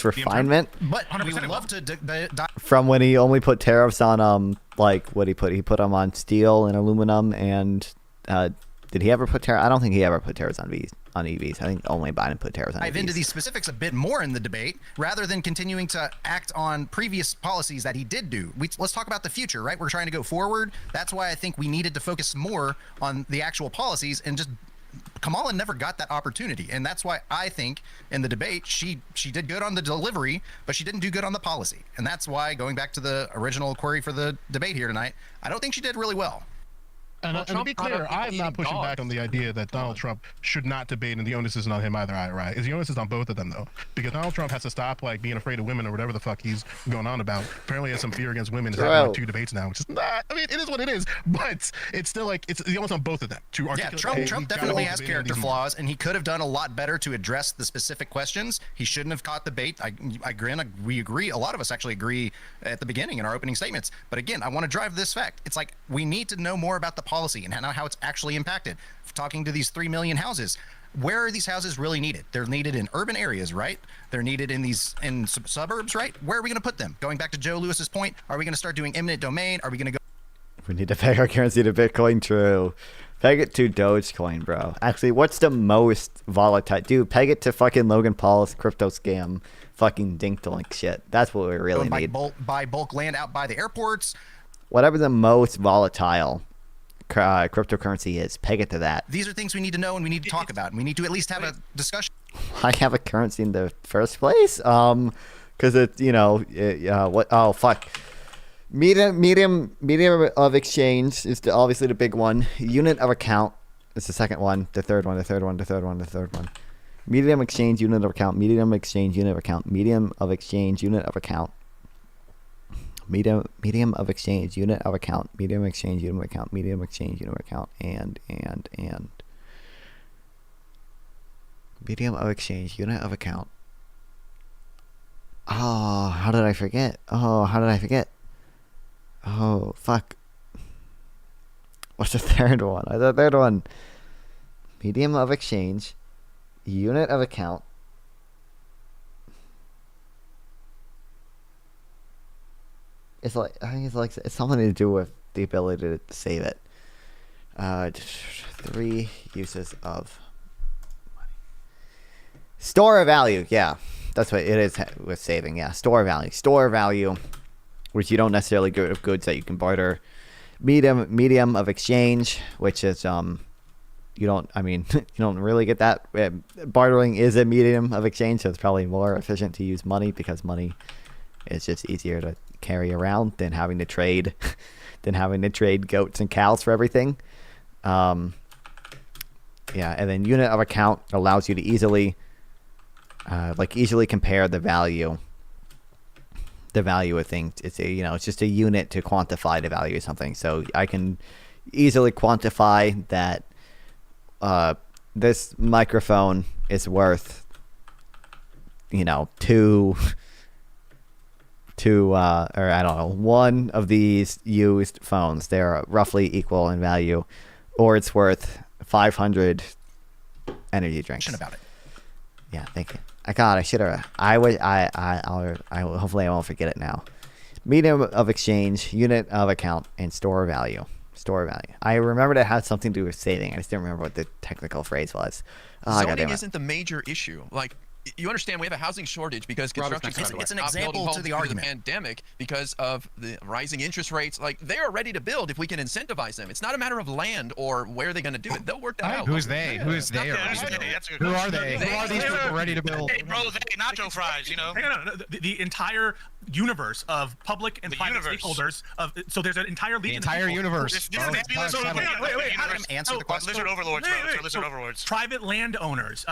refinement. But we would love to from when he only put tariffs on like what he put them on steel and aluminum, and did he ever put tariffs? I don't think he ever put tariffs on EVs. I think only Biden put tariffs on EVs. Dive into these specifics a bit more in the debate rather than continuing to act on previous policies that he did do. Let's talk about the future, right? We're trying to go forward. That's why I think we needed to focus more on the actual policies, and just Kamala never got that opportunity, and that's why I think in the debate she did good on the delivery, but she didn't do good on the policy. And that's why, going back to the original query for the debate here tonight, I don't think she did really well. And to be clear, I'm not pushing back on the idea that Donald Trump should not debate, and the onus isn't on him either, right? The onus is on both of them, though, because Donald Trump has to stop being afraid of women or whatever the fuck he's going on about. Apparently, he has some fear against women. He's having 2 debates now, which is not. I mean, it is what it is, but it's still it's the onus on both of them to articulate. Yeah, Trump definitely has character flaws, and he could have done a lot better to address the specific questions. He shouldn't have caught the bait. We agree. A lot of us actually agree at the beginning in our opening statements. But again, I want to drive this fact. It's like we need to know more about the policy and how it's actually impacted. Talking to these 3 million houses, where are these houses really needed? They're needed in urban areas, right? They're needed in suburbs, right? Where are we going to put them? Going back to Joe Lewis's point, are we going to start doing eminent domain? Are we going to go? We need to peg our currency to Bitcoin. True. Peg it to Dogecoin, bro. Actually, what's the most volatile? Dude, peg it to fucking Logan Paul's crypto scam. Fucking dink-to-link shit. That's what we really need. Buy bulk land out by the airports. Whatever the most volatile cryptocurrency is, peg it to that. These are things we need to know and we need to talk about, and we need to at least have a discussion. Why have a currency in the first place? Because it's what? Oh fuck. Medium of exchange is obviously the big one. Unit of account is the second one. The third one. Medium exchange unit of account. Medium exchange unit of account. Medium of exchange unit of account. Medium of exchange unit of account. Medium exchange unit of account. Medium exchange unit of account. And medium of exchange unit of account. Oh, how did I forget? Oh, fuck. What's the third one? The third one. Medium of exchange. Unit of account. I think it's something to do with the ability to save it. 3 uses of money. Store of value. Yeah, that's what it is with saving. Yeah, store of value. Store of value, which you don't necessarily get of goods that you can barter. Medium of exchange, which is you don't really get that. Bartering is a medium of exchange, so it's probably more efficient to use money because money is just easier to carry around than having to trade goats and cows for everything. And then unit of account allows you to easily compare the value of things. It's it's just a unit to quantify the value of something. So I can easily quantify that this microphone is worth one of these used phones. They're roughly equal in value, or it's worth 500 energy drinks. About it. Yeah, thank you. I should have. Hopefully I won't forget it now. Medium of exchange, unit of account, and store value. I remembered it had something to do with saving. I just didn't remember what the technical phrase was. Zoning isn't the major issue. Like, you understand we have a housing shortage because construction it's an example to the argument. Pandemic because of the rising interest rates. Like, they are ready to build if we can incentivize them. It's not a matter of land or where they're going to do it. They'll work that out. Who's they? Who is they? Who are they? Who are these people ready to build? Hey, bro, they nacho fries, No. The entire universe of public and private stakeholders. So there's an entire legion. The entire universe. Wait. Answer the question. Lizard overlords, bro. Lizard overlords. Private landowners,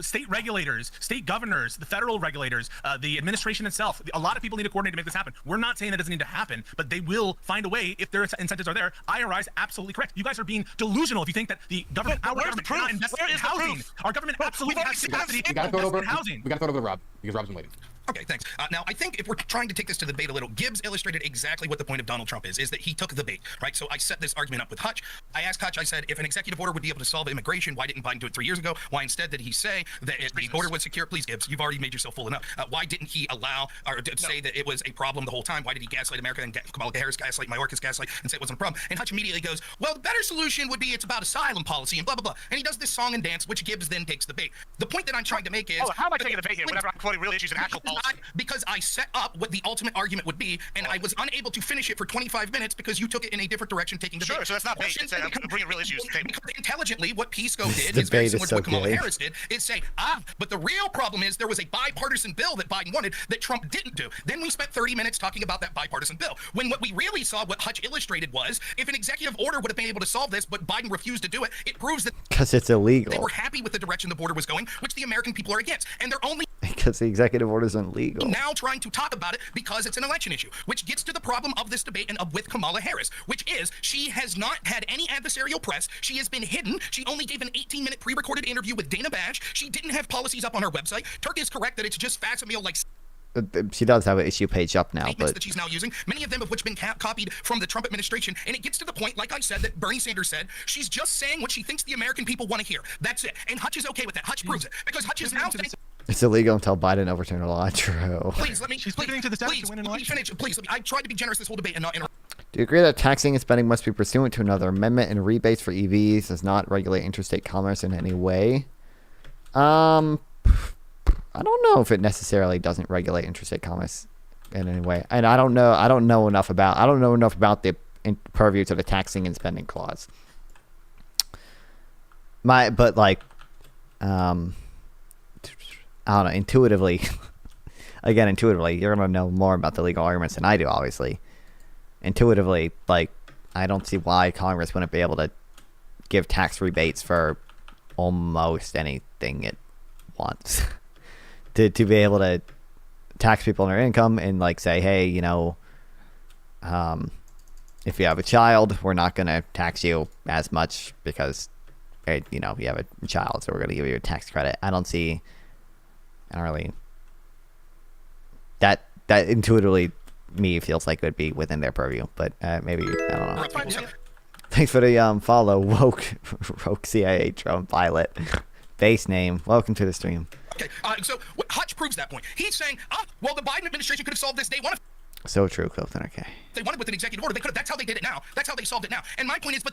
state regulators, state governors, the federal regulators, the administration itself. A lot of people need to coordinate to make this happen. We're not saying that doesn't need to happen, but they will find a way if their incentives are there. IRI is absolutely correct. You guys are being delusional if you think that the government, our government, cannot invest in housing. Our government absolutely has capacity to invest in housing. We got to go over to Rob because Rob's been waiting. Okay, thanks. Now, I think if we're trying to take this to the debate a little, Gibbs illustrated exactly what the point of Donald Trump is that he took the bait, right? So I set this argument up with Hutch. I asked Hutch, I said, if an executive order would be able to solve immigration, why didn't Biden do it 3 years ago? Why instead did he say that the border was secure? Please, Gibbs, you've already made yourself full enough. Why didn't he allow or say that it was a problem the whole time? Why did he gaslight America and Kamala Harris gaslight Mayorkas gaslight and say it wasn't a problem? And Hutch immediately goes, well, the better solution would be it's about asylum policy and blah, blah, blah. And he does this song and dance, which Gibbs then takes the bait. The point that I'm trying to make is... how am I taking the bait here? Whenever I'm quoting real issues and actual because I set up what the ultimate argument would be, and I was unable to finish it for 25 minutes because you took it in a different direction, taking the Sure, so that's not bait. It's bringing real issues to the table. Because intelligently, what Pisco did is very similar to what Kamala Harris did, is say, but the real problem is there was a bipartisan bill that Biden wanted that Trump didn't do. Then we spent 30 minutes talking about that bipartisan bill, when what we really saw, what Hutch illustrated was, if an executive order would have been able to solve this, but Biden refused to do it, it proves that because it's illegal. they were happy with the direction the border was going, which the American people are against, and they're only because the executive order is illegal. now trying to talk about it because it's an election issue, which gets to the problem of this debate and with Kamala Harris, which is she has not had any adversarial press. She has been hidden. She only gave an 18-minute pre-recorded interview with Dana Bash. She didn't have policies up on her website. Turk is correct that it's just facsimile like She does have an issue page up now, statements but that she's now using, many of them of which have been copied from the Trump administration, and it gets to the point, like I said, that Bernie Sanders said, she's just saying what she thinks the American people want to hear. That's it. And Hutch is okay with that. Hutch proves it, because Hutch is now saying it's illegal until Biden overturned a law. True. please let me to finish. Please let me. I tried to be generous this whole debate and not interrupt. Do you agree that taxing and spending must be pursuant to another amendment, and rebates for EVs does not regulate interstate commerce in any way? I don't know if it necessarily doesn't regulate interstate commerce in any way, and I don't know enough about the purview to the taxing and spending clause. I don't know, intuitively, you're gonna know more about the legal arguments than I do, obviously. Intuitively, I don't see why Congress wouldn't be able to give tax rebates for almost anything it wants. to be able to tax people on their income and say, hey, if you have a child, we're not gonna tax you as much because you have a child, so we're gonna give you a tax credit. I don't really that intuitively me feels like it would be within their purview, but maybe I don't know. Thanks for the follow, woke CIA Trump pilot. Base name. Welcome to the stream. Okay, so Hutch proves that point. He's saying, well, the Biden administration could have solved this day one. So true, Clifton. Okay. They wanted with an executive order. They could have. That's how they did it now. That's how they solved it now. And my point is,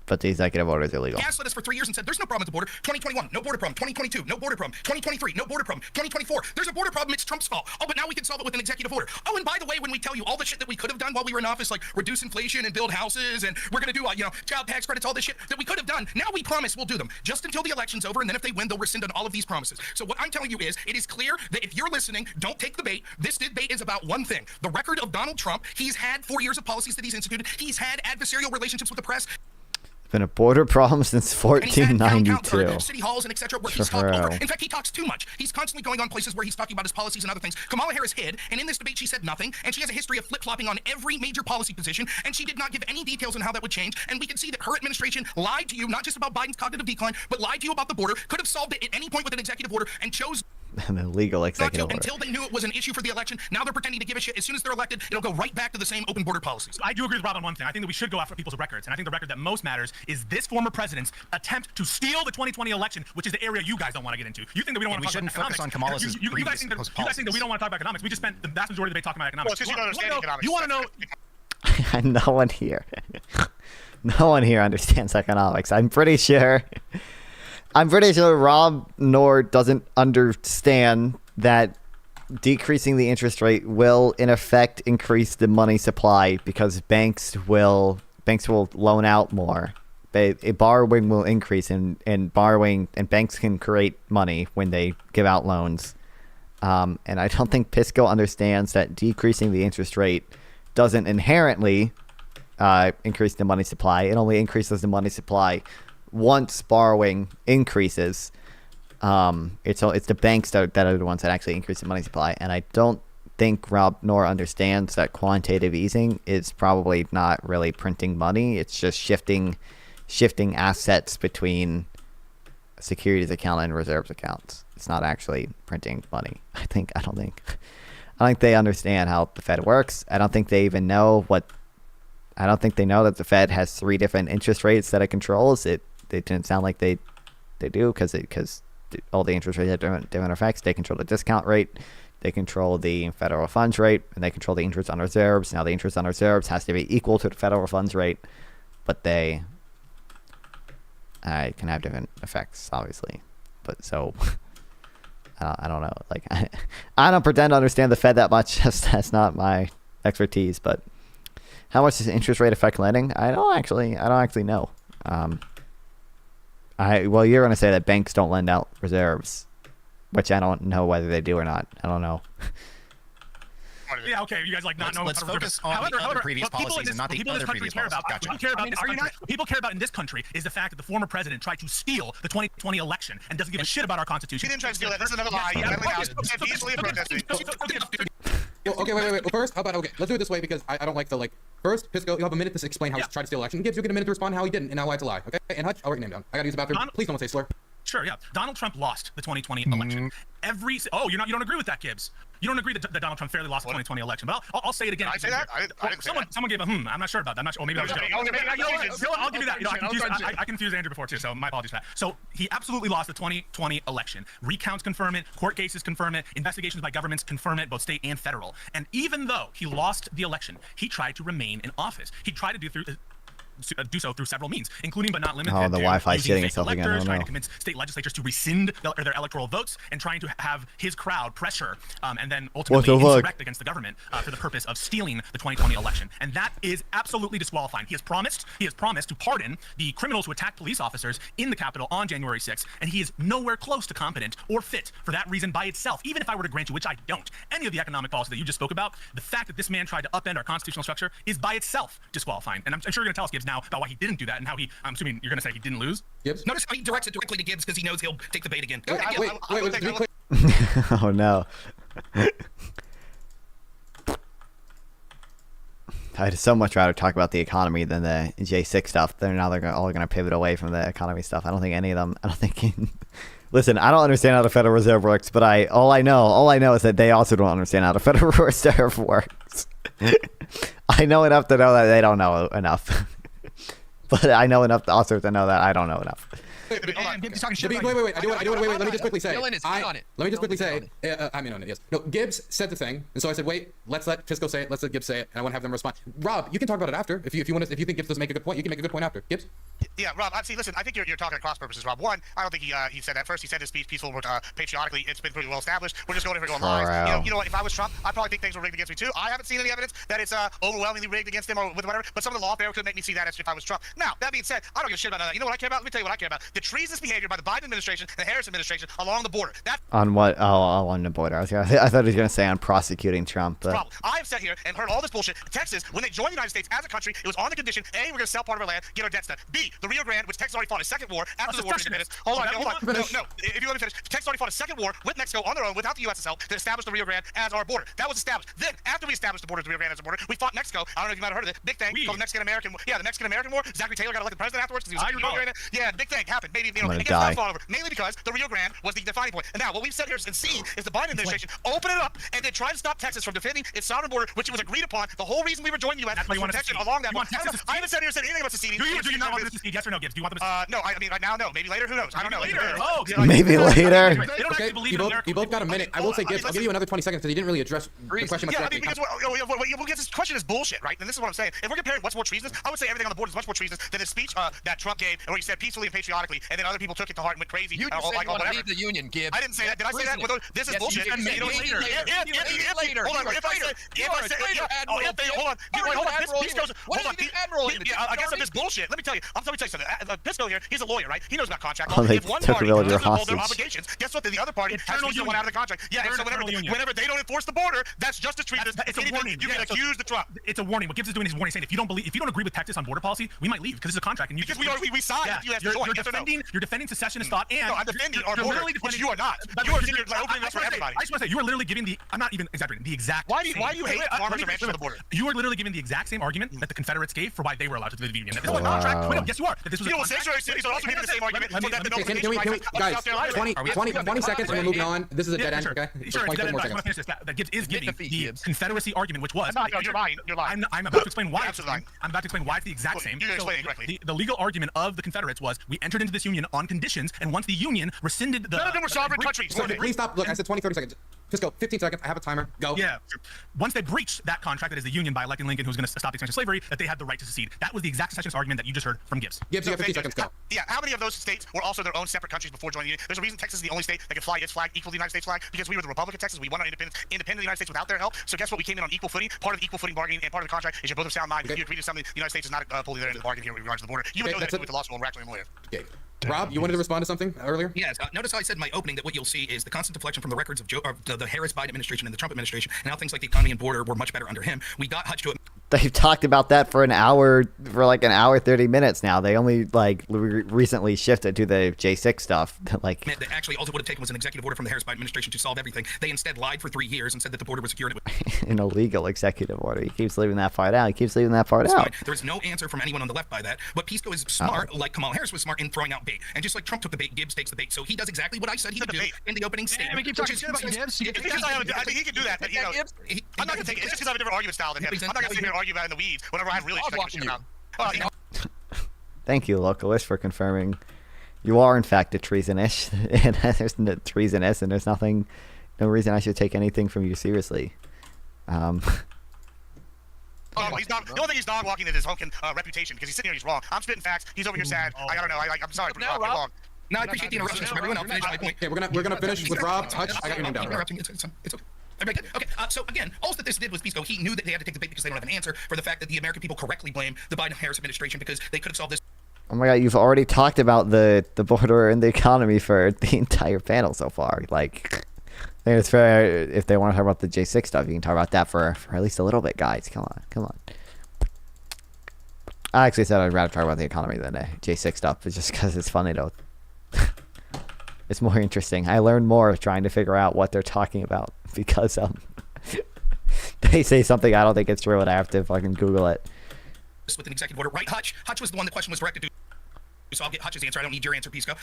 but the executive order is illegal. Gaslit us for 3 years and said there's no problem at the border. 2021, no border problem. 2022, no border problem. 2023, no border problem. 2024, there's a border problem. It's Trump's fault. Oh, but now we can solve it with an executive order. Oh, and by the way, when we tell you all the shit that we could have done while we were in office, like reduce inflation and build houses, and we're gonna do child tax credits, all this shit that we could have done. Now we promise we'll do them just until the election's over, and then if they win, they'll rescind on all of these promises. So what I'm telling you is, it is clear that if you're listening, don't take the bait. This debate is about one thing: the record of Donald Trump. He's had 4 years of policies that he's instituted. He's had adversarial relationships with the press. Been a border problem since 1492. City halls and etc. where he's talked over. In fact, he talks too much. He's constantly going on places where he's talking about his policies and other things. Kamala Harris hid, and in this debate she said nothing, and she has a history of flip-flopping on every major policy position, and she did not give any details on how that would change, and we can see that her administration lied to you, not just about Biden's cognitive decline, but lied to you about the border, could have solved it at any point with an executive order, and chose an illegal executive order. Until they knew it was an issue for the election. Now they're pretending to give a shit. As soon as they're elected, it'll go right back to the same open border policies. I do agree with Rob on one thing. I think that we should go after people's records, and I think the record that most matters is this former president's attempt to steal the 2020 election, which is the area you guys don't want to get into. You think that we don't want to talk about economics. Focus on Kamala's you guys think that we don't want to talk about economics. We just spent the vast majority of the debate talking about economics. Well, you don't understand economics. You want to know? No one here understands economics. I'm pretty sure Rob Nord doesn't understand that decreasing the interest rate will in effect increase the money supply because banks will loan out more. Borrowing will increase and borrowing and banks can create money when they give out loans. And I don't think Pisco understands that decreasing the interest rate doesn't inherently increase the money supply. It only increases the money supply once borrowing increases. It's the banks that are the ones that actually increase the money supply, and I don't think Rob Nor understands that quantitative easing is probably not really printing money. It's just shifting assets between a securities account and reserves accounts. It's not actually printing money. I don't think they understand how the Fed works. I don't think they even know I don't think they know that the Fed has 3 different interest rates that it controls. It didn't sound like they do because all the interest rates have different effects. They control the discount rate, they control the federal funds rate, and they control the interest on reserves. Now the interest on reserves has to be equal to the federal funds rate, but they can have different effects, obviously. But so I don't know. Like, I don't pretend to understand the Fed that much. That's not my expertise. But how much does interest rate affect lending? I don't actually know. Well, you're going to say that banks don't lend out reserves, which I don't know whether they do or not. I don't know. Yeah, okay, you guys like not know. Let's focus on the other previous policies and not the other previous policies. Gotcha. What people care about in this country is the fact that the former president tried to steal the 2020 election and doesn't give a shit about our constitution. He didn't try to steal that. That's another lie. Well, okay, wait. Well, first, how about, okay, let's do it this way because I don't like the, first, Pisco, you have a minute to explain how he tried to steal the election. Gibbs, you get a minute to respond how he didn't and now why it's a lie, okay? And Hutch, I'll write your name down. I gotta use the bathroom. Please don't say slur. Sure, yeah. Donald Trump lost the 2020 election. You don't agree with that, Gibbs? You don't agree that Donald Trump fairly lost the 2020 election? But I'll say it again. Did I say that? I didn't say that. Someone gave a I'm not sure about that. I'm not sure. Oh, maybe that was Joe. I'll give you that. I confused Andrew before too, so my apologies for that. So he absolutely lost the 2020 election. Recounts confirm it. Court cases confirm it. Investigations by governments confirm it, both state and federal. And even though he lost the election, he tried to remain in office. He tried to do so through several means, including but not limited to the Wi-Fi shitting itself again. Trying to convince state legislatures to rescind their electoral votes, and trying to have his crowd pressure and then ultimately insurrect against the government for the purpose of stealing the 2020 election. And that is absolutely disqualifying. He has promised to pardon the criminals who attacked police officers in the Capitol on January 6th, and he is nowhere close to competent or fit for that reason by itself. Even if I were to grant you, which I don't, any of the economic policy that you just spoke about, the fact that this man tried to upend our constitutional structure is by itself disqualifying. And I'm sure you're going to tell us, Gibbs, now about why he didn't do that and how I'm assuming you're going to say he didn't lose. Gibbs? Notice how he directs it directly to Gibbs because he knows he'll take the bait again. Wait. Oh no. I'd so much rather talk about the economy than the J6 stuff. They're all going to pivot away from the economy stuff. I don't think any of them. Listen, I don't understand how the Federal Reserve works, but all I know is that they also don't understand how the Federal Reserve works. I know enough to know that they don't know enough. But I know enough also to know that I don't know enough. Wait. Let me just quickly say. I'm in on it, yes. No, Gibbs said the thing, and so I said, wait, let's let Pisco say it, let's let Gibbs say it, and I want to have them respond. Rob, you can talk about it after. If you think Gibbs doesn't make a good point, you can make a good point after. Gibbs? Yeah, Rob, listen, I think you're talking at cross purposes, Rob. One, I don't think he said that. First, he said his speech peaceful, patriotically. It's been pretty well established. We're just going lies. You know what? If I was Trump, I'd probably think things were rigged against me too. I haven't seen any evidence that it's overwhelmingly rigged against him or whatever, but some of the lawfare could make me see that as if I was Trump. Now, that being said, I don't give a shit about that. You know what I care about? Let me tell you what I care about. The treasonous behavior by the Biden administration and the Harris administration along the border. On what? Oh, on the border. I thought he was going to say on prosecuting Trump. But... I have sat here and heard all this bullshit. Texas, when they joined the United States as a country, it was on the condition, A, we're going to sell part of our land, get our debts done. B, the Rio Grande, which Texas already fought a second war after the War of Independence. Hold on. No. If you let me finish. Texas already fought a second war with Mexico on their own without the U.S.'s help to establish the Rio Grande as our border. That was established. Then, after we established the border of the Rio Grande as a border, we fought Mexico. I don't know if you might have heard of it. Big thing called the Mexican-American War. Yeah, the Mexican-American War. Zachary Taylor got elected president afterwards because he was Yeah, the big thing happened. Maybe, it gets fought over. Mainly because the Rio Grande was the defining point. And now, what we've said here and seen is the Biden administration open it up and then try to stop Texas from defending its sovereign border, which was agreed upon. The whole reason we were joining the U.S. was protection along that border. I haven't said anything about seceding. Do you not want them to secede? Yes or no, Gibbs? Do you want them to secede? No, I mean, right now, no. Maybe later, who knows? I don't know. Maybe later. Okay, you both got a minute. I will say, Gibbs, I'll give you another 20 seconds because he didn't really address the question much correctly. Because this question is bullshit, right? And this is what I'm saying. If we're comparing what's more treasonous, I would say everything on the board is much more treasonous than the speech that Trump gave, where he said peacefully and patriotically, and then other people took it to heart and went crazy. You just said you want to leave the union, Gibbs. I didn't say that. Did I say that? This is bullshit. Hold on. I guess I'm just bullshit. Let me tell you something. Pisco here, he's a lawyer, right? He knows about contract law. If one party doesn't uphold their obligations, guess what? The other party has to get one out of the contract. Yeah, so whenever they don't enforce the border, that's just as treasonous. It's a warning. You can accuse the Trump. It's a warning. What Gibbs is doing is warning, saying if you don't agree with Texas on border policy, we might leave because it's a contract and you because we signed. You're defending secessionist thought and I'm defending our border, which you are not. You are opening up for everybody. I just want to say you are literally giving I'm not even exaggerating, the exact Why do you hate farmers and ranchers on the border? You are literally giving the exact same argument that the Confederates gave for why they were allowed to leave the Union. This was a Wow. contract. Wait, no, yes, you are. That this was You know, sanctuary cities are also giving the same argument. Guys, 20 seconds and we're moving on. This is a dead end, okay? Sure, that Gibbs is giving the Confederacy argument, which was. You're lying. I'm about to explain why. I'm about to explain why it's the exact same. You're explaining it correctly. The legal argument of the Confederates was we entered into this union on conditions, and once the union rescinded the. None of them were sovereign countries. Please stop. Look, I said 20, 30 seconds. Just go. 15 seconds. I have a timer. Go. Yeah. Once they breached that contract, that is the union by electing Lincoln, who's going to stop the extension of slavery, that they had the right to secede. That was the exact secessionist argument that you just heard from Gibbs. Gibbs, you have 15 seconds. Go. Yeah, how many of those states were also their own separate countries before joining the Union? There's a reason Texas is the only state that can fly its flag equal to the United States flag, because we were the Republic of Texas. We won our independence of the United States without their help. So guess what? We came in on equal footing. Part of the equal footing bargaining and part of the contract is you're both of sound mind. If you agree to something, the United States is not fully there in the bargain here with regards to the border. You would know that with the law school and we're actually in lawyer. Okay. Rob, you wanted to respond to something earlier? Yes. Notice how I said in my opening that what you'll see is the constant deflection from the records of the Harris-Biden administration and the Trump administration, and how things like the economy and border were much better under him. We got Hutch to They've talked about that for an hour, 30 minutes now. They only like recently shifted to the J6 stuff. Like that actually all it would have taken was an executive order from the Harris-Biden administration to solve everything. They instead lied for 3 years and said that the border was secure. An illegal executive order. He keeps leaving that part out. There's no answer from anyone on the left by that. But Pisco is smart, like Kamala Harris was smart in throwing out bait. And just like Trump took the bait, Gibbs takes the bait. So he does exactly what I said he would do in the opening statement. I keep talking shit about Gibbs. I think he can do that, but you know, I'm not gonna take it. It's just because I have a different argument style than him. I'm not gonna sit here and argue about it in the weeds whenever I have really shit about. Thank you, Localist, for confirming you are in fact a treasonous, and there's no treasonous, and there's no reason I should take anything from you seriously. He's not. The only thing he's dog walking is his own reputation, because he's sitting here, he's wrong. I'm spitting facts. He's over here sad. I don't know. I'm sorry, but wrong. No, I appreciate the interruptions from everyone. I'll finish my point. Okay, we're gonna finish with Rob. Hutch, I got your name down. It's okay. Okay, so again, all that this did was Pisco. He knew that they had to take the bait because they don't have an answer for the fact that the American people correctly blame the Biden-Harris administration because they could have solved this. Oh my God, you've already talked about the border and the economy for the entire panel so far. Like, I think it's fair if they want to talk about the J6 stuff, you can talk about that for at least a little bit, guys. Come on. I actually said I'd rather talk about the economy than the J6 stuff, but just because it's funny though. It's more interesting. I learn more trying to figure out what they're talking about because they say something I don't think it's true and I have to fucking Google it. With an executive order, right? Hutch was the one the question was directed to. So I'll get Hutch's answer. I don't need your answer, Pisco.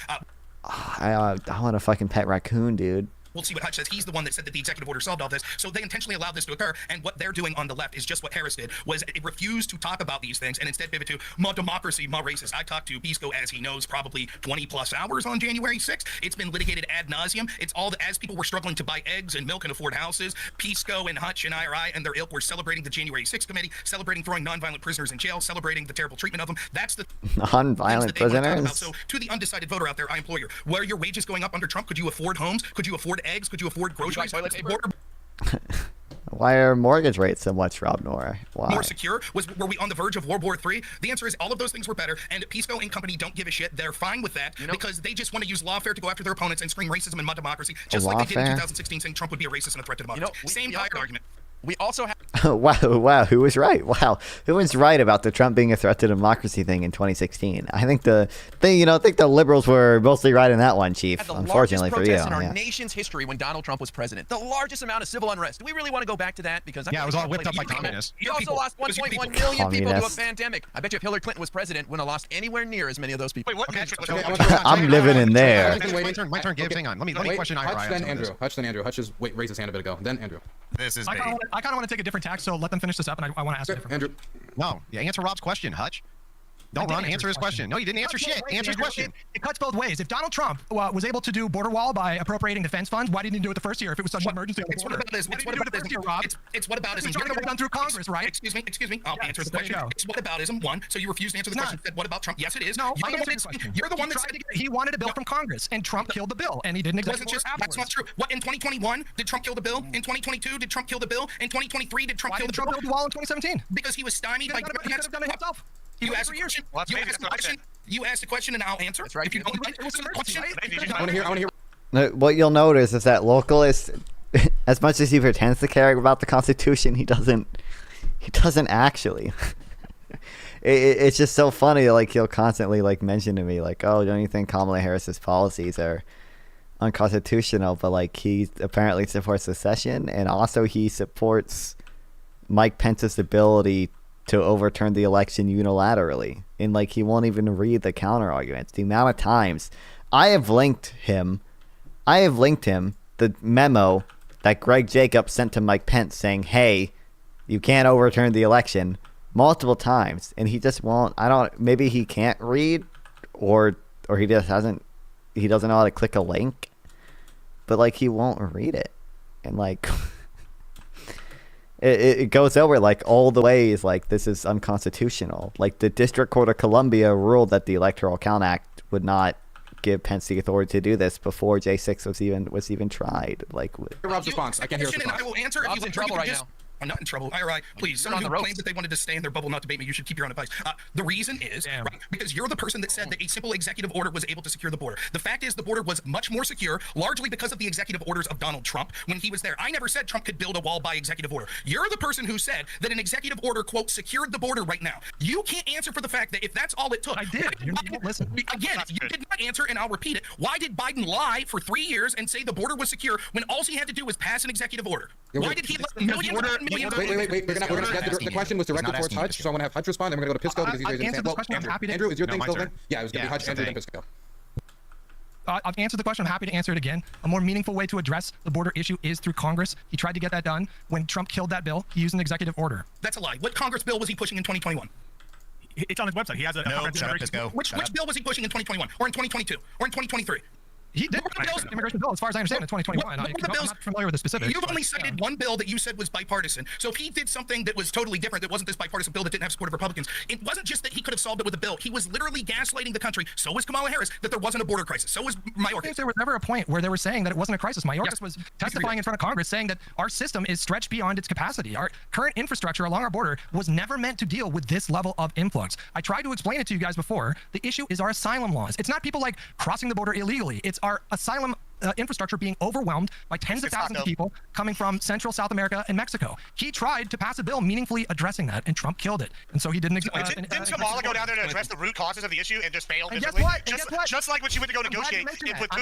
I want a fucking pet raccoon, dude. We'll see what Hutch says. He's the one that said that the executive order solved all this. So they intentionally allowed this to occur. And what they're doing on the left is just what Harris did, was it refused to talk about these things and instead pivot to more democracy, more racist. I talked to Pisco, as he knows, probably 20 plus hours on January 6th. It's been litigated ad nauseum. It's all as people were struggling to buy eggs and milk and afford houses. Pisco and Hutch and IRI and their ilk were celebrating the January 6th committee, celebrating throwing nonviolent prisoners in jail, celebrating the terrible treatment of them. That's the nonviolent prisoners. So to the undecided voter out there, I implore you, were your wages going up under Trump? Could you afford homes? Could you afford eggs? Could you afford groceries? Why are mortgage rates so much, Rob Nora? Why? More secure? Were we on the verge of World War III? The answer is all of those things were better, and Pisco and company don't give a shit. They're fine with that because they just want to use lawfare to go after their opponents and scream racism and mud democracy, just like they did in 2016, saying Trump would be a racist and a threat to democracy. Same tired argument. We also have. Wow, who was right? Wow, who was right about the Trump being a threat to democracy thing in 2016? I think the liberals were mostly right in that one, Chief. Unfortunately for you, in our nation's history when Donald Trump was president, the largest amount of civil unrest. Do we really want to go back to that? Because it was all whipped up by communists. You also lost 1.1 million people to a pandemic. I bet you if Hillary Clinton was president, wouldn't have lost anywhere near as many of those people. Wait, what? I'm living in there. My turn. Gibbs, hang on. Let me question Hutch, then Andrew. Hutch just raised his hand a bit ago. Then Andrew. This is. I kind of want to take a different tack, so let them finish this up, and I want to ask Andrew. No, answer Rob's question, Hutch. Don't run. Answer his question. No, you didn't answer shit. Answer his question. It cuts both ways. If Donald Trump was able to do border wall by appropriating defense funds, why didn't he do it the first year if it was such an emergency on the border? It's whataboutism. Done through Congress, right? Excuse me. I'll answer the question. It's whataboutism. One. So you refused to answer the question. Said, what about Trump? Yes, it is. No, you're the one that said he wanted a bill from Congress, and Trump killed the bill, and he didn't exactly. That's not true. What, in 2021 did Trump kill the bill? In 2022 did Trump kill the bill? In 2023 did Trump kill the bill? Why did Trump build the wall in 2017? Because he was stymied by Democrats. Done it himself. You asked a question. You asked a question, and I'll answer. That's right. If you don't answer the question, I want to hear. What you'll notice is that Localist, as much as he pretends to care about the Constitution, he doesn't actually. It's just so funny. Like, he'll constantly mention to me, oh, don't you think Kamala Harris's policies are unconstitutional? But he apparently supports secession, and also he supports Mike Pence's ability to overturn the election unilaterally, and he won't even read the counter arguments. The amount of times I have linked him the memo that Greg Jacobs sent to Mike Pence saying, hey, you can't overturn the election, multiple times, and he just won't. Maybe he can't read, or he doesn't know how to click a link, but he won't read it. and like it goes over like all the ways like this is unconstitutional. Like the District Court of Columbia ruled that the Electoral Count Act would not give Pence the authority to do this before J6 was even tried. Like Rob's response. I can't hear his response. I will answer. Rob's in trouble right now. I'm not in trouble. All right, please. Someone who claims that they wanted to stay in their bubble, not debate me, you should keep your own advice. The reason is, right, because you're the person that said that a simple executive order was able to secure the border. The fact is the border was much more secure, largely because of the executive orders of Donald Trump when he was there. I never said Trump could build a wall by executive order. You're the person who said that an executive order, quote, secured the border right now. You can't answer for the fact that if that's all it took. I did. Listen. Again, you did not answer, and I'll repeat it. Why did Biden lie for 3 years and say the border was secure when all he had to do was pass an executive order? Why did he let millions and millions Wait. The question was directed towards Hutch, so I'm going to have Hutch respond. I'm going to go to Pisco because he's raising his hand. Well, Andrew, is your thing still there? Yeah, it was going to be Hutch, Andrew, then Pisco. I've answered the question. I'm happy to answer it again. A more meaningful way to address the border issue is through Congress. He tried to get that done. When Trump killed that bill, he used an executive order. That's a lie. What Congress bill was he pushing in 2021? It's on his website. He has a Which bill was he pushing in 2021 or in 2022 or in 2023? He did an immigration bill, as far as I understand, in 2021. I'm not familiar with the specifics. You've only cited one bill that you said was bipartisan. So if he did something that was totally different, that wasn't this bipartisan bill that didn't have support of Republicans, it wasn't just that he could have solved it with a bill. He was literally gaslighting the country. So was Kamala Harris, that there wasn't a border crisis. So was Mayorkas. There was never a point where they were saying that it wasn't a crisis. Mayorkas was testifying in front of Congress saying that our system is stretched beyond its capacity. Our current infrastructure along our border was never meant to deal with this level of influx. I tried to explain it to you guys before. The issue is our asylum laws. It's not people like crossing the border illegally. It's our asylum infrastructure being overwhelmed by tens of thousands of people coming from Central, South America, and Mexico. He tried to pass a bill meaningfully addressing that, and Trump killed it. And so he didn't. Didn't Kamala go down there to address the root causes of the issue and just fail? And guess what? Just like when she went to go negotiate.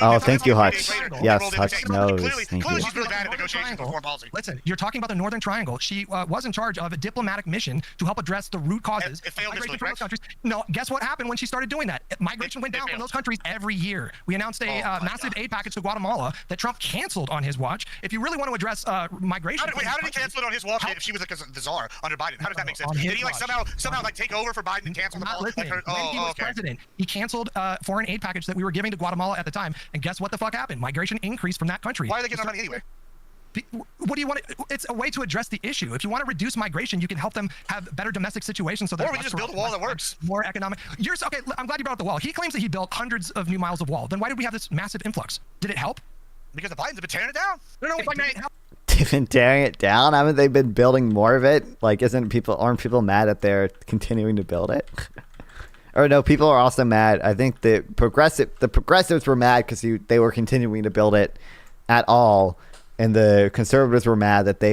Oh, thank you, Hutch. Yes, Hutch knows. Thank Clearly, you. she's really bad at negotiations with foreign policy. Listen, you're talking about the Northern Triangle. She was in charge of a diplomatic mission to help address the root causes it failed of migration miserably, from those countries. No, guess what happened when she started doing that? Migration went down from those countries every year. We announced a massive aid package to Guatemala that Trump canceled on his watch. If you really want to address migration, how did he cancel it on his watch if she was the czar under Biden? How does that make sense? Did he like somehow like take over for Biden and cancel the ball? When he was president, he canceled foreign aid package that we were giving to Guatemala at the time. And guess what the fuck happened? Migration increased from that country. Why are they getting money anyway? What do you want? It's a way to address the issue. If you want to reduce migration, you can help them have better domestic situations. So that or we just build a wall that works. More economic. Okay, I'm glad you brought up the wall. He claims that he built hundreds of new miles of wall. Then why did we have this massive influx? Did it help? Because the Bidens have been tearing it down. No, They've been tearing it down. Haven't they been building more of it? Like, aren't people mad that they're continuing to build it? Or no, people are also mad. I think the progressives were mad because they were continuing to build it at all, and the conservatives were mad that they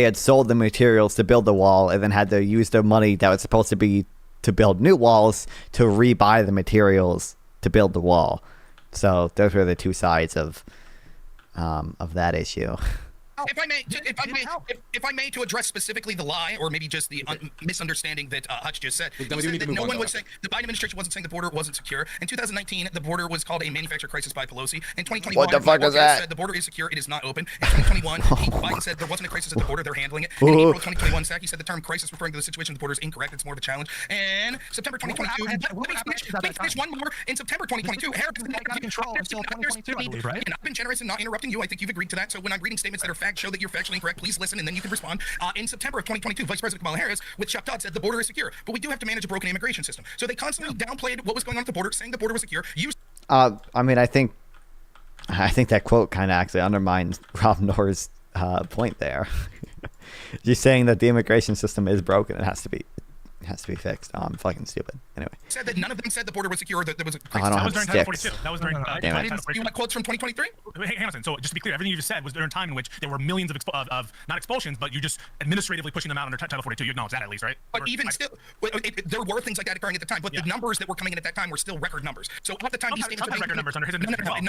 had sold the materials to build the wall and then had to use the money that was supposed to be to build new walls to rebuy the materials to build the wall. So those were the two sides of that issue. If I may, to address specifically the lie, or maybe just the misunderstanding that Hutch just said, he said that no one was saying the Biden administration wasn't saying the border wasn't secure. In 2019, the border was called a manufactured crisis by Pelosi. In 2021, what the fuck is that? Said the border is secure, it is not open. In 2021, Biden said there wasn't a crisis at the border, they're handling it. In April 2021, Psaki said the term crisis referring to the situation at the border is incorrect, it's more of a challenge. And September 2022, let me finish one more. In September 2022, Harris got control until 2022, I believe, right? And I've been generous in not interrupting you. I think you've agreed to that. So when I'm reading statements that are show that you're factually incorrect, please listen and then you can respond. In September of 2022, Vice President Kamala Harris with Chuck Todd said the border is secure, but we do have to manage a broken immigration system. So they constantly downplayed what was going on at the border, saying the border was secure. I mean, I think that quote kind of actually undermines Rob Noor's point there. Just saying that the immigration system is broken, it has to be fixed. I'm fucking stupid. Anyway. Said that none of them said the border was secure, that there was a crisis. That was during Title 42. That was during Title 42. You want quotes from 2023? Hang on. So just to be clear, everything you just said was during a time in which there were millions of not expulsions, but you just administratively pushing them out under Title 42. You acknowledge that at least, right? But even still, there were things like that occurring at the time, but the numbers that were coming in at that time were still record numbers. So at the time, these statements record numbers under his administration.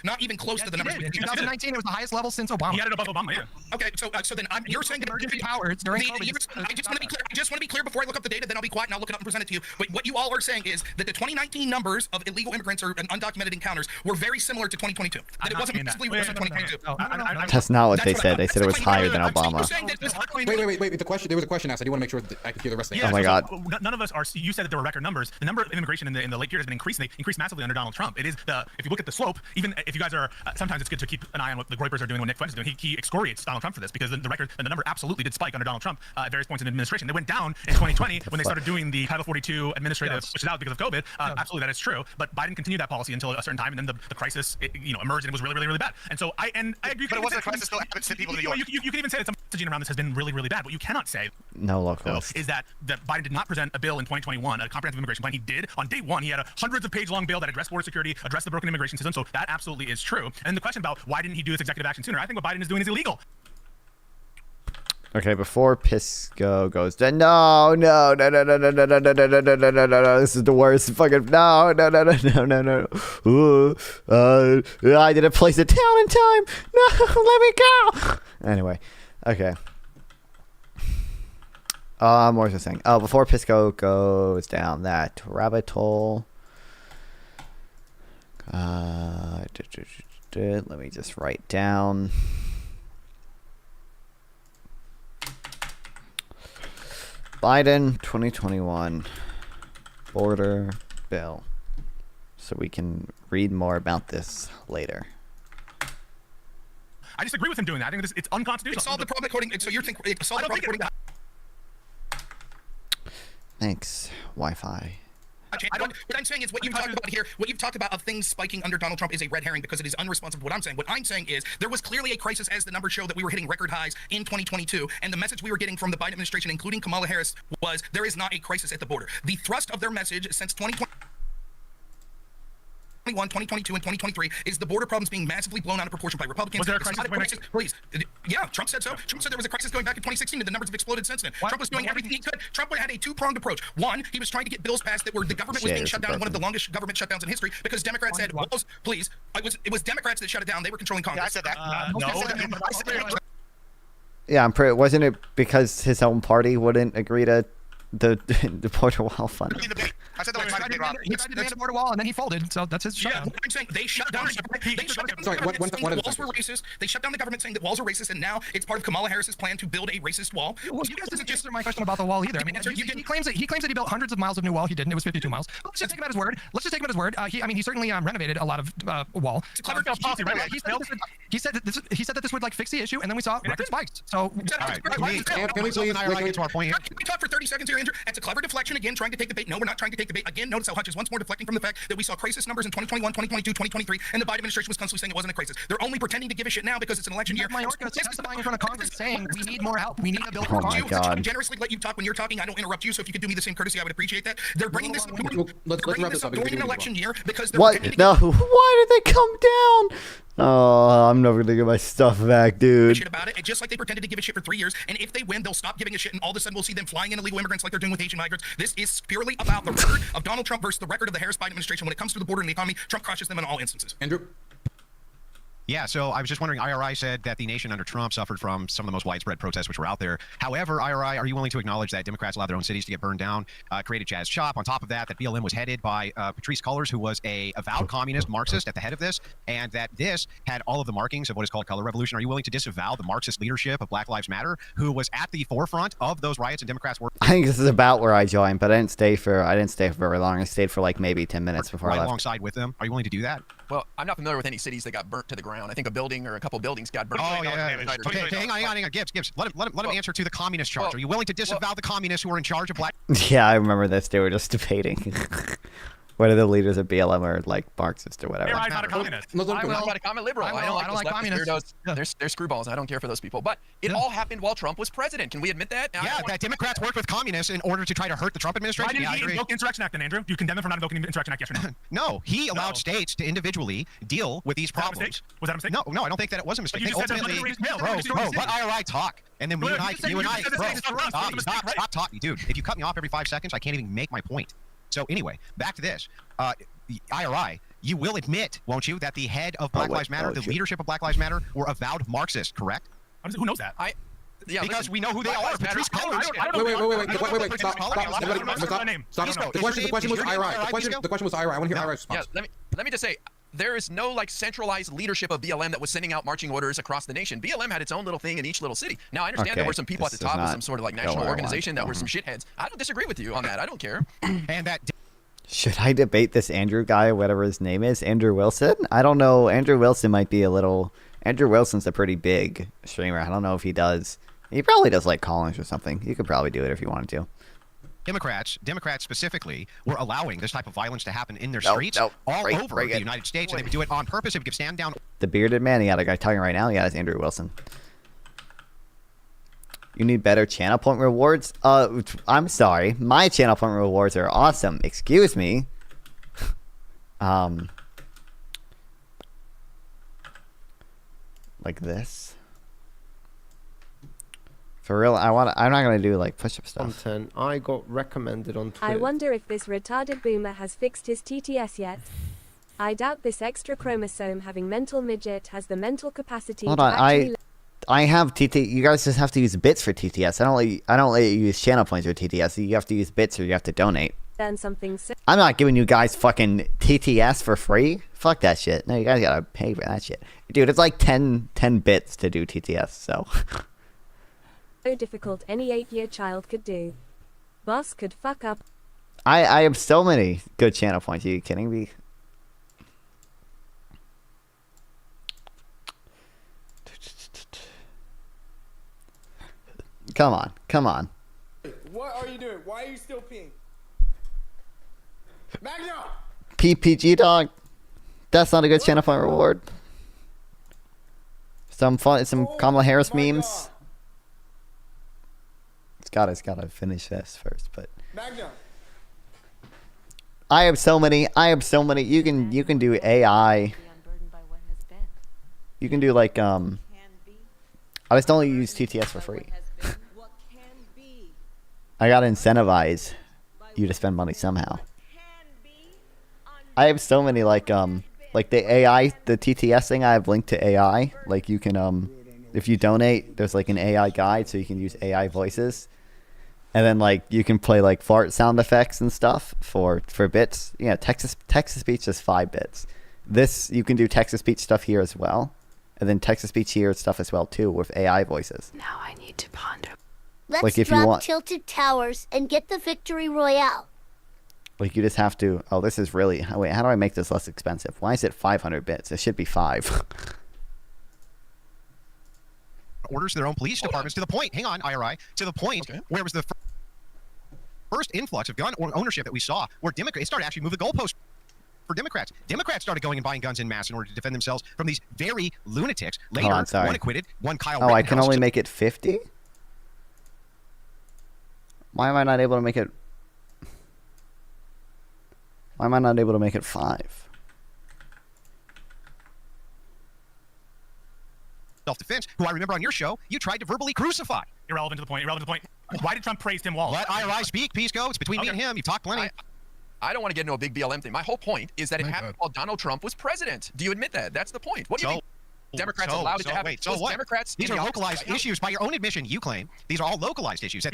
Not even close to the numbers. In 2019, it was the highest level since Obama. He had it above Obama, yeah. Okay, so then you're saying emergency powers during COVID. I just want to be clear before I look up up the data, then I'll be quiet and I'll look it up and present it to you. But what you all are saying is that the 2019 numbers of illegal immigrants or undocumented encounters were very similar to 2022. That it wasn't massively worse than 2022. That's not what they said. They said it was higher than Obama. Wait. The question. There was a question asked. I do want to make sure that I can hear the rest of it. Oh my God. None of us are. You said that there were record numbers. The number of immigration in the late period has been increasing. They increased massively under Donald Trump. It is if you look at the slope, even if you guys are, sometimes it's good to keep an eye on what the Groypers are doing, what Nick Fuentes is doing. He excoriates Donald Trump for this because the record and the number absolutely did spike under Donald Trump at various points in administration. They went down in 2020 when they started doing the Title 42 administrative, which is out because of COVID. Absolutely, that is true. But Biden continued that policy until a certain time, and then the crisis, emerged, and it was really, really, really bad. And so I agree. But it wasn't a crisis still happened to people in New York. You can even say that some messaging around this has been really, really bad. What you cannot say is that Biden did not present a bill in 2021, a comprehensive immigration plan. He did on day one. He had a hundreds of page long bill that addressed border security, addressed the broken immigration system. So that absolutely is true. And the question about why didn't he do this executive action sooner? I think what Biden is doing is illegal. Okay, before Pisco goes down. No. This is the worst. Fucking no. Ooh, I didn't place it down in time. No, let me go. Anyway, okay. What was I saying? Oh, before Pisco goes down that rabbit hole. Let me just write down. Biden 2021 border bill. So we can read more about this later. I disagree with him doing that. I think it's unconstitutional. It solved the problem according. So you're thinking it solved the problem according to. Thanks, Wi-Fi. What I'm saying is what you've talked about here, what you've talked about of things spiking under Donald Trump is a red herring because it is unresponsive. What I'm saying is there was clearly a crisis as the numbers show that we were hitting record highs in 2022, and the message we were getting from the Biden administration, including Kamala Harris, was there is not a crisis at the border. The thrust of their message since 2020. 2022, and 2023 is the border problems being massively blown out of proportion by Republicans. Was there a crisis? Please. Yeah, Trump said so. Trump said there was a crisis going back in 2016, and the numbers have exploded since then. Trump was doing everything he could. Trump had a two-pronged approach. One, he was trying to get bills passed that were the government was being shut down, one of the longest government shutdowns in history, because Democrats said, walls, please. It was Democrats that shut it down. They were controlling Congress. Yeah, I said that. Yeah, I'm pretty. Wasn't it because his own party wouldn't agree to the border wall fund? I said that he tried to demand a border wall, and then he folded. So that's his shutdown. I'm saying they shut down. Walls were racist. They shut down the government saying that walls are racist, and now it's part of Kamala Harris's plan to build a racist wall. Well, you guys didn't answer my question about the wall either. I mean, he claims that he built hundreds of miles of new wall. He didn't. It was 52 miles. Let's just take him at his word. He certainly renovated a lot of wall. It's a clever policy, right? He said that this would fix the issue, and then we saw record spikes. So can we get to our point here? Can we talk for 30 seconds here, Andrew? It's a clever deflection again, trying to take the bait. No, we're not trying to take the bait. Again, notice how Hutch is once more deflecting from the fact that we saw crisis numbers in 2021, 2022, 2023, and the Biden administration was constantly saying it wasn't a crisis. They're only pretending to give a shit now because it's an election year. Mayorkas testifying in front of Congress saying we need more help. We need a bill for my God. I generously let you talk when you're talking. I don't interrupt you, so if you could do me the same courtesy, I would appreciate that. They're bringing this up during an election year because they're what? No, why did they come down? Oh, I'm never gonna get my stuff back, dude. Shit about it, just like they pretended to give a shit for 3 years, and if they win, they'll stop giving a shit, and all of a sudden we'll see them flying in illegal immigrants like they're doing with Haitian migrants. This is purely about the record of Donald Trump versus the record of the Harris-Biden administration. When it comes to the border and the economy, Trump crushes them in all instances. Andrew? Yeah, so I was just wondering, IRI said that the nation under Trump suffered from some of the most widespread protests which were out there. However, IRI, are you willing to acknowledge that Democrats allowed their own cities to get burned down, created Jazz Shop? On top of that, that BLM was headed by Patrice Cullors, who was a avowed communist Marxist at the head of this, and that this had all of the markings of what is called color revolution. Are you willing to disavow the Marxist leadership of Black Lives Matter, who was at the forefront of those riots, and Democrats were... I think this is about where I joined, but I didn't stay for very long. I stayed for like maybe 10 minutes before I left. Alongside with them. Are you willing to do that? Well, I'm not familiar with any cities that got burnt to the ground. I think a building or a couple buildings got burnt. Oh, yeah. Okay, hang on. Gibbs. Let him answer to the communist charge. Are you willing to disavow the communists who are in charge of Black... Yeah, I remember this. They were just debating whether the leaders of BLM are like Marxist or whatever. I'm not a communist. I'm a liberal. I don't like communists. They're screwballs. I don't care for those people. But it all happened while Trump was president. Can we admit that? Yeah, that Democrats worked with communists in order to try to hurt the Trump administration. Why didn't he invoke the Insurrection Act then, Andrew? You condemn him for not invoking the Insurrection Act, yes or no? No, he allowed states to individually deal with these problems. Was that a mistake? No, I don't think that it was a mistake. Bro, let IRI talk. And then you and I, stop talking. Dude, if you cut me off every 5 seconds, I can't even make my point. So anyway, back to this. IRI, you will admit, won't you, that the head of Black Lives Matter, the leadership of Black Lives Matter, were avowed Marxists, correct? Who knows that? Yeah, because we know who they are. Patrice Cullors. Wait. Stop. The question was IRI. The question was IRI. I want to hear IRI's response. Yeah, let me just say, there is no like centralized leadership of BLM that was sending out marching orders across the nation. BLM had its own little thing in each little city. Now I understand there were some people at the top of some sort of like national organization that were some shitheads. I don't disagree with you on that. I don't care. And that. Should I debate this Andrew guy, whatever his name is, Andrew Wilson? I don't know. Andrew Wilson might be a little. Andrew Wilson's a pretty big streamer. I don't know if he does. He probably does like Collins or something. You could probably do it if you wanted to. Democrats specifically, were allowing this type of violence to happen in their streets all over the United States, and they would do it on purpose. They would stand down. The bearded man, he got a guy talking right now. Yeah, it's Andrew Wilson. You need better channel point rewards? I'm sorry. My channel point rewards are awesome. Excuse me. Like this. For real, I'm not gonna do like push-up stuff. Content I got recommended on Twitter. I wonder if this retarded boomer has fixed his TTS yet. I doubt this extra chromosome having mental midget has the mental capacity Hold to on, actually I have TT. You guys just have to use bits for TTS. I don't let you use channel points for TTS. You have to use bits or you have to donate. learn something so I'm not giving you guys fucking TTS for free. Fuck that shit. No, you guys gotta pay for that shit, dude. It's like 10 bits to do TTS. So. difficult any 8-year child could do. Boss could fuck up. I have so many good channel points. Are you kidding me? Come on. What are you doing? Why are you still peeing? Magna! PPG dog. That's not a good channel point reward. Some Kamala Harris memes. It's gotta finish this first, but Magna. I have so many. You can do AI. You can do like I just only use TTS for free. I gotta incentivize you to spend money somehow. I have so many like the AI, the TTS thing. I have linked to AI. Like you can if you donate, there's like an AI guide, so you can use AI voices, and then like you can play like fart sound effects and stuff for bits. You know, text to speech is 5 bits. This you can do text to speech stuff here as well, and then text to speech here stuff as well too with AI voices. Now I need to ponder. Let's like if drop you want, Tilted Towers and get the victory royale. like you just have to. Oh, this is really. Wait, how do I make this less expensive? Why is it 500 bits? It should be 5. Orders to their own police departments to the point. Hang on, IRI. To the point where it was the first influx of gun ownership that we saw, where Democrats started actually move the goalposts for Democrats. Democrats started going and buying guns in mass in order to defend themselves from these very lunatics. Later, Hold on, sorry. one acquitted, one Kyle. Oh, I can Rittenhouse. only make it 50? Why am I not able to make it? Why am I not able to make it 5? Self-defense, who I remember on your show, you tried to verbally crucify. Irrelevant to the point. Why did Trump praise Tim Walz? Let IRI speak. Peace go. It's between me and him. You talk plenty. I don't want to get into a big BLM thing. My whole point is that it happened while Donald Trump was president. Do you admit that? That's the point. What do you mean? Democrats allowed it to happen. So what? Democrats These are localized issues by your own admission. You claim these are all localized issues.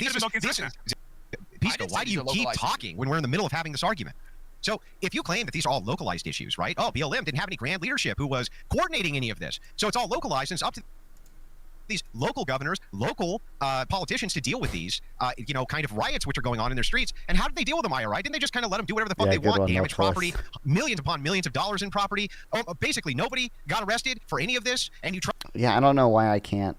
Pisco, why do you keep talking when we're in the middle of having this argument? So if you claim that these are all localized issues, right? Oh, BLM didn't have any grand leadership who was coordinating any of this. So it's all localized, and it's up to these local governors, local politicians to deal with these, kind of riots which are going on in their streets. And how did they deal with them, IRI? Didn't they just kind of let them do whatever the fuck they want, damage property, millions upon millions of dollars in property? Basically, nobody got arrested for any of this, and you try. Yeah, I don't know why I can't.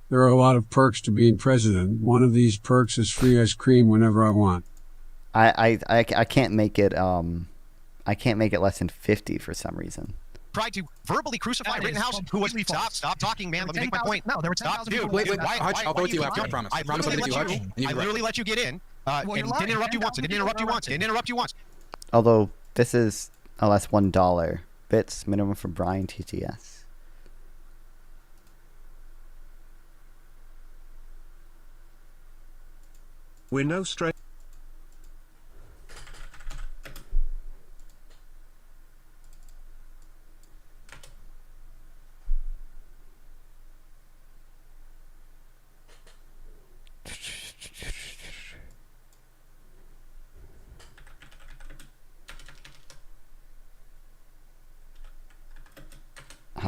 There are a lot of perks to being president. One of these perks is free ice cream whenever I want. I can't make it I can't make it less than 50 for some reason. Tried to verbally crucify Rittenhouse, who was stop talking, man. Let me make my point. No, there were 10,000 people. Wait, Hutch, I'll go with you after. I promise. I promise I'll go with you, Hutch. I literally let you get in. And didn't interrupt you once. Didn't interrupt you once. Although this is less $1 bits minimum for Brian TTS. We're no straight.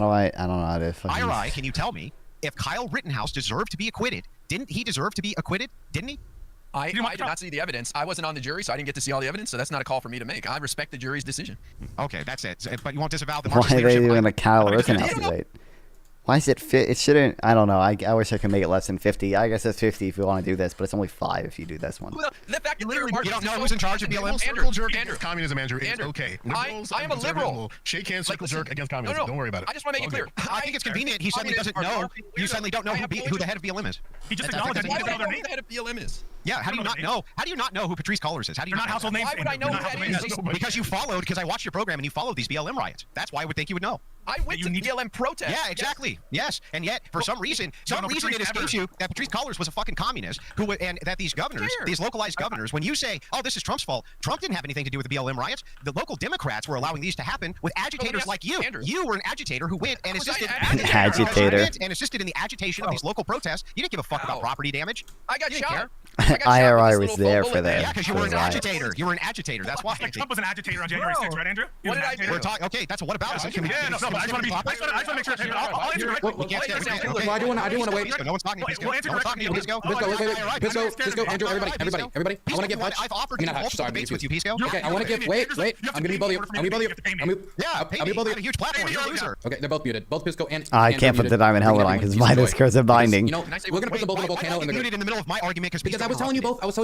do I don't know how to fucking... IRI, can you tell me if Kyle Rittenhouse deserved to be acquitted? Didn't he deserve to be acquitted? Didn't he? I did not see the evidence. I wasn't on the jury, so I didn't get to see all the evidence, so that's not a call for me to make. I respect the jury's decision. Okay, that's it. But you won't disavow the Why Marxist are they leadership doing either? a Kyle Rittenhouse debate? Why is it fit? It shouldn't. I don't know. I wish I could make it less than 50. I guess it's 50 if you want to do this, but it's only 5 if you do this one. The fact You don't know who's in charge of BLM? Circle jerk against communism, Andrew. It's okay. I am a liberal. Shake hands, circle jerk against communism. Don't worry about it. I just want to make it clear. I think it's convenient. He suddenly doesn't know. You suddenly don't know who the head of BLM is. He just acknowledged that he doesn't know their Who name. the head of BLM is? Yeah, how do you not know? How do you not know who Patrice Cullors is? How do you They're not household names. Why would I know who that is? Because you followed, because I watched your program and you followed these BLM riots. That's why I would think you would know. I went to BLM protests. Yeah, exactly. Yes, and yet for some reason it escapes you that Patrice Cullors was a fucking communist and that these governors, these localized governors, when you say, "Oh, this is Trump's fault," Trump didn't have anything to do with the BLM riots. The local Democrats were allowing these to happen with agitators like you. Andrew. You were an agitator who went and assisted and assisted in the agitation of these local protests. You didn't give a fuck about property damage. I got You didn't shot. care. IRI was there for that. Yeah, because you were an agitator. You were an agitator. That's why. Like Trump was an agitator on January 6th, right, Andrew? What did I do? We're talking. Okay, that's what about? Yeah, no, but I just want to make sure. I'll answer directly. I do want to wait. No one's talking to Pisco. We'll answer No one's talking to you, directly. Pisco. Pisco, Andrew, everybody. I want to give Hutch. I've offered I mean, to not Hutch, sorry, debates with you, Pisco. Okay, I want to give. Wait. I'm gonna be both of you. I'm gonna be both of you. Yeah, pay me. I have a huge platform. You're a loser. Okay, they're both muted. Both Pisco and. I Andrew can't put muted. the diamond helmet on because my discourse are binding. You know, we're gonna put them both in a volcano. Why muted in the middle of my argument because I was telling you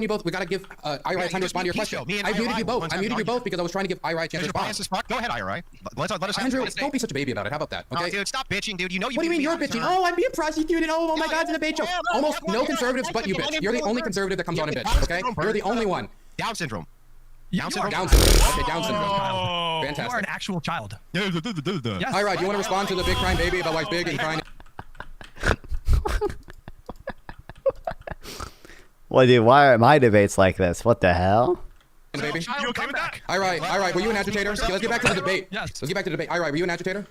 both. We gotta give IRI time to respond to your question. I muted you both. Because I was trying to give IRI a chance to respond. Go ahead, IRI. Let us. Andrew, don't be such a baby about it. How about that? Okay. Dude, stop bitching, dude. You know you. What do you mean you're bitching? Oh, I'm being prosecuted. Oh my God, it's a debate show. Almost no conservatives but you bitch. You're the only conservative that comes on and bitch. Okay. You're the only one. Down syndrome. Down syndrome. Okay, Down syndrome. Fantastic. You are an actual child. Yes. All right. Do you want to respond to the big crying baby about why it's big and crying? Well, dude, why are my debates like this? What the hell? Baby. You okay with that? All right. Were you an agitator? Okay, let's get back to the debate. Yes. Let's get back to the debate. All right. Were you an agitator?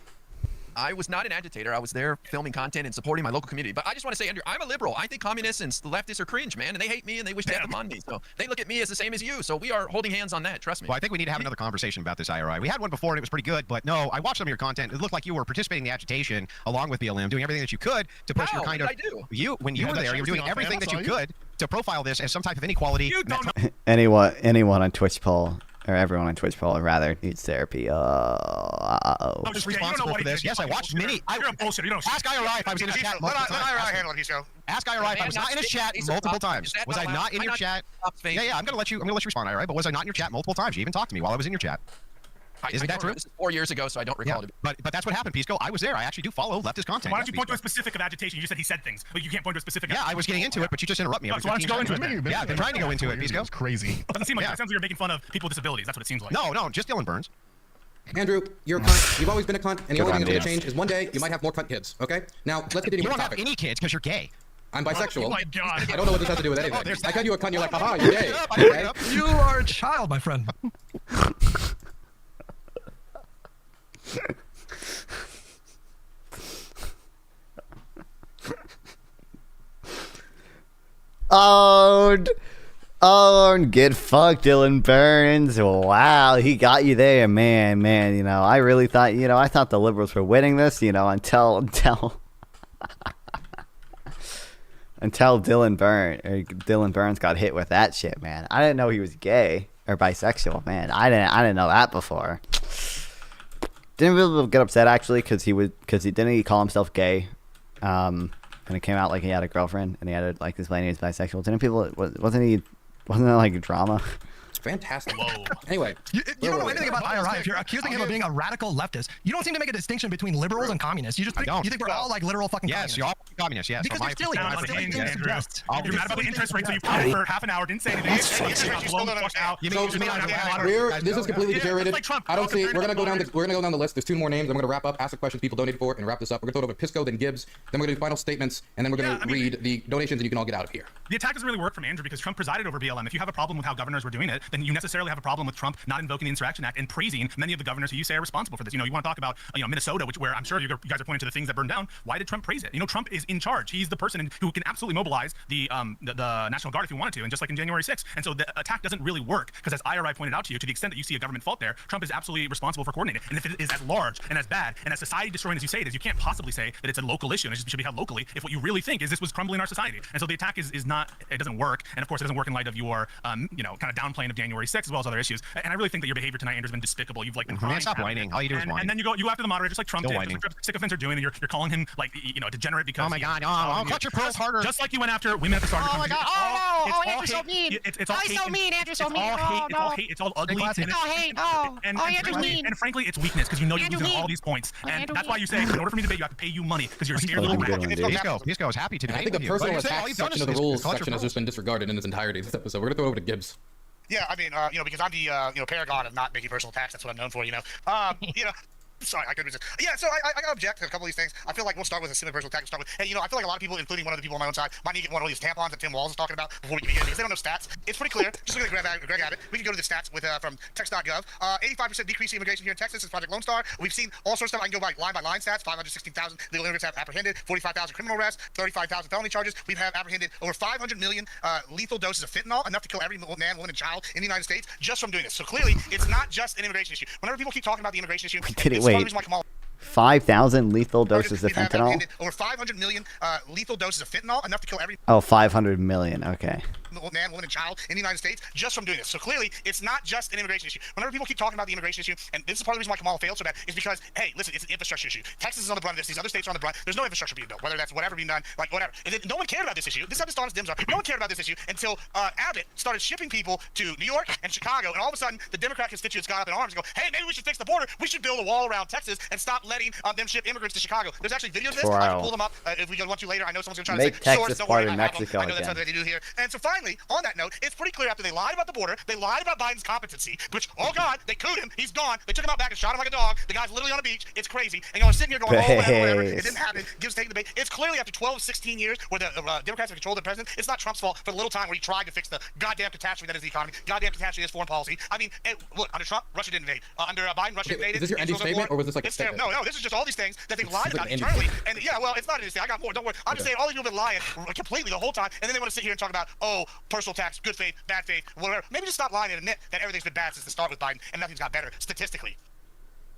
I was not an agitator. I was there filming content and supporting my local community. But I just want to say, Andrew, I'm a liberal. I think communists and leftists are cringe, man, and they hate me and they wish death upon me. So they look at me as the same as you. So we are holding hands on that. Trust me. Well, I think we need to have another conversation about this IRI. We had one before and it was pretty good, but no, I watched some of your content. It looked like you were participating in the agitation along with BLM, doing everything that you could to push your kind of. When you were there, you were doing everything that you could to profile this as some type of inequality. Anyone on Twitch poll. Or everyone on Twitch poll rather needs therapy. I'm just responsible for this. Yes, I watched many. You're a bullshit. You don't. Ask IRI if I was in a chat multiple times. Ask IRI if I was not in a chat multiple times. Was I not in your chat? Yeah. I'm gonna let you respond, IRI. But was I not in your chat multiple times? You even talked to me while I was in your chat. Isn't that true? This is 4 years ago, so I don't recall it. But that's what happened, Pisco. I was there. I actually do follow leftist content. Why don't you point to a specific of agitation? You just said he said things, but you can't point to a specific. Yeah, I was getting into it, but you just interrupt me. So why don't you go into it? Yeah, I've been trying to go into it, Pisco. It's crazy. Doesn't seem like that. It sounds like you're making fun of people with disabilities. That's what it seems like. No, just Dylan Burns. Andrew, you're a cunt. You've always been a cunt, and the only thing that's gonna change is one day you might have more cunt kids. Okay? Now let's continue with the topic. You don't have any kids because you're gay. I'm bisexual. Oh my God. I don't know what this has to do with anything. I tell you a cunt, you're like, haha, you're gay. Okay? You are a child, my friend. Get fucked, Dylan Burns. Wow, he got you there, man. You know, I really thought, I thought the liberals were winning this, until Dylan Burns got hit with that shit, man. I didn't know he was gay or bisexual, man. I didn't know that before. Didn't really get upset actually because he didn't call himself gay, and it came out like he had a girlfriend and he had to like explain he was bisexual. Wasn't that like drama? Fantastic. Whoa. Anyway, you don't know anything about IRI. If you're accusing him of being a radical leftist, you don't seem to make a distinction between liberals and communists. You think we're all like literal fucking communists. Yes, you're all communists. Yes. Because you're silly. You're mad about the interest rate, so you talked for half an hour, didn't say anything. This is completely deteriorated. I don't see. We're gonna go down the list. There's 2 more names. I'm gonna wrap up, ask the questions people donated for, and wrap this up. We're gonna throw it over to Pisco, then Gibbs, then we're gonna do final statements, and then we're gonna read the donations, and you can all get out of here. The attack doesn't really work from Andrew because Trump presided over BLM. If you have a problem with how governors were doing it, then you necessarily have a problem with Trump not invoking the Insurrection Act and praising many of the governors who you say are responsible for this. You want to talk about Minnesota, where I'm sure you guys are pointing to the things that burned down. Why did Trump praise it? Trump is in charge. He's the person who can absolutely mobilize the National Guard if he wanted to, and just like in January 6th. And so the attack doesn't really work because, as IRI pointed out to you, to the extent that you see a government fault there, Trump is absolutely responsible for coordinating it. And if it is as large and as bad and as society destroying as you say it is, you can't possibly say that it's a local issue and it should be held locally if what you really think is this was crumbling our society. And so the attack is not, it doesn't work. And of course, it doesn't work in light of your, kind of downplaying of January 6th as well as other issues. And I really think that your behavior tonight, Andrew, has been despicable. You've been crying. Stop whining. All you do is whine. And then you go after the moderator, just like Trump did, just like sycophants are doing, and you're calling him like, a degenerate because. Oh my God! Oh, clutch your pearls harder. Just like you went after women at the start. Oh my God! Oh, Andrew's so mean. It's all hate. He's so mean. Andrew's so mean. It's all hate. It's all ugly. It's all hate. Oh, Andrew's mean. And frankly, it's weakness because you're losing all these points. And that's why you say, in order for me to debate, you have to pay you money because you're a scared little rat. Pisco is happy to debate. I think the personal attack section of the rules section has just been disregarded in its entirety this episode. We're gonna throw it over to Gibbs. Yeah, I mean, because I'm the paragon of not making personal attacks. That's what I'm known for. Sorry, I couldn't resist. Yeah, so I got to object to a couple of these things. I feel like we'll start with a similar personal attack. Start with, hey, I feel like a lot of people, including one of the people on my own side, might need to get one of these tampons that Tim Walz is talking about before we begin because they don't know stats. It's pretty clear. Just look at Greg Abbott. We can go to the stats with from text.gov. 85% decrease in immigration here in Texas is Project Lone Star. We've seen all sorts of stuff. I can go by line stats. 516,000 legal immigrants have apprehended. 45,000 criminal arrests. 35,000 felony charges. We've apprehended over 500 million lethal doses of fentanyl, enough to kill every man, woman, and child in the United States just from doing this. So clearly, it's not just an immigration issue. Whenever people keep talking about the immigration issue, Wait. 5,000 lethal doses of fentanyl? Over 500 million lethal doses of fentanyl, enough to kill every 500 million. Okay. man, woman, and child in the United States just from doing this. So clearly, it's not just an immigration issue. Whenever people keep talking about the immigration issue, and this is part of the reason why Kamala failed so bad, is because, hey, listen, it's an infrastructure issue. Texas is on the brunt of this. These other states are on the brunt. There's no infrastructure being built, whether that's whatever being done, like whatever. And no one cared about this issue. This is how dishonest Dems are. No one cared about this issue until Abbott started shipping people to New York and Chicago, and all of a sudden, the Democrat constituents got up in arms and go, hey, maybe we should fix the border. We should build a wall around Texas and stop letting them ship immigrants to Chicago. There's actually videos of this. I can pull them up if we want to later. I know someone's going to try to say, Texas part of Mexico I know that's something they do here. And so finally, on that note, it's pretty clear after they lied about the border, they lied about Biden's competency, which, oh God, they cooed him. He's gone. They took him out back and shot him like a dog. The guy's literally on a beach. It's crazy. And you're sitting here going, oh, whatever. It didn't happen. Gives taking the bait. It's clearly after 12, 16 years where the Democrats have controlled the president. It's not Trump's fault for the little time where he tried to fix the goddamn catastrophe that is the economy. Goddamn catastrophe is foreign policy. I mean, look, under Trump, Russia didn't invade. Under Biden, Russia invaded. Is this your ending statement, or was this like a statement? No, this is just all these things that they lied about internally. And yeah, well, it's not anything. I got more. Don't worry. I'm just saying all these people have been lying completely the whole time, and then they want to sit here and talk about, oh, personal attacks, good faith, bad faith, whatever. Maybe just stop lying and admit that everything's been bad since the start with Biden, and nothing's got better statistically.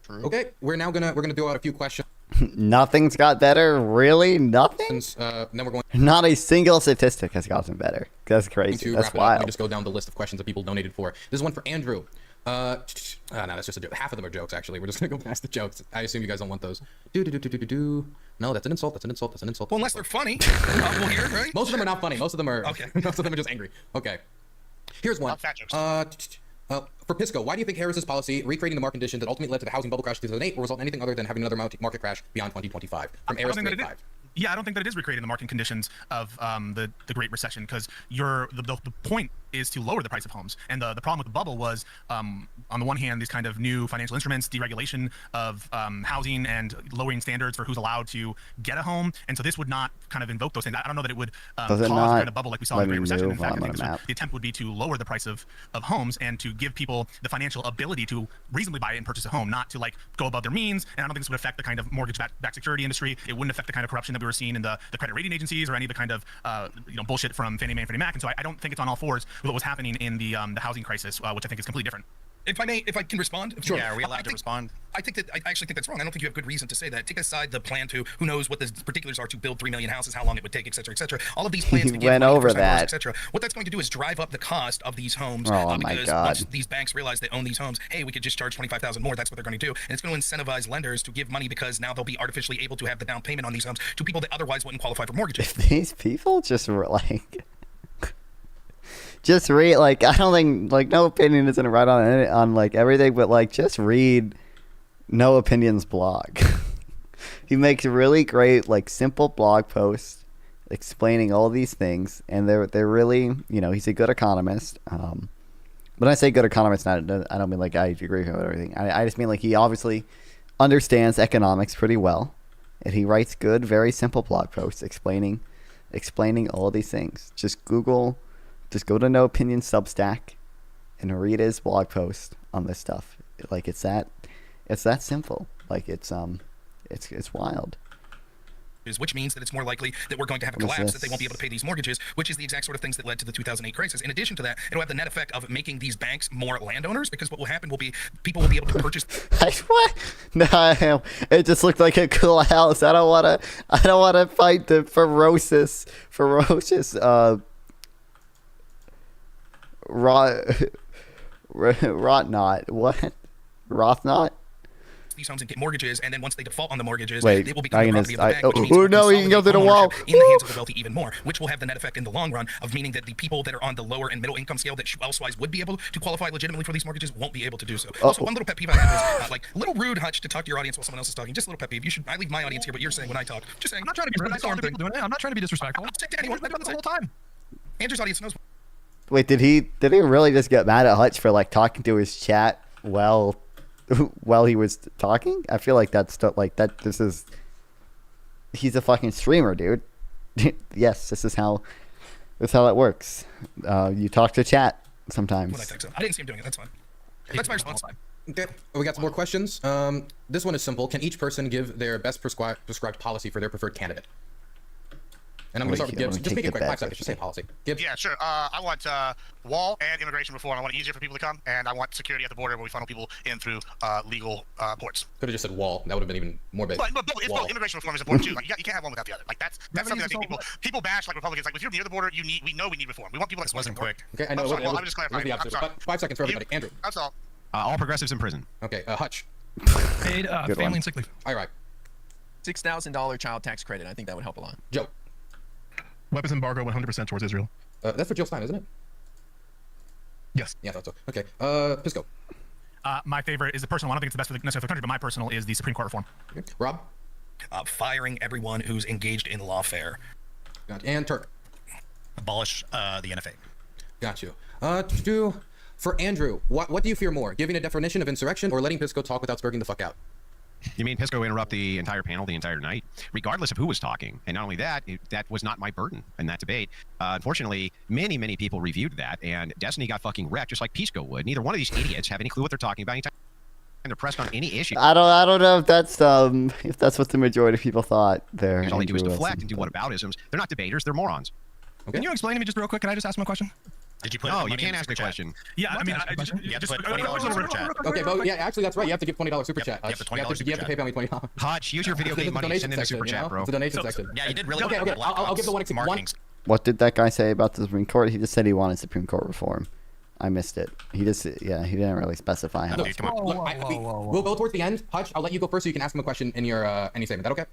True. Okay, we're gonna throw out a few questions. Nothing's got better? Really? Nothing? Then we're going. Not a single statistic has gotten better. That's crazy. That's wild. We just go down the list of questions that people donated for. This is one for Andrew. No, that's just a joke. Half of them are jokes, actually. We're just gonna go past the jokes. I assume you guys don't want those. No, that's an insult. That's an insult. That's an insult. Well, unless they're funny, we'll hear it, right? Most of them are not funny. Most of them are. Okay. Most of them are just angry. Okay. Here's one. Fat jokes. For Pisco, why do you think Harris's policy, recreating the market conditions that ultimately led to the housing bubble crash of 2008, will result in anything other than having another market crash beyond 2025? From Harris 5. Yeah, I don't think that it is recreating the market conditions of the Great Recession, because the point is to lower the price of homes. And the problem with the bubble was, on the one hand, these kind of new financial instruments, deregulation of housing and lowering standards for who's allowed to get a home. And so this would not kind of invoke those things. I don't know that it would cause a kind of bubble like we saw in the Great Recession. In fact, I think the attempt would be to lower the price of homes and to give people the financial ability to reasonably buy and purchase a home, not to like go above their means. And I don't think this would affect the kind of mortgage-backed security industry. It wouldn't affect the kind of corruption that we were seeing in the credit rating agencies or any of the kind of bullshit from Fannie Mae and Freddie Mac. And so I don't think it's on all fours with what was happening in the housing crisis, which I think is completely different. If I can respond? Sure. Yeah, are we allowed to respond? I actually think that's wrong. I don't think you have good reason to say that. Take aside the plan to, who knows what the particulars are to build 3 million houses, how long it would take, et cetera, et cetera. All of these plans to give went over that, et cetera. What that's going to do is drive up the cost of these homes. Oh my God! Once these banks realize they own these homes, hey, we could just charge 25,000 more. That's what they're going to do, and it's going to incentivize lenders to give money because now they'll be artificially able to have the down payment on these homes to people that otherwise wouldn't qualify for mortgages. If these people just were like. Just read, like, I don't think, like, No Opinion isn't right on like everything, but like just read No Opinion's blog. He makes really great, like, simple blog posts explaining all these things, and they're really, he's a good economist. When I say good economist, I don't mean like I agree with him or everything. I just mean like he obviously understands economics pretty well, and he writes good, very simple blog posts explaining all these things. Just go to No Opinion Substack and read his blog post on this stuff. Like it's that simple. Like it's wild. Which means that it's more likely that we're going to have a collapse, that they won't be able to pay these mortgages, which is the exact sort of things that led to the 2008 crisis. In addition to that, it'll have the net effect of making these banks more landowners, because what will happen will be people will be able to purchase. What? No, it just looked like a cool house. I don't wanna fight the ferocious Rotnot. What? Rothnot? These homes and get mortgages, and then once they default on the mortgages, Wait, they will become the property of the bank, which means oh no, he can go through the wall. In the hands of the wealthy even more, which will have the net effect in the long run of meaning that the people that are on the lower and middle income scale that elsewise would be able to qualify legitimately for these mortgages won't be able to do so. Also, one little pet peeve I have is like little rude, Hutch, to talk to your audience while someone else is talking. Just a little pet peeve. I leave my audience here, but you're saying when I talk. Just saying. I'm not trying to be rude. I talk to people doing it. I'm not trying to be disrespectful. I'll take to anyone. I've done this the whole time. Andrew's audience knows. Wait, did he really just get mad at Hutch for like talking to his chat while he was talking? I feel like that's like that. He's a fucking streamer, dude. Yes, this is how it works. You talk to chat sometimes. Well, I think so. I didn't see him doing it. That's fine. That's my response. Okay, we got some more questions. This one is simple. Can each person give their best prescribed policy for their preferred candidate? And I'm going to start with Gibbs. Just make it quick, 5 seconds. Just say policy. Gibbs? Yeah, sure. I want wall and immigration reform. I want it easier for people to come, and I want security at the border where we funnel people in through legal ports. Could have just said wall. That would have been even more basic. But immigration reform is important too. Like, you can't have one without the other. Like that's something I think people bash like Republicans. Like if you're near the border, we know we need reform. We want people. This wasn't quick. Okay, I know. I'm just clarifying. I'm sorry. 5 seconds for everybody. Andrew. That's all. All progressives in prison. Okay, Hutch. Paid family and sick leave. All right. $6,000 child tax credit. I think that would help a lot. Joe. Weapons embargo 100% towards Israel. That's for Jill Stein, isn't it? Yes. Yeah, I thought so. Okay. Pisco. My favorite is the personal one. I don't think it's the best for the country, but my personal is the Supreme Court reform. Okay. Rob? Firing everyone who's engaged in lawfare. Got and Turk. Abolish the NFA. Got you. For Andrew, what do you fear more? Giving a definition of insurrection or letting Pisco talk without spurging the fuck out? You mean Pisco interrupt the entire panel the entire night, regardless of who was talking? And not only that, that was not my burden in that debate. Unfortunately, many people reviewed that, and Destiny got fucking wrecked, just like Pisco would. Neither one of these idiots have any clue what they're talking about anytime they're pressed on any issue. I don't know if that's what the majority of people thought there. All they do is deflect and do whataboutisms. They're not debaters, they're morons. Okay. Can you explain to me just real quick? Can I just ask him a question? Did you put No, you can't ask a question. Yeah, I mean, you have to put $20 super chat. Okay, but yeah, actually that's right. You have to give $20 super chat. You have to $20 You have to pay me $20. Hutch, use your video game money. Send in the super chat, bro. It's a donation section. Yeah, you did really okay, good. Okay, I'll give the one example. What did that guy say about the Supreme Court? He just said he wanted Supreme Court reform. I missed it. He didn't really specify how. We'll go towards the end. Hutch, I'll let you go first so you can ask him a question in your any statement. That okay?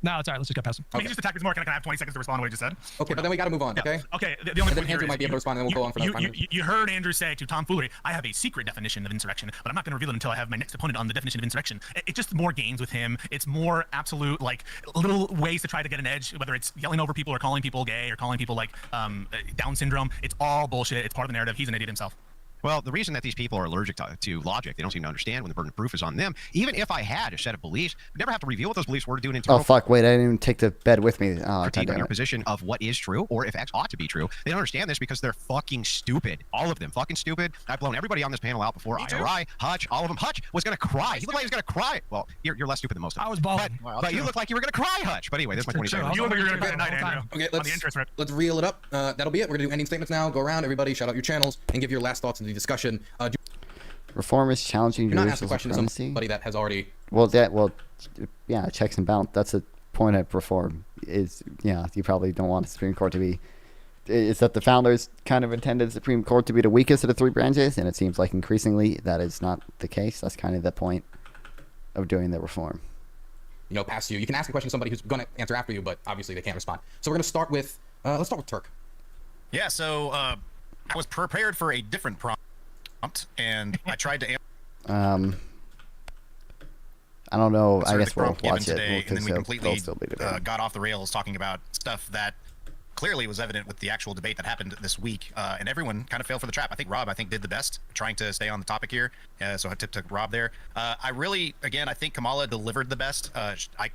No, it's all right. Let's just get past him. We can just attack this more. Can I have 20 seconds to respond to what he just said? Okay, but then we got to move on, okay? Okay, the only point here Andrew is might be able to respond, and then we'll go on for another 5 minutes. You heard Andrew say to tomfoolery, I have a secret definition of insurrection, but I'm not going to reveal it until I have my next opponent on the definition of insurrection. It's just more games with him. It's more absolute, like, little ways to try to get an edge, whether it's yelling over people or calling people gay or calling people, like, Down syndrome. It's all bullshit. It's part of the narrative. He's an idiot himself. Well, the reason that these people are allergic to logic, they don't seem to understand when the burden of proof is on them. Even if I had a set of beliefs, I'd never have to reveal what those beliefs were to do an internal. Oh fuck! Wait, I didn't even take the bed with me. Critique on your position of what is true or if X ought to be true. They don't understand this because they're fucking stupid. All of them fucking stupid. I've blown everybody on this panel out before. IRI, Hutch, all of them. Hutch was gonna cry. He looked like he was gonna cry. Well, you're less stupid than most of them. I was bawling. But you look like you were gonna cry, Hutch. But anyway, this is my 20 seconds. You look like you're gonna cry tonight, Andrew. Okay, let's reel it up. That'll be it. We're gonna do ending statements now. Go around, everybody, shout out your channels, and give your last thoughts in the discussion. Reform is challenging You're not Jerusalem's asking questions to somebody that has already. Yeah, checks and balance. That's a point of reform. You probably don't want the Supreme Court to be. It's that the founders kind of intended the Supreme Court to be the weakest of the three branches, and it seems like increasingly that is not the case. That's kind of the point of doing the reform. Past you. You can ask a question to somebody who's going to answer after you, but obviously they can't respond. So we're going to start with. Let's start with Turk. Yeah. So I was prepared for a different prompt. And I tried to. I don't know. I guess we'll watch it. Today, and then we completely got off the rails talking about stuff that clearly was evident with the actual debate that happened this week, and everyone kind of fell for the trap. I think Rob, did the best trying to stay on the topic here, so I tipped to Rob there. I really, again, I think Kamala delivered the best.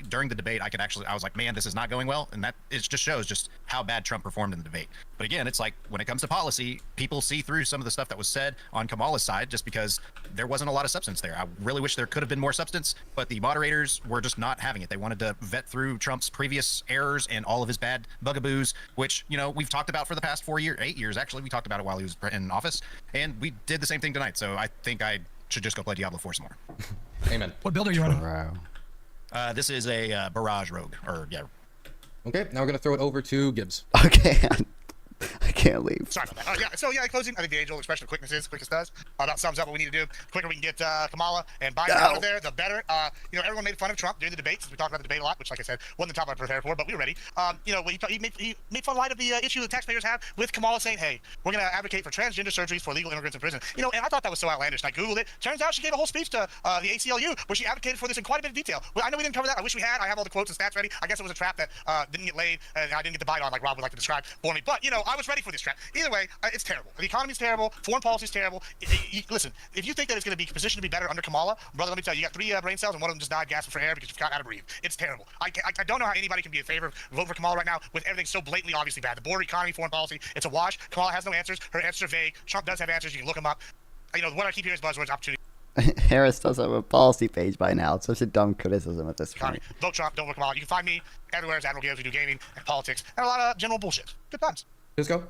During the debate, I was like, man, this is not going well, and that it just shows just how bad Trump performed in the debate. But again, it's like when it comes to policy, people see through some of the stuff that was said on Kamala's side just because there wasn't a lot of substance there. I really wish there could have been more substance, but the moderators were just not having it. They wanted to vet through Trump's previous errors and all of his bad bugaboos, which, we've talked about for the past 8 years, actually. We talked about it while he was in office, and we did the same thing tonight. So I think I should just go play Diablo 4 some more. Amen. What build are you running? This is a Barrage Rogue, Okay, now we're going to throw it over to Gibbs. Okay. I can't leave. Sorry about that. So closing. I think the age-old expression of quickness is quickest does. That sums up what we need to do. The quicker we can get Kamala and Biden out of there, the better. Everyone made fun of Trump during the debates. We talked about the debate a lot, which, like I said, wasn't the topic I prepared for, but we were ready. He made fun light of the issue that taxpayers have with Kamala saying, "Hey, we're going to advocate for transgender surgeries for illegal immigrants in prison." And I thought that was so outlandish. And I googled it. Turns out she gave a whole speech to the ACLU where she advocated for this in quite a bit of detail. Well, I know we didn't cover that. I wish we had. I have all the quotes and stats ready. I guess it was a trap that didn't get laid, and I didn't get the bite on like Rob would like to describe for me. But I was ready for this trap. Either way, it's terrible. The economy's terrible. Foreign policy's terrible. Listen, if you think that it's going to be positioned to be better under Kamala, brother, let me tell you, you got 3 brain cells and one of them just died gasping for air because you forgot how to breathe. It's terrible. I don't know how anybody can be in favor of vote for Kamala right now with everything so blatantly obviously bad. The border, economy, foreign policy, it's a wash. Kamala has no answers. Her answers are vague. Trump does have answers. You can look them up. What I keep hearing is buzzwords, opportunity. Harris does have a policy page by now. It's such a dumb criticism at this point. Vote Trump, don't vote Kamala. You can find me everywhere as Admiral Gibbs. We do gaming and politics and a lot of general bullshit. Good times. Let's go.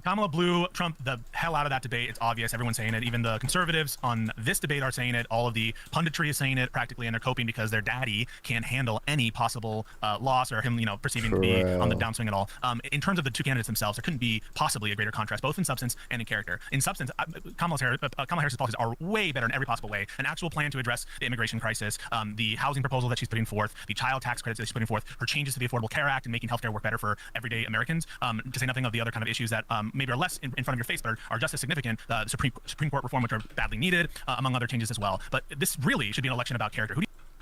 Kamala blew Trump the hell out of that debate. It's obvious. Everyone's saying it. Even the conservatives on this debate are saying it. All of the punditry is saying it practically, and they're coping because their daddy can't handle any possible loss or him, perceiving to be on the downswing at all. In terms of the two candidates themselves, there couldn't be possibly a greater contrast, both in substance and in character. In substance, Kamala Harris's policies are way better in every possible way. An actual plan to address the immigration crisis, the housing proposal that she's putting forth, the child tax credits that she's putting forth, her changes to the Affordable Care Act and making healthcare work better for everyday Americans, to say nothing of the other kind of issues that maybe are less in front of your face, but are just as significant. The Supreme Court reform, which are badly needed, among other changes as well. But this really should be an election about character.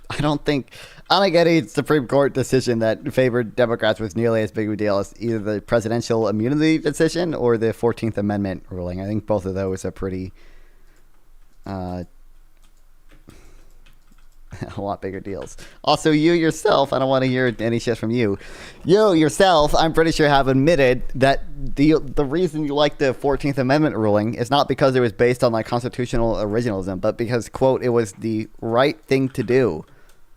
I don't get any Supreme Court decision that favored Democrats was nearly as big of a deal as either the presidential immunity decision or the 14th Amendment ruling. I think both of those are pretty a lot bigger deals. Also, you yourself, I don't want to hear any shit from you. You yourself, I'm pretty sure, have admitted that the reason you like the 14th Amendment ruling is not because it was based on constitutional originalism, but because, quote, it was the right thing to do.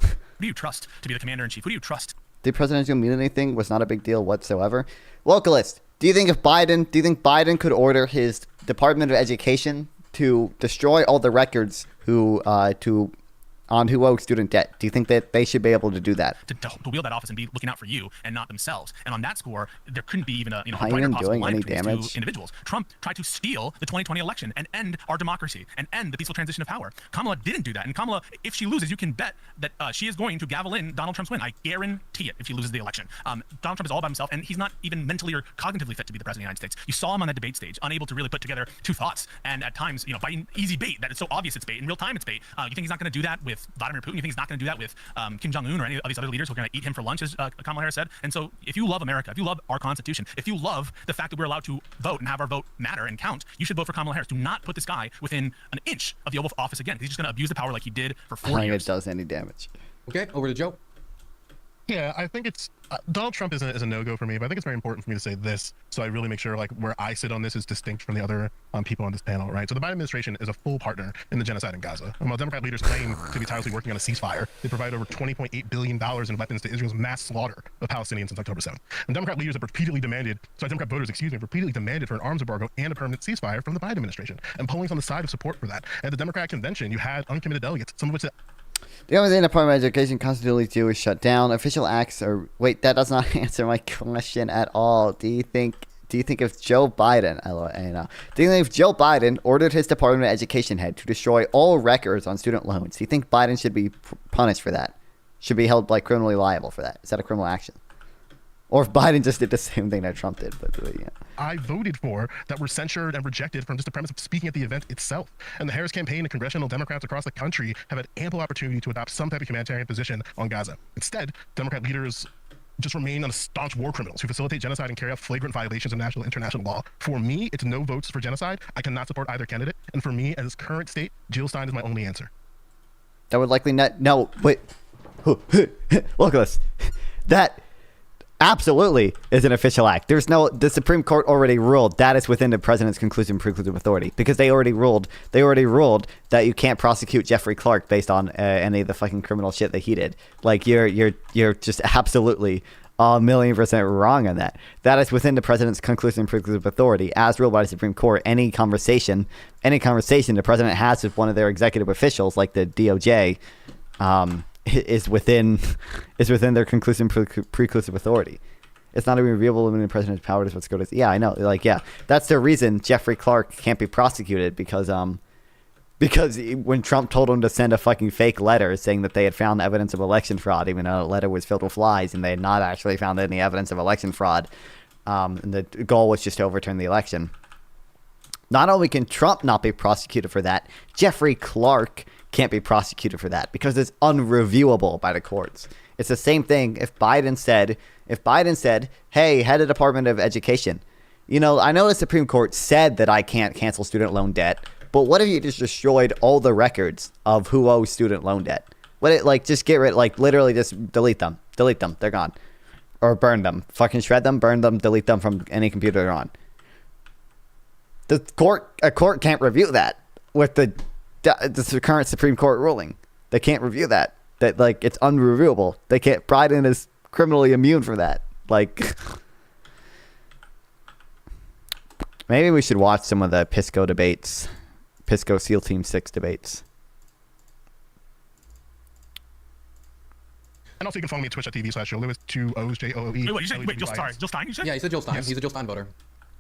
Who do you trust to be the commander-in-chief? Who do you trust? The presidential immunity thing was not a big deal whatsoever. Localist, do you think Biden could order his Department of Education to destroy all the records on who owes student debt? Do you think that they should be able to do that? To wield that office and be looking out for you and not themselves. And on that score, there couldn't be even a Are you even doing any between damage? these two individuals. Trump tried to steal the 2020 election and end our democracy and end the peaceful transition of power. Kamala didn't do that. And Kamala, if she loses, you can bet that she is going to gavel in Donald Trump's win. I guarantee it if she loses the election. Donald Trump is all by himself, and he's not even mentally or cognitively fit to be the president of the United States. You saw him on that debate stage, unable to really put together two thoughts. And at times, by easy bait, that it's so obvious it's bait. In real time, it's bait. You think he's not going to do that with Vladimir Putin? You think he's not going to do that with Kim Jong-un or any of these other leaders who are going to eat him for lunch, as Kamala Harris said? And so if you love America, if you love our Constitution, if you love the fact that we're allowed to vote and have our vote matter and count, you should vote for Kamala Harris. Do not put this guy within an inch of the Oval Office again. He's just going to abuse the power like he did for 4 years. I think it does any damage. Okay, over to Joe. Yeah, I think it's Donald Trump is a no-go for me, but I think it's very important for me to say this, so I really make sure where I sit on this is distinct from the other people on this panel, right? So the Biden administration is a full partner in the genocide in Gaza. And while Democrat leaders claim to be tirelessly working on a ceasefire, they provide over $20.8 billion in weapons to Israel's mass slaughter of Palestinians since October 7th. And Democrat voters have repeatedly demanded for an arms embargo and a permanent ceasefire from the Biden administration. And polling's on the side of support for that. At the Democrat convention, you had uncommitted delegates, some of which the only thing the Department of Education constitutionally do is shut down official acts. Or wait, that does not answer my question at all. Do you think if Joe Biden, do you think if Joe Biden ordered his Department of Education head to destroy all records on student loans, do you think Biden should be punished for that? Should be held criminally liable for that? Is that a criminal action? Or if Biden just did the same thing that Trump did, but yeah. I voted for that were censured and rejected from just the premise of speaking at the event itself. And the Harris campaign and congressional Democrats across the country have had ample opportunity to adopt some type of humanitarian position on Gaza. Instead, Democrat leaders just remain on staunch war criminals who facilitate genocide and carry out flagrant violations of national and international law. For me, it's no votes for genocide. I cannot support either candidate. And for me, at its current state, Jill Stein is my only answer. That would likely not. No, wait. Look at this. That absolutely is an official act. The Supreme Court already ruled that is within the president's conclusive and preclusive authority, because they already ruled that you can't prosecute Jeffrey Clark based on any of the fucking criminal shit that he did. Like, you're just absolutely 1,000,000% wrong on that. That is within the president's conclusive and preclusive authority, as ruled by the Supreme Court. Any conversation the president has with one of their executive officials, like the DOJ, is within their conclusive and preclusive authority. It's not even reviewable within the president's power. Is what's good. Yeah, I know. Like, yeah, that's the reason Jeffrey Clark can't be prosecuted, because when Trump told him to send a fucking fake letter saying that they had found evidence of election fraud, even though the letter was filled with lies and they had not actually found any evidence of election fraud, and the goal was just to overturn the election. Not only can Trump not be prosecuted for that, Jeffrey Clark can't be prosecuted for that, because it's unreviewable by the courts. It's the same thing if Biden said, hey, head of Department of Education, I know the Supreme Court said that I can't cancel student loan debt, but what if you just destroyed all the records of who owes student loan debt? Just get rid, literally just delete them, they're gone. Or burn them, fucking shred them, burn them, delete them from any computer they're on. A court can't review that with the current Supreme Court ruling. They can't review that. It's unreviewable. They can't. Biden is criminally immune for that. Maybe we should watch some of the Pisco debates, Pisco SEAL Team 6 debates. And also, you can follow me at twitch.tv/JoeLewis, 2 O's, J-O-O-E. Wait, Jill Stein, you said? Yeah, he said Jill Stein. Yes. He's a Jill Stein voter.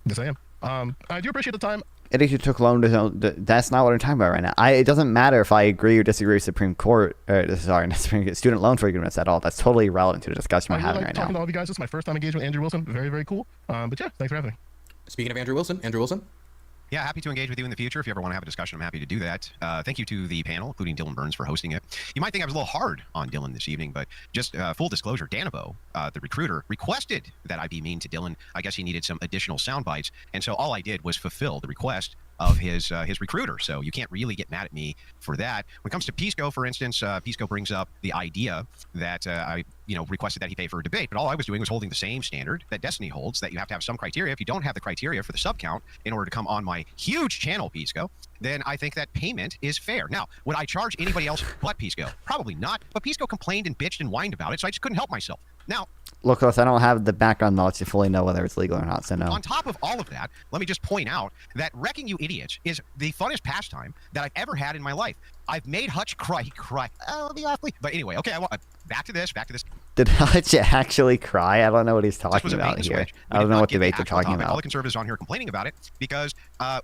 Yes, I am. I do appreciate the time. I think you took loan to. That's not what I'm talking about right now. It doesn't matter if I agree or disagree with Supreme Court. Student loan forgiveness at all. That's totally irrelevant to the discussion we're having right now. Talking to all of you guys. This is my first time engaging with Andrew Wilson. Very, very cool. But yeah, thanks for having me. Speaking of Andrew Wilson. Yeah, happy to engage with you in the future. If you ever want to have a discussion, I'm happy to do that. Thank you to the panel, including Dylan Burns, for hosting it. You might think I was a little hard on Dylan this evening, but just full disclosure, Danabo, the recruiter, requested that I be mean to Dylan. I guess he needed some additional sound bites, and so all I did was fulfill the request of his recruiter. So you can't really get mad at me for that. When it comes to Pisco, for instance, Pisco brings up the idea that I requested that he pay for a debate, but all I was doing was holding the same standard that Destiny holds, that you have to have some criteria. If you don't have the criteria for the sub count in order to come on my huge channel, Pisco, then I think that payment is fair. Now, would I charge anybody else but Pisco? Probably not, but Pisco complained and bitched and whined about it, so I just couldn't help myself. Now, look, I don't have the background knowledge to fully know whether it's legal or not, so no. On top of all of that, let me just point out that wrecking you idiots is the funnest pastime that I've ever had in my life. I've made Hutch cry. But anyway, okay, back to this. Did Hutch actually cry? I don't know what he's talking about here. I don't know what debate they're talking about. All the conservatives on here complaining about it because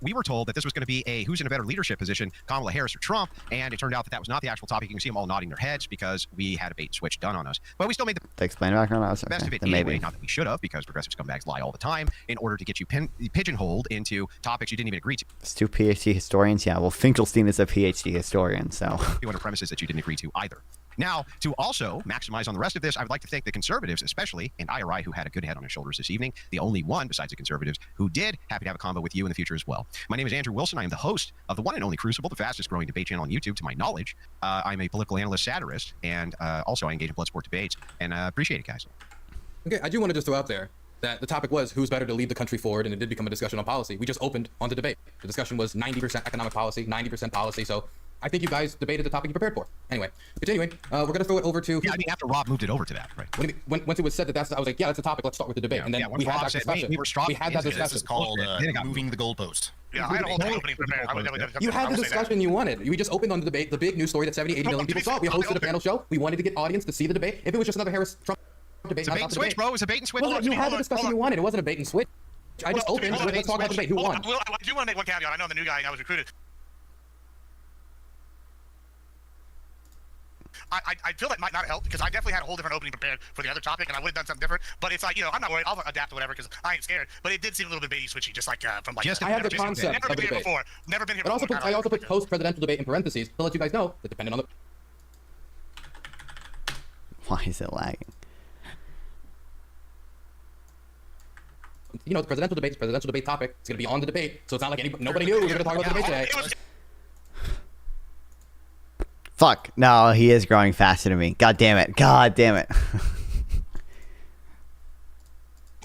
we were told that this was going to be a who's in a better leadership position, Kamala Harris or Trump, and it turned out that was not the actual topic. You can see them all nodding their heads because we had a bait and switch done on us. But we still made the explain background. Best of it anyway. Not that we should have, because progressive scumbags lie all the time in order to get you pigeonholed into topics you didn't even agree to. It's 2 PhD historians. Yeah, well, Finkelstein is a PhD historian, so. Under premises that you didn't agree to either. Now, to also maximize on the rest of this, I would like to thank the conservatives, especially, and IRI, who had a good head on his shoulders this evening, the only one besides the conservatives who did. Happy to have a combo with you in the future as well. My name is Andrew Wilson. I am the host of the one and only Crucible, the fastest growing debate channel on YouTube, to my knowledge. I'm a political analyst, satirist, and also I engage in Bloodsport debates, and appreciate it, guys. Okay, I do want to just throw out there that the topic was who's better to lead the country forward, and it did become a discussion on policy. We just opened on the debate. The discussion was 90% economic policy, 90% policy, so I think you guys debated the topic you prepared for. Anyway, continuing, we're going to throw it over to... Yeah, I mean, after Rob moved it over to that, right? Once it was said that I was like, yeah, that's the topic, let's start with the debate. Yeah, and then yeah, we had that discussion. We had that discussion. This is called moving the goalpost. Yeah, I had a whole opening prepared. You had the discussion you wanted. We just opened on the debate, the big news story that 70, 80 million people saw. We hosted a panel show. We wanted to get audience to see the debate. If it was just another Harris-Trump debate, it's a bait and switch, bro. It was a bait and switch. Well, you had the discussion you wanted. It wasn't a bait and switch. I just opened. Let's talk about the debate. Who won? I do want to make one caveat. I know I'm the new guy and I was recruited. I feel that might not help because I definitely had a whole different opening prepared for the other topic and I would have done something different. But it's like, I'm not worried. I'll adapt to whatever because I ain't scared. But it did seem a little bit baby switchy, just like from like. I have the concept never of the been here debate. before. Never been here But before. I also put post-presidential debate in parentheses to let you guys know that depending on the. Why is it lagging? you know, the presidential debate topic. It's going to be on the debate. So it's not like nobody knew we were going to talk about the debate today. Fuck. No, he is growing faster than me. God damn it. God damn it.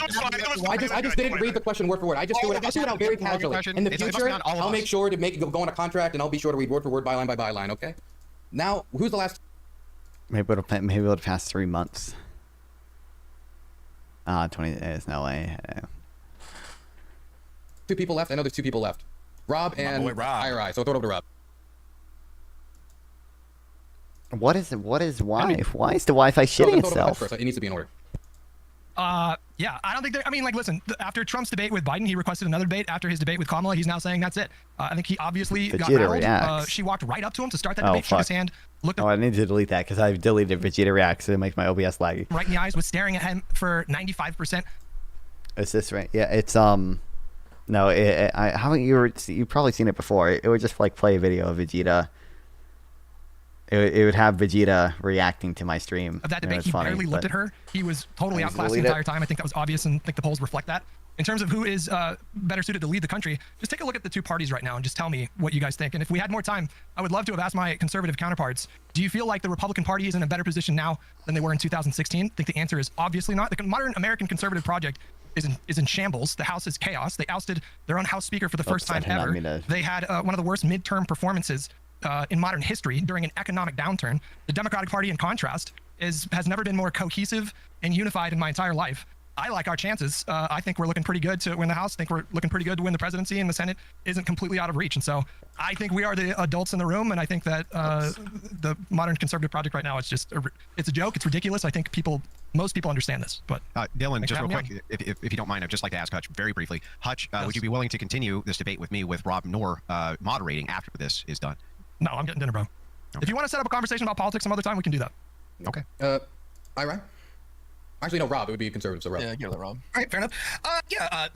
I just didn't read the question word for word. I just threw it out very casually. In the future, I'll make sure to go on a contract, and I'll be sure to read word for word, byline by byline. Okay. Now, who's the last? Maybe it'll pass 3 months. 20 days. No way. 2 people left. I know there's 2 people left. Rob and Irai. So throw it over to Rob. What is why? Why is the Wi-Fi shitting itself? It needs to be in order. Yeah, I don't think I mean, like, listen, after Trump's debate with Biden, he requested another debate. After his debate with Kamala, he's now saying that's it. I think he obviously got rattled. She walked right up to him to start that debate, shook his hand, looked up. I need to delete that because I've deleted Vegeta Reacts and it makes my OBS laggy. Right in the eyes, was staring at him for 95%. Is this right? Yeah, it's no, you've probably seen it before. It would just like play a video of Vegeta. It would have Vegeta reacting to my stream. Of that debate, he barely looked at her. He was totally outclassed the entire time. I think that was obvious, and I think the polls reflect that. In terms of who is better suited to lead the country, just take a look at the 2 parties right now and just tell me what you guys think. And if we had more time, I would love to have asked my conservative counterparts, do you feel like the Republican Party is in a better position now than they were in 2016? I think the answer is obviously not. The modern American conservative project is in shambles. The House is chaos. They ousted their own House Speaker for the first time ever. They had one of the worst midterm performances in modern history during an economic downturn. The Democratic Party, in contrast, has never been more cohesive and unified in my entire life. I like our chances. I think we're looking pretty good to win the House. I think we're looking pretty good to win the presidency, and the Senate isn't completely out of reach. And so I think we are the adults in the room, and I think that the modern conservative project right now is just it's a joke. It's ridiculous. I think most people understand this. But Dylan, just real quick, if you don't mind, I'd just like to ask Hutch very briefly. Hutch, yes. Would you be willing to continue this debate with me with Rob Noor moderating after this is done? No, I'm getting dinner, bro. Okay. If you want to set up a conversation about politics some other time, we can do that. Okay. Ira? Actually, no, Rob. It would be conservative, so Rob. Yeah, give it to Rob. All right, fair enough.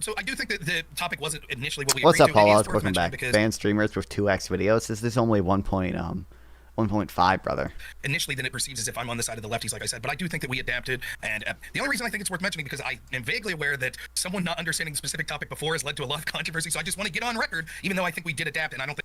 So I do think that the topic wasn't initially what we What's agreed up, to. Paul? Welcome back. Fan streamers with 2x videos. This is only 1.5, brother. Initially, then it perceives as if I'm on the side of the lefties, like I said. But I do think that we adapted. And the only reason I think it's worth mentioning, because I am vaguely aware that someone not understanding the specific topic before has led to a lot of controversy. So I just want to get on record, even though I think we did adapt, and I don't think.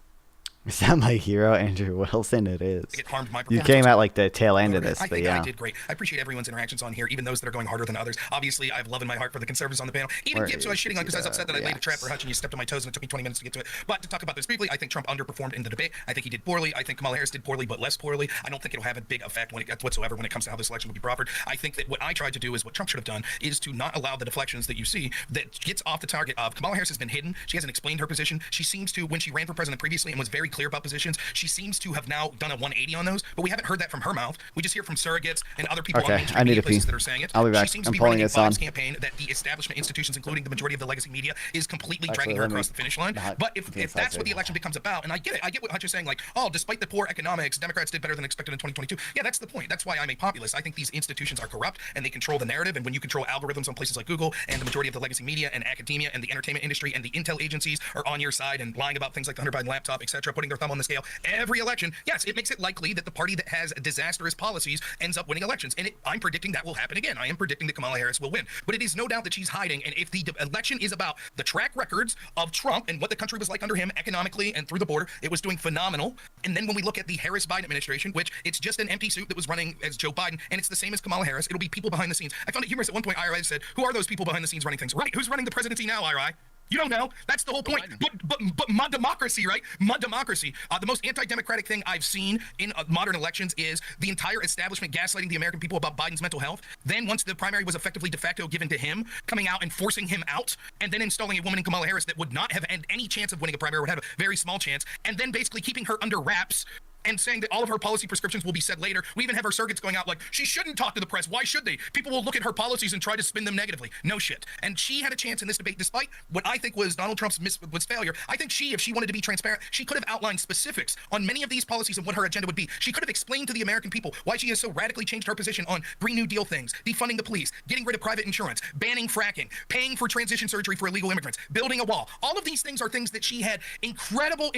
Is that my hero, Andrew Wilson? It is. It harmed my you came at like the tail end of this, I but think yeah. I did great. I appreciate everyone's interactions on here, even those that are going harder than others. Obviously, I have love in my heart for the conservatives on the panel. Even Gibbs, who I was shitting on because I was upset that I laid a trap for Hutch and you stepped on my toes and it took me 20 minutes to get to it. But to talk about this briefly, I think Trump underperformed in the debate. I think he did poorly. I think Kamala Harris did poorly, but less poorly. I don't think it'll have a big effect whatsoever when it comes to how this election will be proffered. I think that what I tried to do is what Trump should have done is to not allow the deflections that you see that gets off the target of. Kamala Harris has been hidden. She hasn't explained her position. She seems to, when she ran for president previously and was very clear about positions, she seems to have now done a 180 on those, but we haven't heard that from her mouth. We just hear from surrogates and other people on mainstream media places that are saying it. I'll be back. She seems I'm to be pulling running a this on. vibes campaign that the establishment institutions, including the majority of the legacy media, is completely dragging her across the finish line. But if that's what the election becomes about, and I get it, I get what Hutch is saying, like, oh, despite the poor economics, Democrats did better than expected in 2022. Yeah, that's the point. That's why I'm a populist. I think these institutions are corrupt and they control the narrative. And when you control algorithms on places like Google and the majority of the legacy media and academia and the entertainment industry and the intel agencies are on your side and lying about things like the Hunter Biden laptop, etc., putting their thumb on the scale every election, yes, it makes it likely that the party that has disastrous policies ends up winning elections. And I'm predicting that will happen again. I am predicting that Kamala Harris will win. But it is no doubt that she's hiding. And if the election is about the track records of Trump and what the country was like under him economically and through the border, it was doing phenomenal. And then when we look at the Harris-Biden administration, which it's just an empty suit that was running as Joe Biden, and it's the same as Kamala Harris, it'll be people behind the scenes. I found it humorous at one point. IRI said, who are those people behind the scenes running things? Right, who's running the presidency now, IRI? You don't know. That's the whole point. But my democracy, right? My democracy. The most anti-democratic thing I've seen in modern elections is the entire establishment gaslighting the American people about Biden's mental health. Then once the primary was effectively de facto given to him, coming out and forcing him out, and then installing a woman in Kamala Harris that would not have had any chance of winning a primary, would have a very small chance, and then basically keeping her under wraps and saying that all of her policy prescriptions will be said later. We even have her surrogates going out like, she shouldn't talk to the press. Why should they? People will look at her policies and try to spin them negatively. No shit. And she had a chance in this debate, despite what I think was Donald Trump's failure. I think if she wanted to be transparent, she could have outlined specifics on many of these policies and what her agenda would be. She could have explained to the American people why she has so radically changed her position on Green New Deal things, defunding the police, getting rid of private insurance, banning fracking, paying for transition surgery for illegal immigrants, building a wall. All of these things are things that she had incredible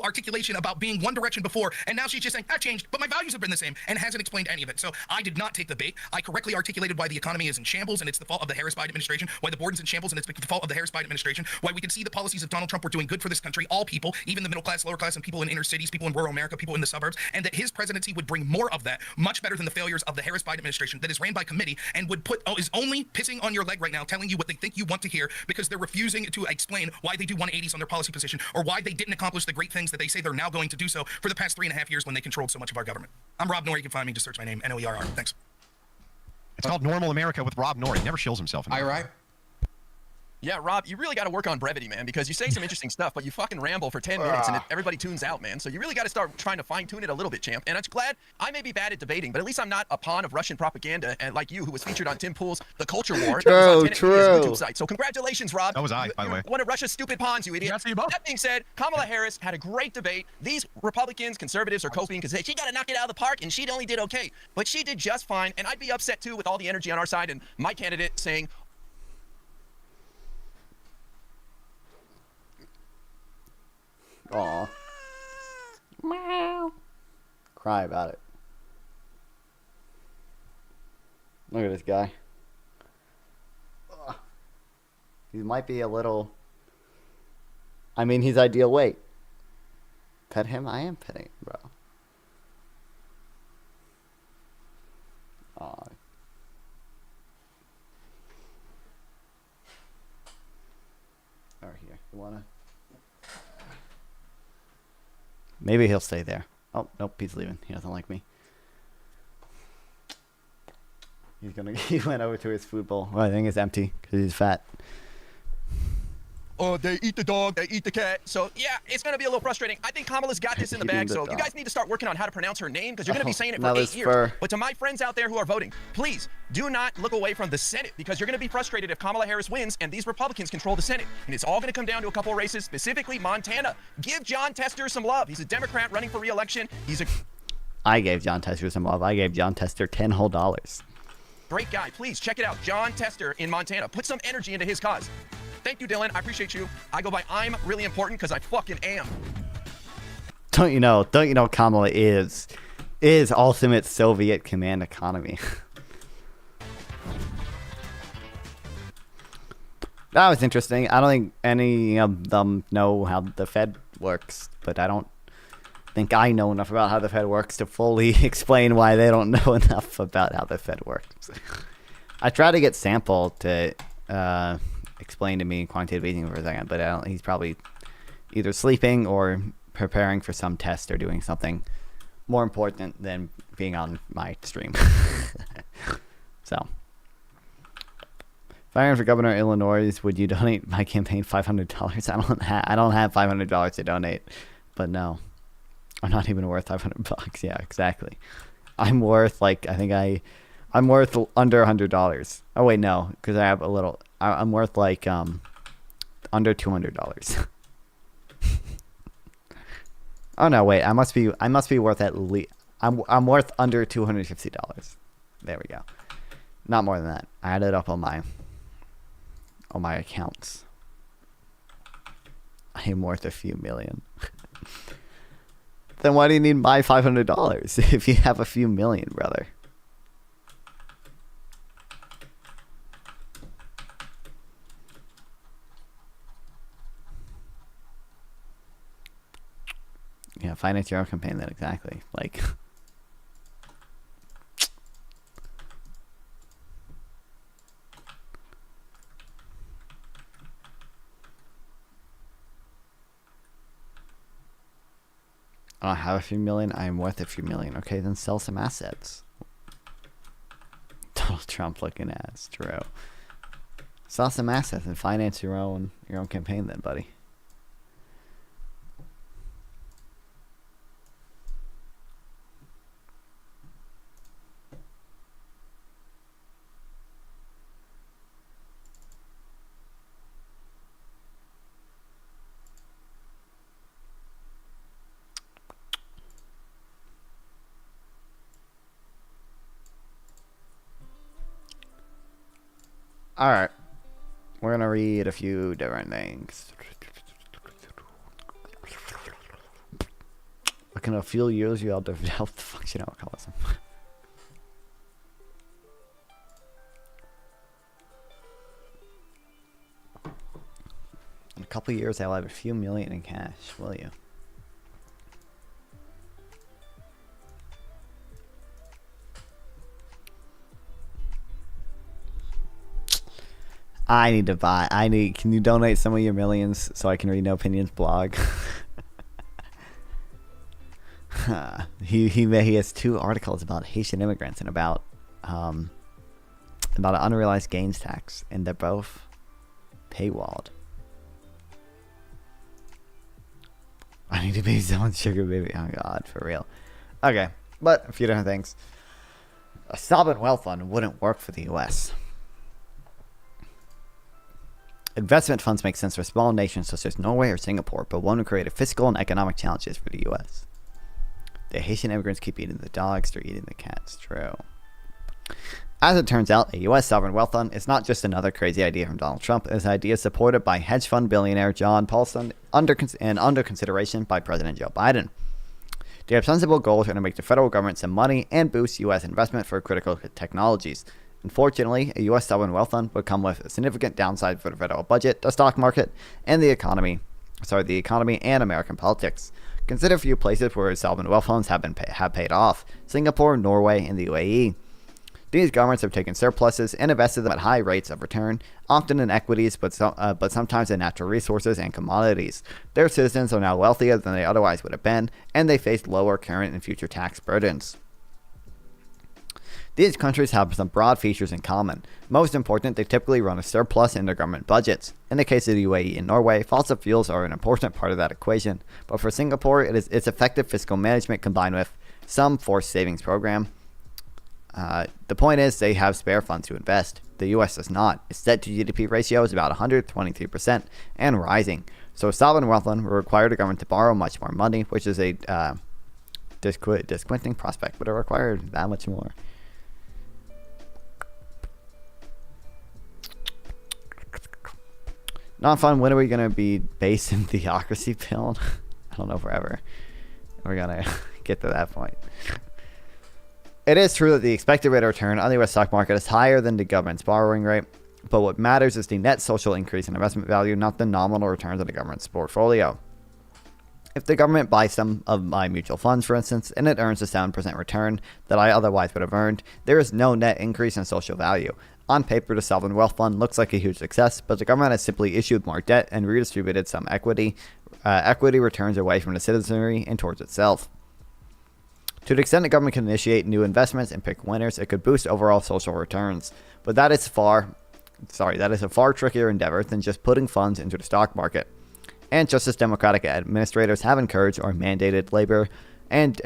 articulation about being one direction before, and And now she's just saying, I've changed, but my values have been the same, and hasn't explained any of it. So I did not take the bait. I correctly articulated why the economy is in shambles, and it's the fault of the Harris-Biden administration, why the board is in shambles, and it's the fault of the Harris-Biden administration, why we can see the policies of Donald Trump were doing good for this country, all people, even the middle class, lower class, and people in inner cities, people in rural America, people in the suburbs, and that his presidency would bring more of that, much better than the failures of the Harris-Biden administration that is ran by committee and would is only pissing on your leg right now, telling you what they think you want to hear because they're refusing to explain why they do 180s on their policy position or why they didn't accomplish the great things that they say they're now going to do so for the past 3.5 years when they controlled so much of our government. I'm Rob Norrie. You can find me. Just search my name, Noerr. Thanks. It's called Normal America with Rob Norrie. He never shills himself. All right. Yeah, Rob, you really got to work on brevity, man, because you say some interesting stuff, but you fucking ramble for 10 minutes and everybody tunes out, man. So you really got to start trying to fine-tune it a little bit, champ. And I'm glad I may be bad at debating, but at least I'm not a pawn of Russian propaganda, and like you, who was featured on Tim Pool's The Culture War. True. YouTube site. So congratulations, Rob. That was I, by the way. One of Russia's stupid pawns, you idiot. That being said, Kamala Harris had a great debate. These Republicans, conservatives are coping because she got to knock it out of the park, and she only did okay. But she did just fine, and I'd be upset, too, with all the energy on our side and my candidate saying, Aw. Meow. Cry about it. Look at this guy. Ugh. He might be a little... I mean, he's ideal weight. Pet him? I am petting, bro. Aw. Over here. You wanna... Maybe he'll stay there. Oh, nope, he's leaving. He doesn't like me. He went over to his food bowl. Well, I think it's empty because he's fat. Oh, they eat the dog, they eat the cat. So, yeah, it's going to be a little frustrating. I think Kamala's got this in the bag, so you guys need to start working on how to pronounce her name because you're going to be saying it for 8 years. But to my friends out there who are voting, please do not look away from the Senate because you're going to be frustrated if Kamala Harris wins and these Republicans control the Senate. And it's all going to come down to a couple of races, specifically Montana. Give John Tester some love. He's a Democrat running for re-election. I gave John Tester some love. I gave John Tester $10 whole. Great guy. Please check it out. John Tester in Montana. Put some energy into his cause. Thank you, Dylan. I appreciate you. I go by I'm really important because I fucking am. Don't you know Kamala is ultimate Soviet command economy. That was interesting. I don't think any of them know how the Fed works, but I don't think I know enough about how the Fed works to fully explain why they don't know enough about how the Fed works. I tried to get Sample to explain to me quantitative easing for a second, but he's probably either sleeping or preparing for some test or doing something more important than being on my stream. So, if I ran for governor of Illinois, would you donate my campaign $500? I don't have $500 to donate, but no, I'm not even worth $500. Yeah, exactly. I'm worth I'm worth under $100. Oh wait, no, because I have a little. I'm worth like under $200. Oh no, wait, I must be worth at least. I'm worth under $250. There we go. Not more than that. I added up on my accounts. I am worth a few million. Then why do you need my $500 if you have a few million, brother? Yeah, finance your own campaign then, exactly. Like... I don't have a few million. I am worth a few million. Okay, then sell some assets. Donald Trump looking ass. True. Sell some assets and finance your own campaign then, buddy. Alright. We're going to read a few different things. Fucking a few years you have developed functional alcoholism. In a couple years, I'll have a few million in cash, will you? I need to buy. Can you donate some of your millions so I can read No Opinions blog? He has 2 articles about Haitian immigrants and about an unrealized gains tax, and they're both paywalled. I need to be someone's sugar baby. Oh god, for real. Okay, but a few different things. A sovereign wealth fund wouldn't work for the U.S. Investment funds make sense for small nations such as Norway or Singapore, but won't create fiscal and economic challenges for the U.S. The Haitian immigrants keep eating the dogs, they're eating the cats. True. As it turns out, a U.S. sovereign wealth fund is not just another crazy idea from Donald Trump. It's an idea supported by hedge fund billionaire John Paulson under consideration by President Joe Biden. The ostensible goals are to make the federal government some money and boost U.S. investment for critical technologies. Unfortunately, a U.S. sovereign wealth fund would come with a significant downside for the federal budget, the stock market, and the economy and American politics. Consider a few places where sovereign wealth funds have paid off: Singapore, Norway, and the UAE. These governments have taken surpluses and invested them at high rates of return, often in equities, but sometimes in natural resources and commodities. Their citizens are now wealthier than they otherwise would have been, and they face lower current and future tax burdens. These countries have some broad features in common. Most important, they typically run a surplus in their government budgets. In the case of the UAE and Norway, fossil fuels are an important part of that equation. But for Singapore, it is its effective fiscal management combined with some forced savings program. The point is, they have spare funds to invest. The U.S. does not. Its debt to GDP ratio is about 123% and rising. So a sovereign wealth fund will require the government to borrow much more money, which is a disappointing prospect, but it required that much more. Not fun. When are we going to be based in theocracy build? I don't know forever. We're going to get to that point. It is true that the expected rate of return on the U.S. stock market is higher than the government's borrowing rate, but what matters is the net social increase in investment value, not the nominal returns on the government's portfolio. If the government buys some of my mutual funds, for instance, and it earns a 7% return that I otherwise would have earned, there is no net increase in social value. On paper, the sovereign wealth fund looks like a huge success, but the government has simply issued more debt and redistributed some equity returns away from the citizenry and towards itself. To the extent the government can initiate new investments and pick winners, it could boost overall social returns. But that is a far trickier endeavor than just putting funds into the stock market. And just as democratic administrators have encouraged or mandated labor and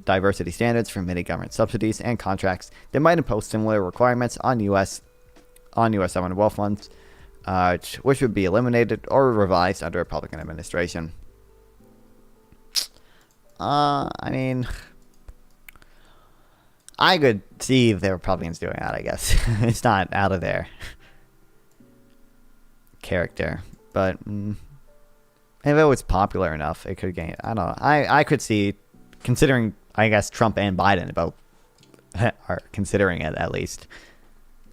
diversity standards for many government subsidies and contracts, they might impose similar requirements on U.S. sovereign wealth funds, which would be eliminated or revised under a Republican administration. I mean, I could see the Republicans doing that, I guess. It's not out of their character, but if it was popular enough, it could gain. I don't know. I could see, considering, I guess, Trump and Biden both are considering it at least.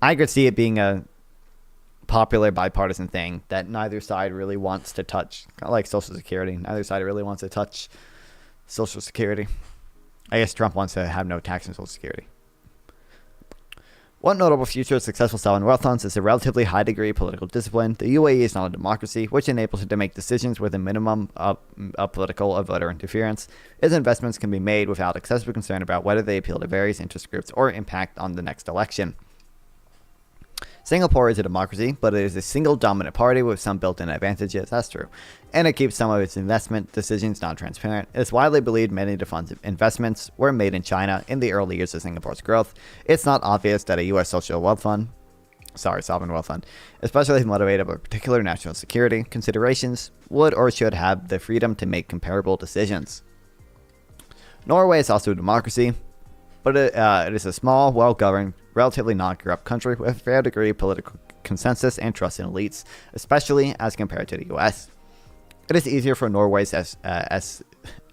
I could see it being a popular bipartisan thing that neither side really wants to touch, kind of like Social Security. Neither side really wants to touch Social Security. I guess Trump wants to have no tax on Social Security. One notable feature of successful sovereign wealth funds is a relatively high degree of political discipline. The UAE is not a democracy, which enables it to make decisions with a minimum of political or voter interference. Its investments can be made without excessive concern about whether they appeal to various interest groups or impact on the next election. Singapore is a democracy, but it is a single dominant party with some built-in advantages, that's true, and it keeps some of its investment decisions non-transparent. It is widely believed many of the fund's investments were made in China in the early years of Singapore's growth. It's not obvious that a U.S. sovereign wealth fund, especially if motivated by particular national security considerations, would or should have the freedom to make comparable decisions. Norway is also a democracy, but it is a small, well-governed, relatively non-corrupt country with a fair degree of political consensus and trust in elites, especially as compared to the U.S. It is easier for Norway's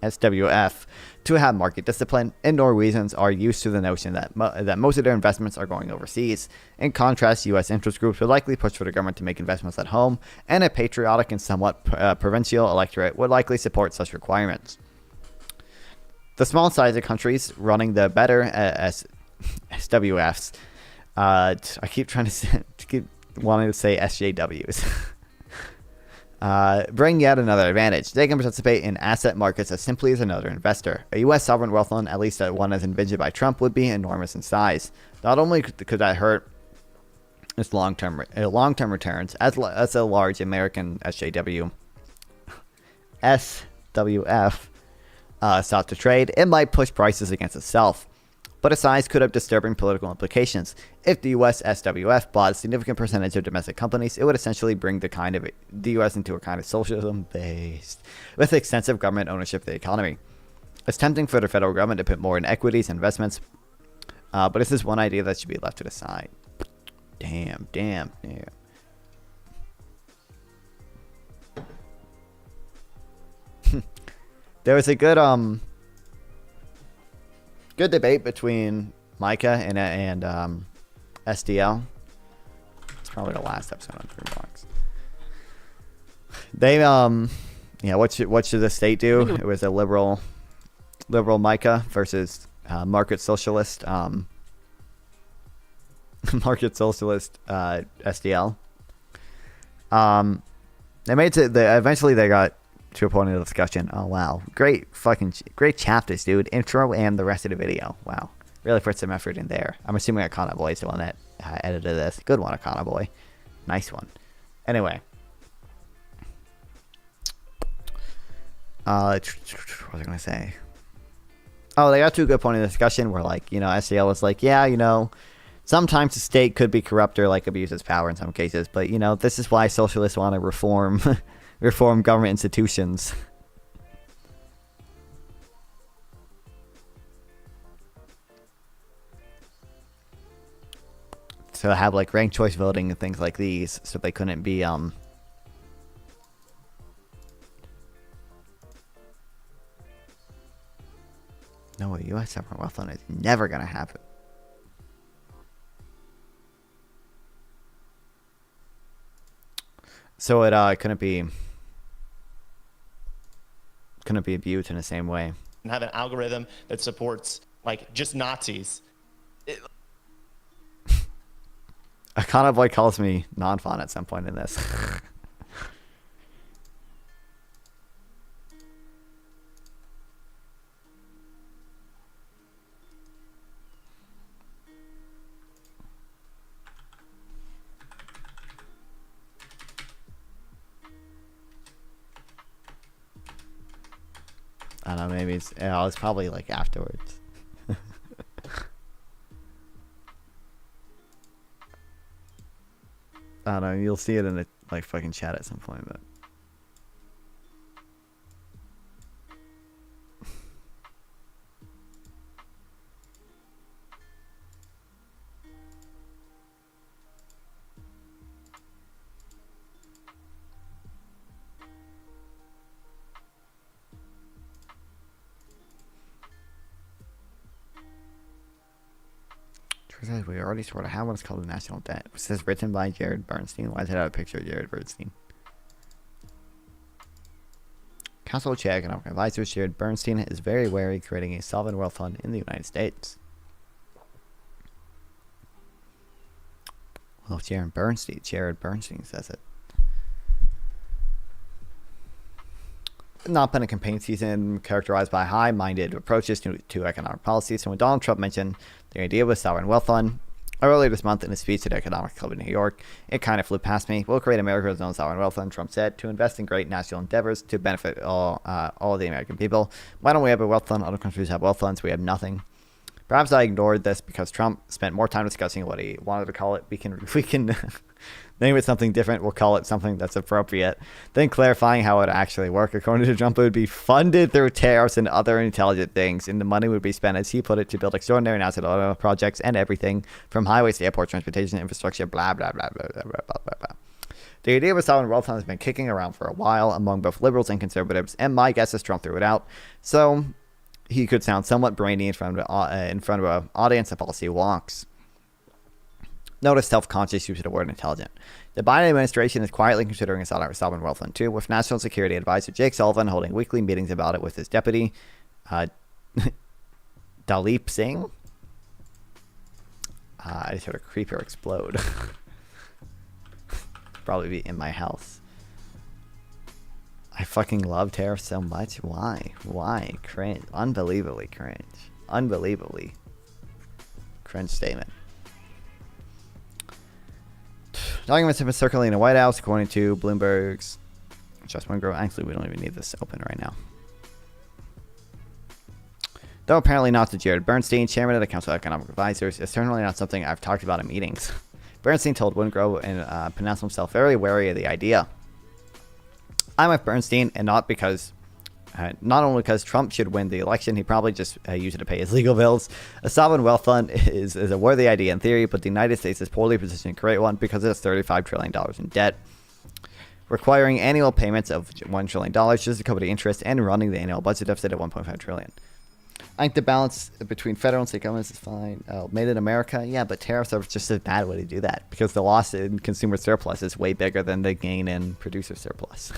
SWF to have market discipline, and Norwegians are used to the notion that that most of their investments are going overseas. In contrast, U.S. interest groups would likely push for the government to make investments at home, and a patriotic and somewhat provincial electorate would likely support such requirements. The small size of countries running the better SWFs, I keep trying to keep wanting to say SJWs. Bring yet another advantage. They can participate in asset markets as simply as another investor. A U.S. sovereign wealth fund, at least one as envisioned by Trump, would be enormous in size. Not only could that hurt its long-term returns, as a large American SWF sought to trade, it might push prices against itself. But its size could have disturbing political implications. If the U.S. SWF bought a significant percentage of domestic companies, it would essentially bring the U.S. into a kind of socialism based with extensive government ownership of the economy. It's tempting for the federal government to put more in equities and investments, but this is one idea that should be left to the side. Damn. There was a good debate between Micah and SDL. It's probably the last episode on Free Blocks. They what should the state do? It was a liberal Micah versus market socialist SDL. Eventually they got to a point of the discussion. Oh wow, great chapters, dude. Intro and the rest of the video. Wow, really put some effort in there. I'm assuming Akana Boy is the one that edited this. Good one, Akana Boy. Nice one. Anyway, what was I gonna say? Oh, they got to a good point in the discussion where, like, SCL was like, yeah, sometimes the state could be corrupt or like abuse its power in some cases, but this is why socialists want to reform government institutions. So have like ranked choice voting and things like these, so they couldn't be no, a U.S. sovereign wealth fund is never gonna happen. So it couldn't be abused in the same way. And have an algorithm that supports like just Nazis. Akana Boy calls me non-fun at some point in this. I don't know, maybe it's probably like afterwards. I don't know, you'll see it in the like fucking chat at some point, but we already sort of have what's called a national debt. It says written by Jared Bernstein. Why does it have a picture of Jared Bernstein? Council Chair Economic Advisor Jared Bernstein is very wary creating a sovereign wealth fund in the United States. Well, Jared Bernstein says it. Not been a campaign season characterized by high-minded approaches to economic policy. So when Donald Trump mentioned the idea of a sovereign wealth fund earlier this month in a speech at the Economic Club in New York, it kind of flew past me. We'll create America's own sovereign wealth fund, Trump said, to invest in great national endeavors to benefit all of the American people. Why don't we have a wealth fund? Other countries have wealth funds. We have nothing. Perhaps I ignored this because Trump spent more time discussing what he wanted to call it. We can name it something different. We'll call it something that's appropriate. Then clarifying how it would actually work. According to Trump, it would be funded through tariffs and other intelligent things, and the money would be spent, as he put it, to build extraordinary national projects and everything from highways to airport transportation infrastructure, blah, blah, blah, blah, blah, blah, blah, blah. The idea of a sovereign wealth fund has been kicking around for a while among both liberals and conservatives, and my guess is Trump threw it out, so he could sound somewhat brainy in front of an audience of policy wonks. Notice self-conscious use of the word intelligent. The Biden administration is quietly considering a sovereign wealth fund too, with National Security Advisor Jake Sullivan holding weekly meetings about it with his deputy, Dalip Singh. I just heard a creeper explode. Probably be in my house. I fucking love tariffs so much. Why? Why? Cringe. Unbelievably cringe. Unbelievably cringe statement. Documents have been circulating in the White House, according to Bloomberg's Just One Grow. Actually, we don't even need this open right now. Though apparently not to Jared Bernstein, chairman of the Council of Economic Advisors, it's certainly not something I've talked about in meetings. Bernstein told Wingrove and pronounced himself very wary of the idea. I'm with Bernstein, and not only because Trump should win the election, he probably just use it to pay his legal bills. A sovereign wealth fund is a worthy idea in theory, but the United States is poorly positioned to create one because it has $35 trillion in debt, requiring annual payments of $1 trillion just to cover the interest and running the annual budget deficit of $1.5 trillion. I think the balance between federal and state governments is fine. Made in America, yeah, but tariffs are just a bad way to do that because the loss in consumer surplus is way bigger than the gain in producer surplus.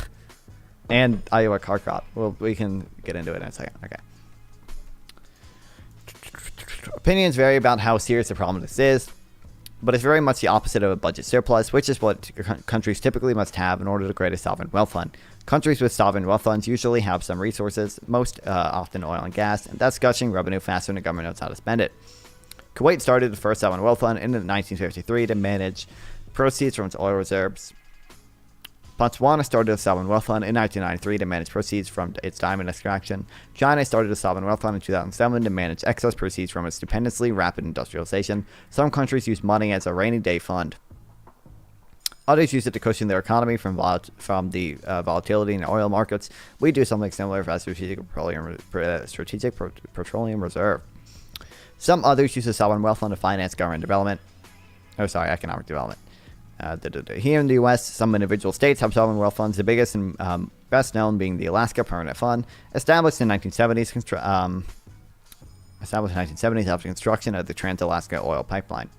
And Iowa car crop. Well, we can get into it in a second. Okay. Opinions vary about how serious the problem this is, but it's very much the opposite of a budget surplus, which is what countries typically must have in order to create a sovereign wealth fund. Countries with sovereign wealth funds usually have some resources, most often oil and gas, and that's gushing revenue faster than the government knows how to spend it. Kuwait started the first sovereign wealth fund in 1953 to manage proceeds from its oil reserves. Botswana started a sovereign wealth fund in 1993 to manage proceeds from its diamond extraction. China started a sovereign wealth fund in 2007 to manage excess proceeds from its stupendously rapid industrialization. Some countries use money as a rainy day fund. Others use it to cushion their economy from the volatility in the oil markets. We do something similar as strategic petroleum reserve. Some others use the sovereign wealth fund to finance economic development. Here in the U.S., some individual states have sovereign wealth funds. The biggest and best known being the Alaska Permanent Fund, established in 1970s after construction of the Trans-Alaska Oil Pipeline.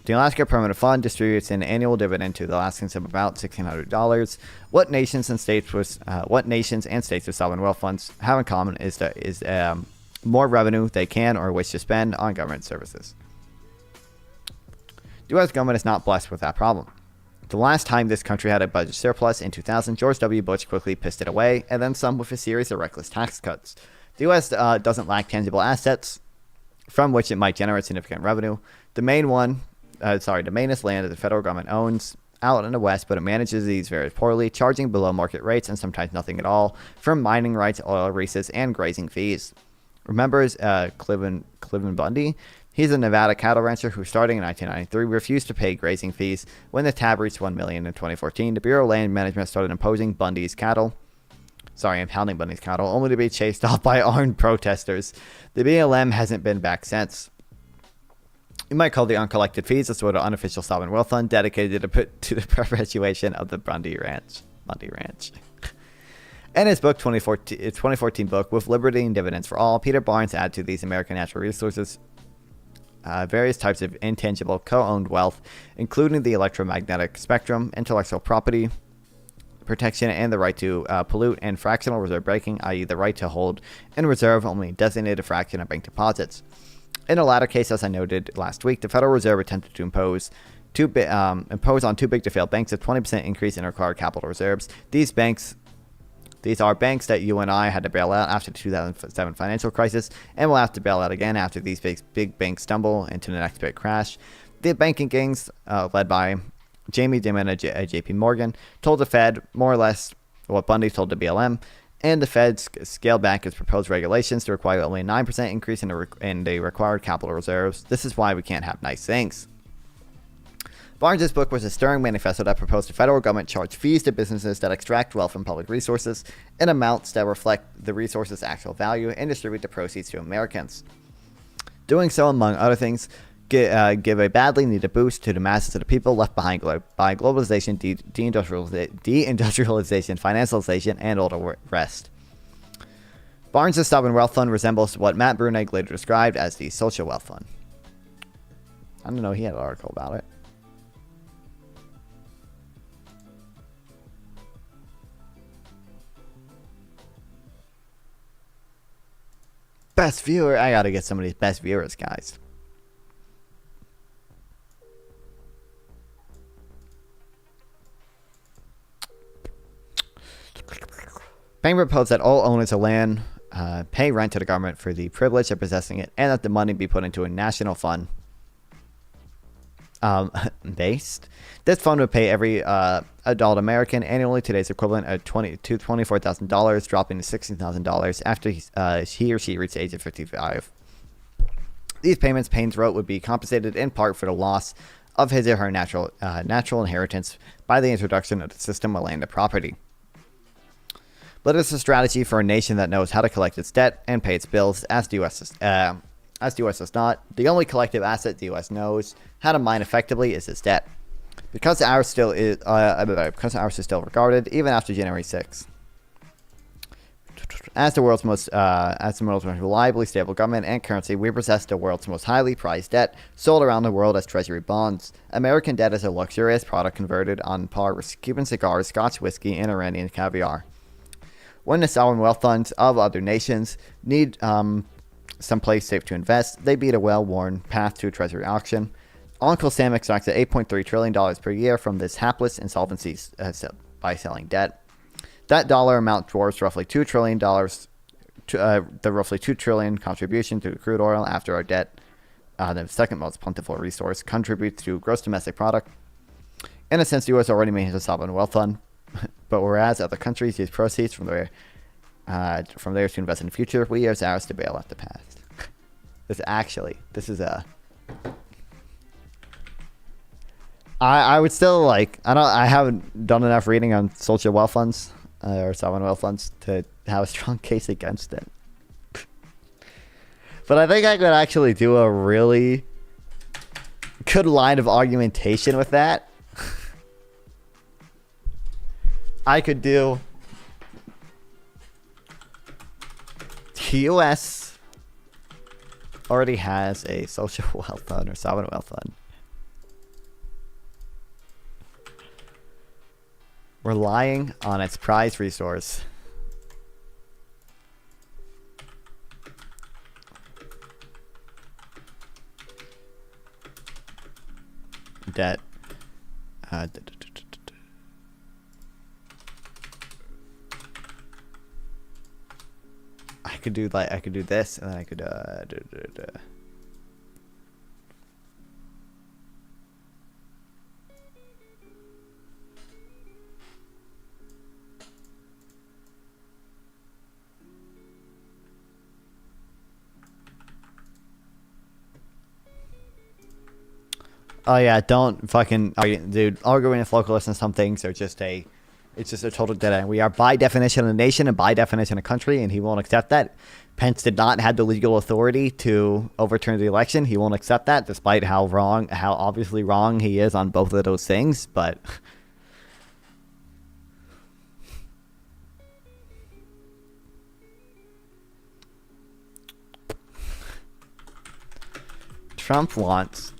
The Alaska Permanent Fund distributes an annual dividend to the Alaskans of about $1,600. What nations and states with sovereign wealth funds have in common is more revenue they can or wish to spend on government services. The U.S. government is not blessed with that problem. The last time this country had a budget surplus in 2000, George W. Bush quickly pissed it away, and then some with a series of reckless tax cuts. The U.S. Doesn't lack tangible assets from which it might generate significant revenue. The mainest land that the federal government owns out in the West, but it manages these very poorly, charging below market rates and sometimes nothing at all from mining rights, oil leases, and grazing fees. Remember Cliven Bundy? He's a Nevada cattle rancher who, starting in 1993, refused to pay grazing fees. When the tab reached $1 million in 2014, the Bureau of Land Management started impounding Bundy's cattle, only to be chased off by armed protesters. The BLM hasn't been back since. You might call the uncollected fees a sort of unofficial sovereign wealth fund dedicated to the perpetuation of the Bundy Ranch. In his book, 2014 book, With Liberty and Dividends for All, Peter Barnes adds to these American natural resources various types of intangible co-owned wealth, including the electromagnetic spectrum, intellectual property protection, and the right to pollute, and fractional reserve breaking, i.e. the right to hold in reserve only a designated fraction of bank deposits. In the latter case, as I noted last week, the Federal Reserve attempted to impose on too big to fail banks a 20% increase in required capital reserves. These are banks that you and I had to bail out after the 2007 financial crisis, and will have to bail out again after these big banks stumble into the next big crash. The banking gangs, led by Jamie Dimon at JP Morgan, told the Fed more or less what Bundy told the BLM, and the Fed scaled back its proposed regulations to require only a 9% increase in the required capital reserves. This is why we can't have nice things. Barnes' book was a stirring manifesto that proposed the federal government charge fees to businesses that extract wealth from public resources in amounts that reflect the resource's actual value and distribute the proceeds to Americans. Doing so, among other things, give a badly needed boost to the masses of the people left behind by globalization, deindustrialization, financialization, and all the rest. Barnes' Sovereign Wealth Fund resembles what Matt Brunig later described as the Social Wealth Fund. I don't know, he had an article about it. Best viewer? I gotta get some of these best viewers, guys. Bank proposed that all owners of land pay rent to the government for the privilege of possessing it, and that the money be put into a national fund. Based. This fund would pay every adult American annually today's equivalent of $24,000, dropping to $16,000 after he or she reached the age of 55. These payments, Paynes wrote, would be compensated in part for the loss of his or her natural inheritance by the introduction of the system of landed property. But it's a strategy for a nation that knows how to collect its debt and pay its bills, as the U.S. does not. The only collective asset the U.S. knows how to mine effectively is its debt, because ours still is regarded even after January 6th as the world's most reliably stable government and currency. We possess the world's most highly prized debt, sold around the world as treasury bonds. American debt is a luxurious product converted on par with Cuban cigars, Scotch whiskey, and Iranian caviar. When the sovereign wealth funds of other nations need someplace safe to invest, they beat a well-worn path to a treasury auction. Uncle Sam extracts $8.3 trillion per year from this hapless insolvency by selling debt. That dollar amount dwarfs roughly $2 trillion, the roughly $2 trillion contribution to crude oil after our debt, the second most plentiful resource, contributes to gross domestic product. In a sense, the U.S. already maintains a sovereign wealth fund, but whereas other countries use proceeds from theirs to invest in the future, we use ours to bail out the past. I would still I haven't done enough reading on social wealth funds or sovereign wealth funds to have a strong case against it. But I think I could actually do a really good line of argumentation with that. I could do the U.S. already has a social wealth fund or sovereign wealth fund. Relying on its prized resource. Debt. I could do this, and then I could oh yeah, don't fucking dude. Arguing with localists and some things are just it's just a total dead end. We are by definition a nation and by definition a country, and he won't accept that. Pence did not have the legal authority to overturn the election. He won't accept that, despite how obviously wrong he is on both of those things. But Trump wants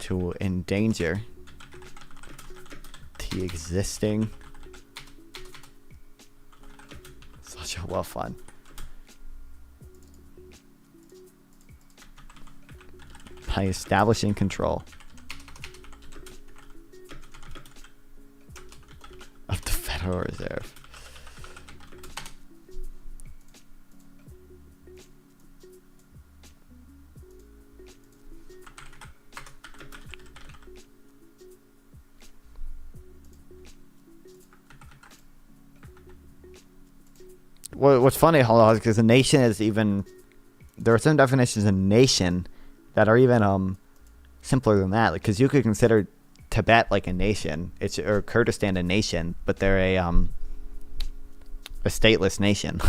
to endanger the existing social wealth fund by establishing control of the Federal Reserve. What's funny, hold on, because a nation is even, there are some definitions of nation that are even simpler than that. Because you could consider Tibet like a nation, or Kurdistan a nation, but they're a stateless nation.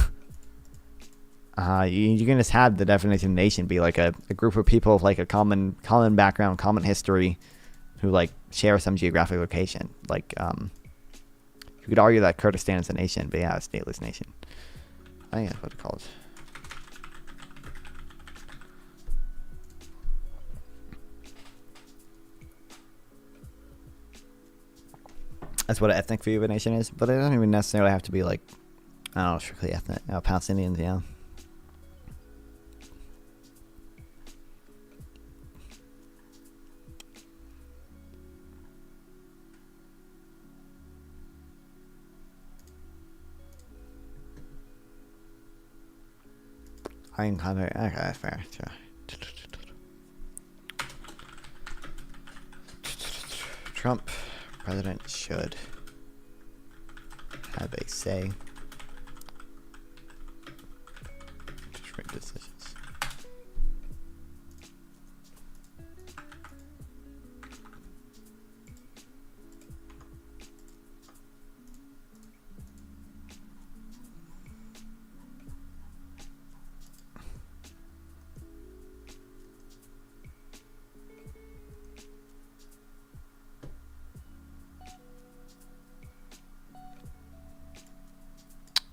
You can just have the definition of nation be like a group of people with like a common background, common history, who like share some geographic location. Like you could argue that Kurdistan is a nation, but yeah, a stateless nation. I think that's what it's called. That's what an ethnic view of a nation is, but it doesn't even necessarily have to be like, I don't know, strictly ethnic. Palestinians, yeah. I can kind of, okay, that's fair. Sure. Trump president should have a say. Just make decisions.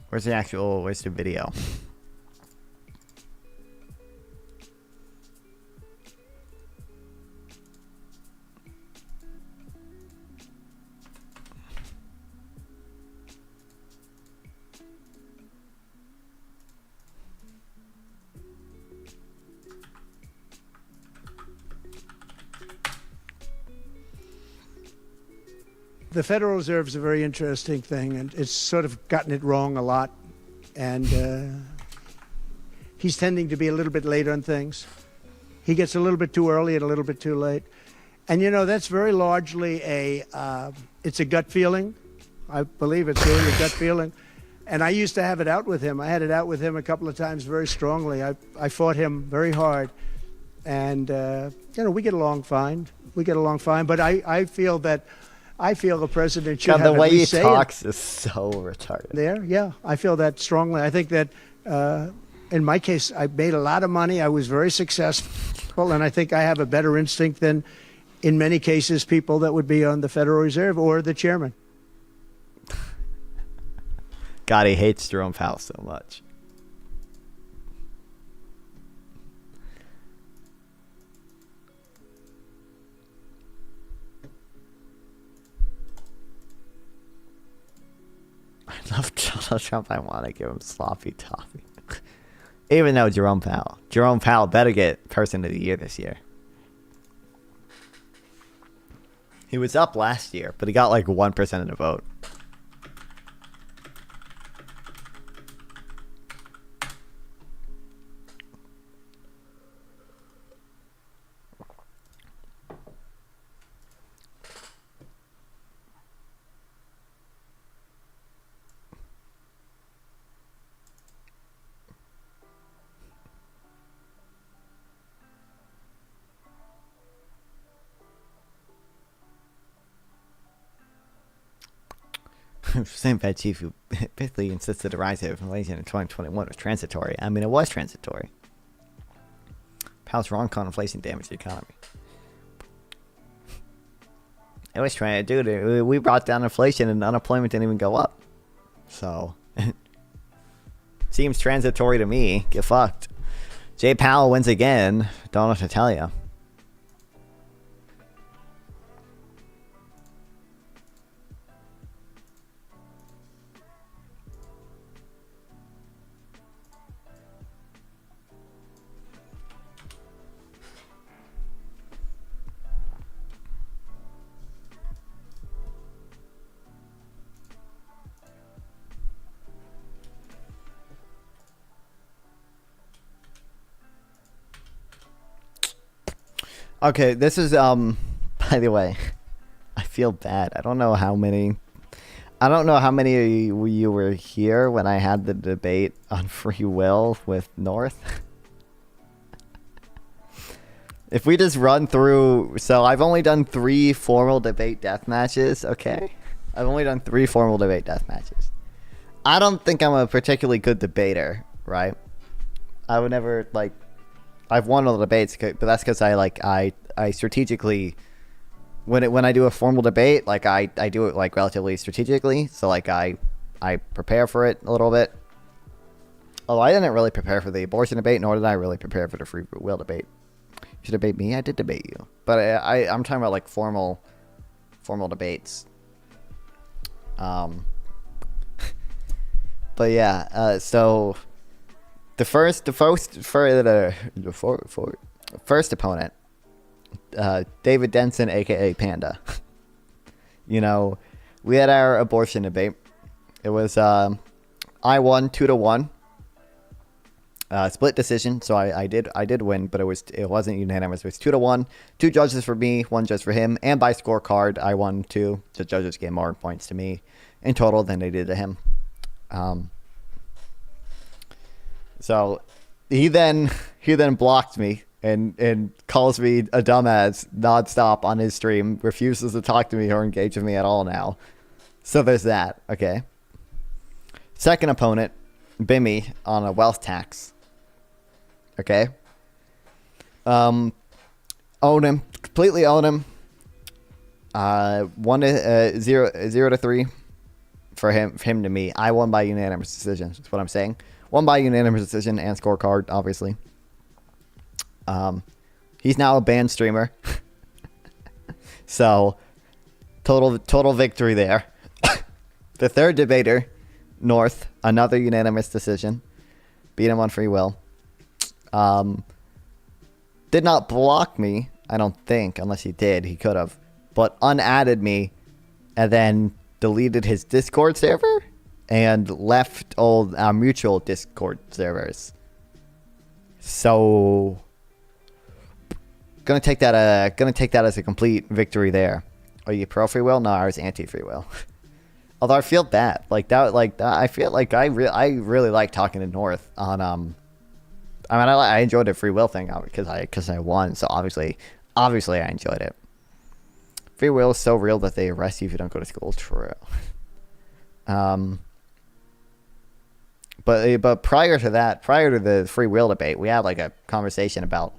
Where's the video? The Federal Reserve is a very interesting thing, and it's sort of gotten it wrong a lot. And he's tending to be a little bit late on things. He gets a little bit too early and a little bit too late. And, you know, that's very largely it's a gut feeling. I believe it's really a gut feeling. And I used to have it out with him. I had it out with him a couple of times very strongly. I fought him very hard. And, you know, we get along fine. But I feel that the president should God, have the way at he least say talks is so retarded. there. Yeah, I feel that strongly. I think that in my case, I made a lot of money. I was very successful, and I think I have a better instinct than, in many cases, people that would be on the Federal Reserve or the chairman. God, he hates Jerome Powell so much. I love Donald Trump. I want to give him sloppy toppy. Even though Jerome Powell better get Person of the Year this year. He was up last year, but he got like 1% of the vote. Same Fed chief who basically insisted the rise of inflation in 2021 was transitory. I mean, it was transitory. Powell's wrong on inflation damaged the economy. It was trying to do it. We brought down inflation and unemployment didn't even go up. So, seems transitory to me. Get fucked. Jay Powell wins again. Don't know what to tell you. Okay, this is by the way, I feel bad. I don't know how many of you were here when I had the debate on free will with North. If we just run through, so I've only done 3 formal debate death matches, okay? I've only done 3 formal debate death matches. I don't think I'm a particularly good debater, right? I would never like. I've won all the debates, but that's because I strategically. When I do a formal debate, like I do it like relatively strategically. So like I prepare for it a little bit. Although I didn't really prepare for the abortion debate, nor did I really prepare for the free will debate. You should debate me. I did debate you, but I'm talking about like formal debates. But yeah, so the first opponent, David Denson, aka Panda. You know, we had our abortion debate. It was I won 2-1. Split decision, so I did win, but it wasn't unanimous. It was 2-1. 2 judges for me, 1 judge for him, and by scorecard, I won 2. The judges gave more points to me in total than they did to him. So he then blocked me and calls me a dumbass nonstop on his stream. Refuses to talk to me or engage with me at all now. So there's that. Okay. Second opponent, Bimmy on a wealth tax. Okay. Own him. Completely own him. 0-3 for him to me. I won by unanimous decision. That's what I'm saying. Won by unanimous decision and scorecard, obviously. He's now a banned streamer. So total victory there. The third debater, North, another unanimous decision. Beat him on free will. Did not block me, I don't think, unless he did. He could have. But unadded me and then deleted his Discord server and left all our mutual Discord servers. So gonna take that as a complete victory there. Are you pro free will? No, I was anti free will. Although I feel bad, I feel like I really like talking to North on I enjoyed the free will thing because I won, so obviously I enjoyed it. Free will is so real that they arrest you if you don't go to school. True. But prior to the free will debate, we had like a conversation about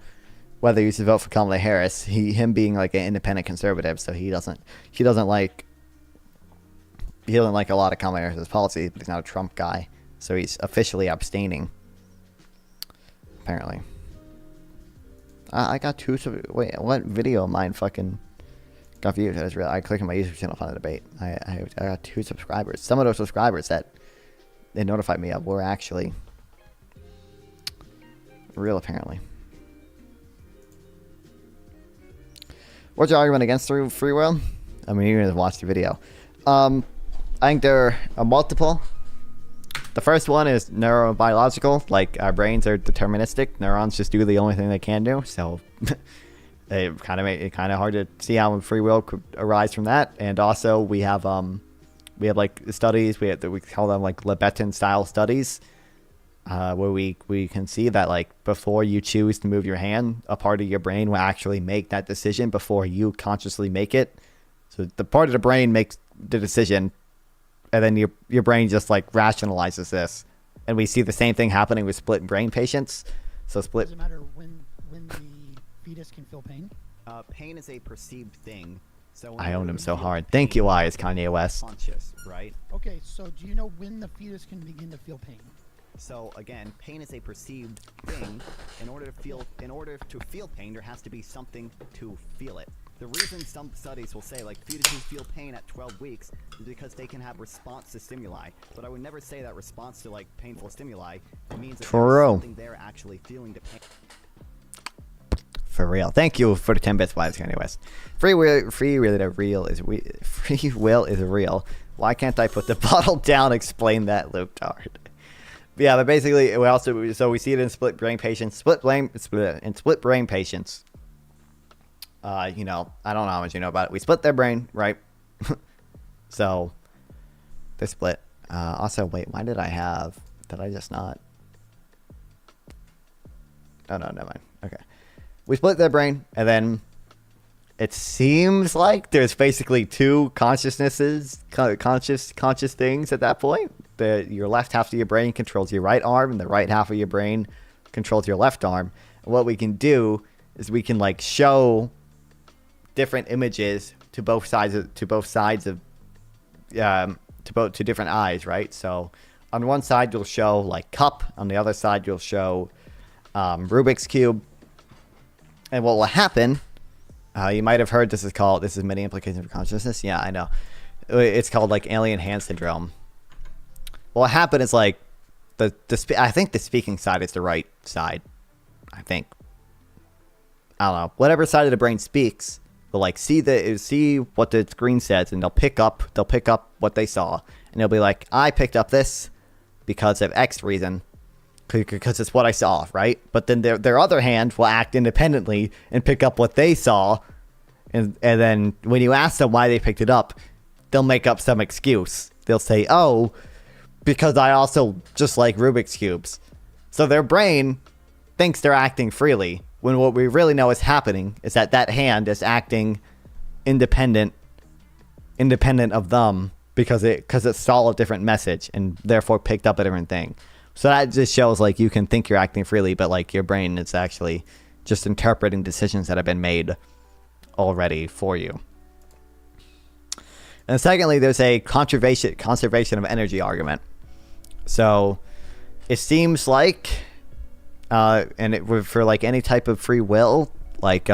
whether you should vote for Kamala Harris. Him being like an independent conservative, so he doesn't like a lot of Kamala Harris's policies, but he's not a Trump guy, so he's officially abstaining. Apparently. I got 2. Wait, what video of mine fucking got views? I clicked on my YouTube channel to find the debate. I got 2 subscribers. Some of those subscribers that they notified me of were actually real, apparently. What's your argument against free will? I mean, you're gonna watch the video. I think there are multiple. The first one is neurobiological, like our brains are deterministic. Neurons just do the only thing they can do, so it kind of make it kind of hard to see how free will could arise from that. And also we have like studies we call them like Lebetan style studies, where we can see that like before you choose to move your hand, a part of your brain will actually make that decision before you consciously make it. So the part of the brain makes the decision, and then your brain just like rationalizes this, and we see the same thing happening with split brain patients. So split. Does it matter when the fetus can feel pain? Pain is a perceived thing. So I own him so hard. Thank you, Wise Kanye West. Conscious, right? Okay, so do you know when the fetus can begin to feel pain? So again, pain is a perceived thing. In order to feel pain, there has to be something to feel it. The reason some studies will say like fetuses feel pain at 12 weeks is because they can have response to stimuli. But I would never say that response to like painful stimuli means that there's something there actually feeling the pain. For real. Thank you for the 10 bits, Wise Kanye West. Free will is real. Why can't I put the bottle down? Explain that, Luke Tard. Yeah, but basically, we see it in split brain patients. Split brain patients. You know, I don't know how much you know about it. We split their brain, right? So they're split. Also, wait, why did I just not? Oh no, never mind. Okay, we split their brain, and then it seems like there's basically 2 consciousnesses, conscious things at that point. Your left half of your brain controls your right arm, and the right half of your brain controls your left arm. And what we can do is we can like show different images to both sides of to different eyes, right? So on one side you'll show like cup, on the other side you'll show Rubik's cube. And what will happen, you might have heard this is many implications of consciousness. Yeah, I know. It's called like alien hand syndrome. What happened is like I think the speaking side is the right side. I think. I don't know. Whatever side of the brain speaks will like see what the screen says, and they'll pick up what they saw, and they'll be like, I picked up this because of X reason, because it's what I saw, right? But then their other hand will act independently and pick up what they saw, and then when you ask them why they picked it up, they'll make up some excuse. They'll say, oh, because I also just like Rubik's cubes. So their brain thinks they're acting freely, when what we really know is happening is that hand is acting independent of them because it saw a different message and therefore picked up a different thing. So that just shows like you can think you're acting freely, but like your brain is actually just interpreting decisions that have been made already for you. And secondly, there's a conservation of energy argument. So it seems like, for like any type of free will, like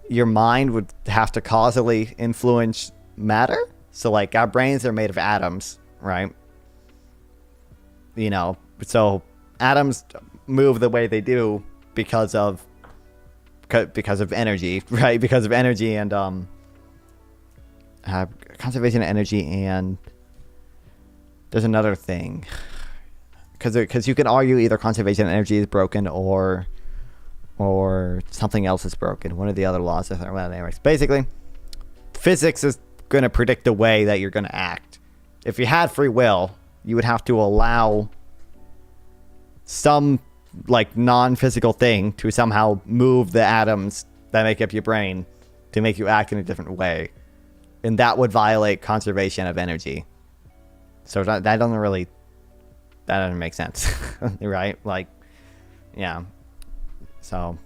your mind would have to causally influence matter. So like our brains are made of atoms, right? You know, so atoms move the way they do because of energy, right? Because of energy and conservation of energy, and there's another thing, because you can argue either conservation of energy is broken or something else is broken. One of the other laws of thermodynamics. Basically, physics is going to predict the way that you're going to act. If you had free will, you would have to allow some like non-physical thing to somehow move the atoms that make up your brain to make you act in a different way. And that would violate conservation of energy. So that doesn't make sense, right? Like, yeah. So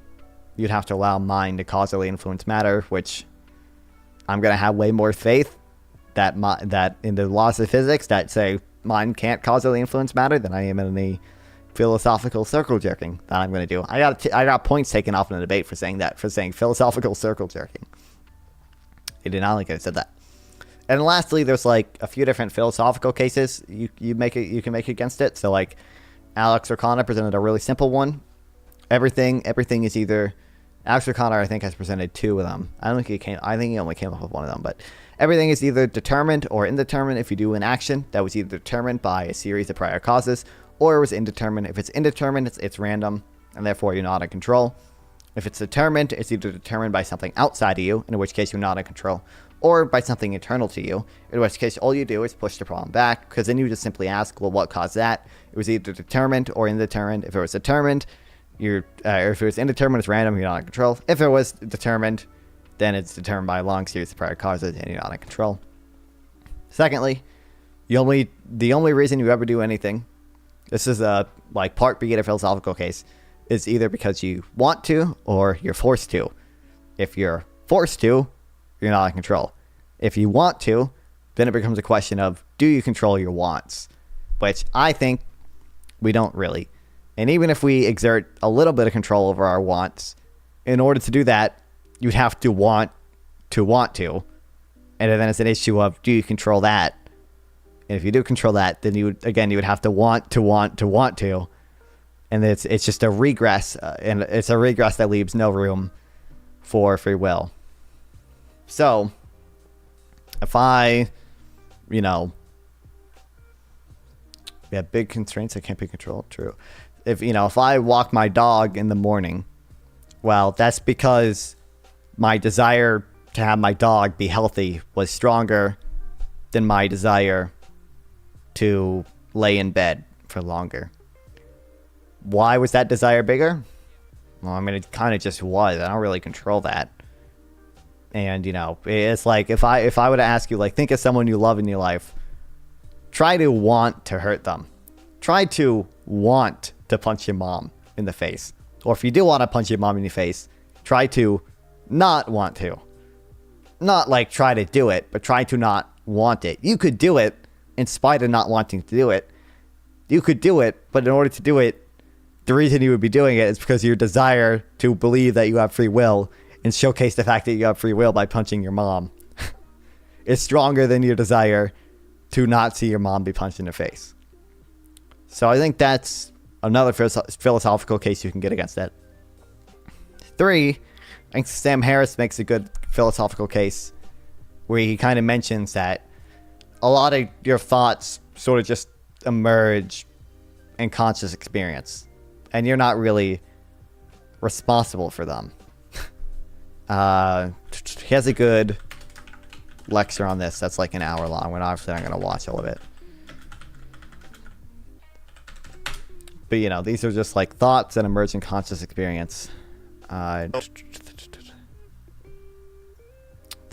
you'd have to allow mind to causally influence matter, which I'm going to have way more faith that in the laws of physics that say mind can't causally influence matter than I am in the philosophical circle jerking that I'm going to do. I got points taken off in the debate for saying philosophical circle jerking. He did not like I said that. And lastly, there's like a few different philosophical cases you can make against it. So like Alex O'Connor presented a really simple one. Everything is either Alex O'Connor, I think, has presented two of them. I think he only came up with one of them, but everything is either determined or indeterminate if you do an action that was either determined by a series of prior causes, or it was indeterminate. If it's indeterminate, it's random, and therefore you're not in control. If it's determined, it's either determined by something outside of you, in which case you're not in control, or by something internal to you, in which case all you do is push the problem back, because then you just simply ask, well, what caused that? It was either determined or indeterminate. If it was determined, or if it was indeterminate, it's random, you're not in control. If it was determined, then it's determined by a long series of prior causes, and you're not in control. Secondly, the only reason you ever do anything, this is a like part B of a philosophical case, is either because you want to or you're forced to. If you're forced to, you're not in control. If you want to, then it becomes a question of, do you control your wants? Which I think we don't really. And even if we exert a little bit of control over our wants, in order to do that, you'd have to want to. And then it's an issue of, do you control that? And if you do control that, then you would have to want to. And it's just a regress, and it's a regress that leaves no room for free will. So, if I, big constraints that can't be controlled, true. If I walk my dog in the morning, well, that's because my desire to have my dog be healthy was stronger than my desire to lay in bed for longer. Why was that desire bigger? Well, I mean, it kind of just was. I don't really control that. And, it's like, if I were to ask you, like, think of someone you love in your life, try to want to hurt them. Try to want to punch your mom in the face. Or if you do want to punch your mom in the face, try to not want to. Not like try to do it, but try to not want it. You could do it in spite of not wanting to do it. You could do it, but in order to do it, the reason you would be doing it is because your desire to believe that you have free will and showcase the fact that you have free will by punching your mom is stronger than your desire to not see your mom be punched in the face. So I think that's another philosophical case you can get against that. 3, I think Sam Harris makes a good philosophical case where he kind of mentions that a lot of your thoughts sort of just emerge in conscious experience, and you're not really responsible for them. He has a good lecture on this that's like an hour long, and obviously I'm going to watch all of it. But, you know, these are just like thoughts that emerge in conscious experience that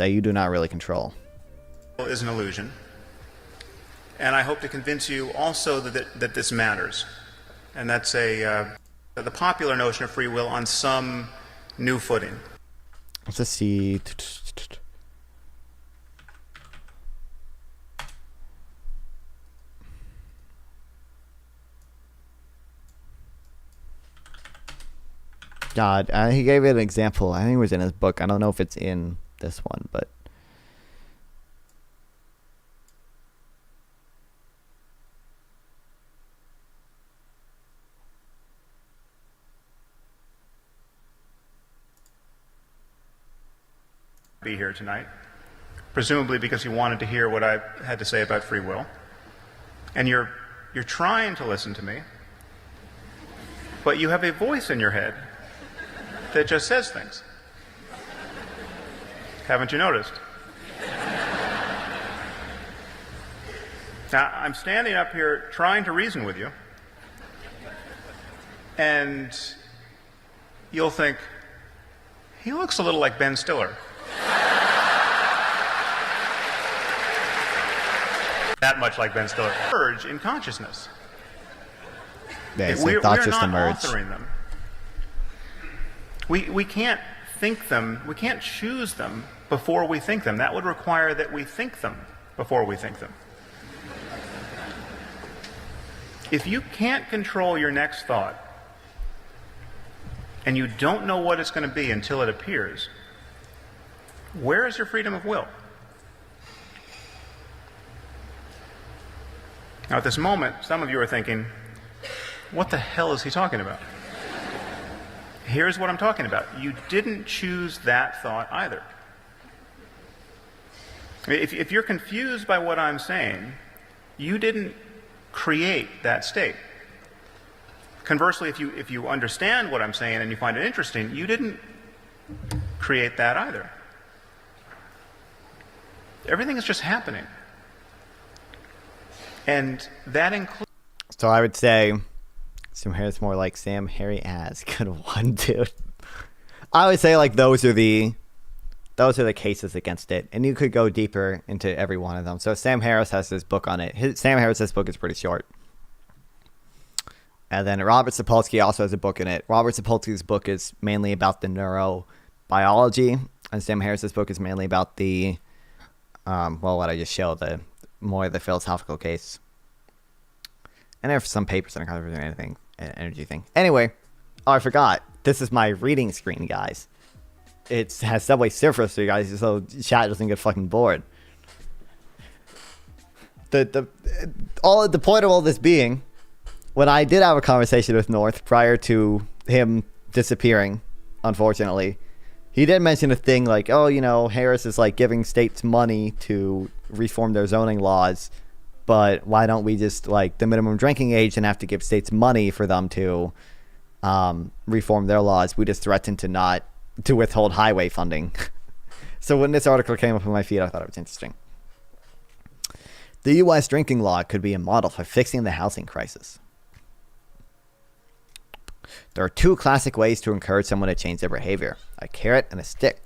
you do not really control. Is an illusion. And I hope to convince you also that this matters. And that's the popular notion of free will on some new footing. Let's just see. God, he gave it an example. I think it was in his book. I don't know if it's in this one, but be here tonight, presumably because you wanted to hear what I had to say about free will. And you're trying to listen to me, but you have a voice in your head that just says things. Haven't you noticed? Now, I'm standing up here trying to reason with you, and you'll think, he looks a little like Ben Stiller. That much like Ben Stiller. Urge in consciousness. Yeah, it's like thoughts just emerge. Authoring them. We can't think them, we can't choose them before we think them. That would require that we think them before we think them. If you can't control your next thought, and you don't know what it's going to be until it appears, where is your freedom of will? Now, at this moment, some of you are thinking, what the hell is he talking about? Here's what I'm talking about. You didn't choose that thought either. If you're confused by what I'm saying, you didn't create that state. Conversely, if you understand what I'm saying and you find it interesting, you didn't create that either. Everything is just happening. And that includes... So I would say Sam Harris more like Sam Harry as good one, dude. I would say like those are the cases against it, and you could go deeper into every one of them. So Sam Harris has his book on it. Sam Harris's book is pretty short. And then Robert Sapolsky also has a book in it. Robert Sapolsky's book is mainly about the neurobiology, and Sam Harris's book is mainly about the what I just showed, the more the philosophical case. And there are some papers that are covering anything, energy thing. Anyway, oh, I forgot. This is my reading screen, guys. It has Subway Surfers for you guys, so chat doesn't get fucking bored. The point of all this being, when I did have a conversation with North prior to him disappearing, unfortunately, he did mention a thing like, oh, you know, Harris is like giving states money to reform their zoning laws, but why don't we just like the minimum drinking age and have to give states money for them to reform their laws? We just threatened to withhold highway funding. So when this article came up on my feed, I thought it was interesting. The U.S. drinking law could be a model for fixing the housing crisis. There are two classic ways to encourage someone to change their behavior: a carrot and a stick.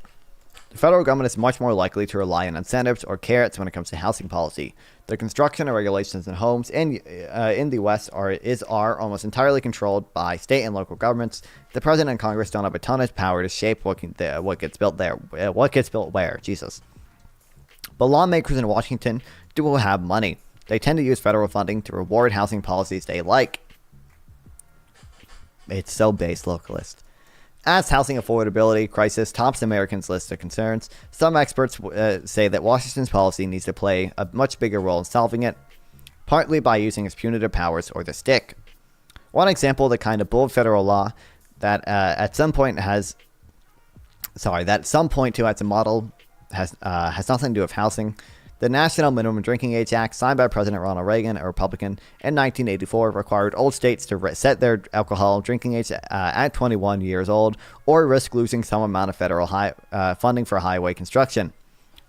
The federal government is much more likely to rely on incentives or carrots when it comes to housing policy. The construction and regulations in homes in the West are almost entirely controlled by state and local governments. The president and Congress don't have a ton of power to shape what gets built there, what gets built where. Jesus. But lawmakers in Washington do have money. They tend to use federal funding to reward housing policies they like. It's so base localist. As housing affordability crisis tops Americans' list of concerns, some experts say that Washington's policy needs to play a much bigger role in solving it, partly by using its punitive powers or the stick. One example of the kind of bold federal law that at some point has a model has nothing to do with housing. The National Minimum Drinking Age Act, signed by President Ronald Reagan, a Republican, in 1984, required old states to set their alcohol drinking age at 21 years old or risk losing some amount of federal funding for highway construction.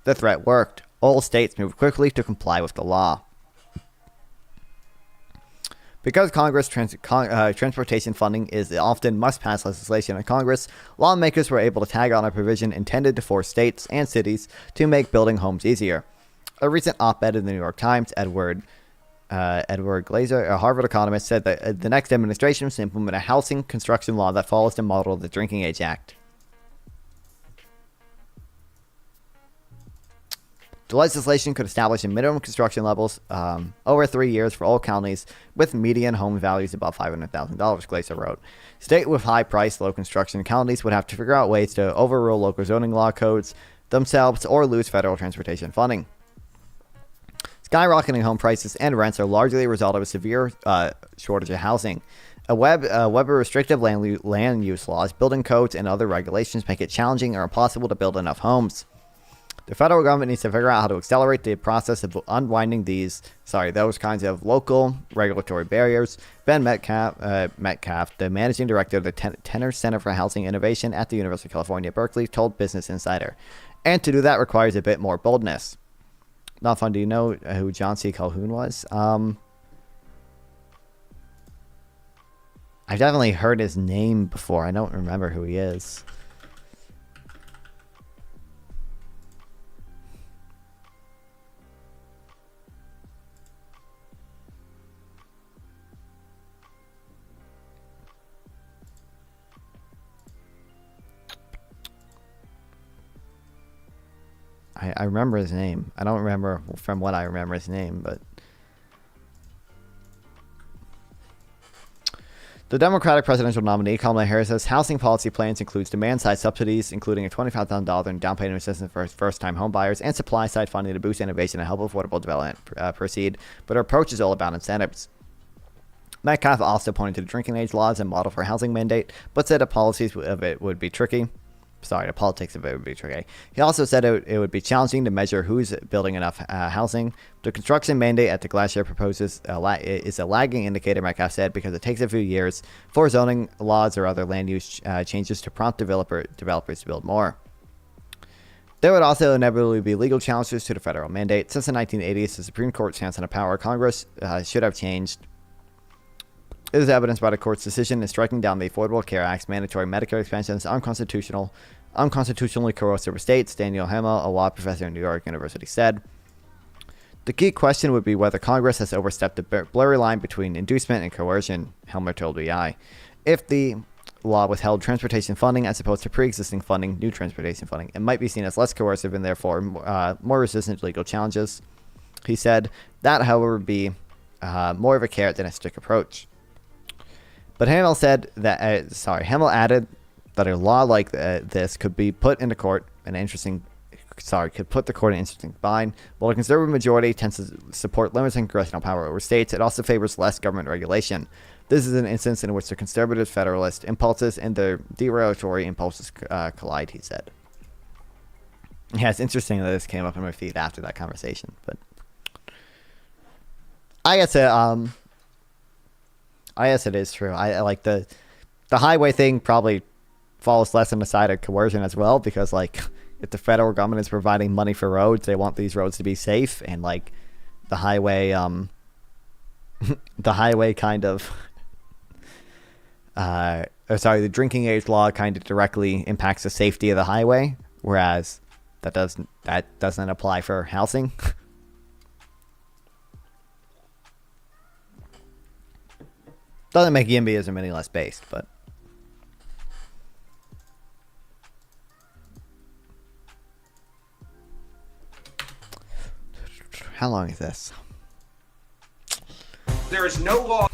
The threat worked. All states moved quickly to comply with the law. Because Congress transportation funding is often must-pass legislation in Congress, lawmakers were able to tag on a provision intended to force states and cities to make building homes easier. A recent op-ed in the New York Times, Edward Glazer, a Harvard economist, said that the next administration must implement a housing construction law that follows the model of the Drinking Age Act. The legislation could establish a minimum construction levels over 3 years for all counties with median home values above $500,000, Glazer wrote. States with high-priced, low construction counties would have to figure out ways to overrule local zoning law codes themselves or lose federal transportation funding. Skyrocketing home prices and rents are largely a result of a severe shortage of housing. A web of restrictive land use laws, building codes, and other regulations make it challenging or impossible to build enough homes. The federal government needs to figure out how to accelerate the process of unwinding those kinds of local regulatory barriers. Ben Metcalf, the managing director of the Tenner Center for Housing Innovation at the University of California, Berkeley, told Business Insider. And to do that requires a bit more boldness. Not fun. Do you know who John C. Calhoun was? I've definitely heard his name before. I don't remember who he is. I remember his name. I don't remember from what I remember his name, but... The Democratic presidential nominee, Kamala Harris's housing policy plans includes demand-side subsidies, including a $25,000 in down payment assistance for first-time homebuyers, and supply-side funding to boost innovation and help affordable development proceed, but her approach is all about incentives. Metcalf also pointed to the drinking age laws and model for housing mandate, but said the policies of it would be tricky. The politics of it would be tricky. He also said it would be challenging to measure who's building enough housing. The construction mandate at the Glacier proposes is a lagging indicator, Metcalf said, because it takes a few years for zoning laws or other land use changes to prompt developers to build more. There would also inevitably be legal challenges to the federal mandate. Since the 1980s, the Supreme Court's stance on the power of Congress should have changed. It is evidenced by the court's decision in striking down the Affordable Care Act's mandatory Medicare expansions unconstitutionally corrosive for states, Daniel Hemmel, a law professor at New York University, said. The key question would be whether Congress has overstepped the blurry line between inducement and coercion, Helmer told BI. If the law withheld transportation funding as opposed to pre-existing funding, new transportation funding, it might be seen as less coercive and therefore more resistant to legal challenges. He said that, however, would be more of a carrot than a stick approach. But Hemmel said that Hemmel added that a law like this could be put into court could put the court in an interesting bind. While a conservative majority tends to support limiting congressional power over states, it also favors less government regulation. This is an instance in which the conservative federalist impulses and the derogatory impulses collide, he said. Yeah, it's interesting that this came up in my feed after that conversation, but I guess it is true. I like the highway thing probably falls less on the side of coercion as well, because if the federal government is providing money for roads, they want these roads to be safe, and the highway kind of the drinking age law kind of directly impacts the safety of the highway, whereas that doesn't apply for housing. Doesn't make YIMBYism any less based, but how long is this? There is no law.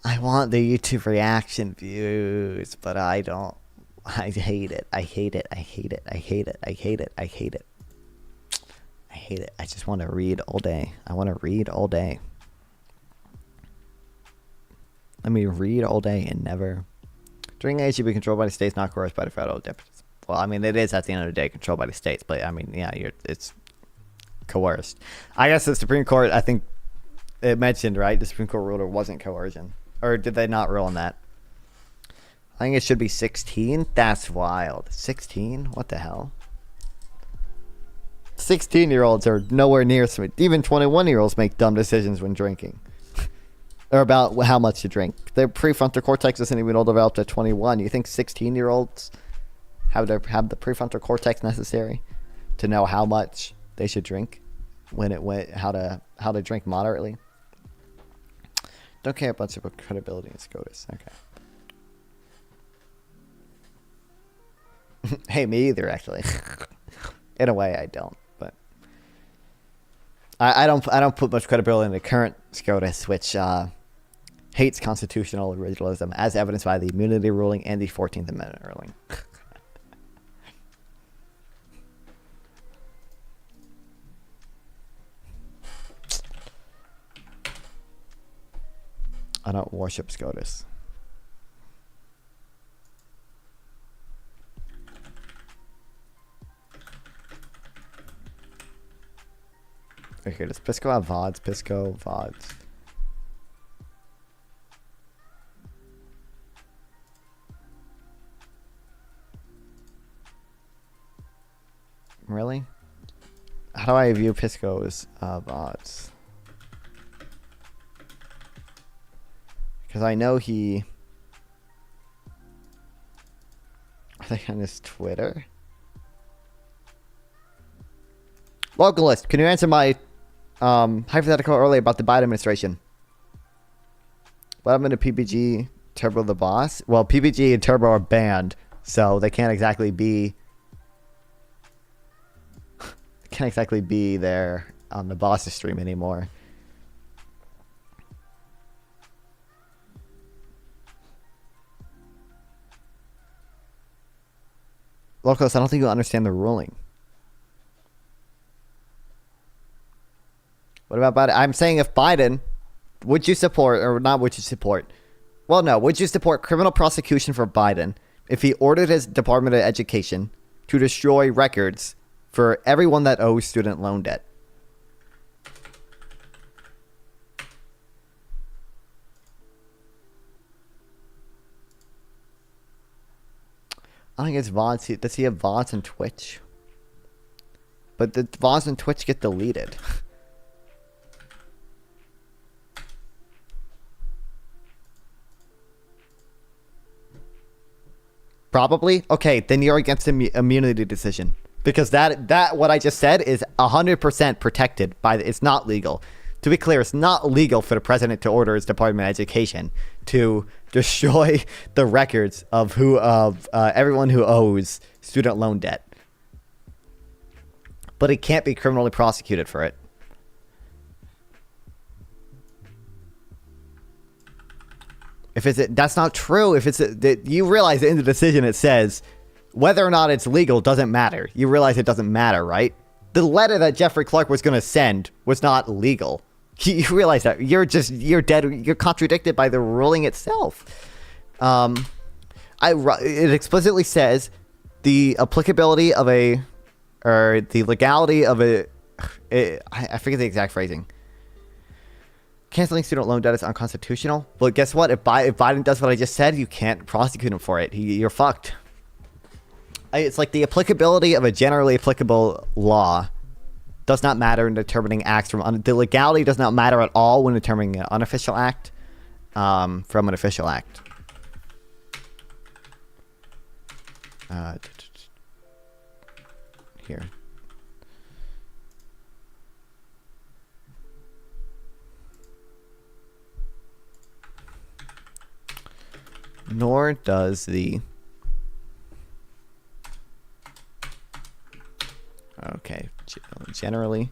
I want the YouTube reaction views, but I don't. I hate it. I hate it. I hate it. I hate it. I hate it. I hate it. I hate it. I just want to read all day. I want to read all day. Let me read all day and never. Drinking age should be controlled by the states, not coerced by the federal deputies. Well, I mean, it is at the end of the day controlled by the states, but I mean, yeah, it's coerced. I guess the Supreme Court, I think it mentioned, right? The Supreme Court ruled it wasn't coercion. Or did they not rule on that? I think it should be 16. That's wild. 16? What the hell? 16-year-olds are nowhere near smart. Even 21-year-olds make dumb decisions when drinking. Or about how much to drink. Their prefrontal cortex isn't even all developed at 21. You think 16-year-olds have the prefrontal cortex necessary to know how much they should drink, how to drink moderately? Don't care much about credibility in SCOTUS. Okay. Hey, me either, actually. In a way, I don't. But I don't put much credibility in the current SCOTUS, which hates constitutional originalism, as evidenced by the immunity ruling and the 14th Amendment ruling. I don't worship SCOTUS. Okay, does Pisco have VODs? Pisco, VODs. Really? How do I view Pisco's VODs? Because I know he... Are they on his Twitter? Localist, can you answer my hypothetical earlier about the Biden administration? What happened to PBG, Turbo the Boss? Well, PBG and Turbo are banned, so they can't exactly be... can't exactly be there on the boss's stream anymore. Locals, I don't think you understand the ruling. What about Biden? I'm saying if Biden, would you support, or not would you support? Well, no. Would you support criminal prosecution for Biden if he ordered his Department of Education to destroy records for everyone that owes student loan debt? I think it's VODs. Does he have VODs on Twitch? But the VODs on Twitch get deleted. Probably? Okay, then you're against the immunity decision. Because that what I just said is 100% protected by it's not legal. To be clear, it's not legal for the president to order his Department of Education to destroy the records of everyone who owes student loan debt. But he can't be criminally prosecuted for it. That's not true. You realize in the decision it says whether or not it's legal doesn't matter. You realize it doesn't matter, right? The letter that Jeffrey Clark was going to send was not legal. You realize that you're dead. You're contradicted by the ruling itself. It explicitly says the applicability of the legality of I forget the exact phrasing. Canceling student loan debt is unconstitutional. Well, guess what? If Biden does what I just said, you can't prosecute him for it. You're fucked. It's like the applicability of a generally applicable law does not matter in determining acts from... the legality does not matter at all when determining an unofficial act from an official act. here. Nor does the... Okay, generally...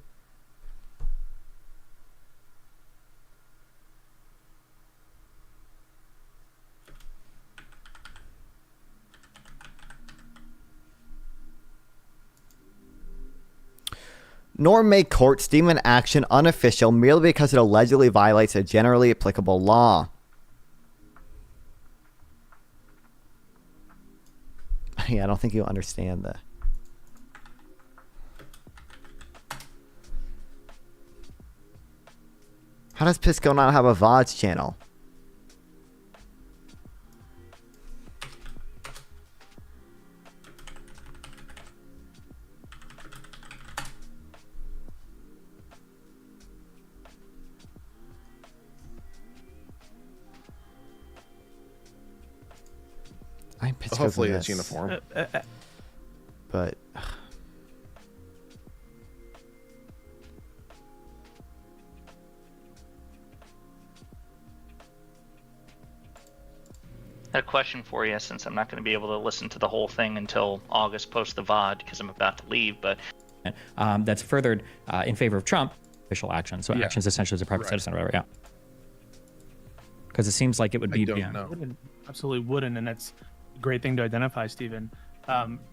Nor may courts deem an action unofficial merely because it allegedly violates a generally applicable law. Yeah, I don't think you understand that. How does Pisco not have a VODs channel? I'm Pisco's Hopefully in it's this. uniform. But A question for you, since I'm not going to be able to listen to the whole thing until August post the VOD because I'm about to leave, but that's furthered in favor of Trump official action. So actions essentially as a private citizen or whatever. Yeah. Because it seems like it would be. Absolutely wouldn't, and that's a great thing to identify, Stephen.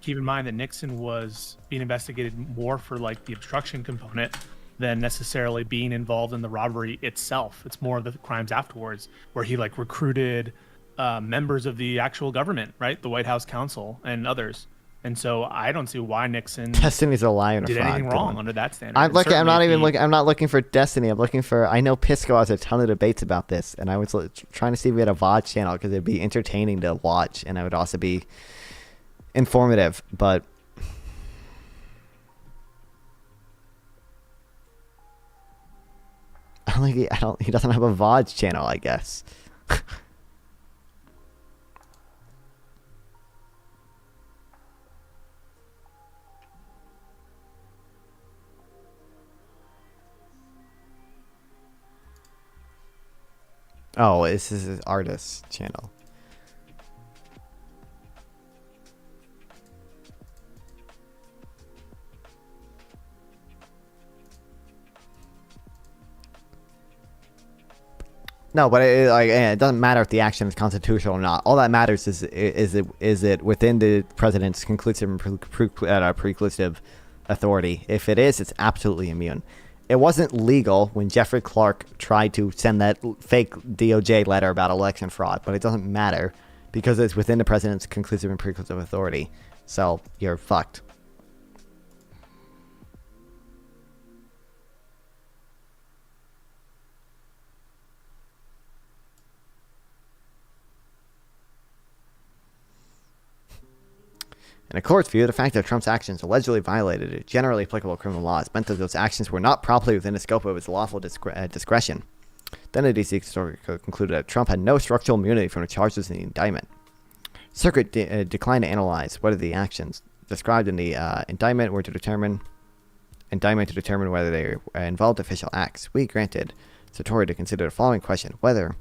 Keep in mind that Nixon was being investigated more for like the obstruction component than necessarily being involved in the robbery itself. It's more of the crimes afterwards, where he like recruited members of the actual government, right? The White House counsel and others. And so I don't see why Nixon Destiny's a liar and a did fraud. anything wrong under that standard. I'm And looking. I'm certainly not if even he- looking. I'm not looking for Destiny. I'm looking for. I know Pisco has a ton of debates about this, and I was trying to see if we had a VOD channel because it'd be entertaining to watch, and it would also be informative. But I don't think he doesn't have a VOD channel, I guess. Oh, this is his artist channel. No, but it doesn't matter if the action is constitutional or not. All that matters is it within the president's conclusive and preclusive authority. If it is, it's absolutely immune. It wasn't legal when Jeffrey Clark tried to send that fake DOJ letter about election fraud, but it doesn't matter because it's within the president's conclusive and preclusive authority. So you're fucked. In a court's view, the fact that Trump's actions allegedly violated generally applicable criminal laws meant that those actions were not properly within the scope of his lawful discretion. Then the D.C. Circuit concluded that Trump had no structural immunity from the charges in the indictment. Circuit declined to analyze whether the actions described in the indictment to determine whether they involved official acts. We granted Satori to consider the following question: whether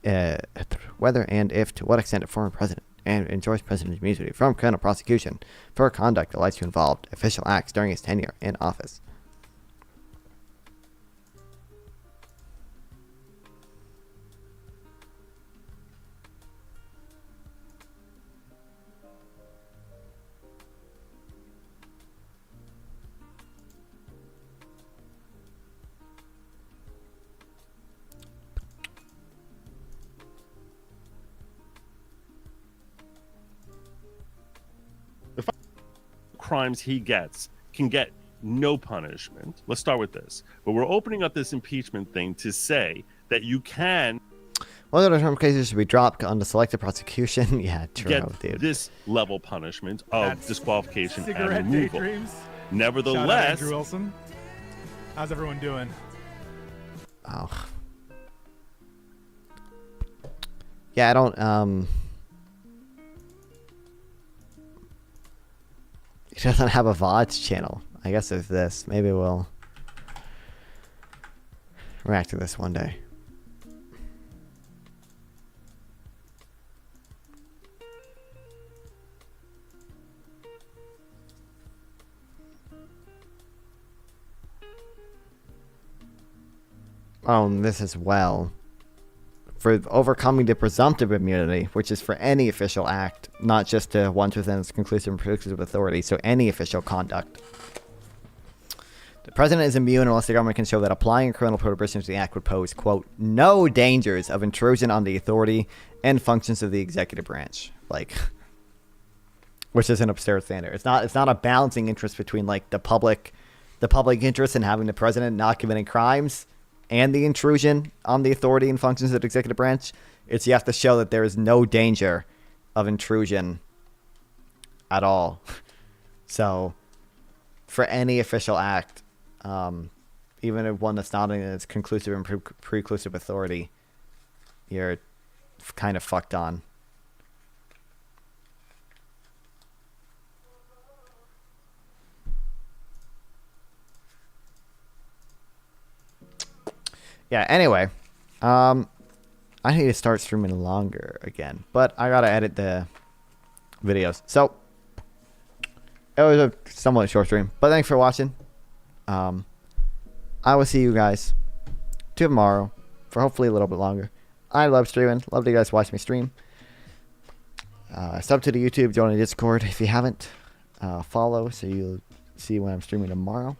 and if to what extent a former president and enjoys president's immunity from criminal prosecution for conduct alleged to involve official acts during his tenure in office. Crimes he gets can get no punishment. Let's start with this. But we're opening up this impeachment thing to say that you can Whether the Trump cases should be dropped on the selective prosecution. Yeah, true, get dude. this level punishment of That's disqualification and cigarette removal. daydreams. Shout out Nevertheless, Andrew Wilson. How's everyone doing? Oh. Yeah, I don't, He doesn't have a VODs channel. I guess there's this. Maybe we'll react to this one day. This as well. For overcoming the presumptive immunity, which is for any official act, not just to ones within its conclusive and preclusive authority, so any official conduct. The president is immune unless the government can show that applying a criminal prohibition to the act would pose, quote, no dangers of intrusion on the authority and functions of the executive branch. Like, which is an absurd standard. It's not a balancing interest between like the public interest in having the president not committing crimes and the intrusion on the authority and functions of the executive branch. It's you have to show that there is no danger of intrusion at all. So for any official act, even if one that's not in its conclusive and preclusive authority, you're kind of fucked on. Yeah, anyway, I need to start streaming longer again, but I gotta edit the videos. So, it was a somewhat short stream, but thanks for watching. I will see you guys tomorrow for hopefully a little bit longer. I love streaming. Love to you guys watch me stream. Sub to the YouTube, join the Discord if you haven't. Follow so you'll see when I'm streaming tomorrow.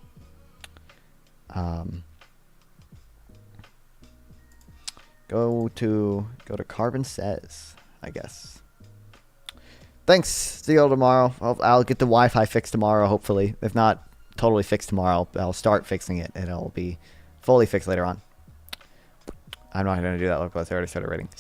Go to Carbon Says, I guess. Thanks. See you all tomorrow. I'll get the Wi-Fi fixed tomorrow, hopefully. If not totally fixed tomorrow, I'll start fixing it, and it'll be fully fixed later on. I'm not going to do that. Look, I already started rating. See